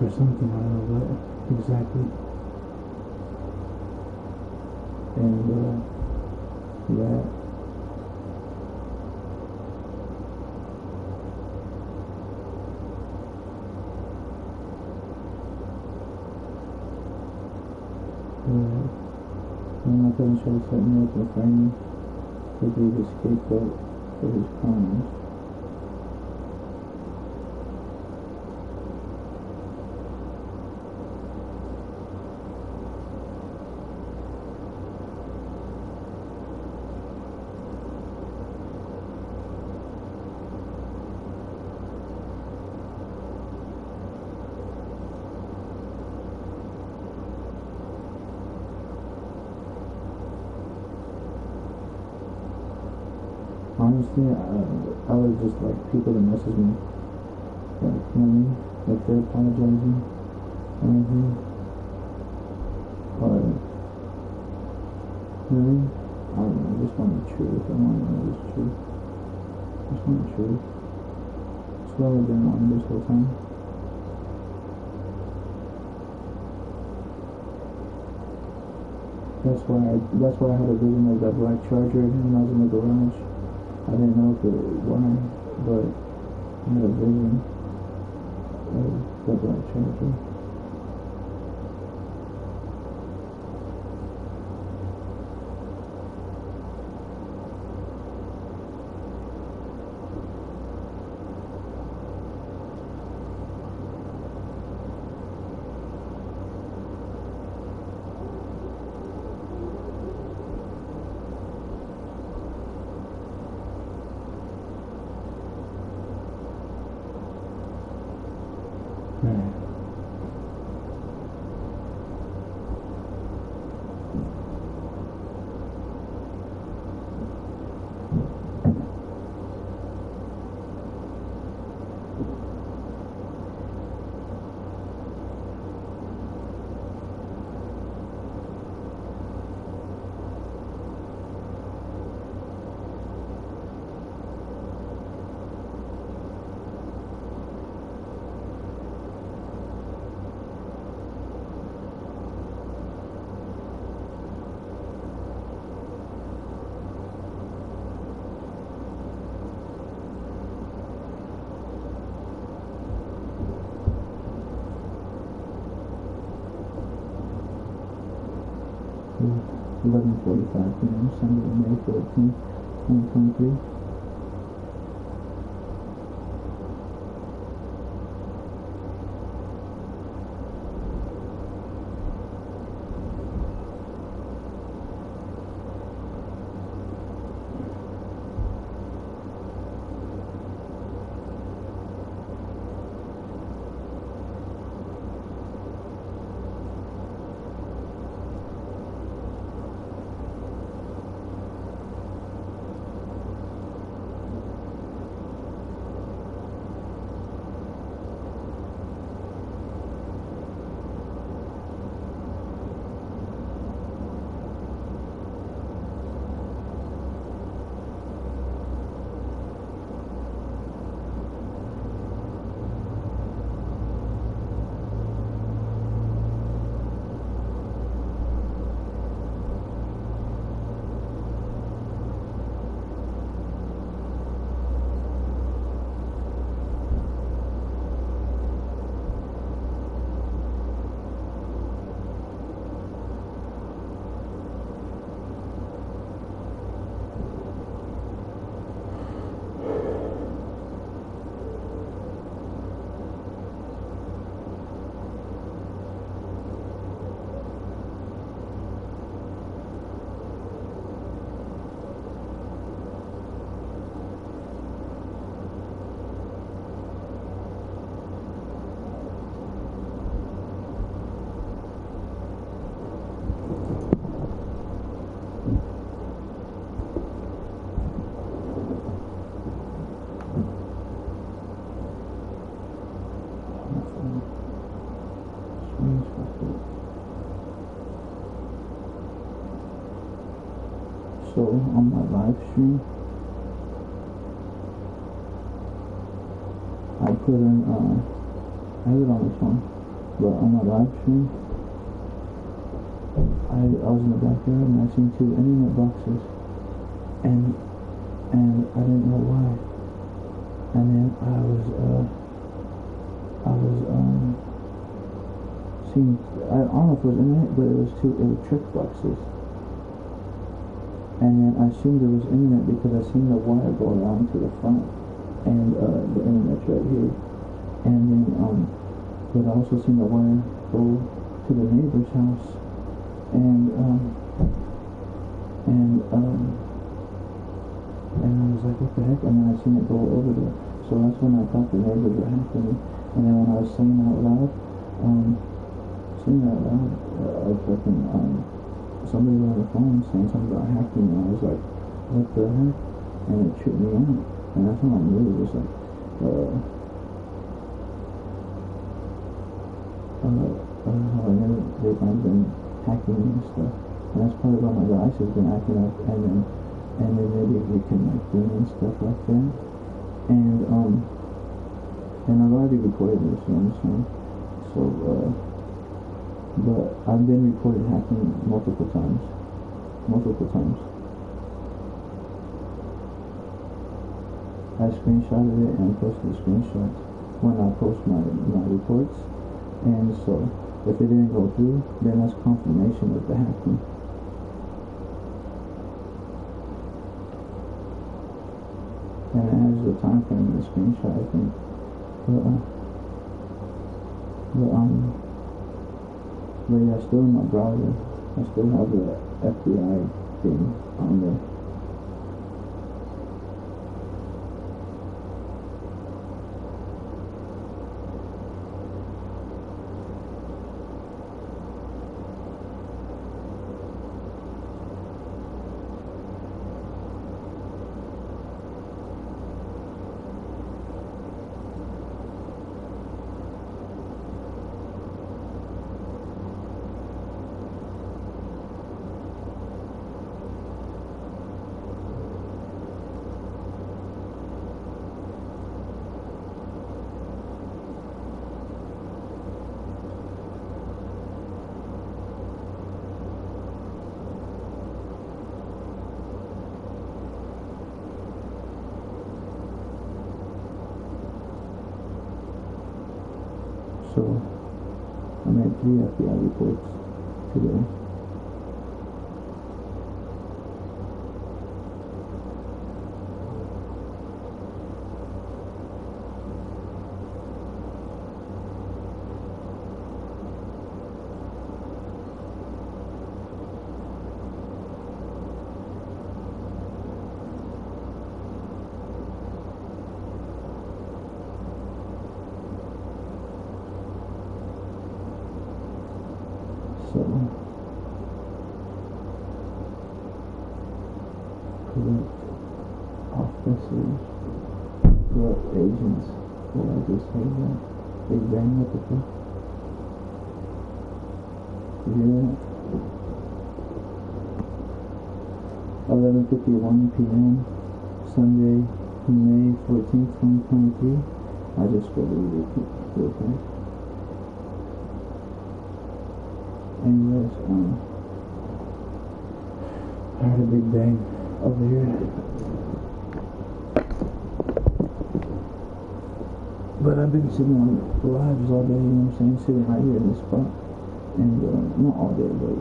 for something, I don't know what exactly. And yeah. set me up and framed me to be the scapegoat for his crimes. Honestly, I would just like people to message me, like, you know what I mean? Like, they're apologizing, anything, or, you know what I mean? I don't know, I just want the truth. I want to know this truth. I just want the truth. That's what I've been wanting this whole time. That's why I had a vision of that black Charger when I was in the garage. I didn't know why, but I had a vision of that black Charger. It's 11:45 p.m. Sunday, May 14th, 2023. So on my live stream, I put in, I have it on this one, but on my live stream, I was in the backyard and I seen 2 internet boxes, and I didn't know why, and then I was seeing, I don't know if it was internet, but it was 2 trick boxes. And then I assumed it was internet because I seen the wire go around to the front, and the internet's right here. And then but I also seen the wire go to the neighbor's house, and and um, and I was like, what the heck? And then I seen it go over there. So that's when I thought the neighbors were hacking me. And then when I was saying out loud, I was fucking, somebody was on the phone saying something about hacking, and I was like, what the heck? And it tripped me out. And that's when I knew it was like, how I know they've been hacking me and stuff. And that's probably why my device has been acting up, and then maybe we can like bring in stuff like that. And I've already recorded this, you know what I'm saying? So, but I've been reported hacking multiple times. I screenshotted it and posted the screenshots when I post my reports. And so, if it didn't go through, then that's confirmation of the hacking. And it has the time frame in the screenshot, I think. But yeah, still in my browser, I still have the FBI thing on there. So I made 3 FBI reports today. So, corrupt officers, corrupt agents. Did I just say that? Big Bang, what the fuck? Yeah. 11:51 p.m. Sunday, May 14th, 2023. I just read it real quick. Anyways, I heard a big bang over here. But I've been sitting on lives all day, you know what I'm saying? Sitting right here in this spot. And, not all day, but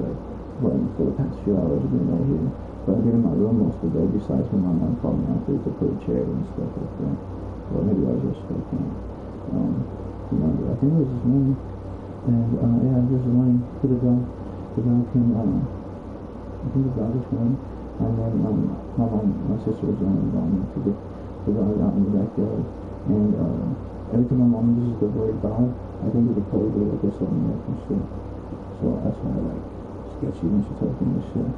for the past few hours I've been right here. But I've been in my room most of the day, besides when my mom called me out there to put a chair and stuff like that. Or maybe I was just fucking, I think it was this morning. And, yeah, just running to the dog. The dog came, I think the dog was running. And then, my sister was running down to get the dog out in the backyard. And, every time my mom uses the word dog, I think of the code word, like, or something like that shit. So that's why I, sketchy when she tells me this shit.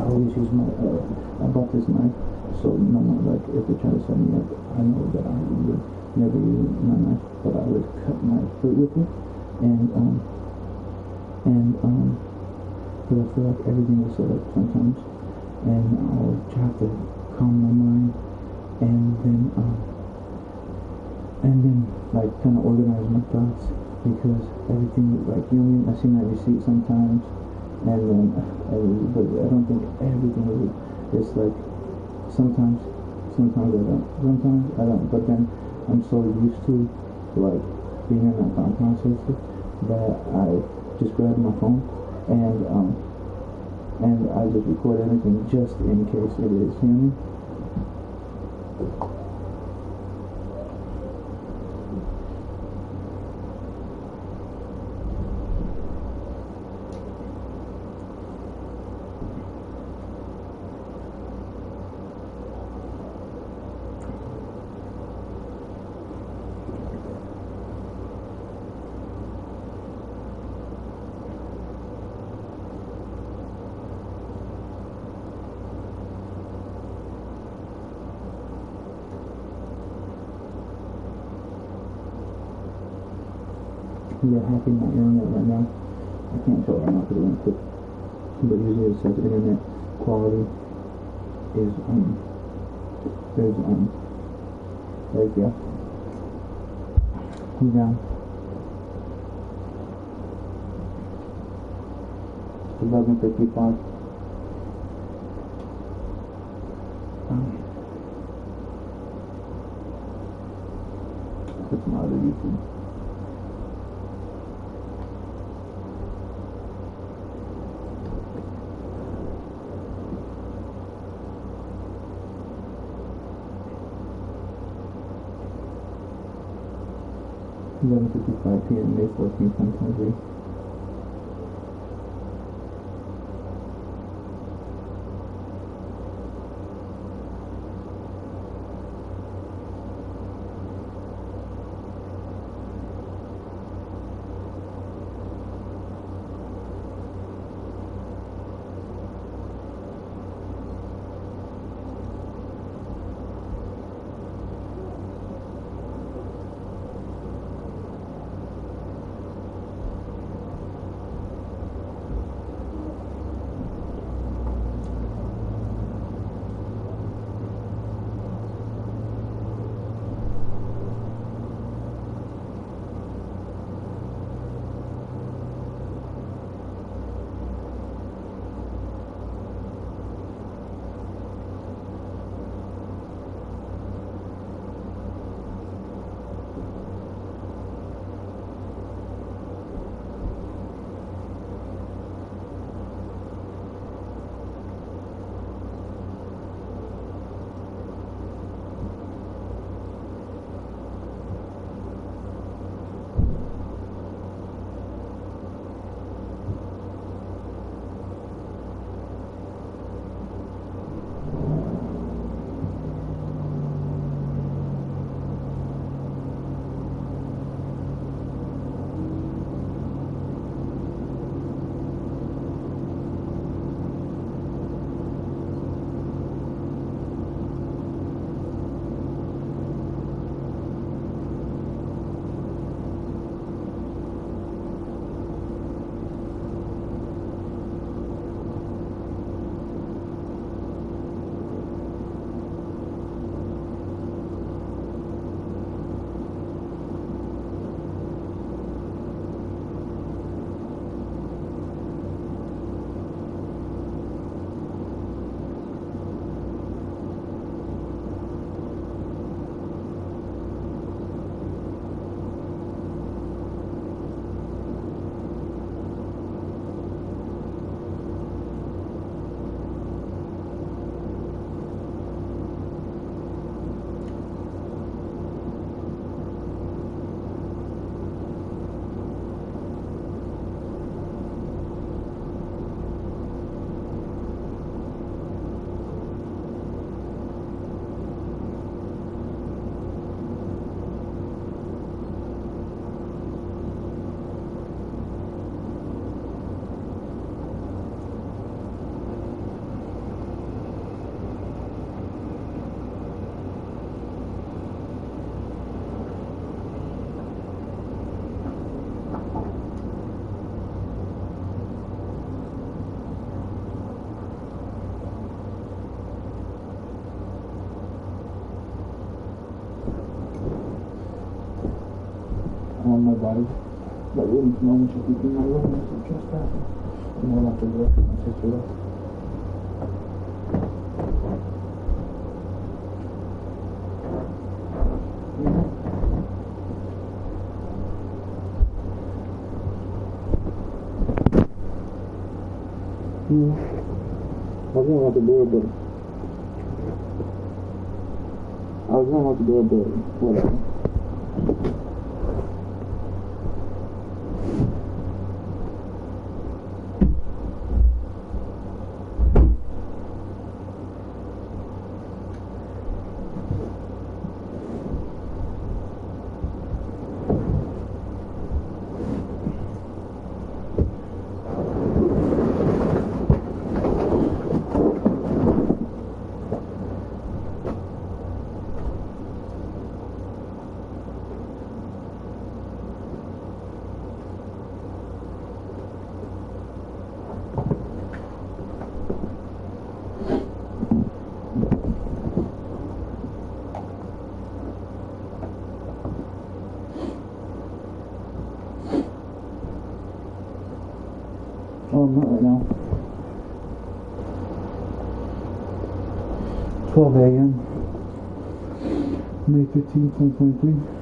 always use my, I bought this knife, so no one, like, if they try to set me up, I know that I would never use my knife, but I would cut my foot with it, and, because I feel like everything was set up sometimes, and I'll try to calm my mind, and then, like, kind of organize my thoughts, because everything, like, you know what I mean, I see my receipt sometimes, and then, but I don't think everything is, it's like, sometimes I don't, but then, I'm so used to, like, being in that thought process, that I just grab my phone, and I just record everything, just in case it is, you know what I mean? Yeah, happy my internet right now. I can't show it right now because it went quick. But usually it says internet quality is there you go. Yeah. 11:55. That's my other YouTube. $11:55 p.m. May 14th, 2023. nobody. Like, wouldn't know when she's in my room and she's trespassing. And then after the rest, my sister left. I was going out the door, but whatever. Oh, not right now. 12 a.m. May 15, 2023.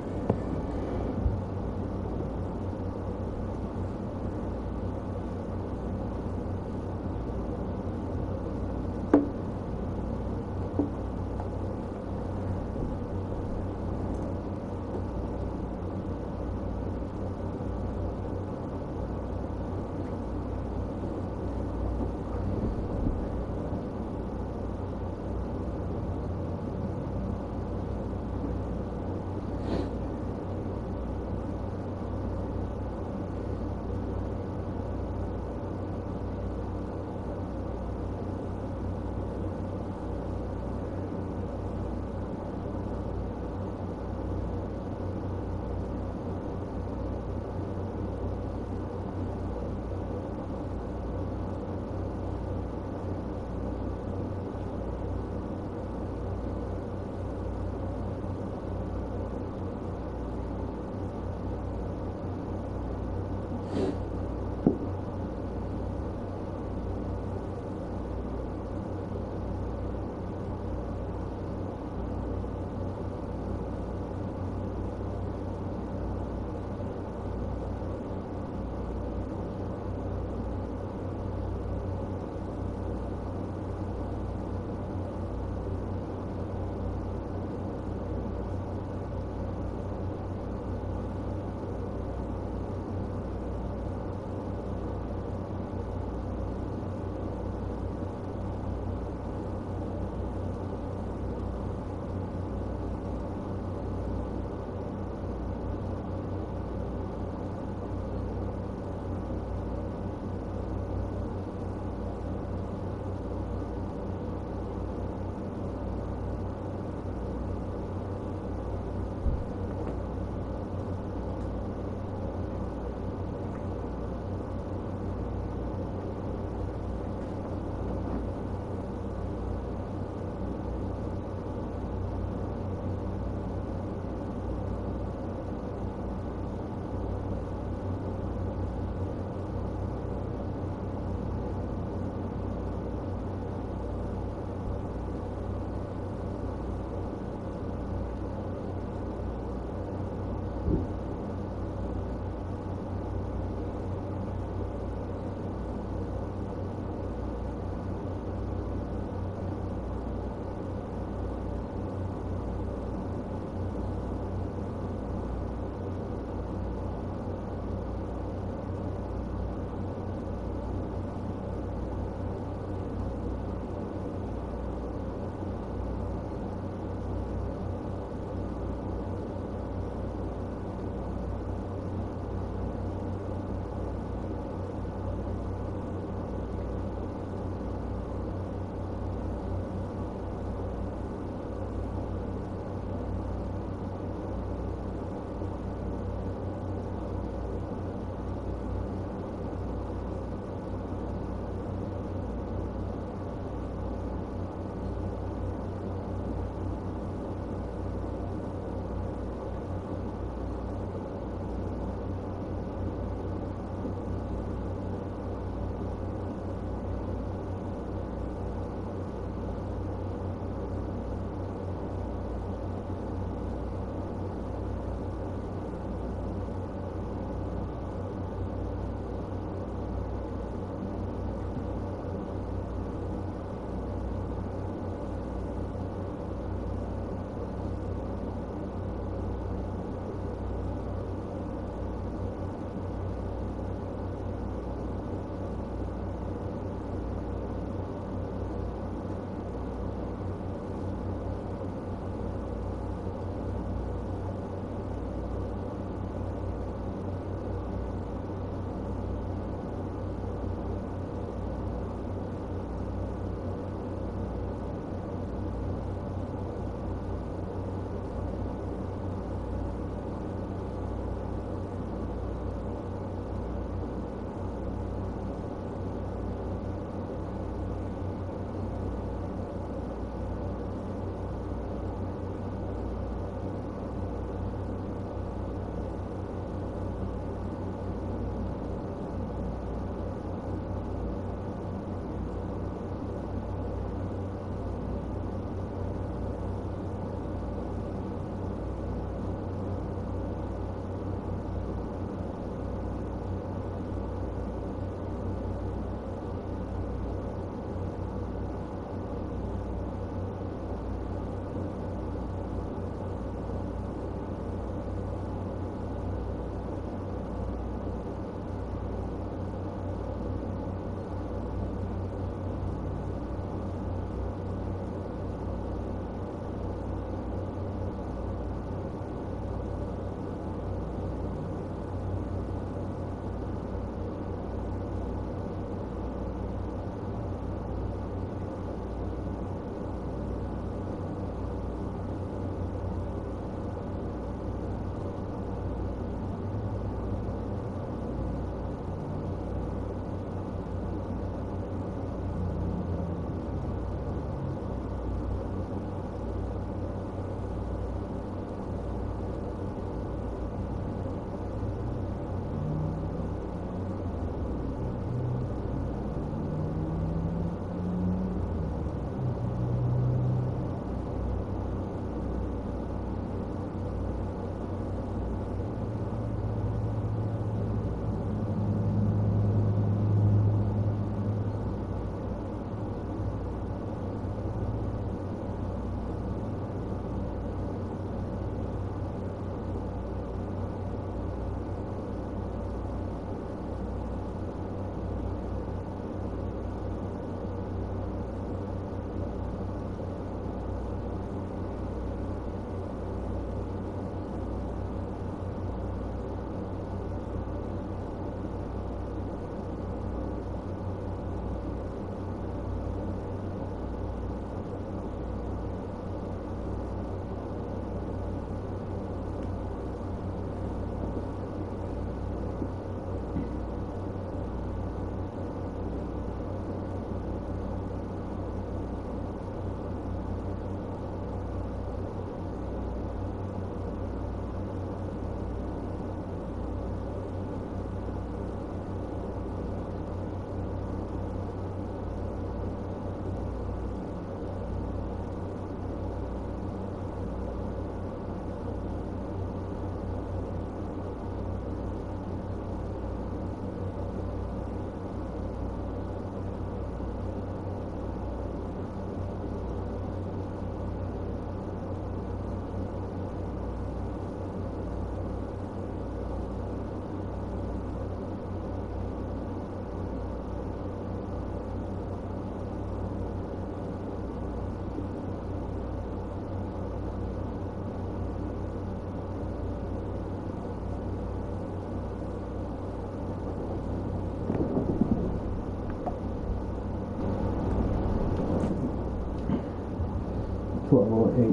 12:08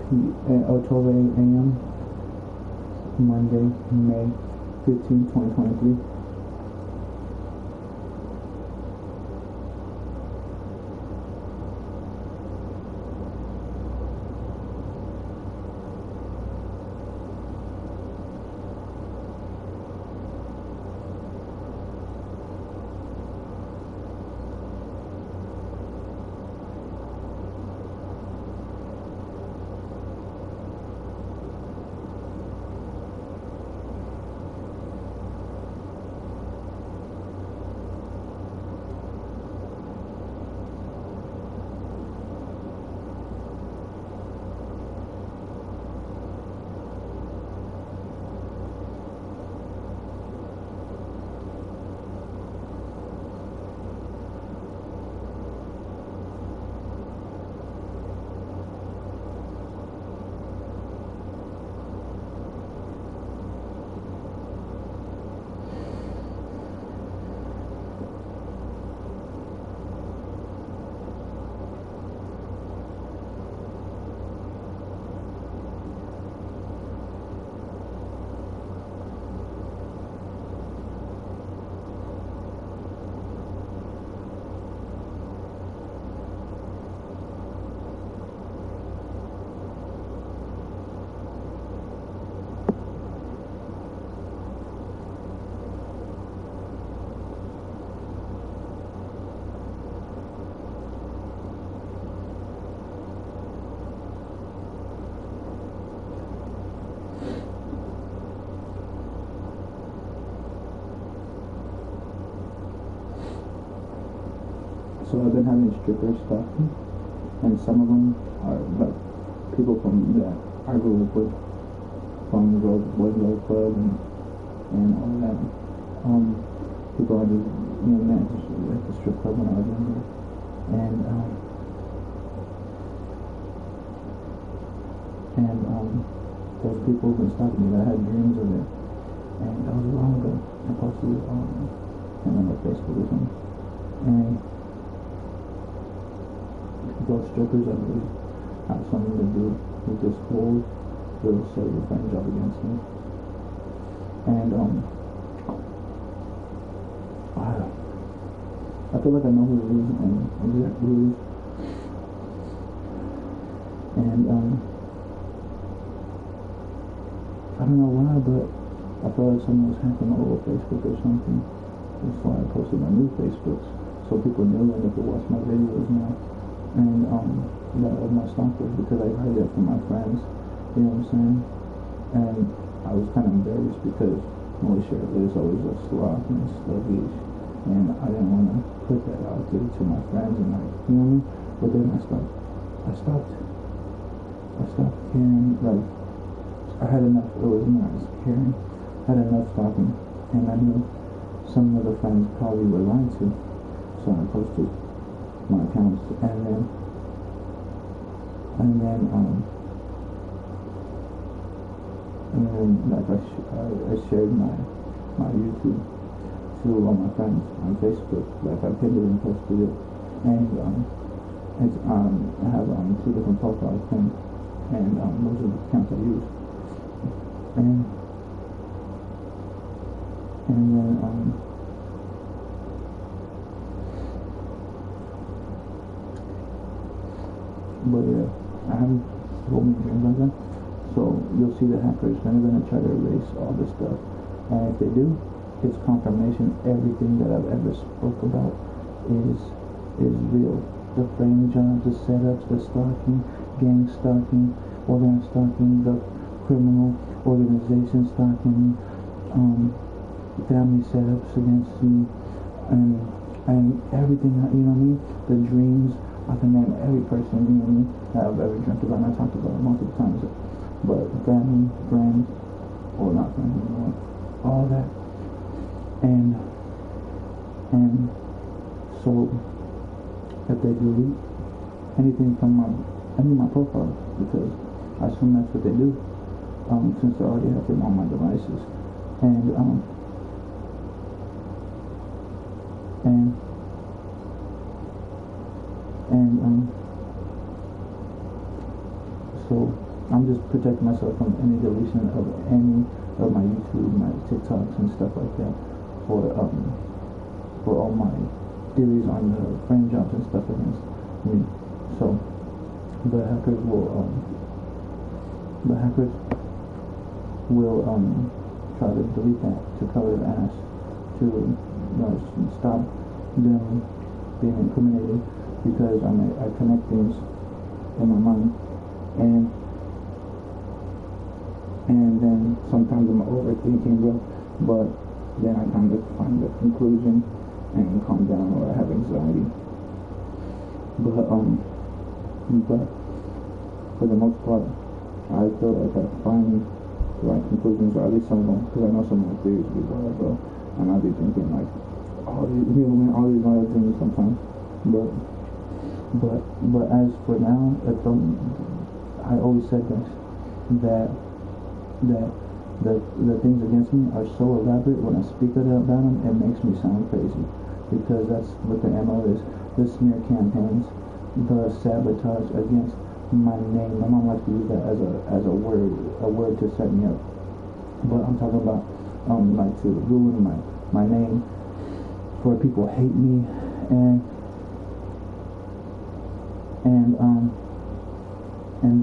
p.m. or 12:08 a.m. Monday, May 15, 2023. So I've been having strippers stalking, and some of them are like people from that I grew up with, from the Boys Love Club and all that. People I just met at the strip club when I was younger, and those people who been stalking me, I had dreams of it, and that was long ago. I posted him on my Facebook or something, and those strippers, I believe, have something to do with this whole little set of revenge up against me. And I feel like I know who it is and exactly who it is. And I don't know why, but I feel like someone was hacking my old Facebook or something. That's why I posted my new Facebooks, so people knew and they could watch my videos now. And that of my stalkers, because I heard that from my friends, you know what I'm saying? And I was kind of embarrassed because Moisha is always a sloth and sluggish, and I didn't want to put that out there to my friends and like, you know what I mean? But then I stopped caring. Like, I had enough. It was not caring. I had enough stalking, and I knew some of the friends probably were lying to, so I posted my accounts, and then like I shared my YouTube to all my friends on Facebook. Like I pinned it and posted it, and I have 2 different profiles pinned, and those are the accounts I use, and then but yeah, I haven't told me dreams like that. So you'll see the hackers, they're going to try to erase all this stuff. And if they do, it's confirmation everything that I've ever spoke about is real. The frame jobs, the setups, the stalking, gang stalking, organized stalking, the criminal organization stalking, family setups against me, and everything, you know what I mean? The dreams, I can name every person, you know what I mean, that I've ever dreamt about, and I talked about it multiple times. But family, friends, or not family, all that, and so if they delete anything from any of my profiles, because I assume that's what they do, since they already have them on my devices, and So I'm just protecting myself from any deletion of any of my YouTube, my TikToks and stuff like that for all my theories on the frame jobs and stuff against me. So the hackers will try to delete that to cover their ass to stop them being incriminated because I connect things in my mind and then sometimes I'm overthinking, but then I kind of find the conclusion and calm down or I have anxiety. But for the most part, I feel like I find the right conclusions, or at least some of them, because I know some of my theories be wild, bro, and I'll be thinking like all these other things sometimes. But as for now, I always said this, that the things against me are so elaborate. When I speak about them, it makes me sound crazy, because that's what the MO is. The smear campaigns, the sabotage against my name. My mom likes to use that as a word to set me up. But I'm talking about like to ruin my name, for people hate me, and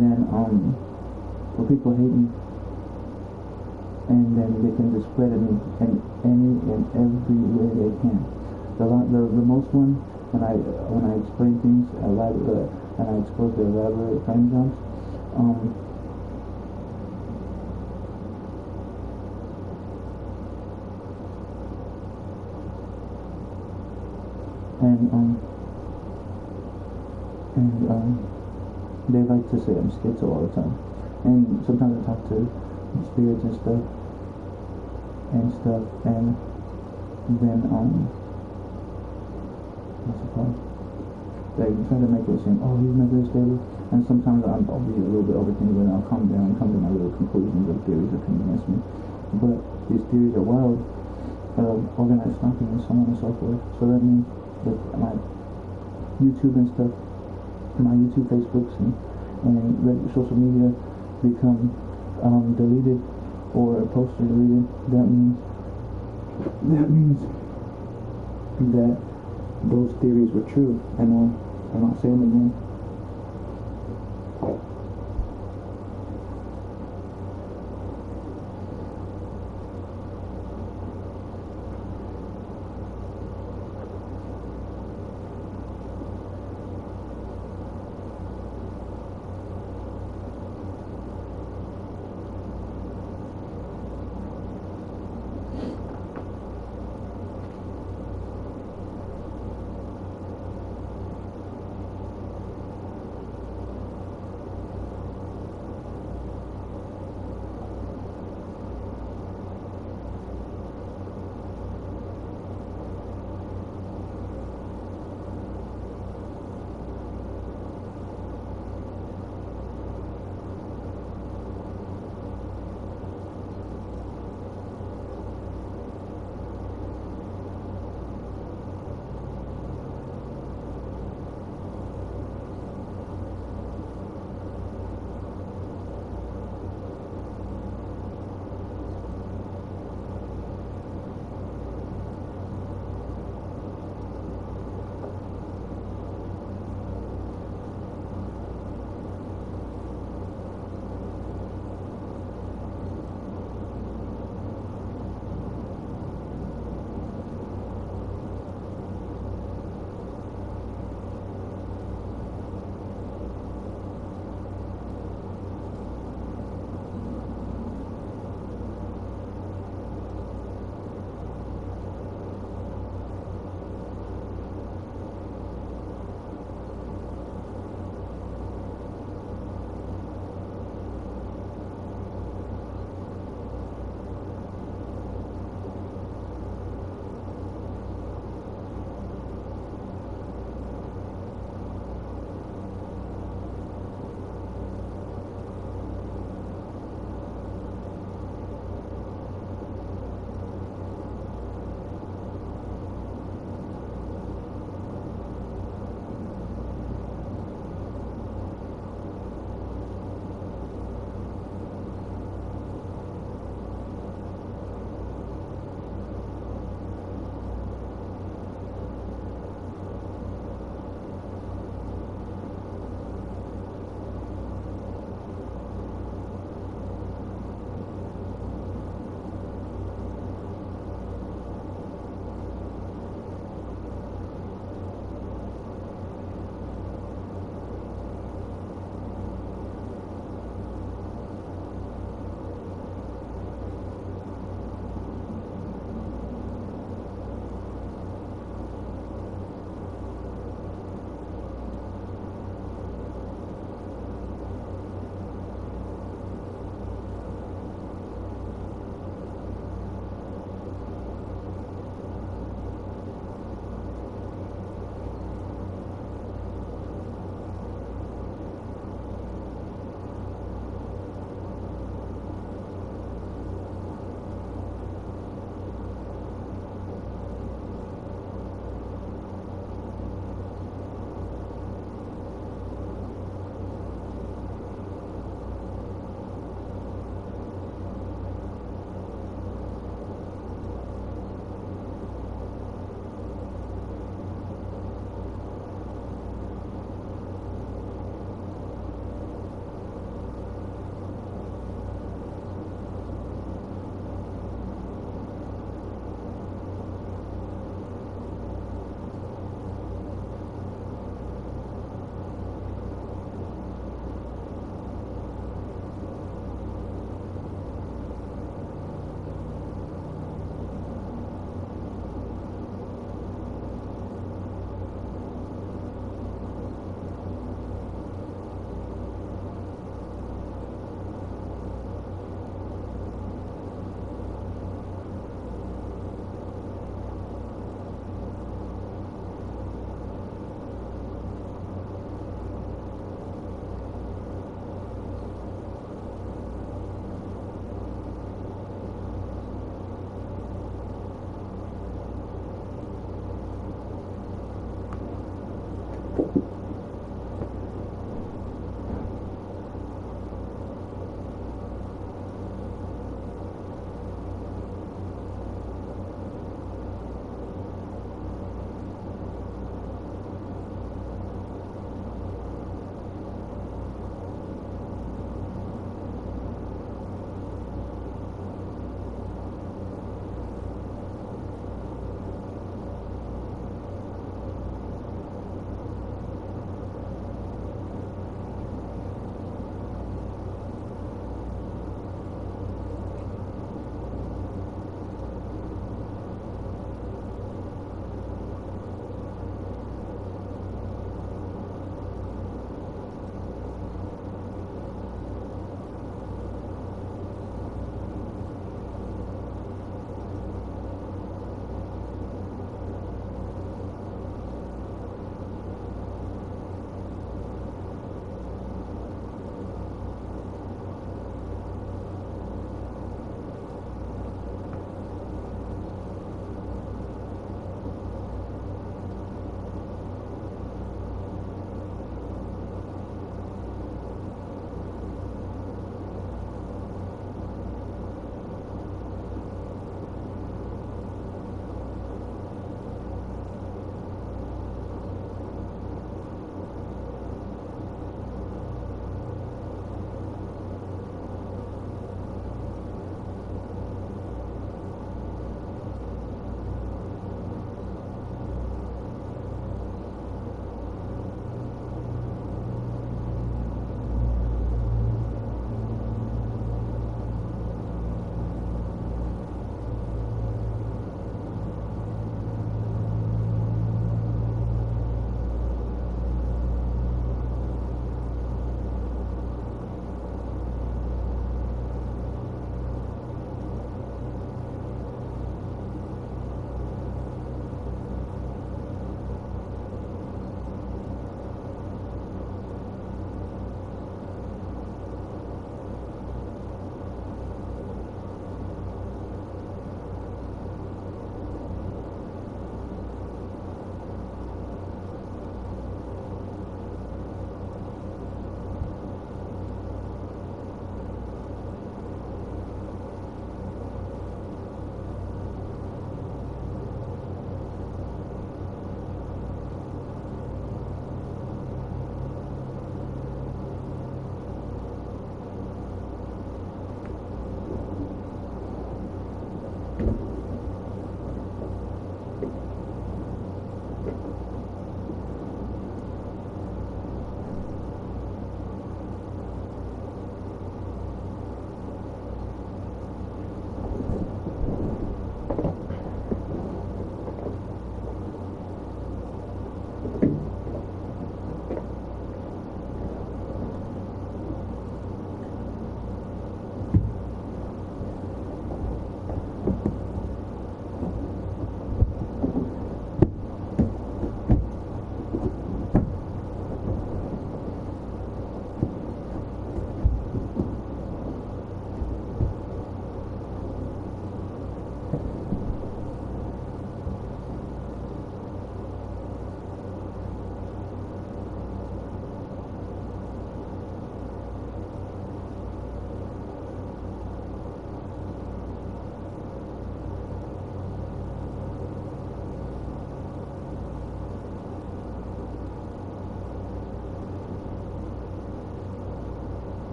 then for people hate me, and then they can discredit me in any and every way they can. The most one, when I explain things and I expose the elaborate frame jobs, and they like to say I'm schizo all the time, and sometimes I talk to spirits and stuff, and then what's it called? They try to make it seem, oh, he's mentally stable, and sometimes I'll be a little bit overthinking, but I'll calm down and come to my little conclusions of theories that come against me. But these theories are wild, organized stalking and so on and so forth. So that means with my YouTube and stuff, my YouTube, Facebooks, and social media become deleted or posts are deleted. That means that those theories were true, and I'll say them again.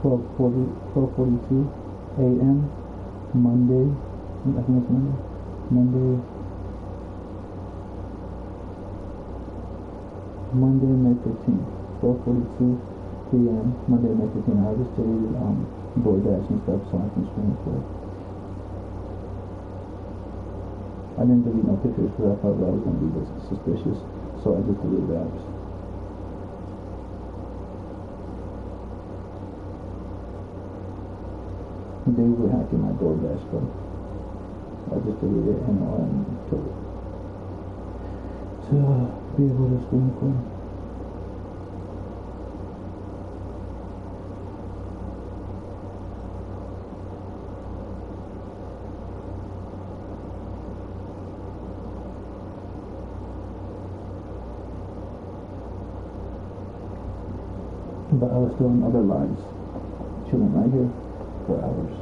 12:42 a.m. Monday. I think it's Monday. Monday, May 15th. 12:42 p.m. Monday, May 15th. I just deleted DoorDash and stuff so I can stream it for. I didn't delete no pictures because I thought that was going to be suspicious, so I just deleted the apps. They were hacking my DoorDash stuff. I just deleted it and to be able to screen record. But I was still in other lives, chilling right here for hours.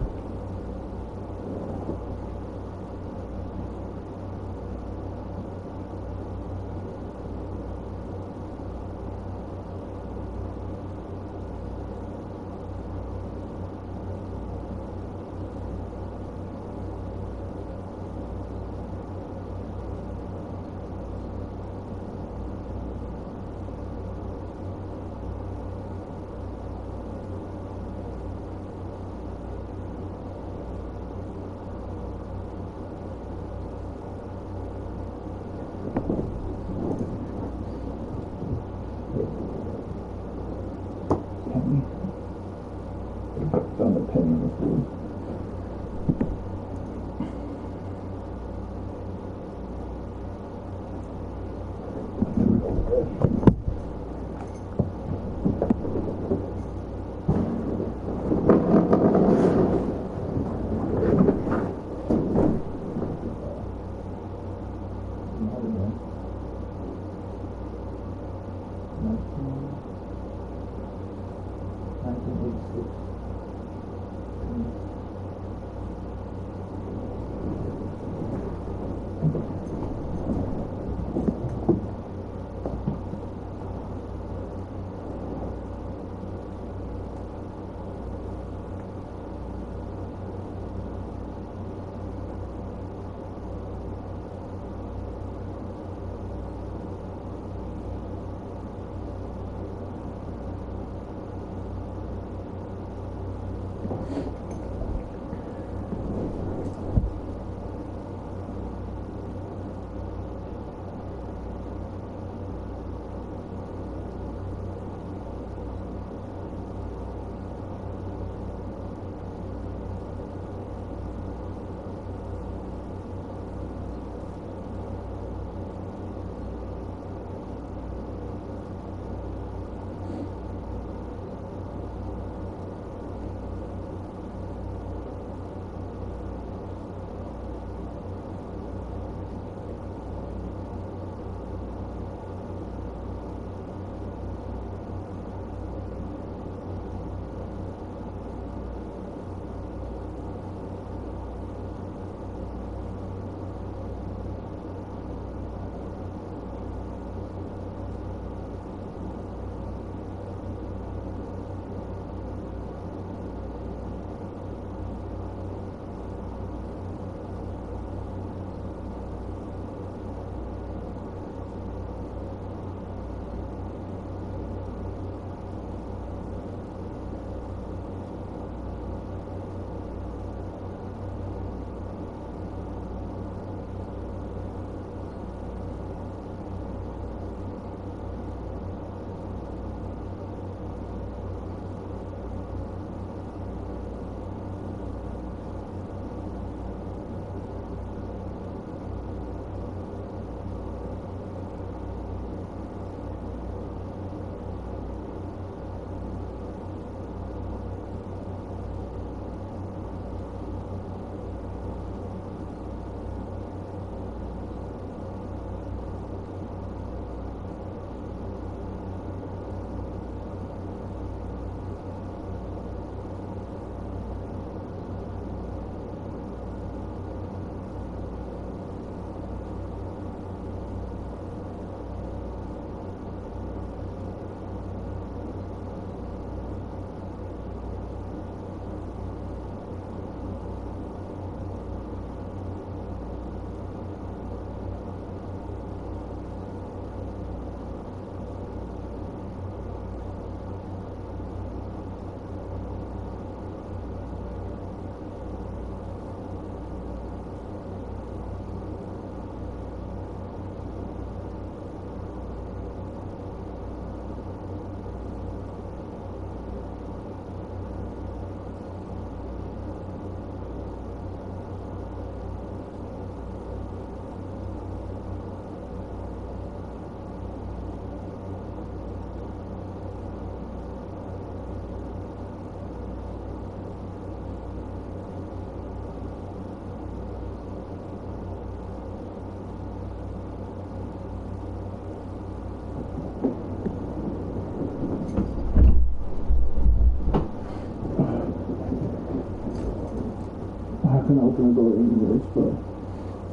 couldn't open the door anyways, but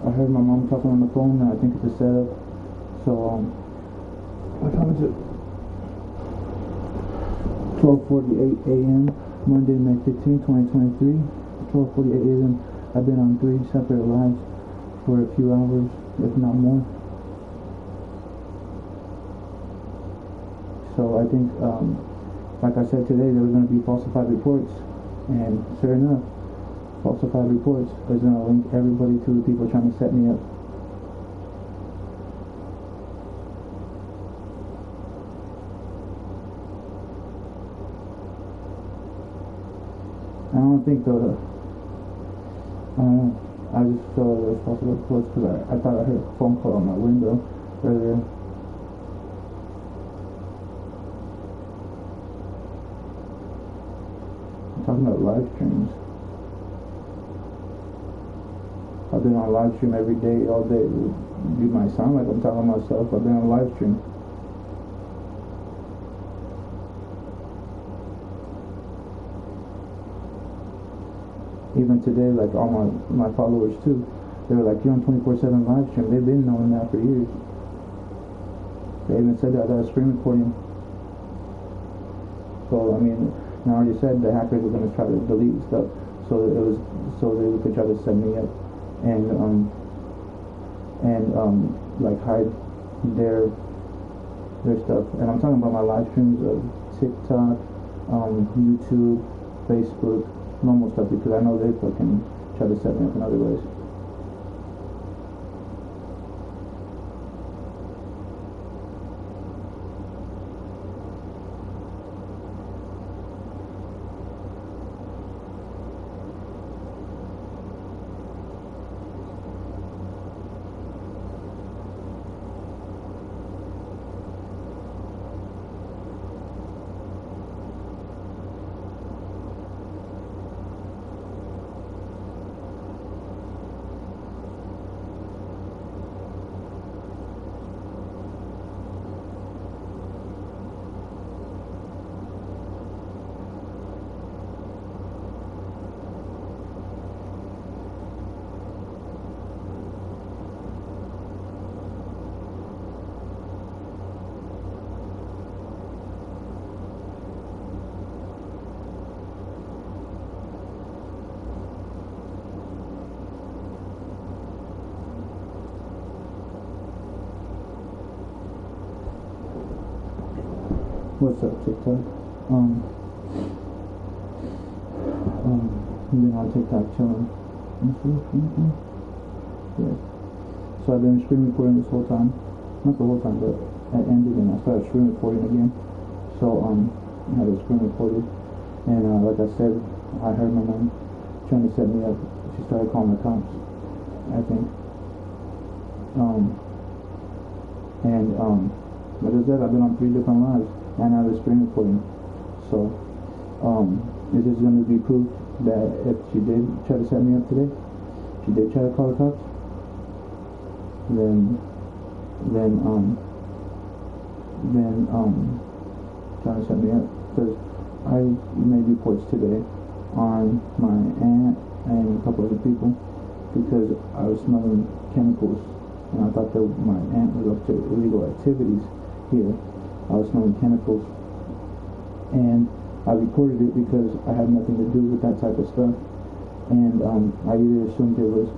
I heard my mom talking on the phone, and I think it's a setup. So, what time is it? 12:48 a.m. Monday, May 15, 2023. 12:48 a.m. I've been on 3 separate lives for a few hours, if not more. So I think, like I said today, there was going to be falsified reports, and sure enough, falsified reports is going to link everybody to the people trying to set me up. I don't think I just saw the falsified reports because I thought I heard a phone call on my window earlier. I'm talking about live streams. I've been on live stream every day, all day. You might sound like I'm talking to myself. I've been on live stream. Even today, like all my followers too, they were like, you're on 24/7 live stream. They've been knowing that for years. They even said that I was screen recording. So I mean, I already said the hackers were going to try to delete stuff, so they could try to set me up and like hide their stuff. And I'm talking about my live streams of TikTok, YouTube, Facebook, normal stuff, because I know they fucking try to set me up in other ways. What's up, TikTok? Been on TikTok chilling. Yeah. So I've been screen recording this whole time. Not the whole time, but I ended and I started screen recording again. So I had a screen recorded, and like I said, I heard my mom trying to set me up. She started calling the cops, I think. Like I said, I've been on 3 different lives. And I was screen recording. So, is this going to be proof that if she did try to set me up today, she did try to call the cops, then trying to set me up? Because I made reports today on my aunt and a couple other people because I was smelling chemicals, and I thought that my aunt was up to illegal activities here. I was smelling chemicals, and I recorded it because I had nothing to do with that type of stuff, and I either assumed it was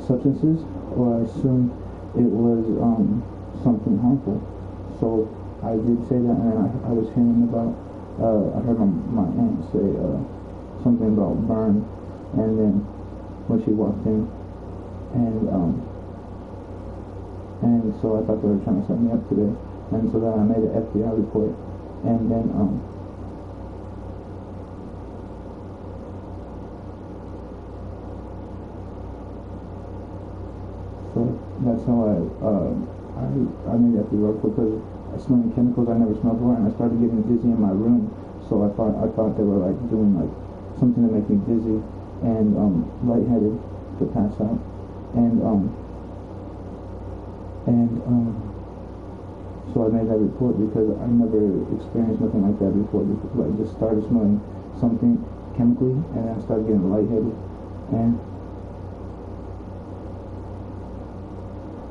substances or I assumed it was something harmful. So I did say that, and I was hearing about, I heard my aunt say something about burn, and then when she walked in, and so I thought they were trying to set me up today. And so then I made an FBI report, and then so that's how I made that FBI report, because I smelled chemicals I never smelled before, and I started getting dizzy in my room. So I thought they were like doing like something to make me dizzy and lightheaded to pass out, so I made that report because I never experienced nothing like that before. Like just started smelling something chemically, and then I started getting lightheaded, And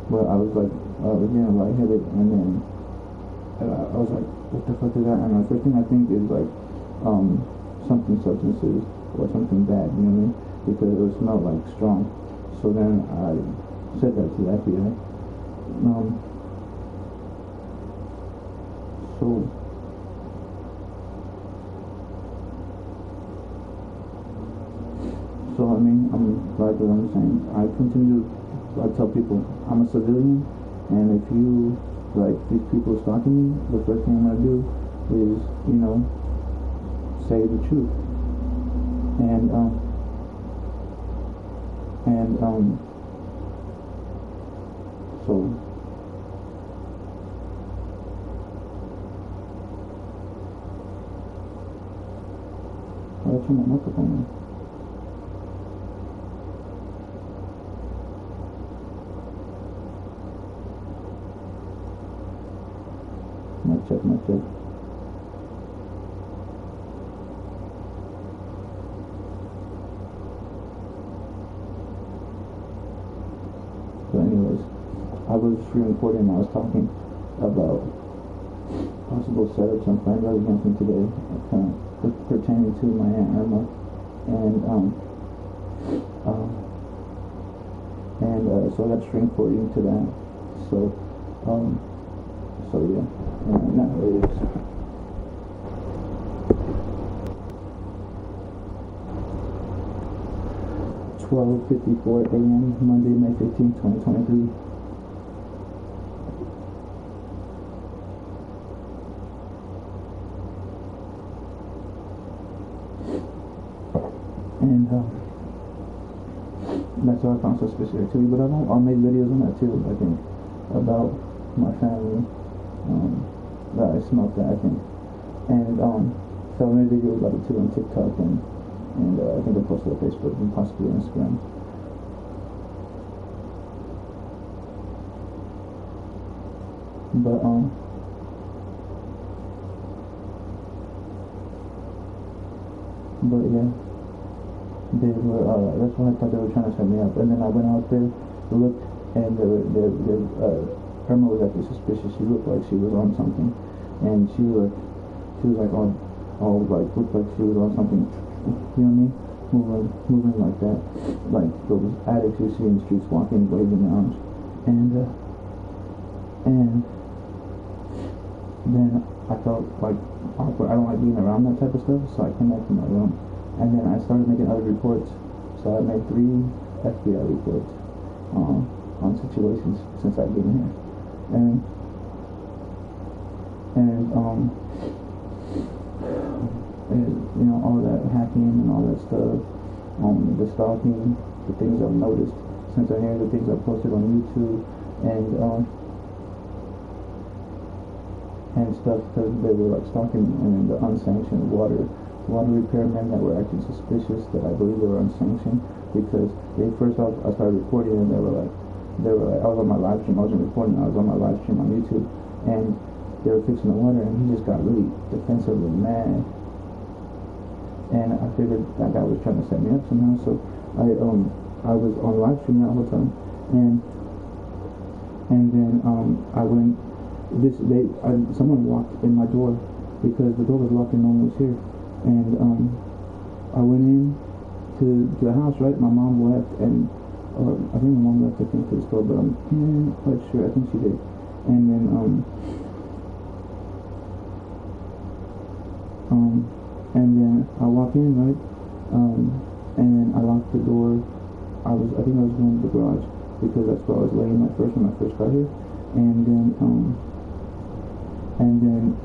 but I was like, again, lightheaded, and then I was like, what the fuck is that? And the first thing I think is like, something substances or something bad, you know what I mean? Because it smelled like strong. So then I said that to the FBI. So I mean, like what I'm saying, I continue. I tell people I'm a civilian, and if you like these people stalking me, the first thing I'm gonna do is, you know, say the truth. And so I'll turn my microphone on. Mic check, mic check. So anyways, I was re-recording and I was talking about possible setups and plans out against me today, pertaining to my Aunt Irma, and so I got string recording to that. So yeah, and that is 12:54 a.m. Monday, May 15th, 2023. And that's all I found suspicious activity. But I'll make videos on that too, I think, about my family. That I smoked that, I think. And so I made videos about it too on TikTok, and I think I posted on Facebook and possibly Instagram. But yeah, they were. That's why I thought they were trying to set me up. And then I went out there, looked, and Irma was actually suspicious. She looked like she was on something, and she was like all like looked like she was on something. You know what I mean? Moving like that, like those addicts you see in the streets walking, waving their arms, and then I felt like awkward. I don't like being around that type of stuff, so I came back to my room, and then I started making other reports. So I made 3 FBI reports on situations since I've been here, and you know, all that hacking and all that stuff, the stalking, the things I've noticed since I'm here, the things I've posted on YouTube, and stuff, because they were like stalking me, and the unsanctioned water repairmen that were acting suspicious, that I believe they were unsanctioned, because they first off, I started recording, and they were like, I was on my live stream, I wasn't recording, I was on my live stream on YouTube, and they were fixing the water, and he just got really defensively mad. And I figured that guy was trying to set me up somehow, so I was on live stream that whole time, and then I went. Someone walked in my door because the door was locked and no one was here, and I went in to the house. Right, my mom left, and I think my mom left, I think, to the store, but I'm not quite sure. I think she did, and then I walk in, right, and then I locked the door. I think I was going to the garage because that's where I was laying at first when I first got here, and then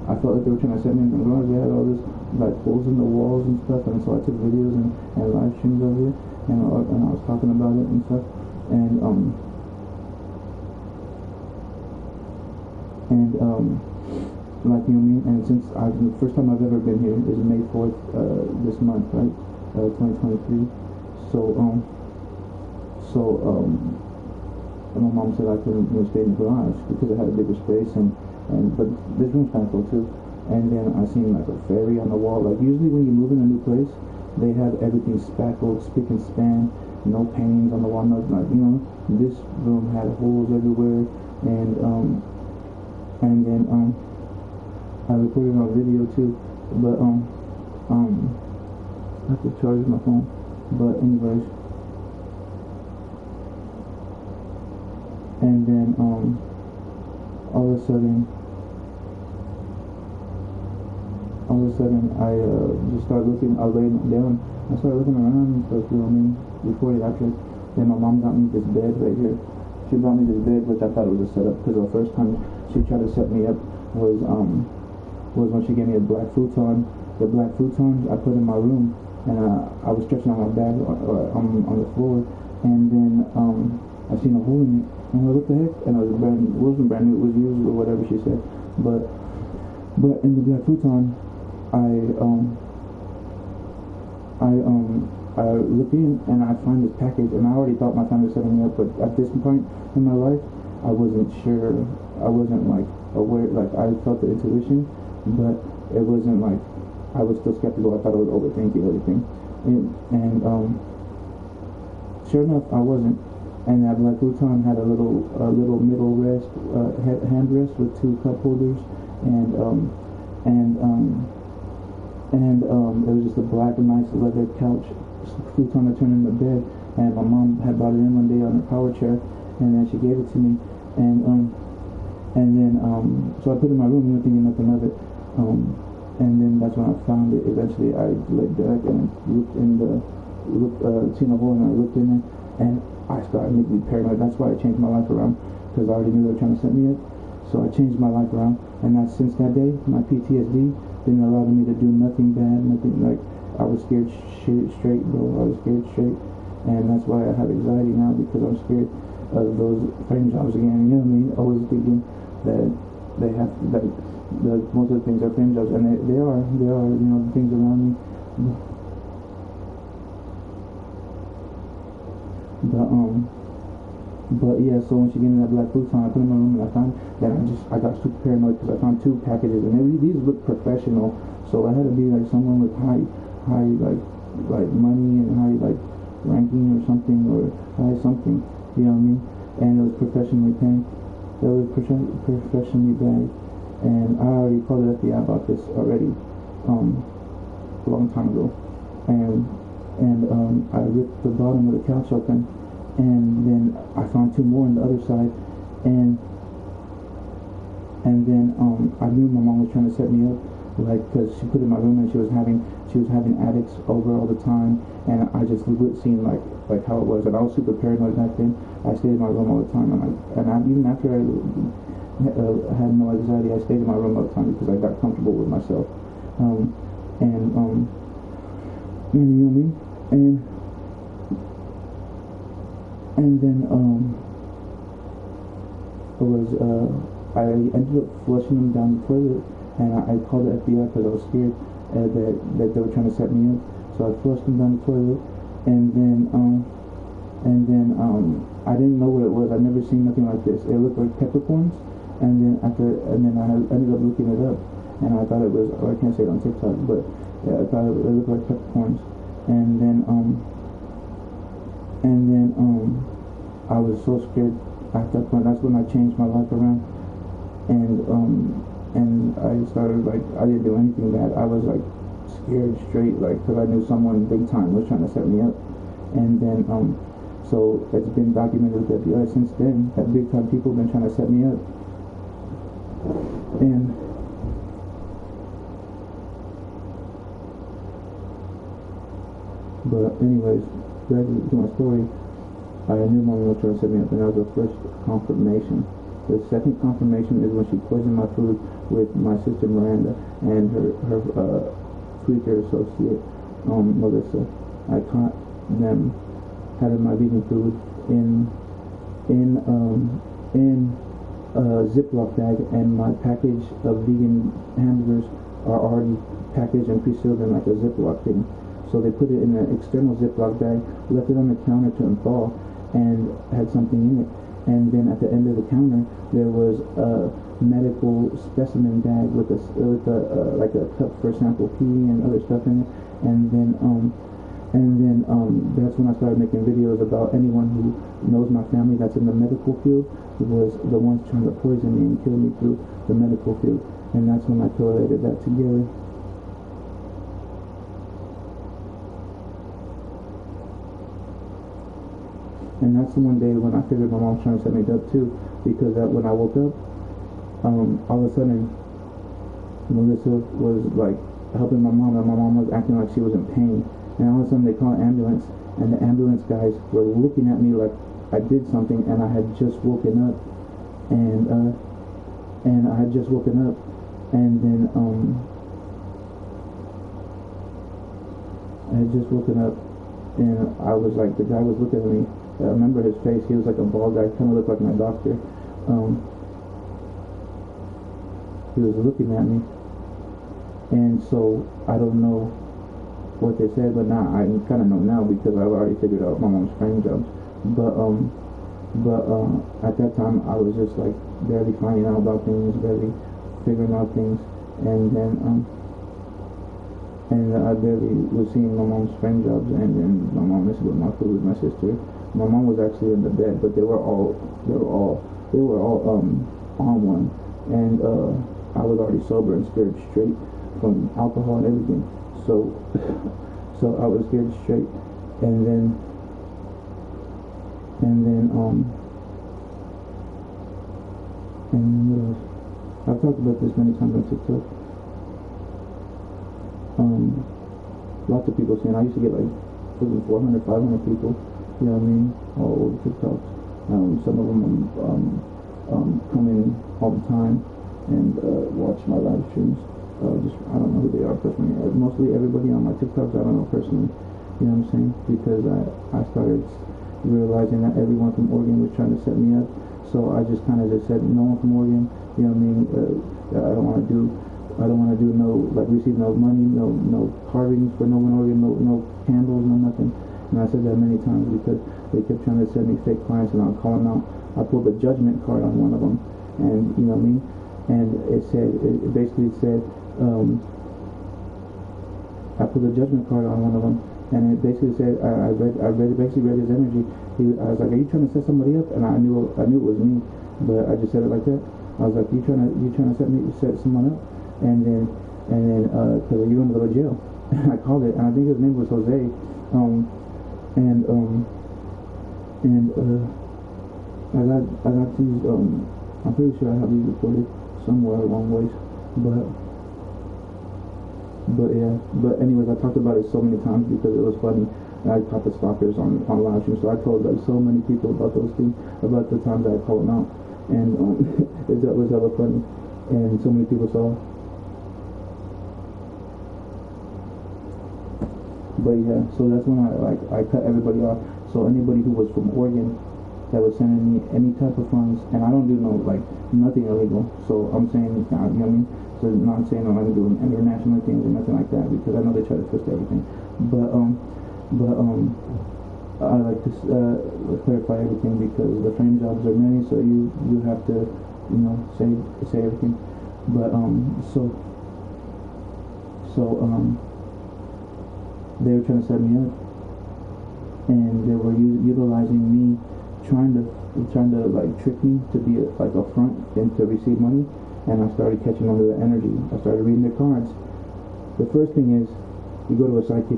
I felt like they were trying to set me in the garage. They had all this like holes in the walls and stuff, and so I took videos and live streams of it, and I was talking about it and stuff, and like, you know what I mean? And since the first time I've ever been here is May 4th, this month, right? 2023. So my mom said I couldn't, stay in the garage because it had a bigger space, but this room's kind of cool too. And then I seen like a fairy on the wall. Like usually when you move in a new place, they have everything spackled, spick and span, no paintings on the wall, nothing. Like, you know, this room had holes everywhere, and then I recorded on video too, but I have to charge my phone. But anyways, and then all of a sudden I just started looking. I was laying down. I started looking around and stuff, you know what I mean? Before the after. Then my mom got me this bed right here. She brought me this bed, which I thought it was a setup, because the first time she tried to set me up was when she gave me a black futon. The black futon I put in my room, and I was stretching on my back on the floor, and then I seen a hole in it. And I'm like, what the heck? And it wasn't brand new. It was used or whatever she said. But in the black futon, I look in and I find this package, and I already thought my time was setting me up, but at this point in my life, I wasn't sure. I wasn't like aware. Like, I felt the intuition, but it wasn't like, I was still skeptical. I thought I was overthinking everything, and sure enough, I wasn't. And that black futon had a little middle rest, hand rest with two cup holders, and it was just a black, nice leather couch futon that turned into bed. And my mom had brought it in one day on her power chair, and then she gave it to me. And then so I put it in my room, thinking nothing of it. And then that's when I found it. Eventually, I laid back and seen a hole, and I looked in it, and I started making me paranoid. That's why I changed my life around, because I already knew they were trying to set me up. So I changed my life around, and since that day, my PTSD didn't allow me to do nothing bad, nothing like. I was scared straight, bro. I was scared straight, and that's why I have anxiety now, because I'm scared of those frame jobs again. You know what I mean? Always thinking that they have that most of the things are frame jobs, and they are. You know, the things around me. But yeah, so when she gave me that black futon, I put it in my room, and I found that I got super paranoid, because I found two packages, and these look professional, so I had to be like someone with high like money and high like ranking or something, or high something, you know what I mean? And it was professionally paid. It was professionally bagged, and I already called the FBI about this already, a long time ago, and I ripped the bottom of the couch open, and then I found two more on the other side, and then I knew my mom was trying to set me up, like, because she put it in my room, and she was having addicts over all the time, and I just seen like how it was, and I was super paranoid back then. I stayed in my room all the time, even after I had no anxiety, I stayed in my room all the time, because I got comfortable with myself, and you know what I mean? And then I ended up flushing them down the toilet, and I called the FBI because I was scared that they were trying to set me up. So I flushed them down the toilet, and then I didn't know what it was. I'd never seen nothing like this. It looked like peppercorns, and then I ended up looking it up, and I thought it was, I can't say it on TikTok, but yeah, I thought it looked like peppercorns. And then I was so scared at that point. That's when I changed my life around, and I started, like, I didn't do anything bad. I was like scared straight, like, because I knew someone big time was trying to set me up. And then so it's been documented with the FBI since then that big time people have been trying to set me up. And but anyways, back to my story. I knew my mom was trying to set me up, and that was the first confirmation. The second confirmation is when she poisoned my food with my sister Miranda and her tweaker associate, Melissa. I caught them having my vegan food in a Ziploc bag, and my package of vegan hamburgers are already packaged and pre-sealed in like a Ziploc thing. So they put it in an external Ziploc bag, left it on the counter to thaw, and had something in it. And then at the end of the counter, there was a medical specimen bag with like a cup for sample pee and other stuff in it. And And then that's when I started making videos about anyone who knows my family that's in the medical field was the ones trying to poison me and kill me through the medical field. And that's when I correlated that together. And that's the one day when I figured my mom was trying to set me up too, because that when I woke up, all of a sudden, Melissa was like helping my mom, and my mom was acting like she was in pain. And all of a sudden they called an ambulance, and the ambulance guys were looking at me like I did something, and I had just woken up, and I had just woken up, and then I had just woken up, and I was like, the guy was looking at me. I remember his face. He was like a bald guy, kind of looked like my doctor. He was looking at me, and so I don't know what they said, but now I kind of know now because I've already figured out my mom's frame jobs. But at that time I was just like barely finding out about things, barely figuring out things, and then I barely was seeing my mom's frame jobs, and then my mom missed with my food with my sister. My mom was actually in the bed, but they were all on one, and I was already sober and scared straight from alcohol and everything. So I was scared straight, and then what else? I've talked about this many times on TikTok. Lots of people saying I used to get like 400, 500 people, you know what I mean, all over TikToks. Some of them come in all the time and watch my live streams. I don't know who they are personally. Mostly everybody on my TikToks I don't know personally. You know what I'm saying? Because I started realizing that everyone from Oregon was trying to set me up. So I just kind of just said no one from Oregon. You know what I mean? I don't want to do no, like, receive no money, no carvings for no one in Oregon, no candles, no nothing. And I said that many times because they kept trying to send me fake clients, and I'll call them out. I pulled the judgment card on one of them, and you know what I mean? And it basically said, I put the judgment card on one of them, and it basically said, I basically read his energy. I was like, are you trying to set somebody up? And I knew it was me, but I just said it like that. I was like, you trying to set someone up? And then, cause you're gonna go to jail. And I called it, and I think his name was Jose. I got these, I'm pretty sure I have these recorded somewhere along ways, but yeah, but anyways, I talked about it so many times because it was funny. I caught the stalkers on live stream, so I told like so many people about those things, about the times that I called them out, and it was hella funny, and so many people saw. But yeah, so that's when I cut everybody off. So anybody who was from Oregon that was sending me any type of funds, and I don't do nothing illegal. So I'm saying, you know what I mean? So I'm not saying I'm not doing international things or nothing like that, because I know they try to twist everything. But I like to clarify everything, because the frame jobs are many, so you have to, you know, say everything. But they were trying to set me up, and they were utilizing me, trying to like trick me to be like a front and to receive money. And I started catching on to the energy. I started reading their cards. The first thing is, you go to a psychic.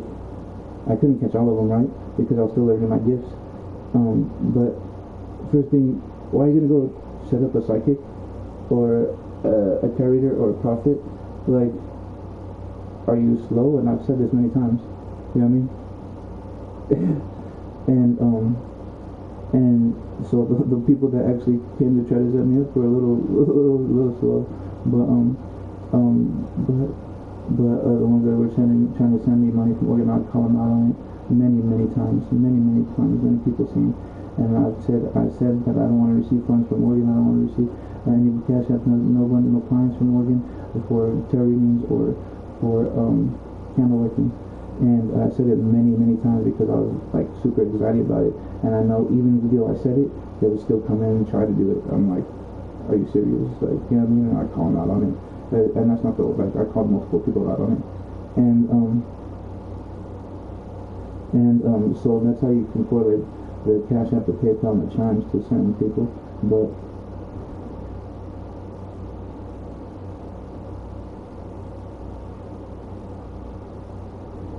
I couldn't catch all of them right because I was still learning my gifts. But first thing, why are you gonna go set up a psychic or a tarot reader or a prophet? Like, are you slow? And I've said this many times. You know what I mean? And so the people that actually came to try to set me up were a little slow, but the ones that were trying to send me money from Oregon, I'd call them out on it many times. Many people seen, and I said that I don't want to receive funds from Oregon. I don't want to receive any cash out, no clients from Oregon for tarot readings or for candle working. And I said it many times because I was like super excited about it. And I know even though I said it, they would still come in and try to do it. I'm like, are you serious? Like, you know what I mean? And I call them out on it. And that's not the, like, I called multiple people out on it. And And so that's how you can correlate the Cash App, the PayPal, and the Chimes to certain people.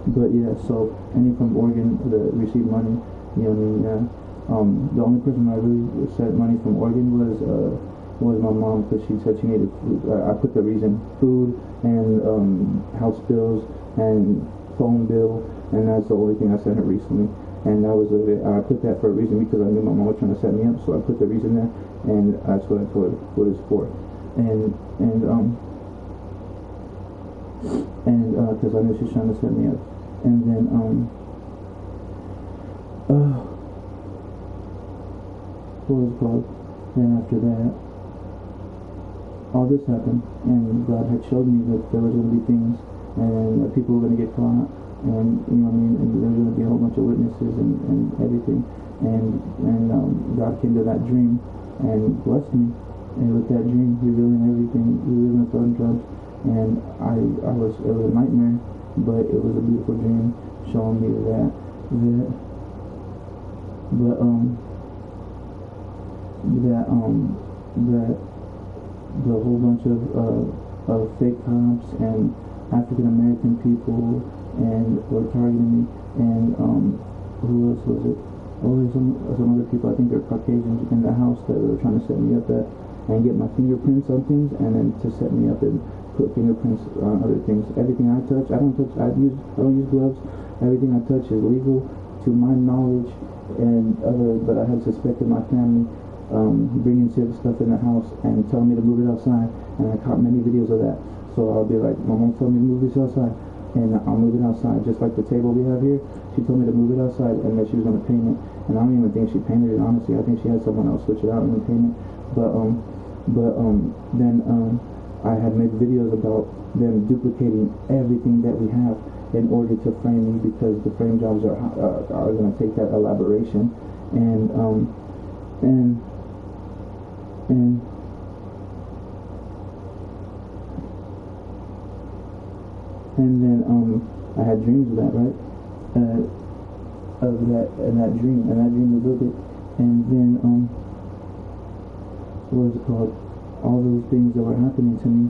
But yeah, so any from Oregon that received money, you know what I mean? Yeah. The only person I really sent money from Oregon was my mom, because she said she needed food. I put the reason: food and house bills and phone bill, and that's the only thing I sent her recently. And that was I put that for a reason, because I knew my mom was trying to set me up, so I put the reason there, and that's what I told her what it's for. And because I knew she's trying to set me up. And then what was it called? Then after that, all this happened, and God had showed me that there was going to be things, and that people were going to get caught, and you know what I mean, and there was going to be a whole bunch of witnesses and everything, and God came to that dream and blessed me, and with that dream, revealing everything, revealing the thorn drugs, and it was a nightmare, but it was a beautiful dream, showing me that the whole bunch of fake cops and African American people and were targeting me, and who else was it? Oh, there's some other people. I think they're Caucasians in the house that were trying to set me up at and get my fingerprints on things, and then to set me up and put fingerprints on other things. Everything I touch, I don't use gloves. Everything I touch is legal to my knowledge, but I had suspected my family bringing stuff in the house and telling me to move it outside, and I caught many videos of that. So I'll be like, my mom told me to move this outside, and I'll move it outside, just like the table we have here. She told me to move it outside, and that she was going to paint it, and I don't even think she painted it, honestly. I think she had someone else switch it out and paint it, then I had made videos about them duplicating everything that we have in order to frame me, because the frame jobs are going to take that elaboration, and then I had dreams of that, right? And that dream revealed it, and then what is it called? All those things that were happening to me,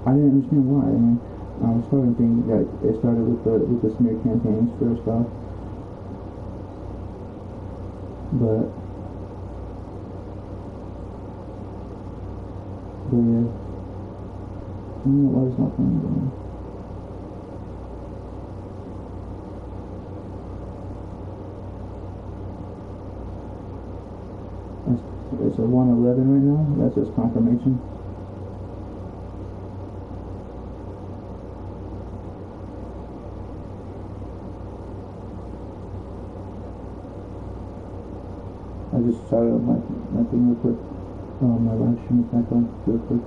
I didn't understand why. And I was starting to think that it started with the smear campaigns first off, but yeah, I don't know why it's not playing again. It's a 111 right now. That's just confirmation. I just started my thing real quick. My live stream is back on real quick.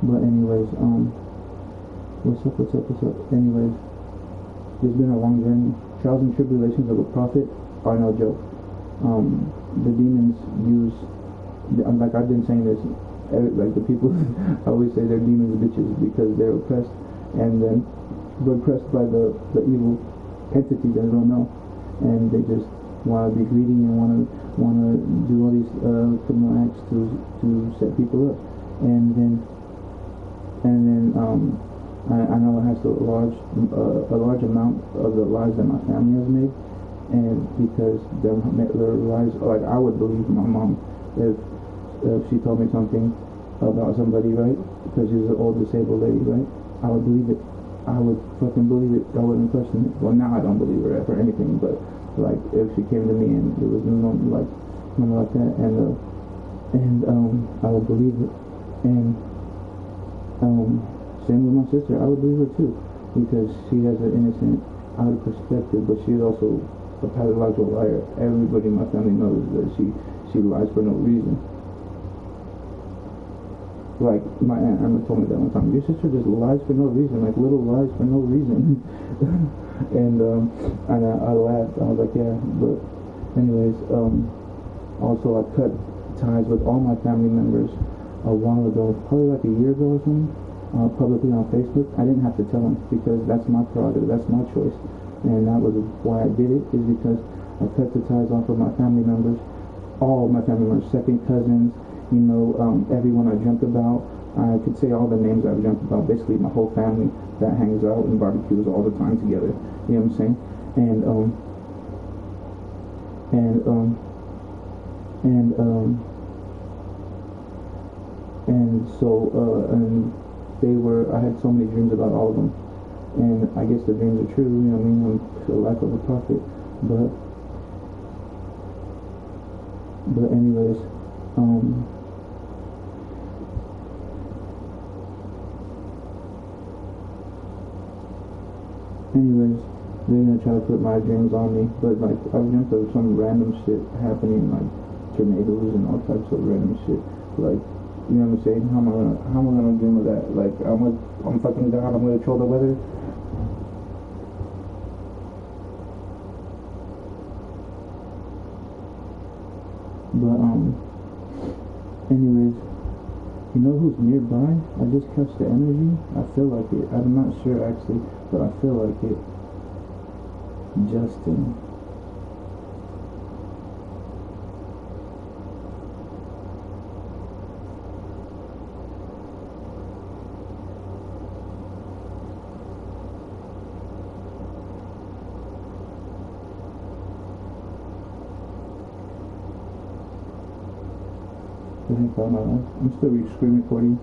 But anyways, what's up? Anyways, it's been a long journey. Trials and tribulations of a prophet are no joke. The demons use, like I've been saying this, like the people always say they're demons bitches because they're oppressed, and then they're oppressed by the evil entity they don't know, and they just want to be greedy and want to do all these criminal acts to set people up, and then I know it has a large amount of the lies that my family has made, and because their lies, like I would believe my mom if she told me something about somebody, right? Because she's an old disabled lady, right? I would believe it. I would fucking believe it. I wouldn't question it. Well, now I don't believe her for anything, but like if she came to me and there was nothing like that, and I would believe it, and same with my sister. I would believe her too, because she has an innocent outer perspective, but she's also a pathological liar. Everybody in my family knows that she lies for no reason. Like my aunt Emma told me that one time. Your sister just lies for no reason, like little lies for no reason. and I laughed. I was like, yeah. But anyways, also I cut ties with all my family members a while ago, probably like a year ago or something, publicly on Facebook. I didn't have to tell him because that's my prerogative, that's my choice. And that was why I did it, is because I cut the ties off of my family members, all of my family members, second cousins, everyone I dreamt about. I could say all the names I've dreamt about, basically my whole family that hangs out and barbecues all the time together. You know what I'm saying? And I had so many dreams about all of them. And I guess the dreams are true, you know what I mean? I'm the life of a prophet. But anyways, they're gonna try to put my dreams on me, but like I've dreamt of some random shit happening, like tornadoes and all types of random shit. Like, you know what I'm saying? How am I gonna dream of that? Like I'm fucking down, I'm gonna control the weather. But anyways, you know who's nearby? I just catch the energy. I feel like it. I'm not sure actually, but I feel like it. Justin. I'm still screen recording.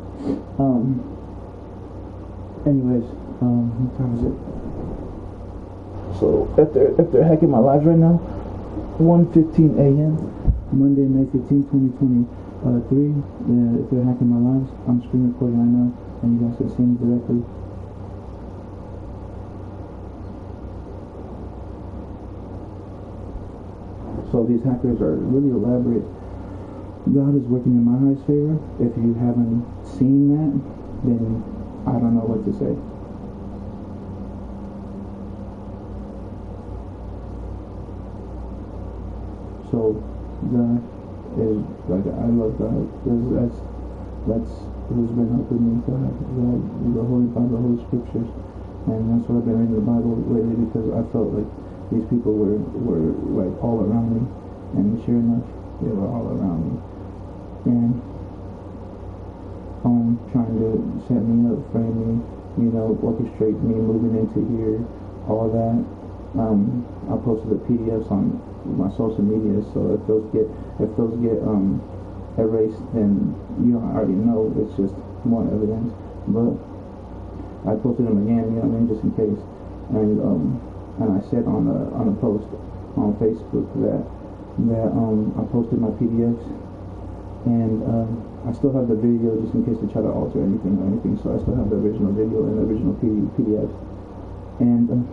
Anyways, what time is it? So if they're hacking my lives right now, 1:15 a.m. Monday, May 15, 2023. If they're hacking my lives, I'm screen recording right now, and you guys can see me directly. So these hackers are really elaborate. God is working in my highest favor. If you haven't seen that, then I don't know what to say. So God is, like, I love God. That's who's been helping me. God, the Holy Bible, the Holy Scriptures, and that's what I've been reading the Bible lately, because I felt like these people were like all around me, and sure enough, they were all around me. And trying to set me up, frame me, orchestrate me moving into here, all that. I posted the PDFs on my social media, so if those get erased, then I already know. It's just more evidence. But I posted them again, just in case. And I said on a post on Facebook that I posted my PDFs. And I still have the video just in case they try to alter anything, so I still have the original video and the original PDF. And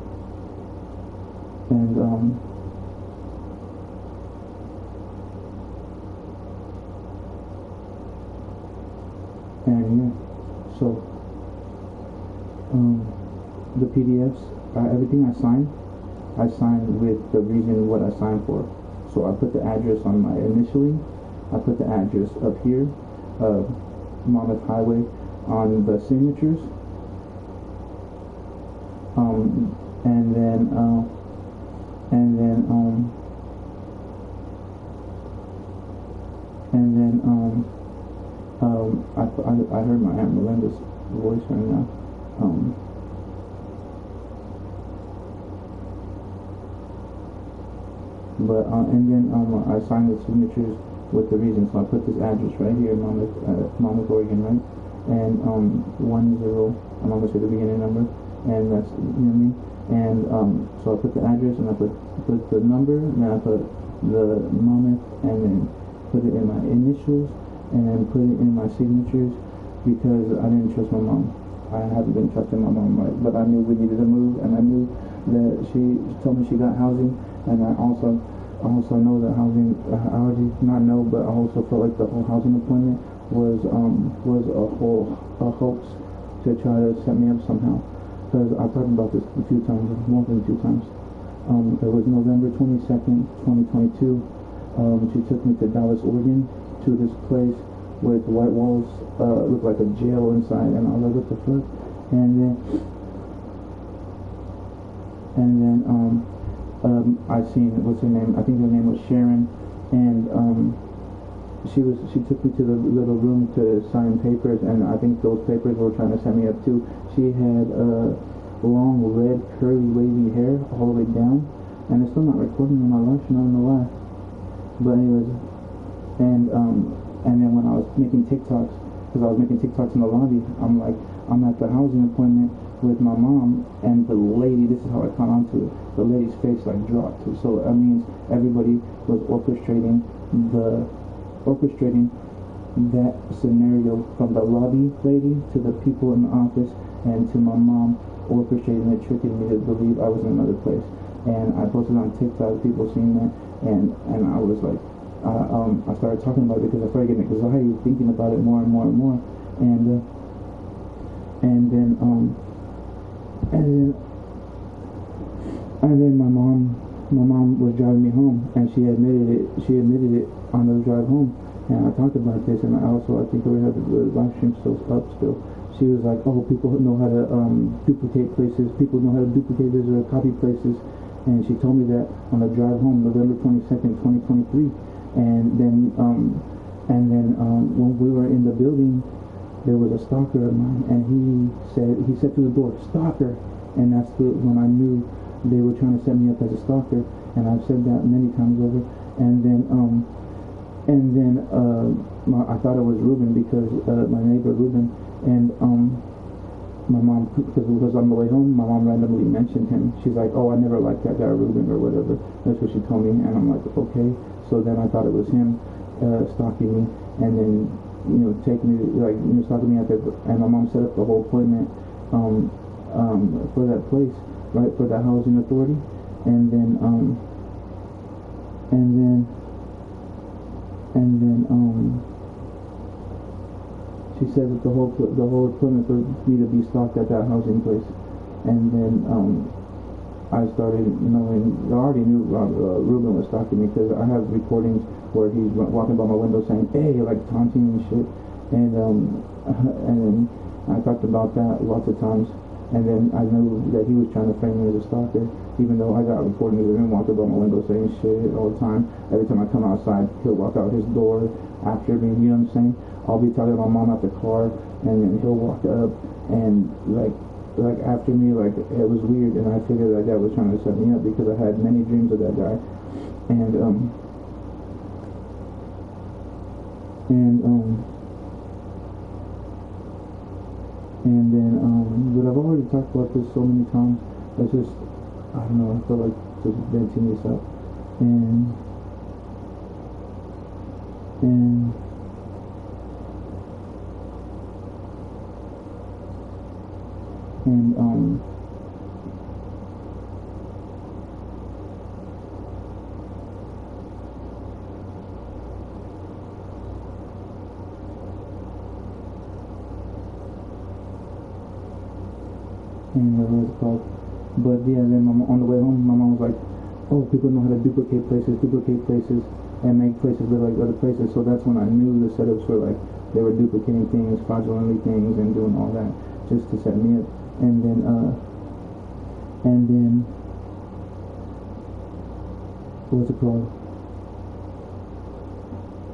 yeah, so the PDFs, everything I signed with the reason what I signed for. So I put the address on my initially. I put the address up here, Monmouth Highway, on the signatures, and then I heard my Aunt Melinda's voice right now. I signed the signatures with the reason. So I put this address right here in Monmouth, Oregon, right? And 10, I'm almost at the beginning number, and that's, you know what I mean? And so I put the address, and I put the number, and then I put the Monmouth, and then put it in my initials, and then put it in my signatures, because I didn't trust my mom. I haven't been trusting my mom, right? But I knew we needed to move, and I knew that she told me she got housing, and I also know that housing, I already not know, but I also felt like the whole housing appointment was a hoax to try to set me up somehow. Because I've talked about this a few times, more than 2 times. It was November 22nd, 2022. She took me to Dallas, Oregon, to this place with white walls, looked like a jail inside, and I was like, what the fuck? And then I seen, what's her name? I think her name was Sharon, and she took me to the little room to sign papers, and I think those papers were trying to set me up too. She had long red curly wavy hair all the way down, and it's still not recording in my life. I don't know why. But anyways, and then when I was making TikToks, because I was making TikToks in the lobby, I'm at the housing appointment with my mom, and the lady, this is how I caught on to it, the lady's face like dropped. So that means everybody was orchestrating that scenario, from the lobby lady to the people in the office and to my mom, orchestrating it, tricking me to believe I was in another place. And I posted on TikTok, people seeing that, and I was like, I started talking about it because I started getting anxiety thinking about it more and more and more, and then my mom was driving me home, and she admitted it on the drive home. And I talked about this, and I think we have the live stream still up still. She was like, oh, people know how to duplicate places. People know how to duplicate this or copy places. And she told me that on the drive home, November 22nd, 2023. And then when we were in the building, there was a stalker of mine, and he said to the door, "Stalker," and that's when I knew they were trying to set me up as a stalker. And I've said that many times over. And then I thought it was Ruben, because my neighbor Ruben, and my mom, because on the way home, my mom randomly mentioned him. She's like, oh, I never liked that guy Ruben or whatever. That's what she told me, and I'm like, okay. So then I thought it was him stalking me, and then taking me, stalking me out there. And my mom set up the whole appointment for that place, right, for the housing authority, and then she said that the whole appointment for me to be stalked at that housing place. And then I started knowing, I already knew Ruben was stalking me, because I have recordings where he's walking by my window saying, hey, like taunting and shit. And then I talked about that lots of times. And then I knew that he was trying to frame me as a stalker, even though I got recordings of him walking by my window saying shit all the time. Every time I come outside, he'll walk out his door after me, you know what I'm saying? I'll be talking to my mom at the car, and then he'll walk up and like after me, like it was weird. And I figured that guy was trying to set me up, because I had many dreams of that guy. But I've already talked about this so many times. It's just, I don't know, I feel like just venting this out. And whatever it's called. But yeah, then on the way home, my mom was like, oh, people know how to duplicate places, and make places look like other places. So that's when I knew the setups were like, they were duplicating things, fraudulently things, and doing all that just to set me up. And then what's it called?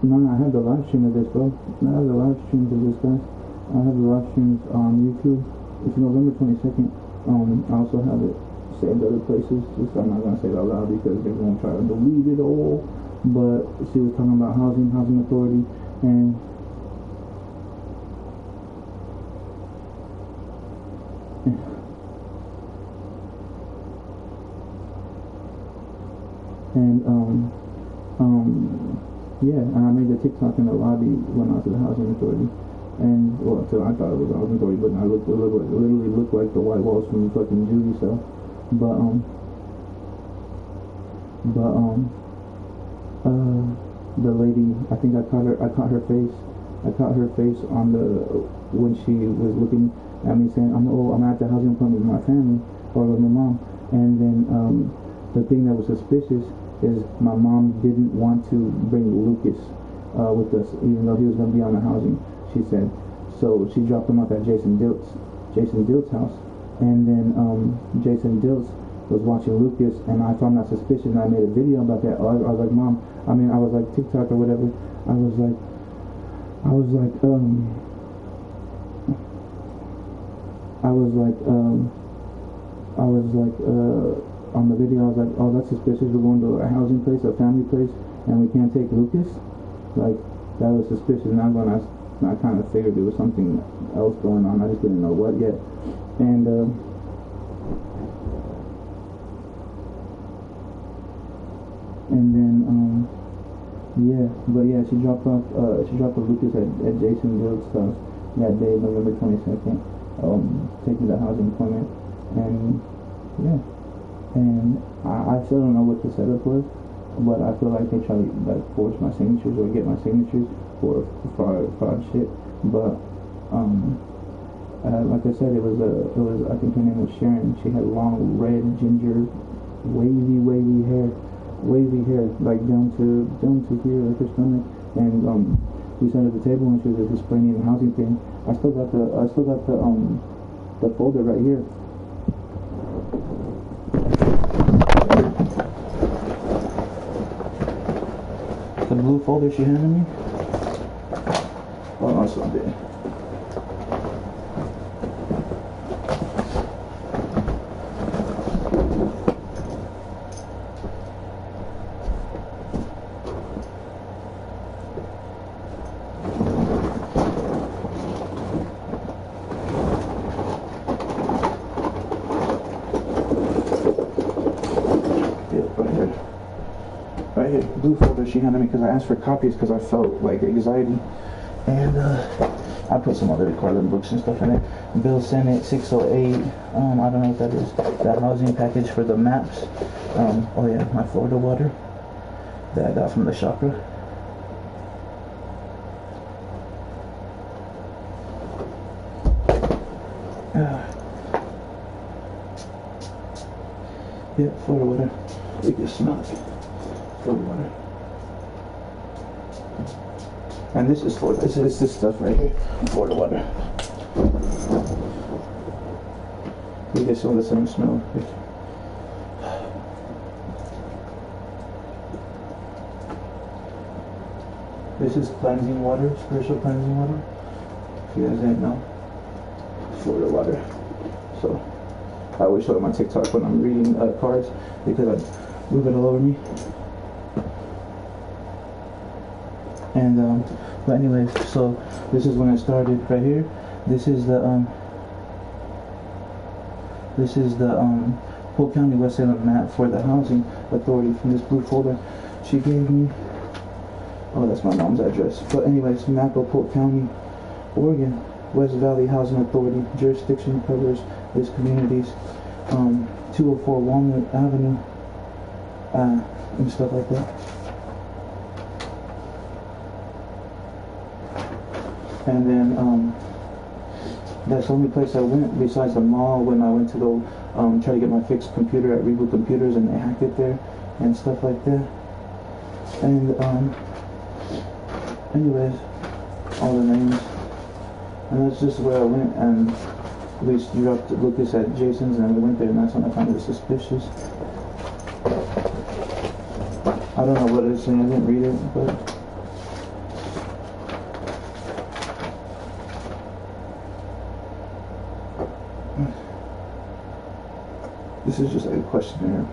No, I have the live stream of this, bro. I have the live streams of this, guys. I have the live streams on YouTube. It's November 22nd. I also have it saved other places. Just I'm not gonna say it out loud because they're gonna try to delete it all. But she was talking about housing authority, and yeah, and I made the TikTok in the lobby when I was at the housing authority. And well, so I thought it was a housing authority, but I literally looked like the white walls from fucking Judy cell. The lady, I think I caught her face on when she was looking at me saying, I'm at the housing appointment with my family, or with my mom. And then the thing that was suspicious is my mom didn't want to bring Lucas with us, even though he was going to be on the housing. She said. So she dropped him off at Jason Dilt's house, and then Jason Diltz was watching Lucas, and I found that suspicious, and I made a video about that. I was like, Mom, I was like TikTok or whatever. I was like, on the video, I was like, oh, that's suspicious. We're going to a housing place, a family place, and we can't take Lucas. Like, that was suspicious. And I kind of figured there was something else going on. I just didn't know what yet. And then she dropped off Lucas at Jason Dilt's house that day, November 22nd, taking the housing appointment, and yeah, and I still don't know what the setup was, but I feel like they try to like force my signatures or get my signatures for fraud shit, but like I said, it was I think her name was Sharon. She had long red ginger wavy hair like down to here, like her stomach, and we sat at the table and she was explaining the housing thing. I still got the folder right here. The blue folder she handed me. Oh, that's what I did. Right here, blue folder she handed me because I asked for copies because I felt like anxiety, and I put some other Carlin books and stuff in it. Bill Senate 608. I don't know what that is. That housing package for the maps. Oh yeah, my Florida water that I got from the shopper. Yeah, Florida water. You can smell it. Florida water. And this is Florida. It's this stuff right here. Florida water. You can smell the same smell. This is cleansing water, spiritual cleansing water. If you guys didn't know. Florida water. So I always show it on my TikTok when I'm reading cards because I move it all over me. And but anyways, so this is when I started right here. This is the Polk County West Salem map for the housing authority from this blue folder she gave me. Oh, that's my mom's address. But anyways, map of Polk County, Oregon. West Valley Housing Authority jurisdiction covers its communities, 204 Walnut Avenue, and stuff like that. And then that's the only place I went besides the mall when I went to go try to get my fixed computer at Reboot Computers, and they hacked it there and stuff like that. And anyways, all the names. And that's just where I went, and we dropped Lucas at Jason's, and we went there, and that's when I found it suspicious. I don't know what it's saying, I didn't read it, but this is just like a questionnaire.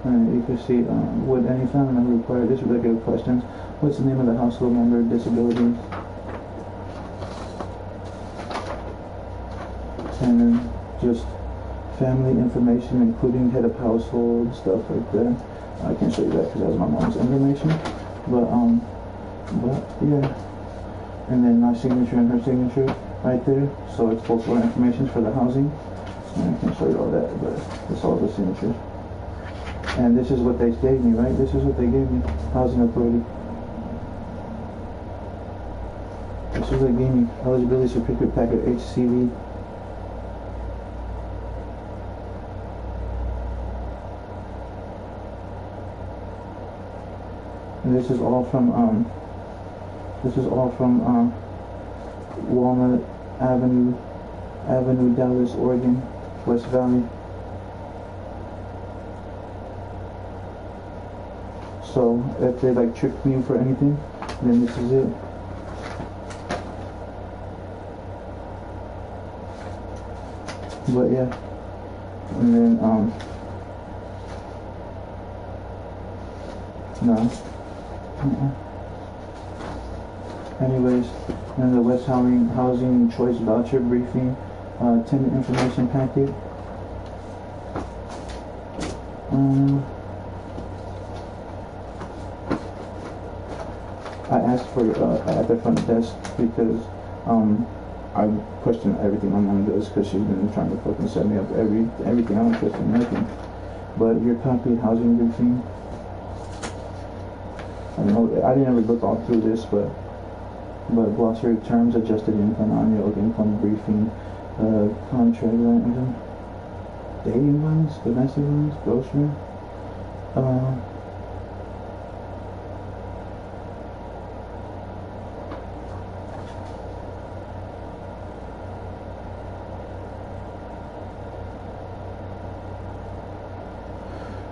You can see, would any family member require this regular questions? What's the name of the household member, disabilities? And then just family information, including head of household, stuff like that. I can't show you that because that's my mom's information. But yeah. And then my signature and her signature right there. So it's both our information for the housing. And I can't show you all that, but it's all the signatures. And this is what they gave me, right? This is what they gave me. Housing Authority. This is what they gave me. Eligibility certificate packet HCV. And this is all from Walnut Avenue, Dallas, Oregon, West Valley. So if they like tricked me for anything, then this is it. But yeah, and then no. Anyways, and the West Housing Choice Voucher Briefing, tenant information packet. I asked for at the front desk because I question everything my mom does because she's been trying to fucking set me up everything. I don't question nothing. But your copied housing briefing. I know I didn't ever look all through this, but glossary terms, adjusted income, annual income briefing, contract rent, dating violence, domestic violence, grocery,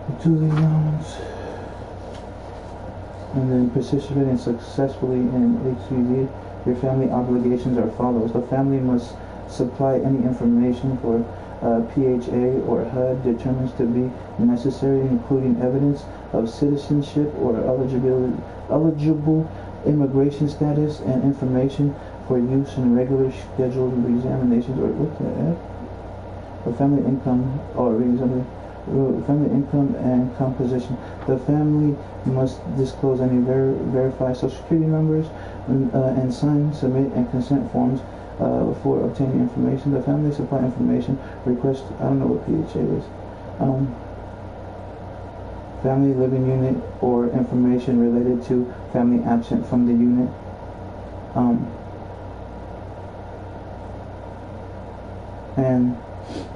utility allowance. And then participating successfully in HCV, your family obligations are follows. The family must supply any information for PHA or HUD determines to be necessary, including evidence of citizenship or eligible immigration status and information for use in regular scheduled examinations or what the heck? The family income or family income and composition. The family must disclose any verified social security numbers and sign, submit, and consent forms for obtaining information. The family supply information request. I don't know what PHA is. Family living unit or information related to family absent from the unit. And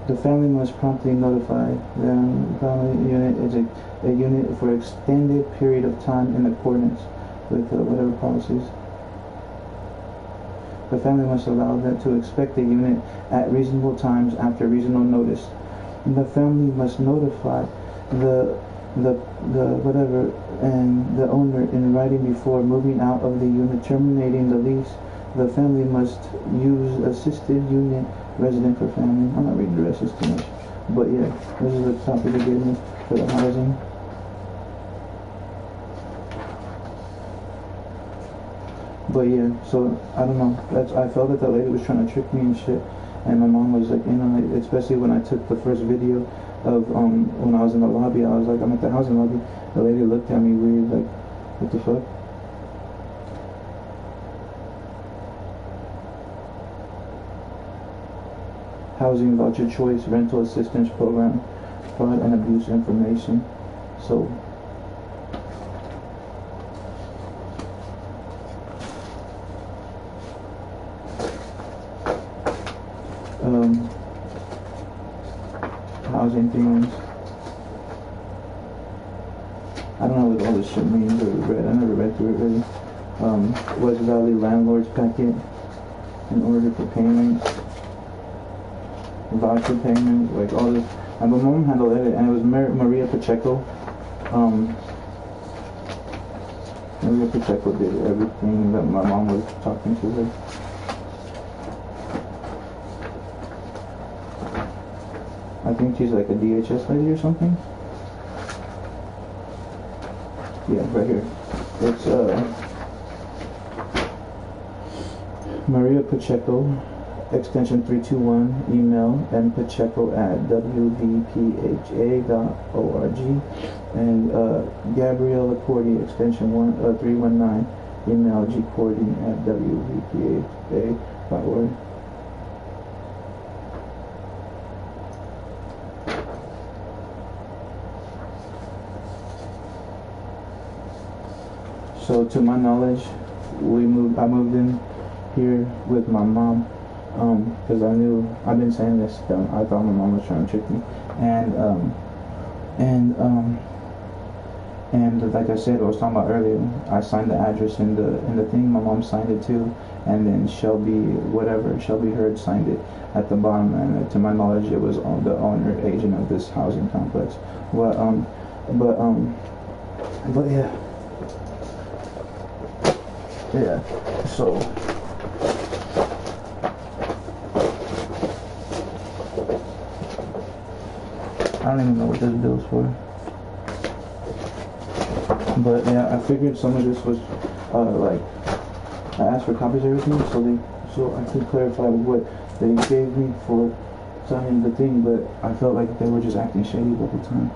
the family must promptly notify them. Family unit is a unit for extended period of time in accordance with whatever policies. The family must allow them to expect the unit at reasonable times after reasonable notice. The family must notify the whatever and the owner in writing before moving out of the unit, terminating the lease. The family must use assisted unit resident for family. I'm not reading the rest, it's too much. But yeah, this is the topic they gave me for the housing. But yeah, so I don't know. I felt that the lady was trying to trick me and shit, and my mom was like, you know, like, especially when I took the first video of when I was in the lobby. I was like, I'm at the housing lobby. The lady looked at me weird, like, what the fuck? Housing Voucher Choice Rental Assistance Program, Fraud and Abuse Information. So housing things. I don't know what all this shit means or read. I never read through it really. West Valley Landlords Packet in order for payment. Voucher payment, like all this. And my mom handled it, and it was Maria Pacheco. Maria Pacheco did everything that my mom was talking to her. I think she's like a DHS lady or something. Yeah, right here. It's Maria Pacheco, extension 321, email mppacheco@wvpha.org, and Gabrielle Cordy, extension 319, email gcordy@wvpha.org. So to my knowledge, I moved in here with my mom, because I've been saying this, I thought my mom was trying to trick me, and And like I said, I was talking about earlier, I signed the address in the thing. My mom signed it too, and then Shelby Heard signed it at the bottom. And to my knowledge, it was on the owner agent of this housing complex. But yeah, yeah. So. I don't even know what this bill's for. But yeah, I figured some of this was like I asked for copies of everything so I could clarify what they gave me for signing the thing, but I felt like they were just acting shady the whole time.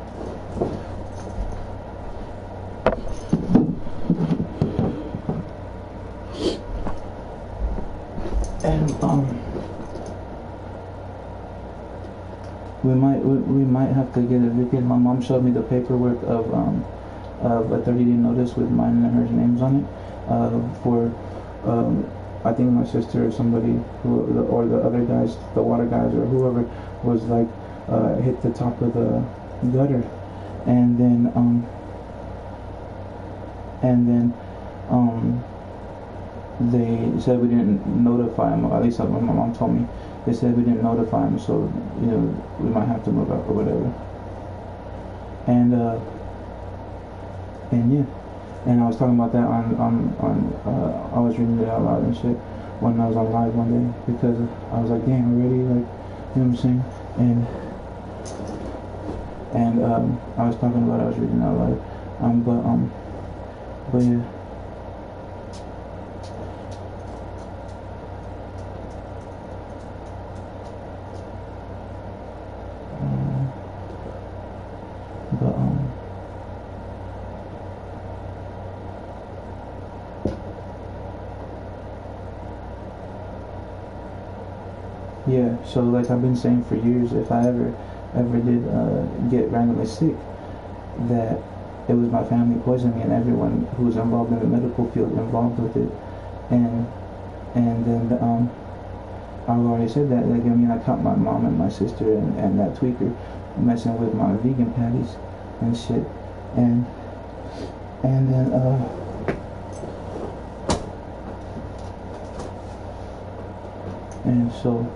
And we might have to get evicted. My mom showed me the paperwork of a 30-day notice with mine and hers names on it for I think my sister or somebody or the other guys, the water guys or whoever was like hit the top of the gutter, and then they said we didn't notify him. At least my mom told me. They said we didn't notify him, so we might have to move out or whatever. And yeah, and I was talking about that on I was reading it out loud and shit when I was on live one day, because I was like, damn, already, like, you know what I'm saying? And I was talking about I was reading out loud, but yeah. Yeah, so like I've been saying for years, if I ever did get randomly sick, that it was my family poisoning me and everyone who was involved in the medical field involved with it. And then I've already said that, like, I mean, I caught my mom and my sister and that tweaker messing with my vegan patties and shit. And then and so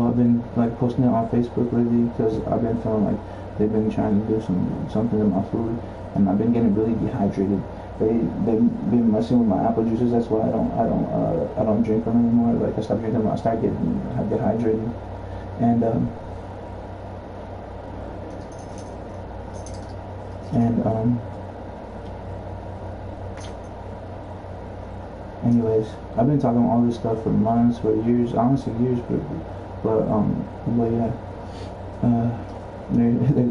I've been like posting it on Facebook lately because I've been feeling like they've been trying to do something to my food, and I've been getting really dehydrated. They've been messing with my apple juices. That's why I don't drink them anymore. Like, I stopped drinking them, I started getting dehydrated. And anyways, I've been talking all this stuff for months, for years, honestly years, but yeah.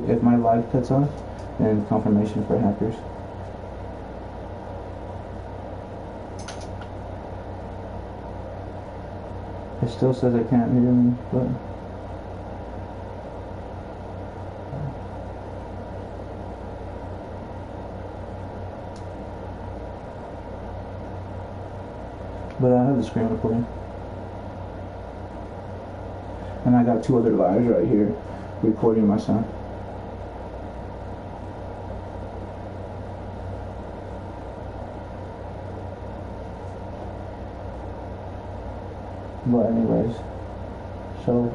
If my life cuts off, then confirmation for hackers. It still says I can't hear me, but I have the screen recording. And I got 2 other lives right here recording my sound. But anyways, so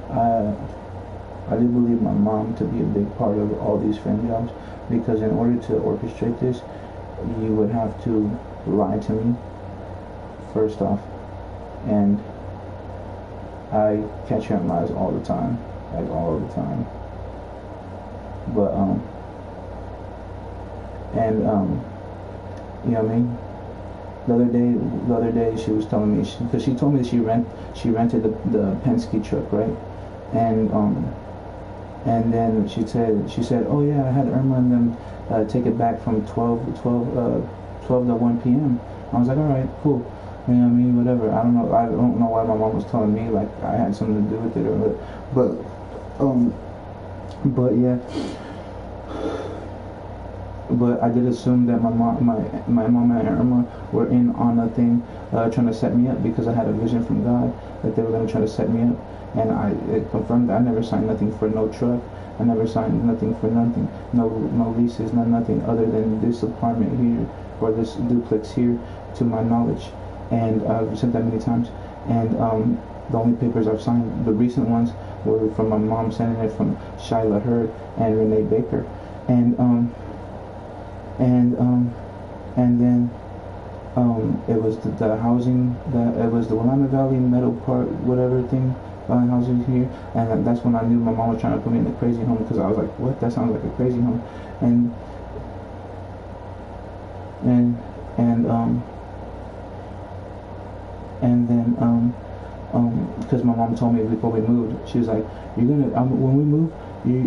I do believe my mom to be a big part of all these frame jobs, because in order to orchestrate this, you would have to lie to me first off, and I catch you in lies all the time, like all the time. But you know what I mean? The other day she was telling me, because she told me that she rented the Penske truck, right? And then she said, oh yeah, I had Irma and them take it back from 12 to 1 p.m. I was like, all right, cool. You know what I mean? Whatever. I don't know why my mom was telling me like I had something to do with it, but yeah. But I did assume that my mom and Irma were in on a thing, trying to set me up, because I had a vision from God that they were going to try to set me up, and it confirmed that I never signed nothing for no truck. I never signed nothing for nothing. no leases, nothing other than this apartment here or this duplex here, to my knowledge. And I've said that many times. And the only papers I've signed, the recent ones, were from my mom sending it from Shyla Hurd and Renee Baker. And then it was the housing, it was the Willamette Valley Meadow Park, whatever thing, housing here. And that's when I knew my mom was trying to put me in the crazy home, because I was like, what? That sounds like a crazy home. And then because my mom told me before we moved, she was like, you're gonna, when we move,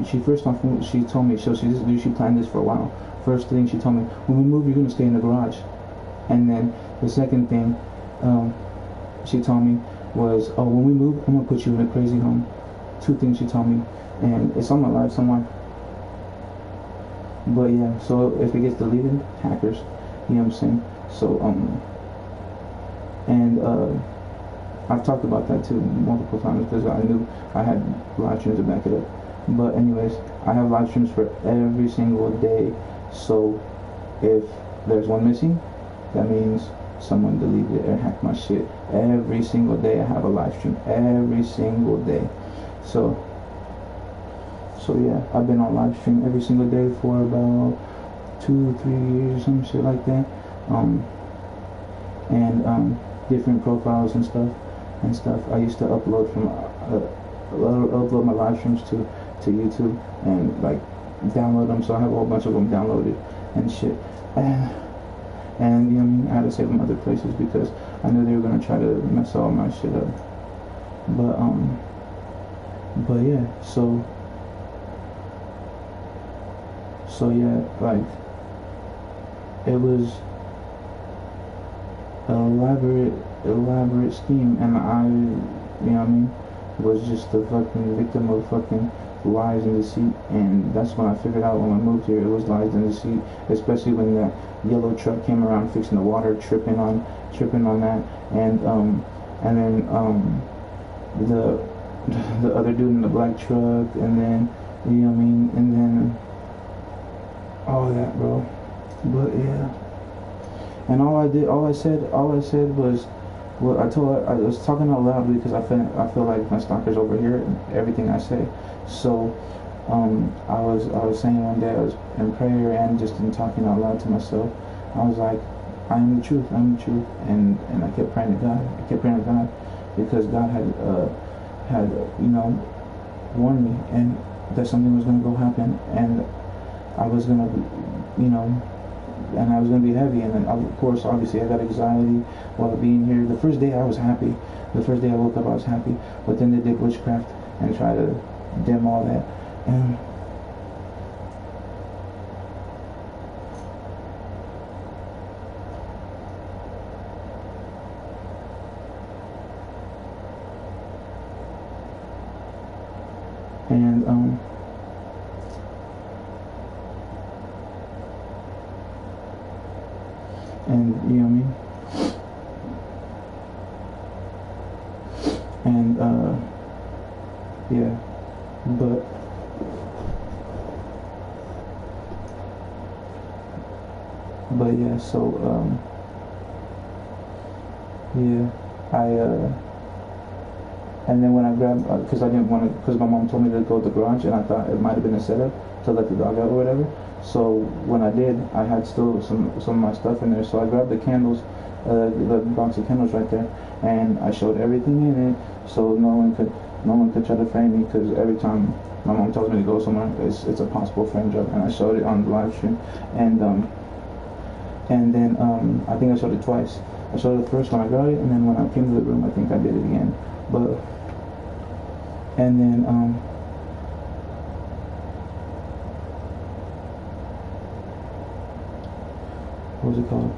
she first off, she told me, so she planned this for a while. First thing she told me, when we move, you're gonna stay in the garage. And then the second thing she told me was, oh, when we move, I'm gonna put you in a crazy home. Two things she told me, and it's on my life somewhere. But yeah, so if it gets deleted, hackers, you know what I'm saying? So I've talked about that too multiple times, because I knew I had live streams to back it up. But anyways, I have live streams for every single day. So if there's one missing, that means someone deleted it or hacked my shit. Every single day I have a live stream. Every single day. So yeah, I've been on live stream every single day for about 2-3 years or some shit like that. Different profiles and stuff. I used to upload my live streams to YouTube and like download them. So I have a whole bunch of them downloaded and shit. And you know what I mean, I had to save them other places because I knew they were gonna try to mess all my shit up. But yeah, so yeah, like it was an elaborate scheme, and I, you know what I mean, was just a fucking victim of fucking lies and deceit. And that's when I figured out when I moved here, it was lies and deceit, especially when the yellow truck came around fixing the water, tripping on that, and then the other dude in the black truck, and then, you know what I mean, and then all that, bro. But yeah, and all I said was, well, I was talking out loud because I feel like my stalkers overhear everything I say. So I was saying one day, I was in prayer and just in talking out loud to myself, I was like, I am the truth, and I kept praying to God, because God had you know, warned me, and that something was gonna go happen, and I was gonna, you know, and I was going to be heavy. And then, of course, obviously, I got anxiety while being here. The first day I was happy. The first day I woke up, I was happy. But then they did witchcraft and tried to dim all that. And you know what I mean? And yeah, but yeah, so yeah, and then when I grabbed, because I didn't want to, because my mom told me to go to the garage, and I thought it might have been a setup to let the dog out or whatever. So when I did, I had still some of my stuff in there. So I grabbed the candles, the box of candles right there, and I showed everything in it, so no one could try to frame me, because every time my mom tells me to go somewhere, it's a possible frame job. And I showed it on the live stream, and then I think I showed it twice. I showed it first when I got it, and then when I came to the room, I think I did it again. But and then what was it called?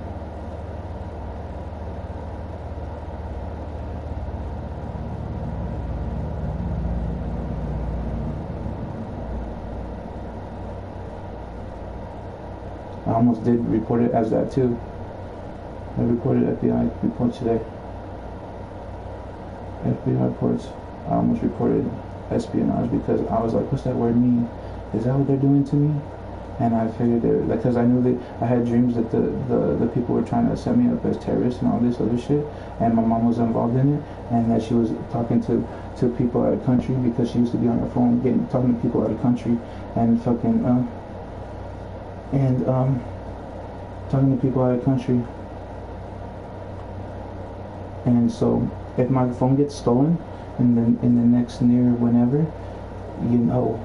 I almost did report it as that too. I reported FBI report today. FBI reports. I almost reported espionage because I was like, what's that word mean? Is that what they're doing to me? and I figured that because I knew that I had dreams that the people were trying to set me up as terrorists and all this other shit, and my mom was involved in it, and that she was talking to people out of country because she used to be on her phone talking to people out of country and fucking talking to people out of country. And so if my phone gets stolen in the next near whenever, you know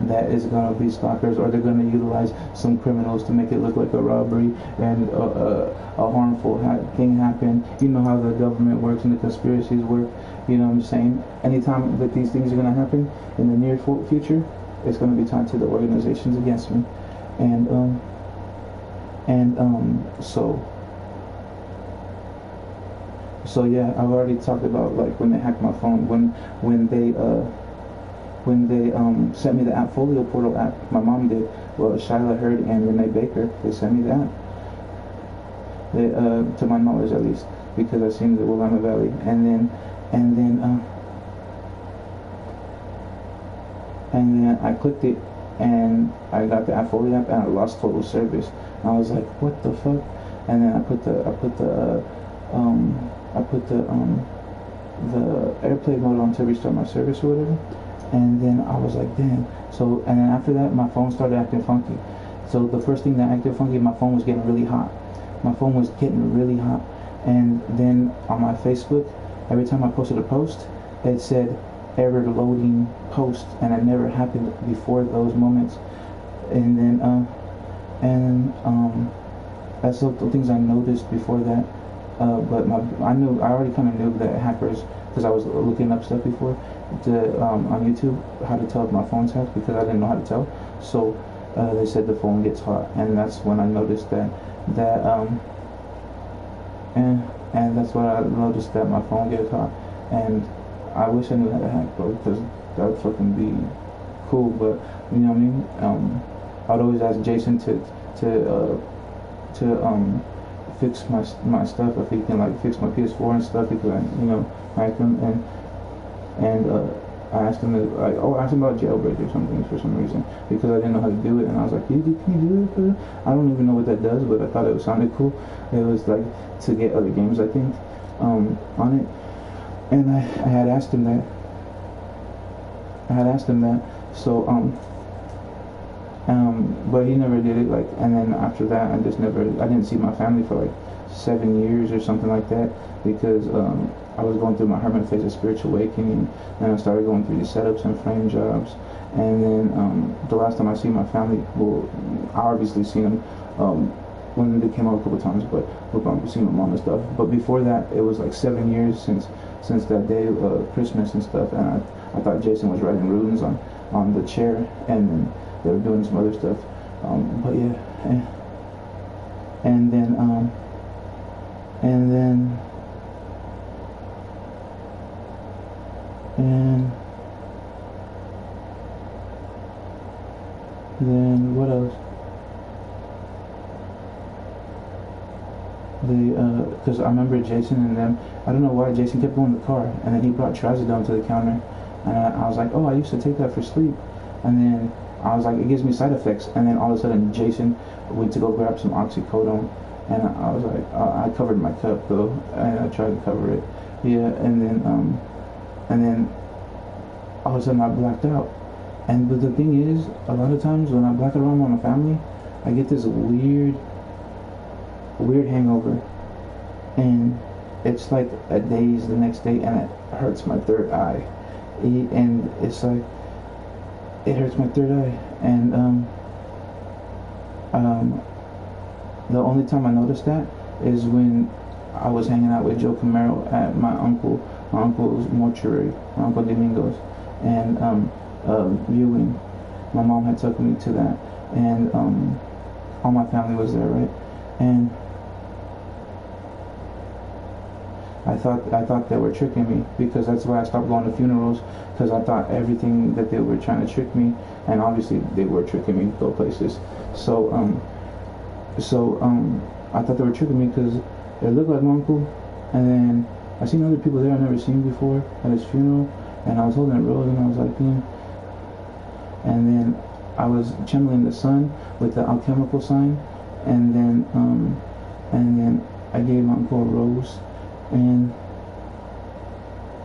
that is gonna be stalkers, or they're gonna utilize some criminals to make it look like a robbery and a harmful thing happen. You know how the government works and the conspiracies work. You know what I'm saying? Anytime that these things are gonna happen in the near future, it's gonna be tied to the organizations against me, and so yeah, I've already talked about like when they hacked my phone, when they sent me the Appfolio Portal app. My mom did. Well, Shyla Hurd and Renee Baker, they sent me the app. They, to my knowledge at least, because I seen the Willamette Valley, and then I clicked it, and I got the Appfolio app, and I lost total service. And I was like, what the fuck? And then I put the airplane mode on to restart my service or whatever. And then I was like, damn. So, and then after that, my phone started acting funky. So the first thing that acted funky, my phone was getting really hot. My phone was getting really hot. And then on my Facebook, every time I posted a post, it said error loading post, and it never happened before those moments. And then, that's the things I noticed before that. But I already kind of knew that hackers, because I was looking up stuff before on YouTube, how to tell if my phone's hacked, because I didn't know how to tell. So they said the phone gets hot, and that's when I noticed and that's when I noticed that my phone gets hot. And I wish I knew how to hack, bro, because that would fucking be cool. But you know what I mean? I'd always ask Jason to fix my stuff, if he can like fix my PS4 and stuff, because I like him, and I asked him I asked him about jailbreak or something for some reason, because I didn't know how to do it, and I was like, can you do it? I don't even know what that does, but I thought it sounded cool. It was like to get other games, I think, on it, and I had asked him that. So but he never did it, like, and then after that, I didn't see my family for like 7 years or something like that, because I was going through my hermit phase of spiritual awakening, and I started going through these setups and frame jobs, and then the last time I see my family, well, I obviously seen them when they came out a couple times, but I've seen my mom and stuff, but before that, it was like 7 years since that day of Christmas and stuff, and I thought Jason was writing runes on the chair, and then they were doing some other stuff, but yeah, and then what else? Because I remember Jason and them, I don't know why Jason kept going to the car, and then he brought trazodone to the counter, and I was like, oh, I used to take that for sleep, and then I was like, it gives me side effects, and then all of a sudden Jason went to go grab some oxycodone, and I was like, I covered my cup though, and I tried to cover it, yeah, and then all of a sudden I blacked out, but the thing is, a lot of times when I black out around my family, I get this weird hangover, and it's like a daze the next day, and it hurts my third eye, and it's like, it hurts my third eye, and the only time I noticed that is when I was hanging out with Joe Camaro at my uncle's mortuary, my Uncle Domingo's, and viewing. My mom had taken me to that, and all my family was there, right? And I thought they were tricking me, because that's why I stopped going to funerals, because I thought everything that they were trying to trick me, and obviously they were tricking me to go places. So I thought they were tricking me because it looked like my uncle, and then I seen other people there I never seen before at his funeral, and I was holding a rose, and I was like, yeah. And then I was channeling the sun with the alchemical sign, and then I gave my uncle a rose, and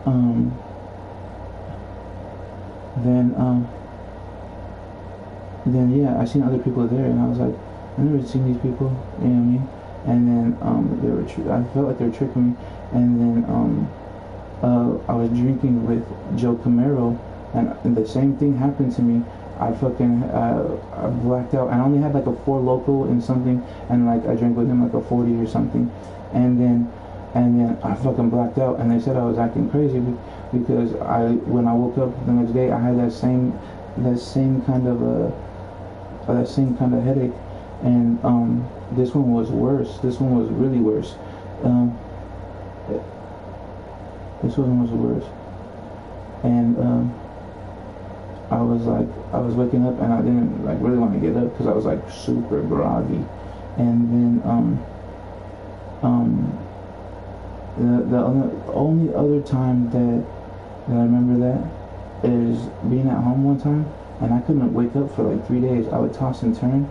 um, then yeah, I seen other people there, and I was like, I never seen these people, you know what I mean? And then I felt like they were tricking me, and then I was drinking with Joe Camaro, and the same thing happened to me. I blacked out. I only had like a 4 local and something, and like I drank with him like a 40 or something, and then I fucking blacked out, and they said I was acting crazy because when I woke up the next day I had that same kind of headache, and this one was worse. This one was really worse. This one was worse, and I was waking up, and I didn't like really want to get up because I was like super groggy, and then the only other time that I remember that is being at home one time, and I couldn't wake up for like 3 days. I would toss and turn,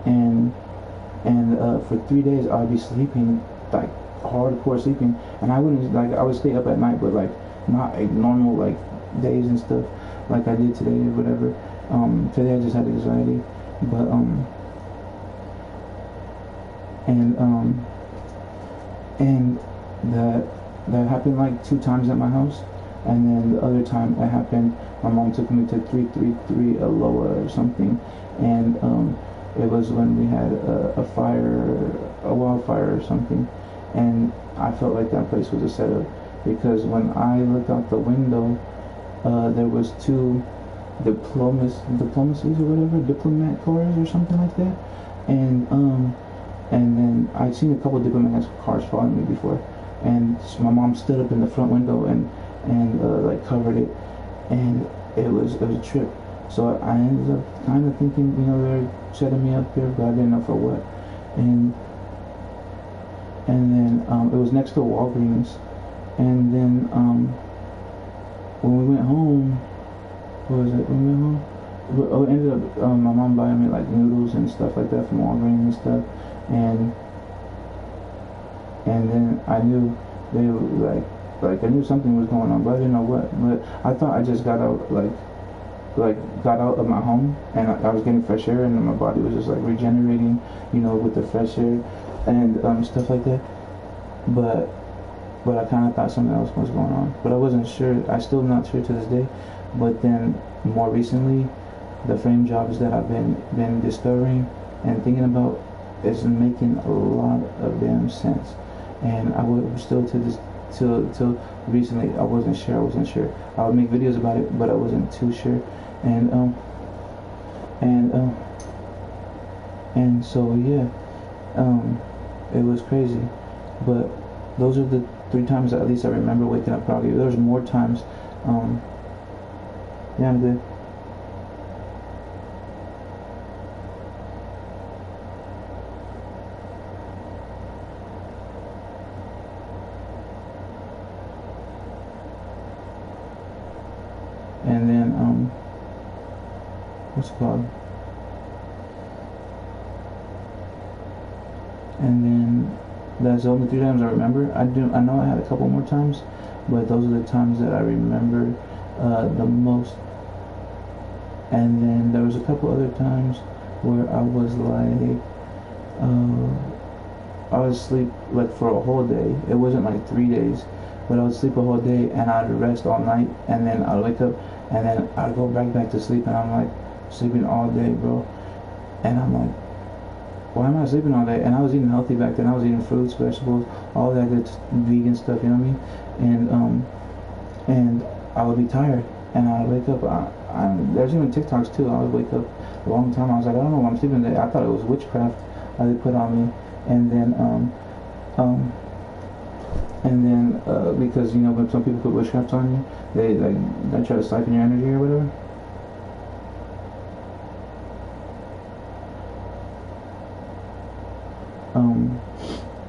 and for 3 days I would be sleeping, like hardcore sleeping, and I wouldn't like I would stay up at night, but like not like normal like days and stuff like I did today or whatever. Today I just had anxiety, but and that happened like 2 times at my house, and then the other time it happened, my mom took me to 333 Aloha or something, and it was when we had a wildfire or something, and I felt like that place was a setup, because when I looked out the window, there was 2 diplomacies or whatever, diplomat cars or something like that, and then I'd seen a couple of diplomat cars following me before, and so my mom stood up in the front window and like covered it, and it was a trip. So I ended up kind of thinking, they're setting me up here, but I didn't know for what. And then it was next to Walgreens, and then when we went home, what was it? When we went home, it ended up my mom buying me like noodles and stuff like that from Walgreens and stuff, and then I knew they were like I knew something was going on, but I didn't know what. But I thought I just got out got out of my home, and I was getting fresh air, and my body was just like regenerating, with the fresh air and stuff like that. But I kind of thought something else was going on, but I wasn't sure. I still not sure to this day. But then more recently, the frame jobs that I've been discovering and thinking about is making a lot of damn sense, and I would still till recently I wasn't sure. I would make videos about it, but I wasn't too sure, and so yeah, it was crazy. But those are the 3 times that at least I remember waking up groggy. There's more times. Yeah, I'm good. And then what's it called? And then that's the only 3 times I remember. I know I had a couple more times, but those are the times that I remember the most. And then there was a couple other times where I was like, I would sleep like for a whole day. It wasn't like 3 days, but I would sleep a whole day, and I'd rest all night, and then I'd wake up, and then I'd go back to sleep, and I'm like sleeping all day, bro. And I'm like, why am I sleeping all day? And I was eating healthy back then. I was eating fruits, vegetables, all that good vegan stuff, you know what I mean? And I would be tired, and I'd wake up. There's even TikToks too. I would wake up a long time. I was like, I don't know why I'm sleeping today. I thought it was witchcraft they put on me, and then because when some people put witchcraft on you, they try to siphon your energy or whatever.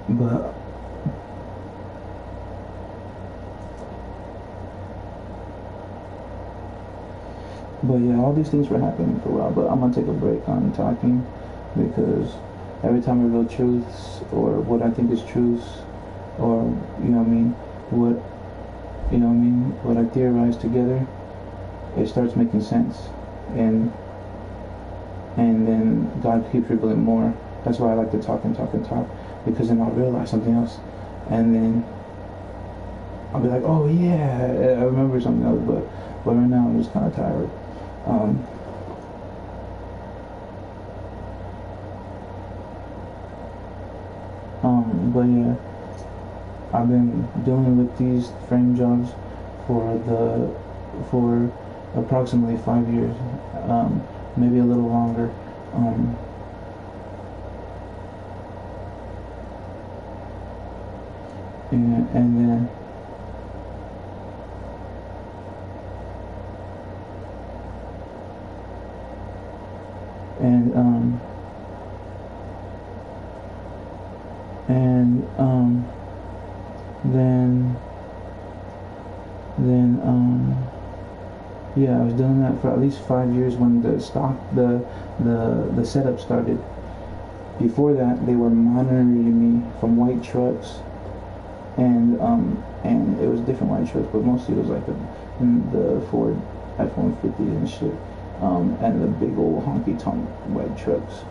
But But yeah, all these things were happening for a while. But I'm gonna take a break on talking because every time I reveal truths or what I think is truths, or you know what I mean, what you know what I mean, what I theorize together, it starts making sense, and then God keeps revealing more. That's why I like to talk and talk and talk, because then I'll realize something else, and then I'll be like, oh yeah, I remember something else. But right now I'm just kind of tired. But yeah, I've been dealing with these frame jobs for approximately 5 years, maybe a little longer. And then and then yeah, I was doing that for at least 5 years when the setup started. Before that, they were monitoring me from white trucks, and it was different white trucks, but mostly it was like the Ford F-150 and shit, and the big old honky tonk white trucks.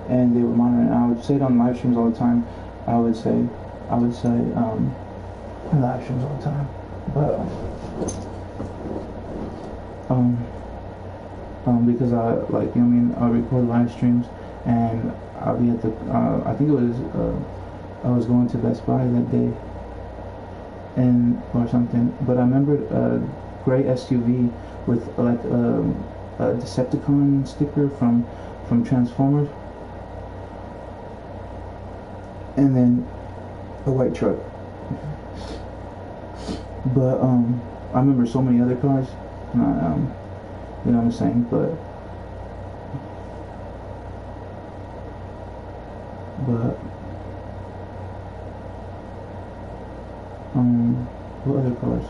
And they were monitoring. I would say it on live streams all the time. I would say live streams all the time, but because I like, you know what I mean, I record live streams, and I'll be at the I think it was I was going to Best Buy that day, and or something. But I remember a gray SUV with like a Decepticon sticker from Transformers, and then a white truck. But I remember so many other cars. You know what I'm saying? But what other cars?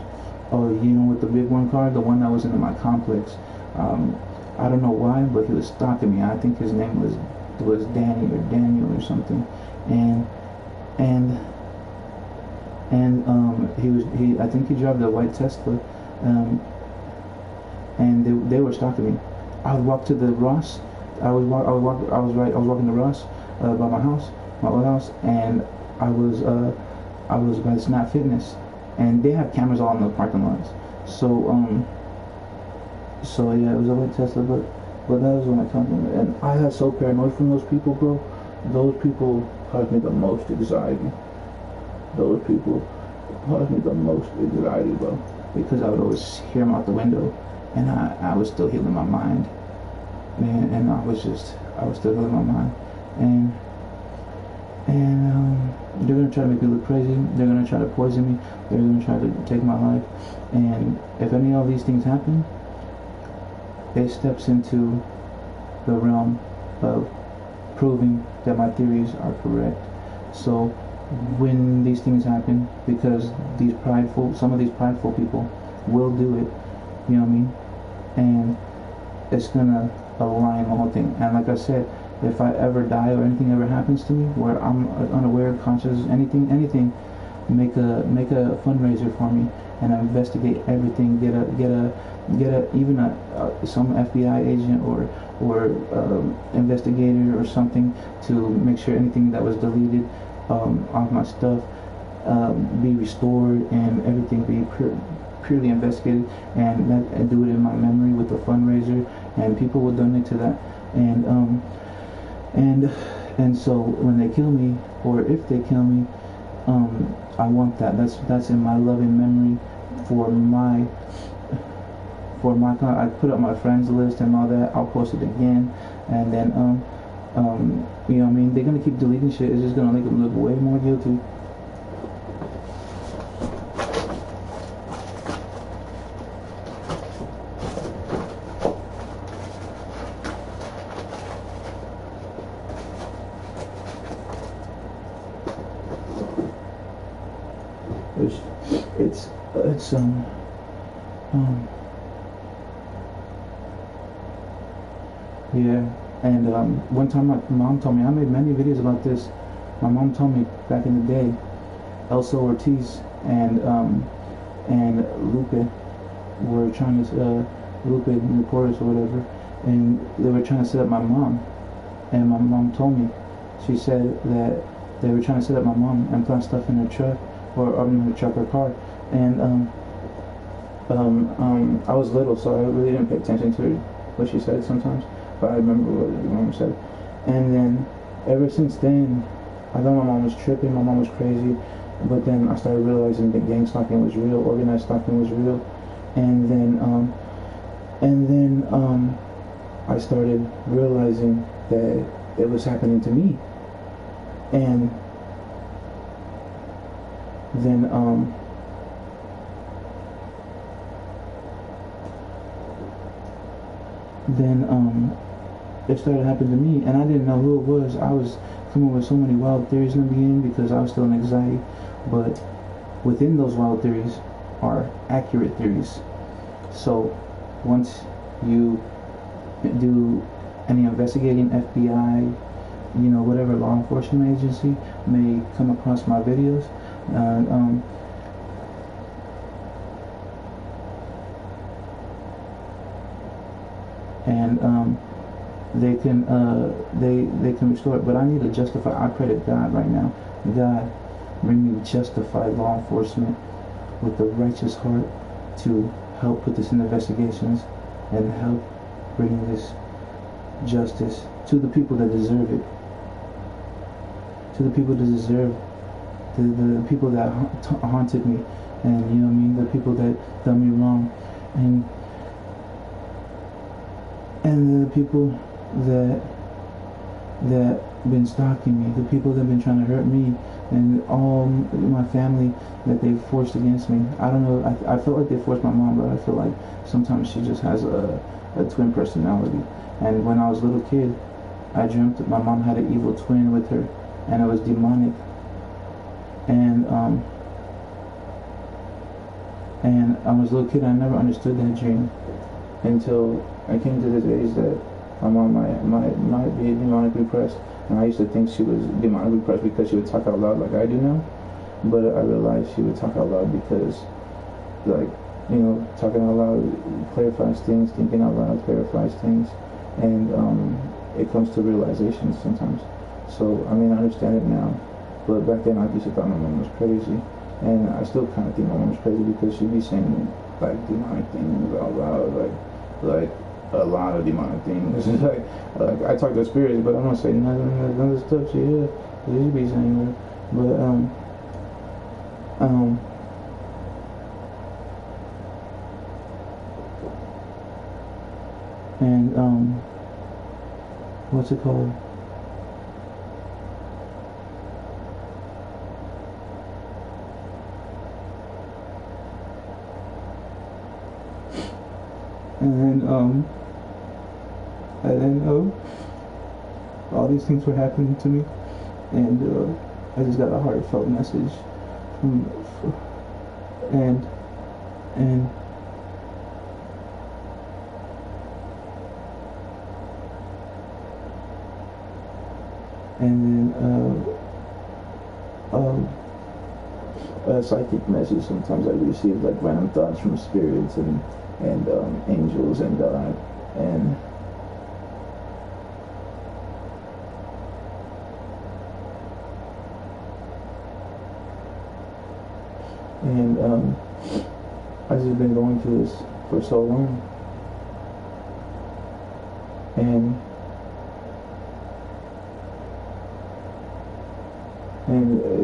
Oh, you know what, the big one car, the one that was in my complex. I don't know why, but he was stalking me. I think his name was Danny or Daniel or something, and he I think he drove the white Tesla, and they were stalking me. I would walk to the Ross. I was walking to Ross by my old house, and I was by Snap Fitness, and they have cameras all in the parking lots. So yeah, it was a white Tesla, but that was when I told them, and I got so paranoid from those people, bro. Those people caused me the most anxiety. Those people caused me the most anxiety, bro, because I would always hear them out the window, and I was still healing my mind, man, and I was still healing my mind, and they're gonna try to make me look crazy. They're gonna try to poison me. They're gonna try to take my life, and if any of these things happen, it steps into the realm of proving that my theories are correct. So when these things happen, because some of these prideful people will do it, you know what I mean, and it's gonna align the whole thing. And like I said, if I ever die or anything ever happens to me where I'm unaware, conscious, anything, make a fundraiser for me, and I investigate everything. Get some FBI agent or investigator or something to make sure anything that was deleted off my stuff be restored, and everything be purely investigated, and do it in my memory with a fundraiser, and people will donate to that, and so when they kill me, or if they kill me, I want that. That's in my loving memory for my I put up my friends list and all that. I'll post it again, and then you know what I mean, they're gonna keep deleting shit. It's just gonna make them look way more guilty. It's um yeah. And one time my mom told me, I made many videos about this. My mom told me back in the day, Elsa Ortiz and Lupe were trying to Lupe Newporters or whatever, and they were trying to set up my mom. And my mom told me, she said that they were trying to set up my mom and plant stuff in her truck or in her truck or car. And I was little, so I really didn't pay attention to what she said sometimes, but I remember what my mom said. And then ever since then, I thought my mom was tripping, my mom was crazy, but then I started realizing that gang stalking was real, organized stalking was real, and then I started realizing that it was happening to me, and then it started happening to me, and I didn't know who it was. I was coming with so many wild theories in the beginning because I was still in anxiety, but within those wild theories are accurate theories. So once you do any investigating, FBI, whatever law enforcement agency may come across my videos, and they can restore it. But I need to justify. I pray to God right now, God, bring me justified law enforcement with the righteous heart to help put this in investigations and help bring this justice to the people that deserve it, to the people that deserve the people that haunted me, and the people that done me wrong, and the people that been stalking me, the people that been trying to hurt me, and all my family that they forced against me. I don't know, I felt like they forced my mom, but I feel like sometimes she just has a twin personality. And when I was a little kid, I dreamt that my mom had an evil twin with her, and it was demonic. And I was a little kid, I never understood that dream until I came to this age that my mom might be demonically repressed. And I used to think she was demonically repressed because she would talk out loud like I do now. But I realized she would talk out loud because, talking out loud clarifies things, thinking out loud clarifies things. And it comes to realizations sometimes. So, I understand it now. But back then I used to thought my mom was crazy. And I still kind of think my mom was crazy because she'd be saying, demonic things out loud, like a lot of demonic things. like I talk to spirits, but I'm not saying none of the stuff she be saying. But what's it called? And then all these things were happening to me, and I just got a heartfelt message from, and then a psychic message. Sometimes I receive random thoughts from spirits and angels and God, and I've just been going through this for so long, and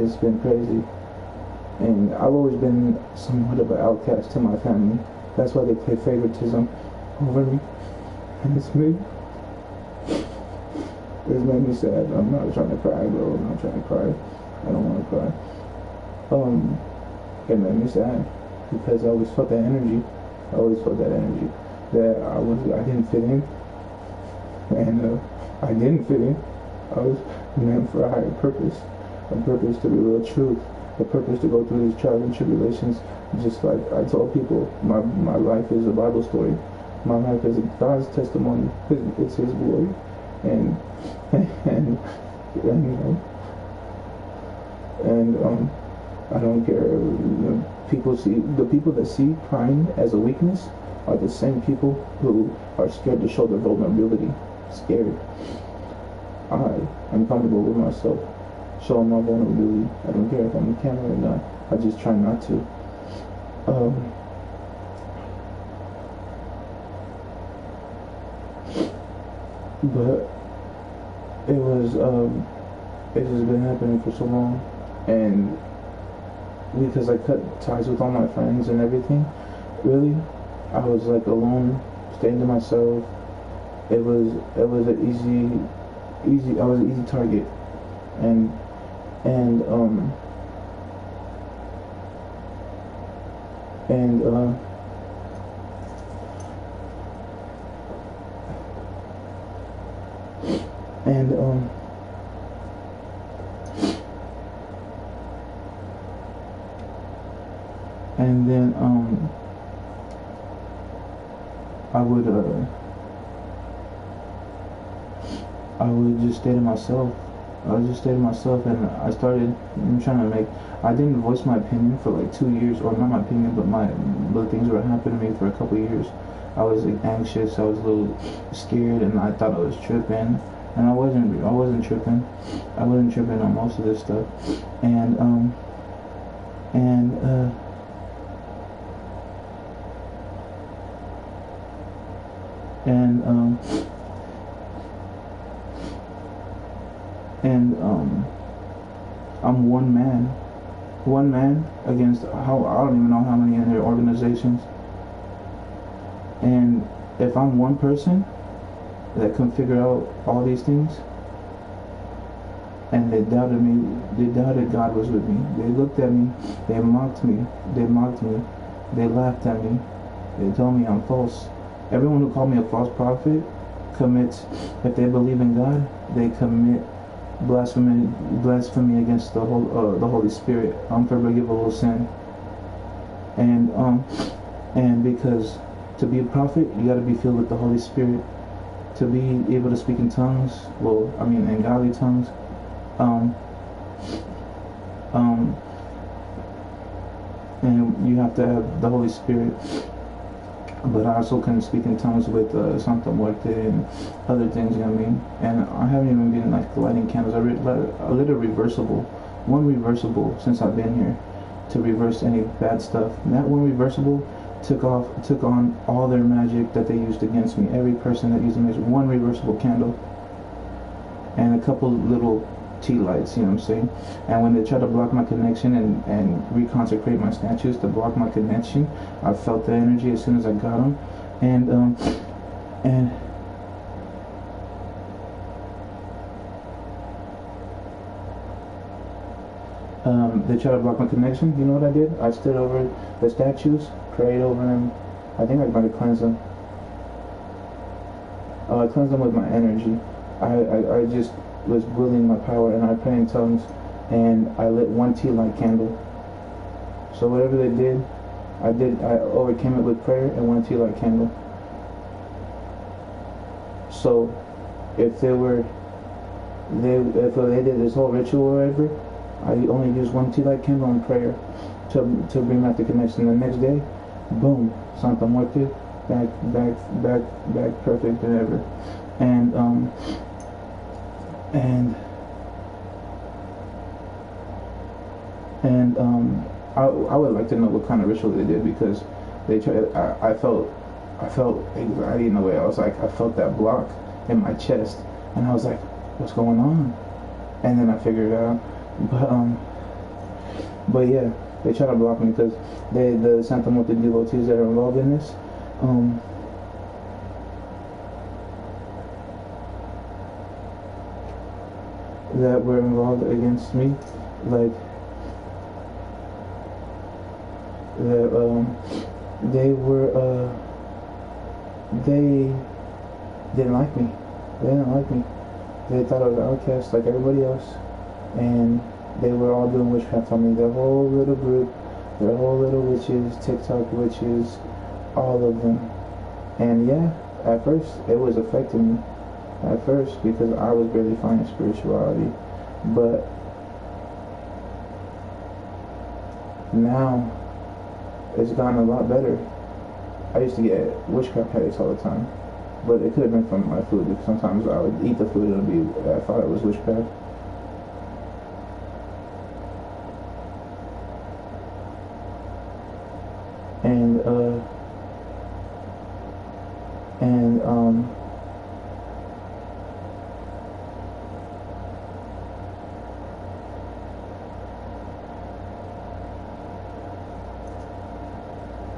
it's been crazy. And I've always been somewhat of an outcast to my family. That's why they play favoritism over me. And it's made me sad. I'm not trying to cry, bro. I'm not trying to cry. I don't want to cry. It made me sad because I always felt that energy. That I didn't fit in. And I didn't fit in. I was meant for a higher purpose. A purpose to reveal truth. the purpose to go through these trials and tribulations. Just like I told people, my life is a Bible story. My life is God's testimony. It's His glory, and and you know, and I don't care. The people that see crying as a weakness are the same people who are scared to show their vulnerability. Scared. I am comfortable with myself showing my vulnerability. I don't care if I'm on camera or not. I just try not to. But it has been happening for so long, and because I cut ties with all my friends and everything, really, I was like alone, staying to myself. It was an easy. I was an easy target, and and um and and and then I would just stay to myself. I would just stay to myself, and I started trying to make. I didn't voice my opinion for like 2 years, or not my opinion, but the things that happened to me for a couple of years. I was anxious. I was a little scared, and I thought I was tripping, and I wasn't. I wasn't tripping. I wasn't tripping on most of this stuff, and and I'm one man against how I don't even know how many other organizations. And if I'm one person that can figure out all these things, and they doubted me, they doubted God was with me. They looked at me, they mocked me, they laughed at me, they told me I'm false. Everyone who called me a false prophet commits, if they believe in God, they commit blasphemy against the Holy Spirit, unforgivable sin. And because to be a prophet, you got to be filled with the Holy Spirit. To be able to speak in tongues, in godly tongues, and you have to have the Holy Spirit. But I also can speak in tongues with Santa Muerte and other things, you know what I mean? And I haven't even been like lighting candles. I lit one reversible since I've been here to reverse any bad stuff. And that one reversible took on all their magic that they used against me. Every person that used me, one reversible candle and a couple little tea lights, you know what I'm saying? And when they try to block my connection and reconsecrate my statues to block my connection, I felt the energy as soon as I got them. And they try to block my connection. You know what I did? I stood over the statues, prayed over them. I think I might have cleansed them. I cleansed them with my energy. I just was willing my power, and I prayed in tongues, and I lit one tea light candle. So whatever they did, I overcame it with prayer and one tea light candle. So if they did this whole ritual or whatever, I only used one tea light candle and prayer to bring back the connection. The next day, boom, Santa Muerte, back perfect than ever. I would like to know what kind of ritual they did, because they tried. I felt anxiety in the way. I felt that block in my chest, and I was like, what's going on? And then I figured it out. But yeah, they try to block me because the Santa Muerte devotees that are involved in this, that were involved against me, like they didn't like me. They thought I was an outcast like everybody else, and they were all doing witchcraft on me. The whole little group, the whole little witches, TikTok witches, all of them. And yeah, at first it was affecting me. At first, because I was barely finding spirituality. But now it's gotten a lot better. I used to get witchcraft headaches all the time, but it could have been from my food, because sometimes I would eat the food and I thought it was witchcraft.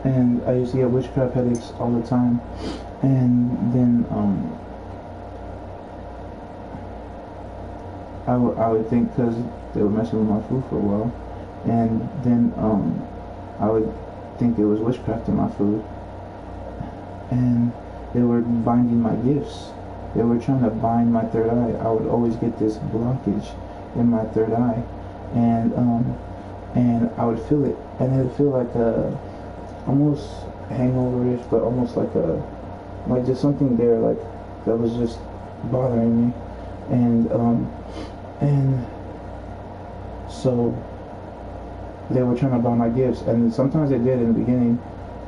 And I used to get witchcraft headaches all the time, and then I would think, because they were messing with my food for a while, and then I would think it was witchcraft in my food, and they were binding my gifts. They were trying to bind my third eye. I would always get this blockage in my third eye, and I would feel it, and it would feel like a almost hangover-ish, but almost like just something there, like that was just bothering me, and so they were trying to buy my gifts, and sometimes they did in the beginning,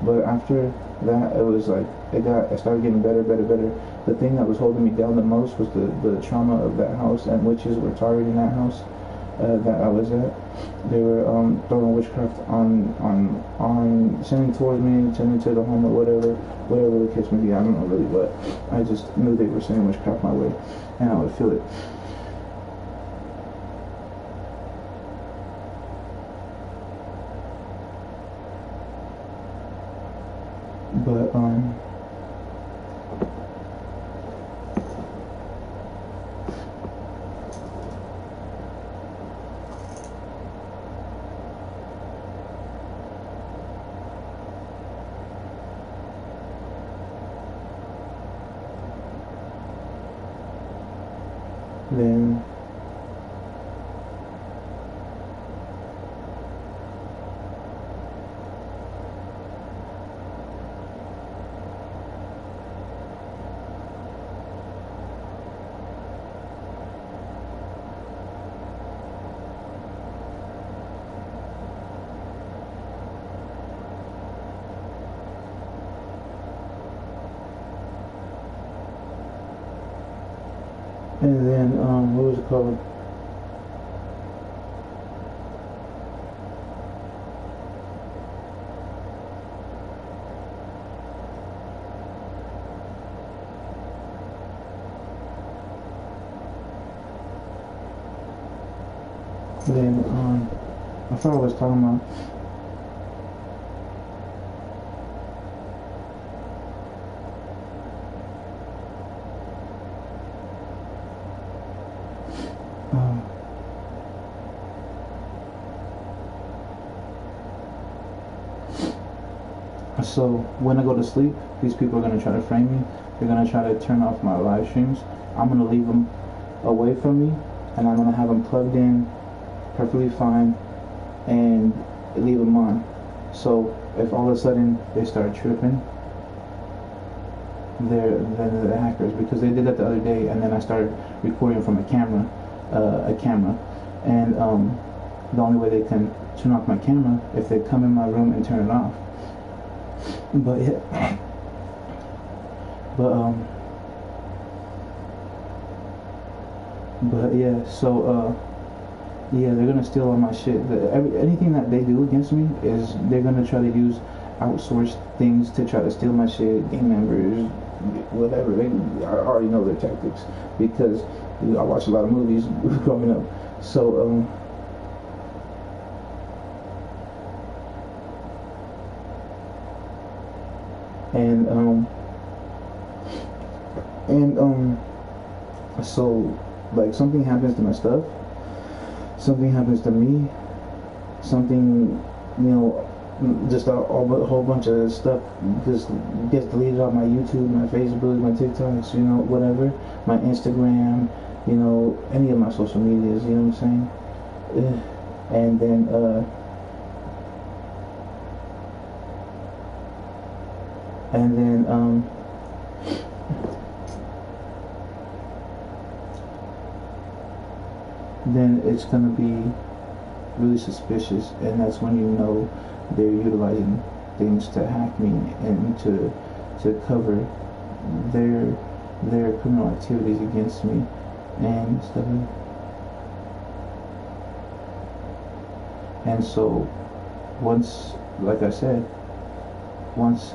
but after that it was like it started getting better. The thing that was holding me down the most was the trauma of that house, and witches were targeting that house that I was at. They were throwing witchcraft on sending towards me, sending to the home, or whatever the case may be. I don't know really, but I just knew they were sending witchcraft my way, and I would feel it. But then what was it called? Then I thought I was talking about. So when I go to sleep, these people are going to try to frame me. They're going to try to turn off my live streams. I'm going to leave them away from me, and I'm going to have them plugged in perfectly fine and leave them on. So if all of a sudden they start tripping, they're hackers, because they did that the other day, and then I started recording from a camera, and the only way they can turn off my camera if they come in my room and turn it off. But yeah, so yeah, they're gonna steal all my shit. Anything that they do against me is they're gonna try to use outsourced things to try to steal my shit, gang members, whatever. I already know their tactics, because I watched a lot of movies growing up. So so like something happens to my stuff, something happens to me, something, just a whole bunch of stuff just gets deleted off my YouTube, my Facebook, my TikToks, whatever, my Instagram, any of my social medias, you know what I'm saying? and then and then then it's gonna be really suspicious, and that's when you know they're utilizing things to hack me and to cover their criminal activities against me and stuff. And so once, like I said, once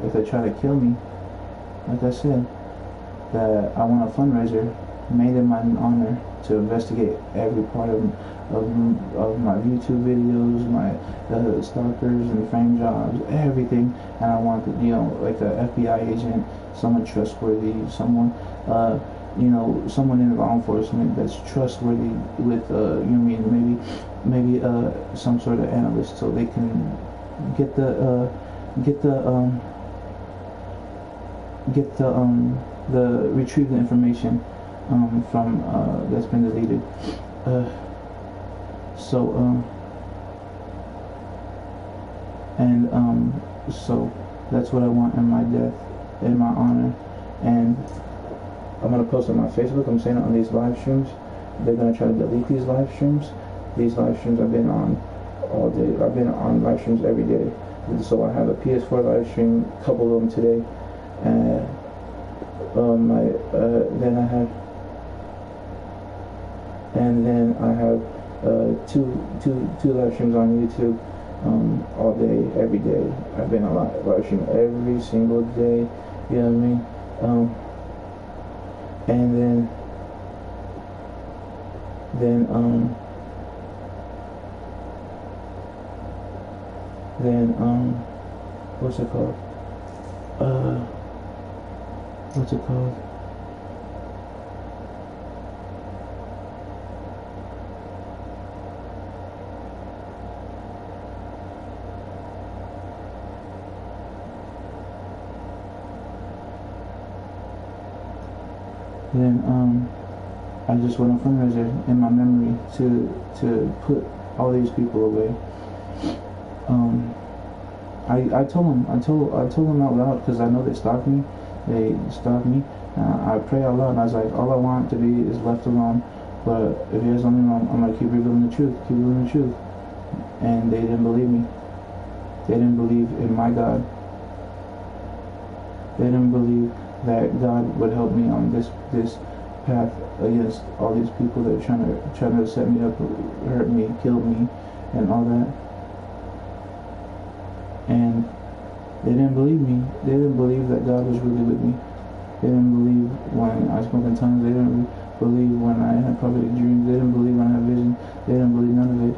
if they try to kill me, like I said, that I want a fundraiser made it my honor to investigate every part of my YouTube videos, my stalkers and frame jobs, everything. And I want, like a FBI agent, someone trustworthy, someone, someone in law enforcement that's trustworthy with, maybe some sort of analyst, so they can retrieve the information from that's been deleted. So that's what I want in my death, in my honor. And I'm gonna post on my Facebook. I'm saying it on these live streams. They're gonna try to delete these live streams. These live streams I've been on all day. I've been on live streams every day. So I have a PS4 live stream, a couple of them today, and then I have two live streams on YouTube all day, every day. I've been on live stream every single day. You know what I mean? And then what's it called? Then I just want a fundraiser in my memory to put all these people away. I told them out loud, because I know they stalked me. I pray out loud, and I was like, all I want to be is left alone. But if you guys don't know, I'm gonna keep revealing the truth. And they didn't believe me. They didn't believe in my God. They didn't believe that God would help me on this path against all these people that are trying to set me up, hurt me, kill me, and all that. And they didn't believe me. They didn't believe that God was really with me. They didn't believe when I spoke in tongues. They didn't believe when I had prophetic dreams. They didn't believe when I had vision. They didn't believe none of it.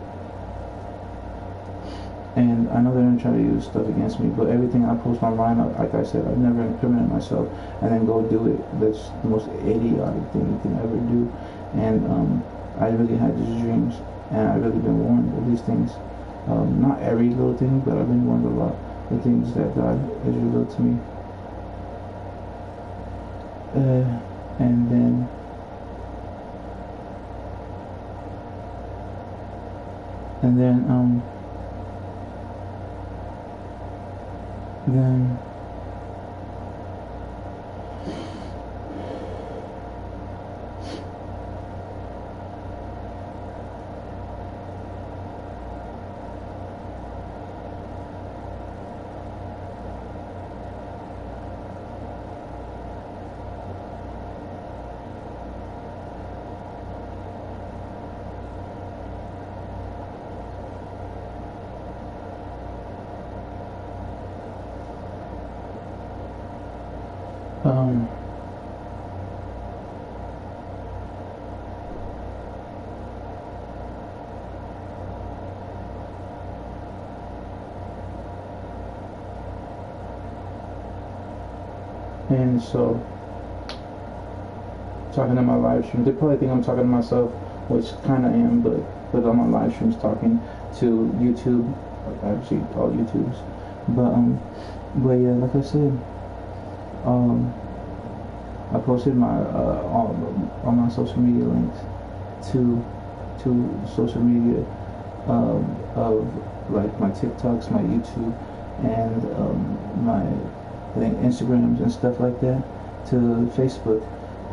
And I know they're gonna try to use stuff against me, but everything I post online, like I said, I've never incriminated myself and then go do it. That's the most idiotic thing you can ever do. And I really had these dreams, and I've really been warned of these things. Not every little thing, but I've been warned a lot. The things that God has revealed to me. And then and so, talking to my live stream, they probably think I'm talking to myself, which kind of am, but on my live streams talking to YouTube, actually all YouTubes. But yeah, like I said, I posted my all my social media links to to social media of like my TikToks, my YouTube, and my I think Instagrams and stuff like that to Facebook.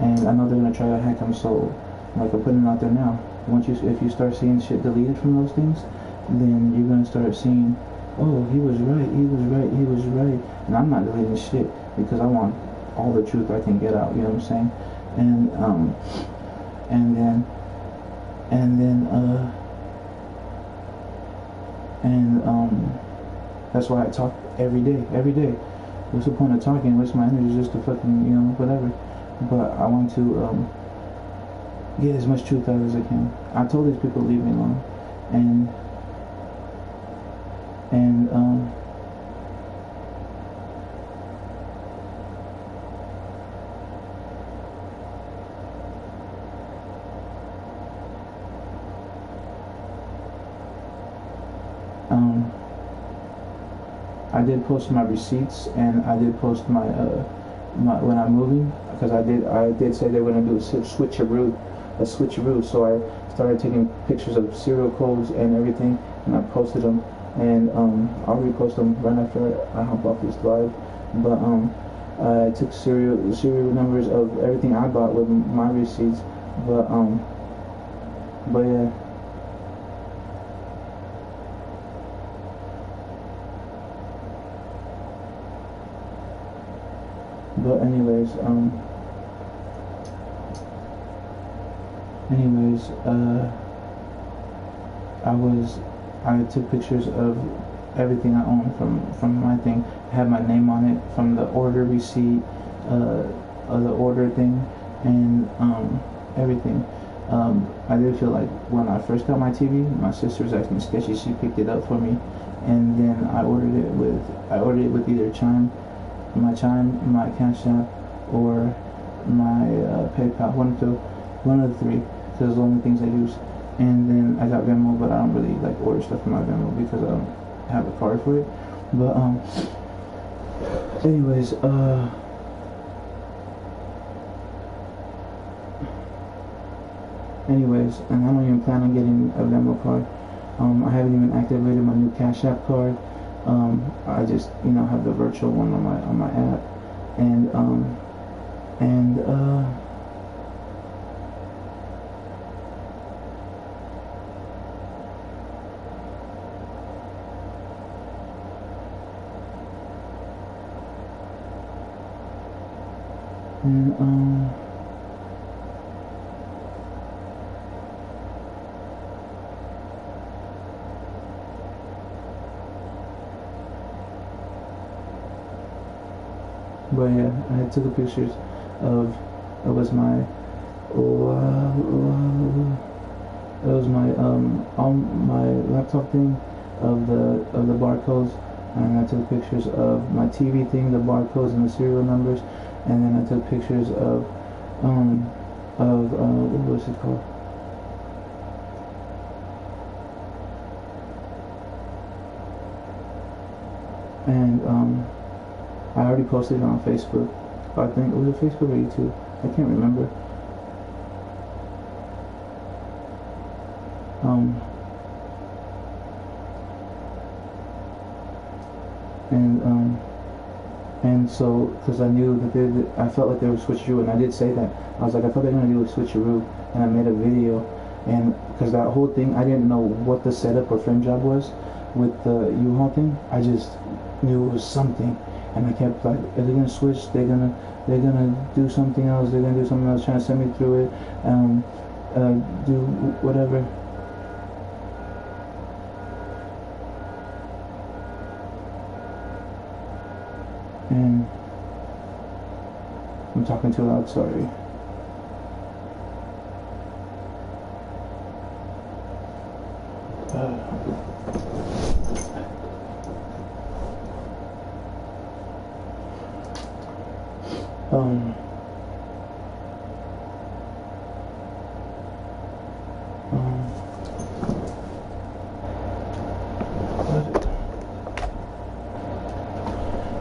And I know they're gonna try to hack them, so like I'm putting it out there now. If you start seeing shit deleted from those things, then you're gonna start seeing, oh, he was right, he was right, he was right. And I'm not deleting shit because I want all the truth I can get out. You know what I'm saying? And that's why I talk every day. What's the point of talking? Waste my energy just to fucking, whatever. But I want to get as much truth out as I can. I told these people to leave me alone, and I did post my receipts, and I did post my when I'm moving, because I did say they were gonna do a switcheroo. So I started taking pictures of serial codes and everything, and I posted them, and I'll repost them right after I hop off this live. But I took serial numbers of everything I bought with my receipts. But yeah. But anyways, I took pictures of everything I own from my thing. I had my name on it from the order receipt, the order thing, and everything. I did feel like when I first got my TV, my sister was acting sketchy. She picked it up for me, and then I ordered it with either my Cash App, or my PayPal. One of the three, because those are the only things I use. And then I got Venmo, but I don't really like order stuff from my Venmo because I don't have a card for it. But anyways, and I don't even plan on getting a Venmo card. I haven't even activated my new Cash App card. I just have the virtual one on my app, and but yeah, I took pictures of on my laptop thing of the barcodes, and I took pictures of my TV thing, the barcodes and the serial numbers, and then I took pictures of what was it called? And I already posted it on Facebook. I think it was it Facebook or YouTube. I can't remember. And so, because I knew that I felt like they were switcheroo, and I did say that. I was like, I thought they were gonna do a switcheroo, and I made a video, and because that whole thing, I didn't know what the setup or frame job was with the U-Haul thing. I just knew it was something, and I kept like, are they gonna switch? They're gonna do something else. They're gonna do something else, trying to send me through it, do whatever. And I'm talking too loud, sorry.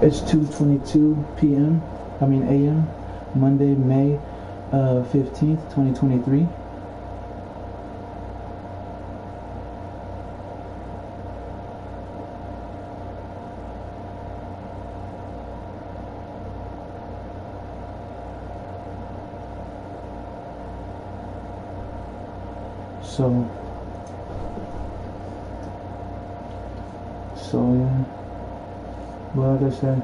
It's 2:22 p.m. a.m. Monday, May 15th, 2023. So yeah. But like I said,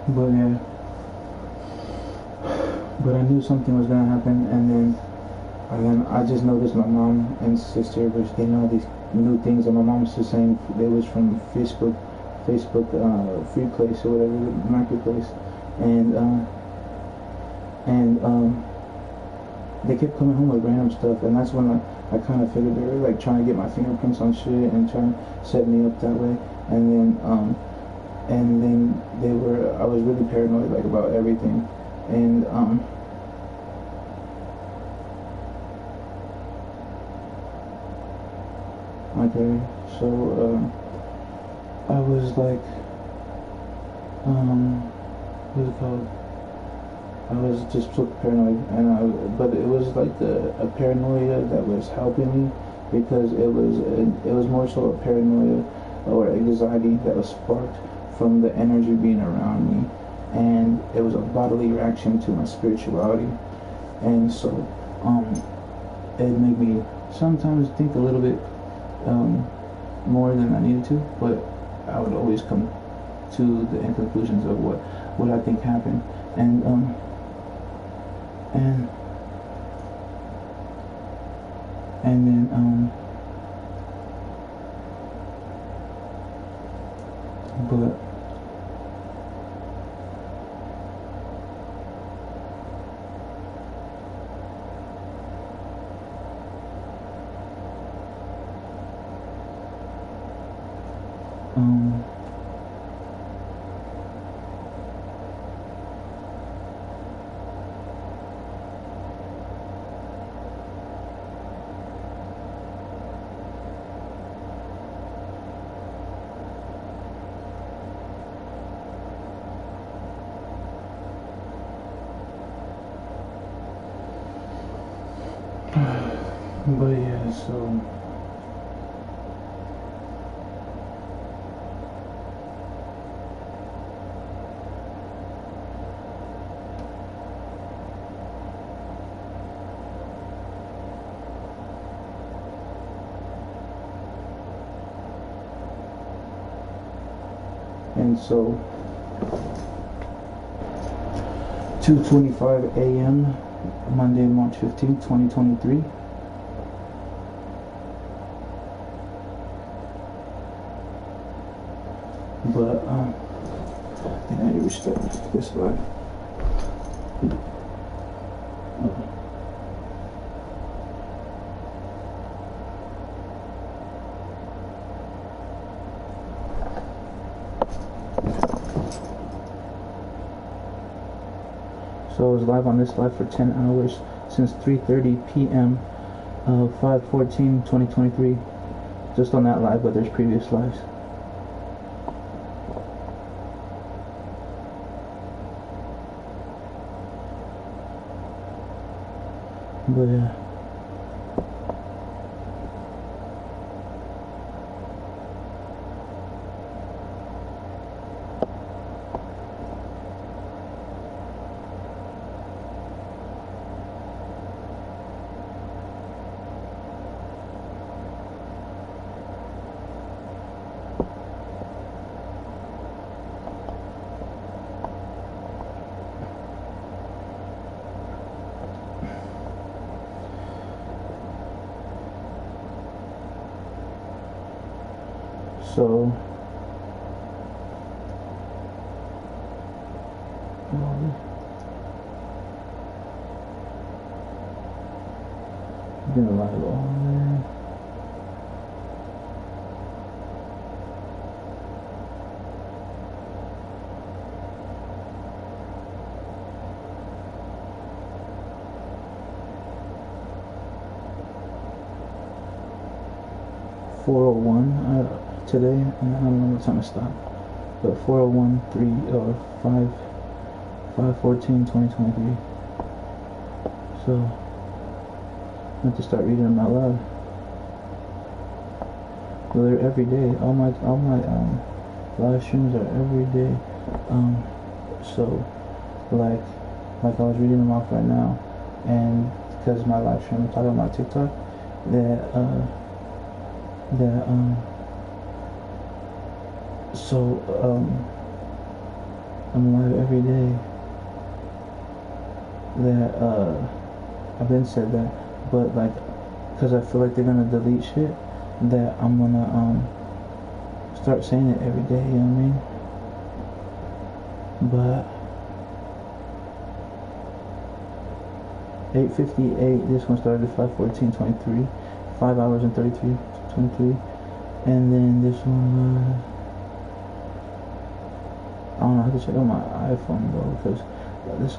but yeah. But I knew something was gonna happen, and then I just noticed my mom and sister was getting all these new things, and my mom was just saying they was from Facebook free place or whatever, marketplace, and they kept coming home with random stuff, and that's when I kind of figured they were like trying to get my fingerprints on shit and trying to set me up that way, and then I was really paranoid like about everything, and okay, so I was like, what's it called? I was just so paranoid, but it was like a paranoia that was helping me, because it was more so a paranoia or anxiety that was sparked from the energy being around me, and it was a bodily reaction to my spirituality, and so it made me sometimes think a little bit more than I needed to, but I would always come to the end conclusions of what I think happened, and then but yeah, so and so 2:25 a.m. Monday, March 15th, 2023. But I think I need to restart this live. Okay. So I was live on this live for 10 hours since 3:30 p.m. 5/14/2023. Just on that live, but there's previous lives. But yeah. So been alive all day. 4:01 today, and I don't know what time to stop. But 4:01, 5/14/2023. So I have to start reading them out loud. Well, they're every day. All my live streams are every day. So like I was reading them off right now, and because my live stream, I'm talking about TikTok, I'm live every day. I've been said that, but like, because I feel like they're gonna delete shit, that I'm gonna start saying it every day. You know what I mean? But 8:58. This one started at 5:14/23. 5 hours and 23. And then this one, I don't know. I have to check on my iPhone though, because this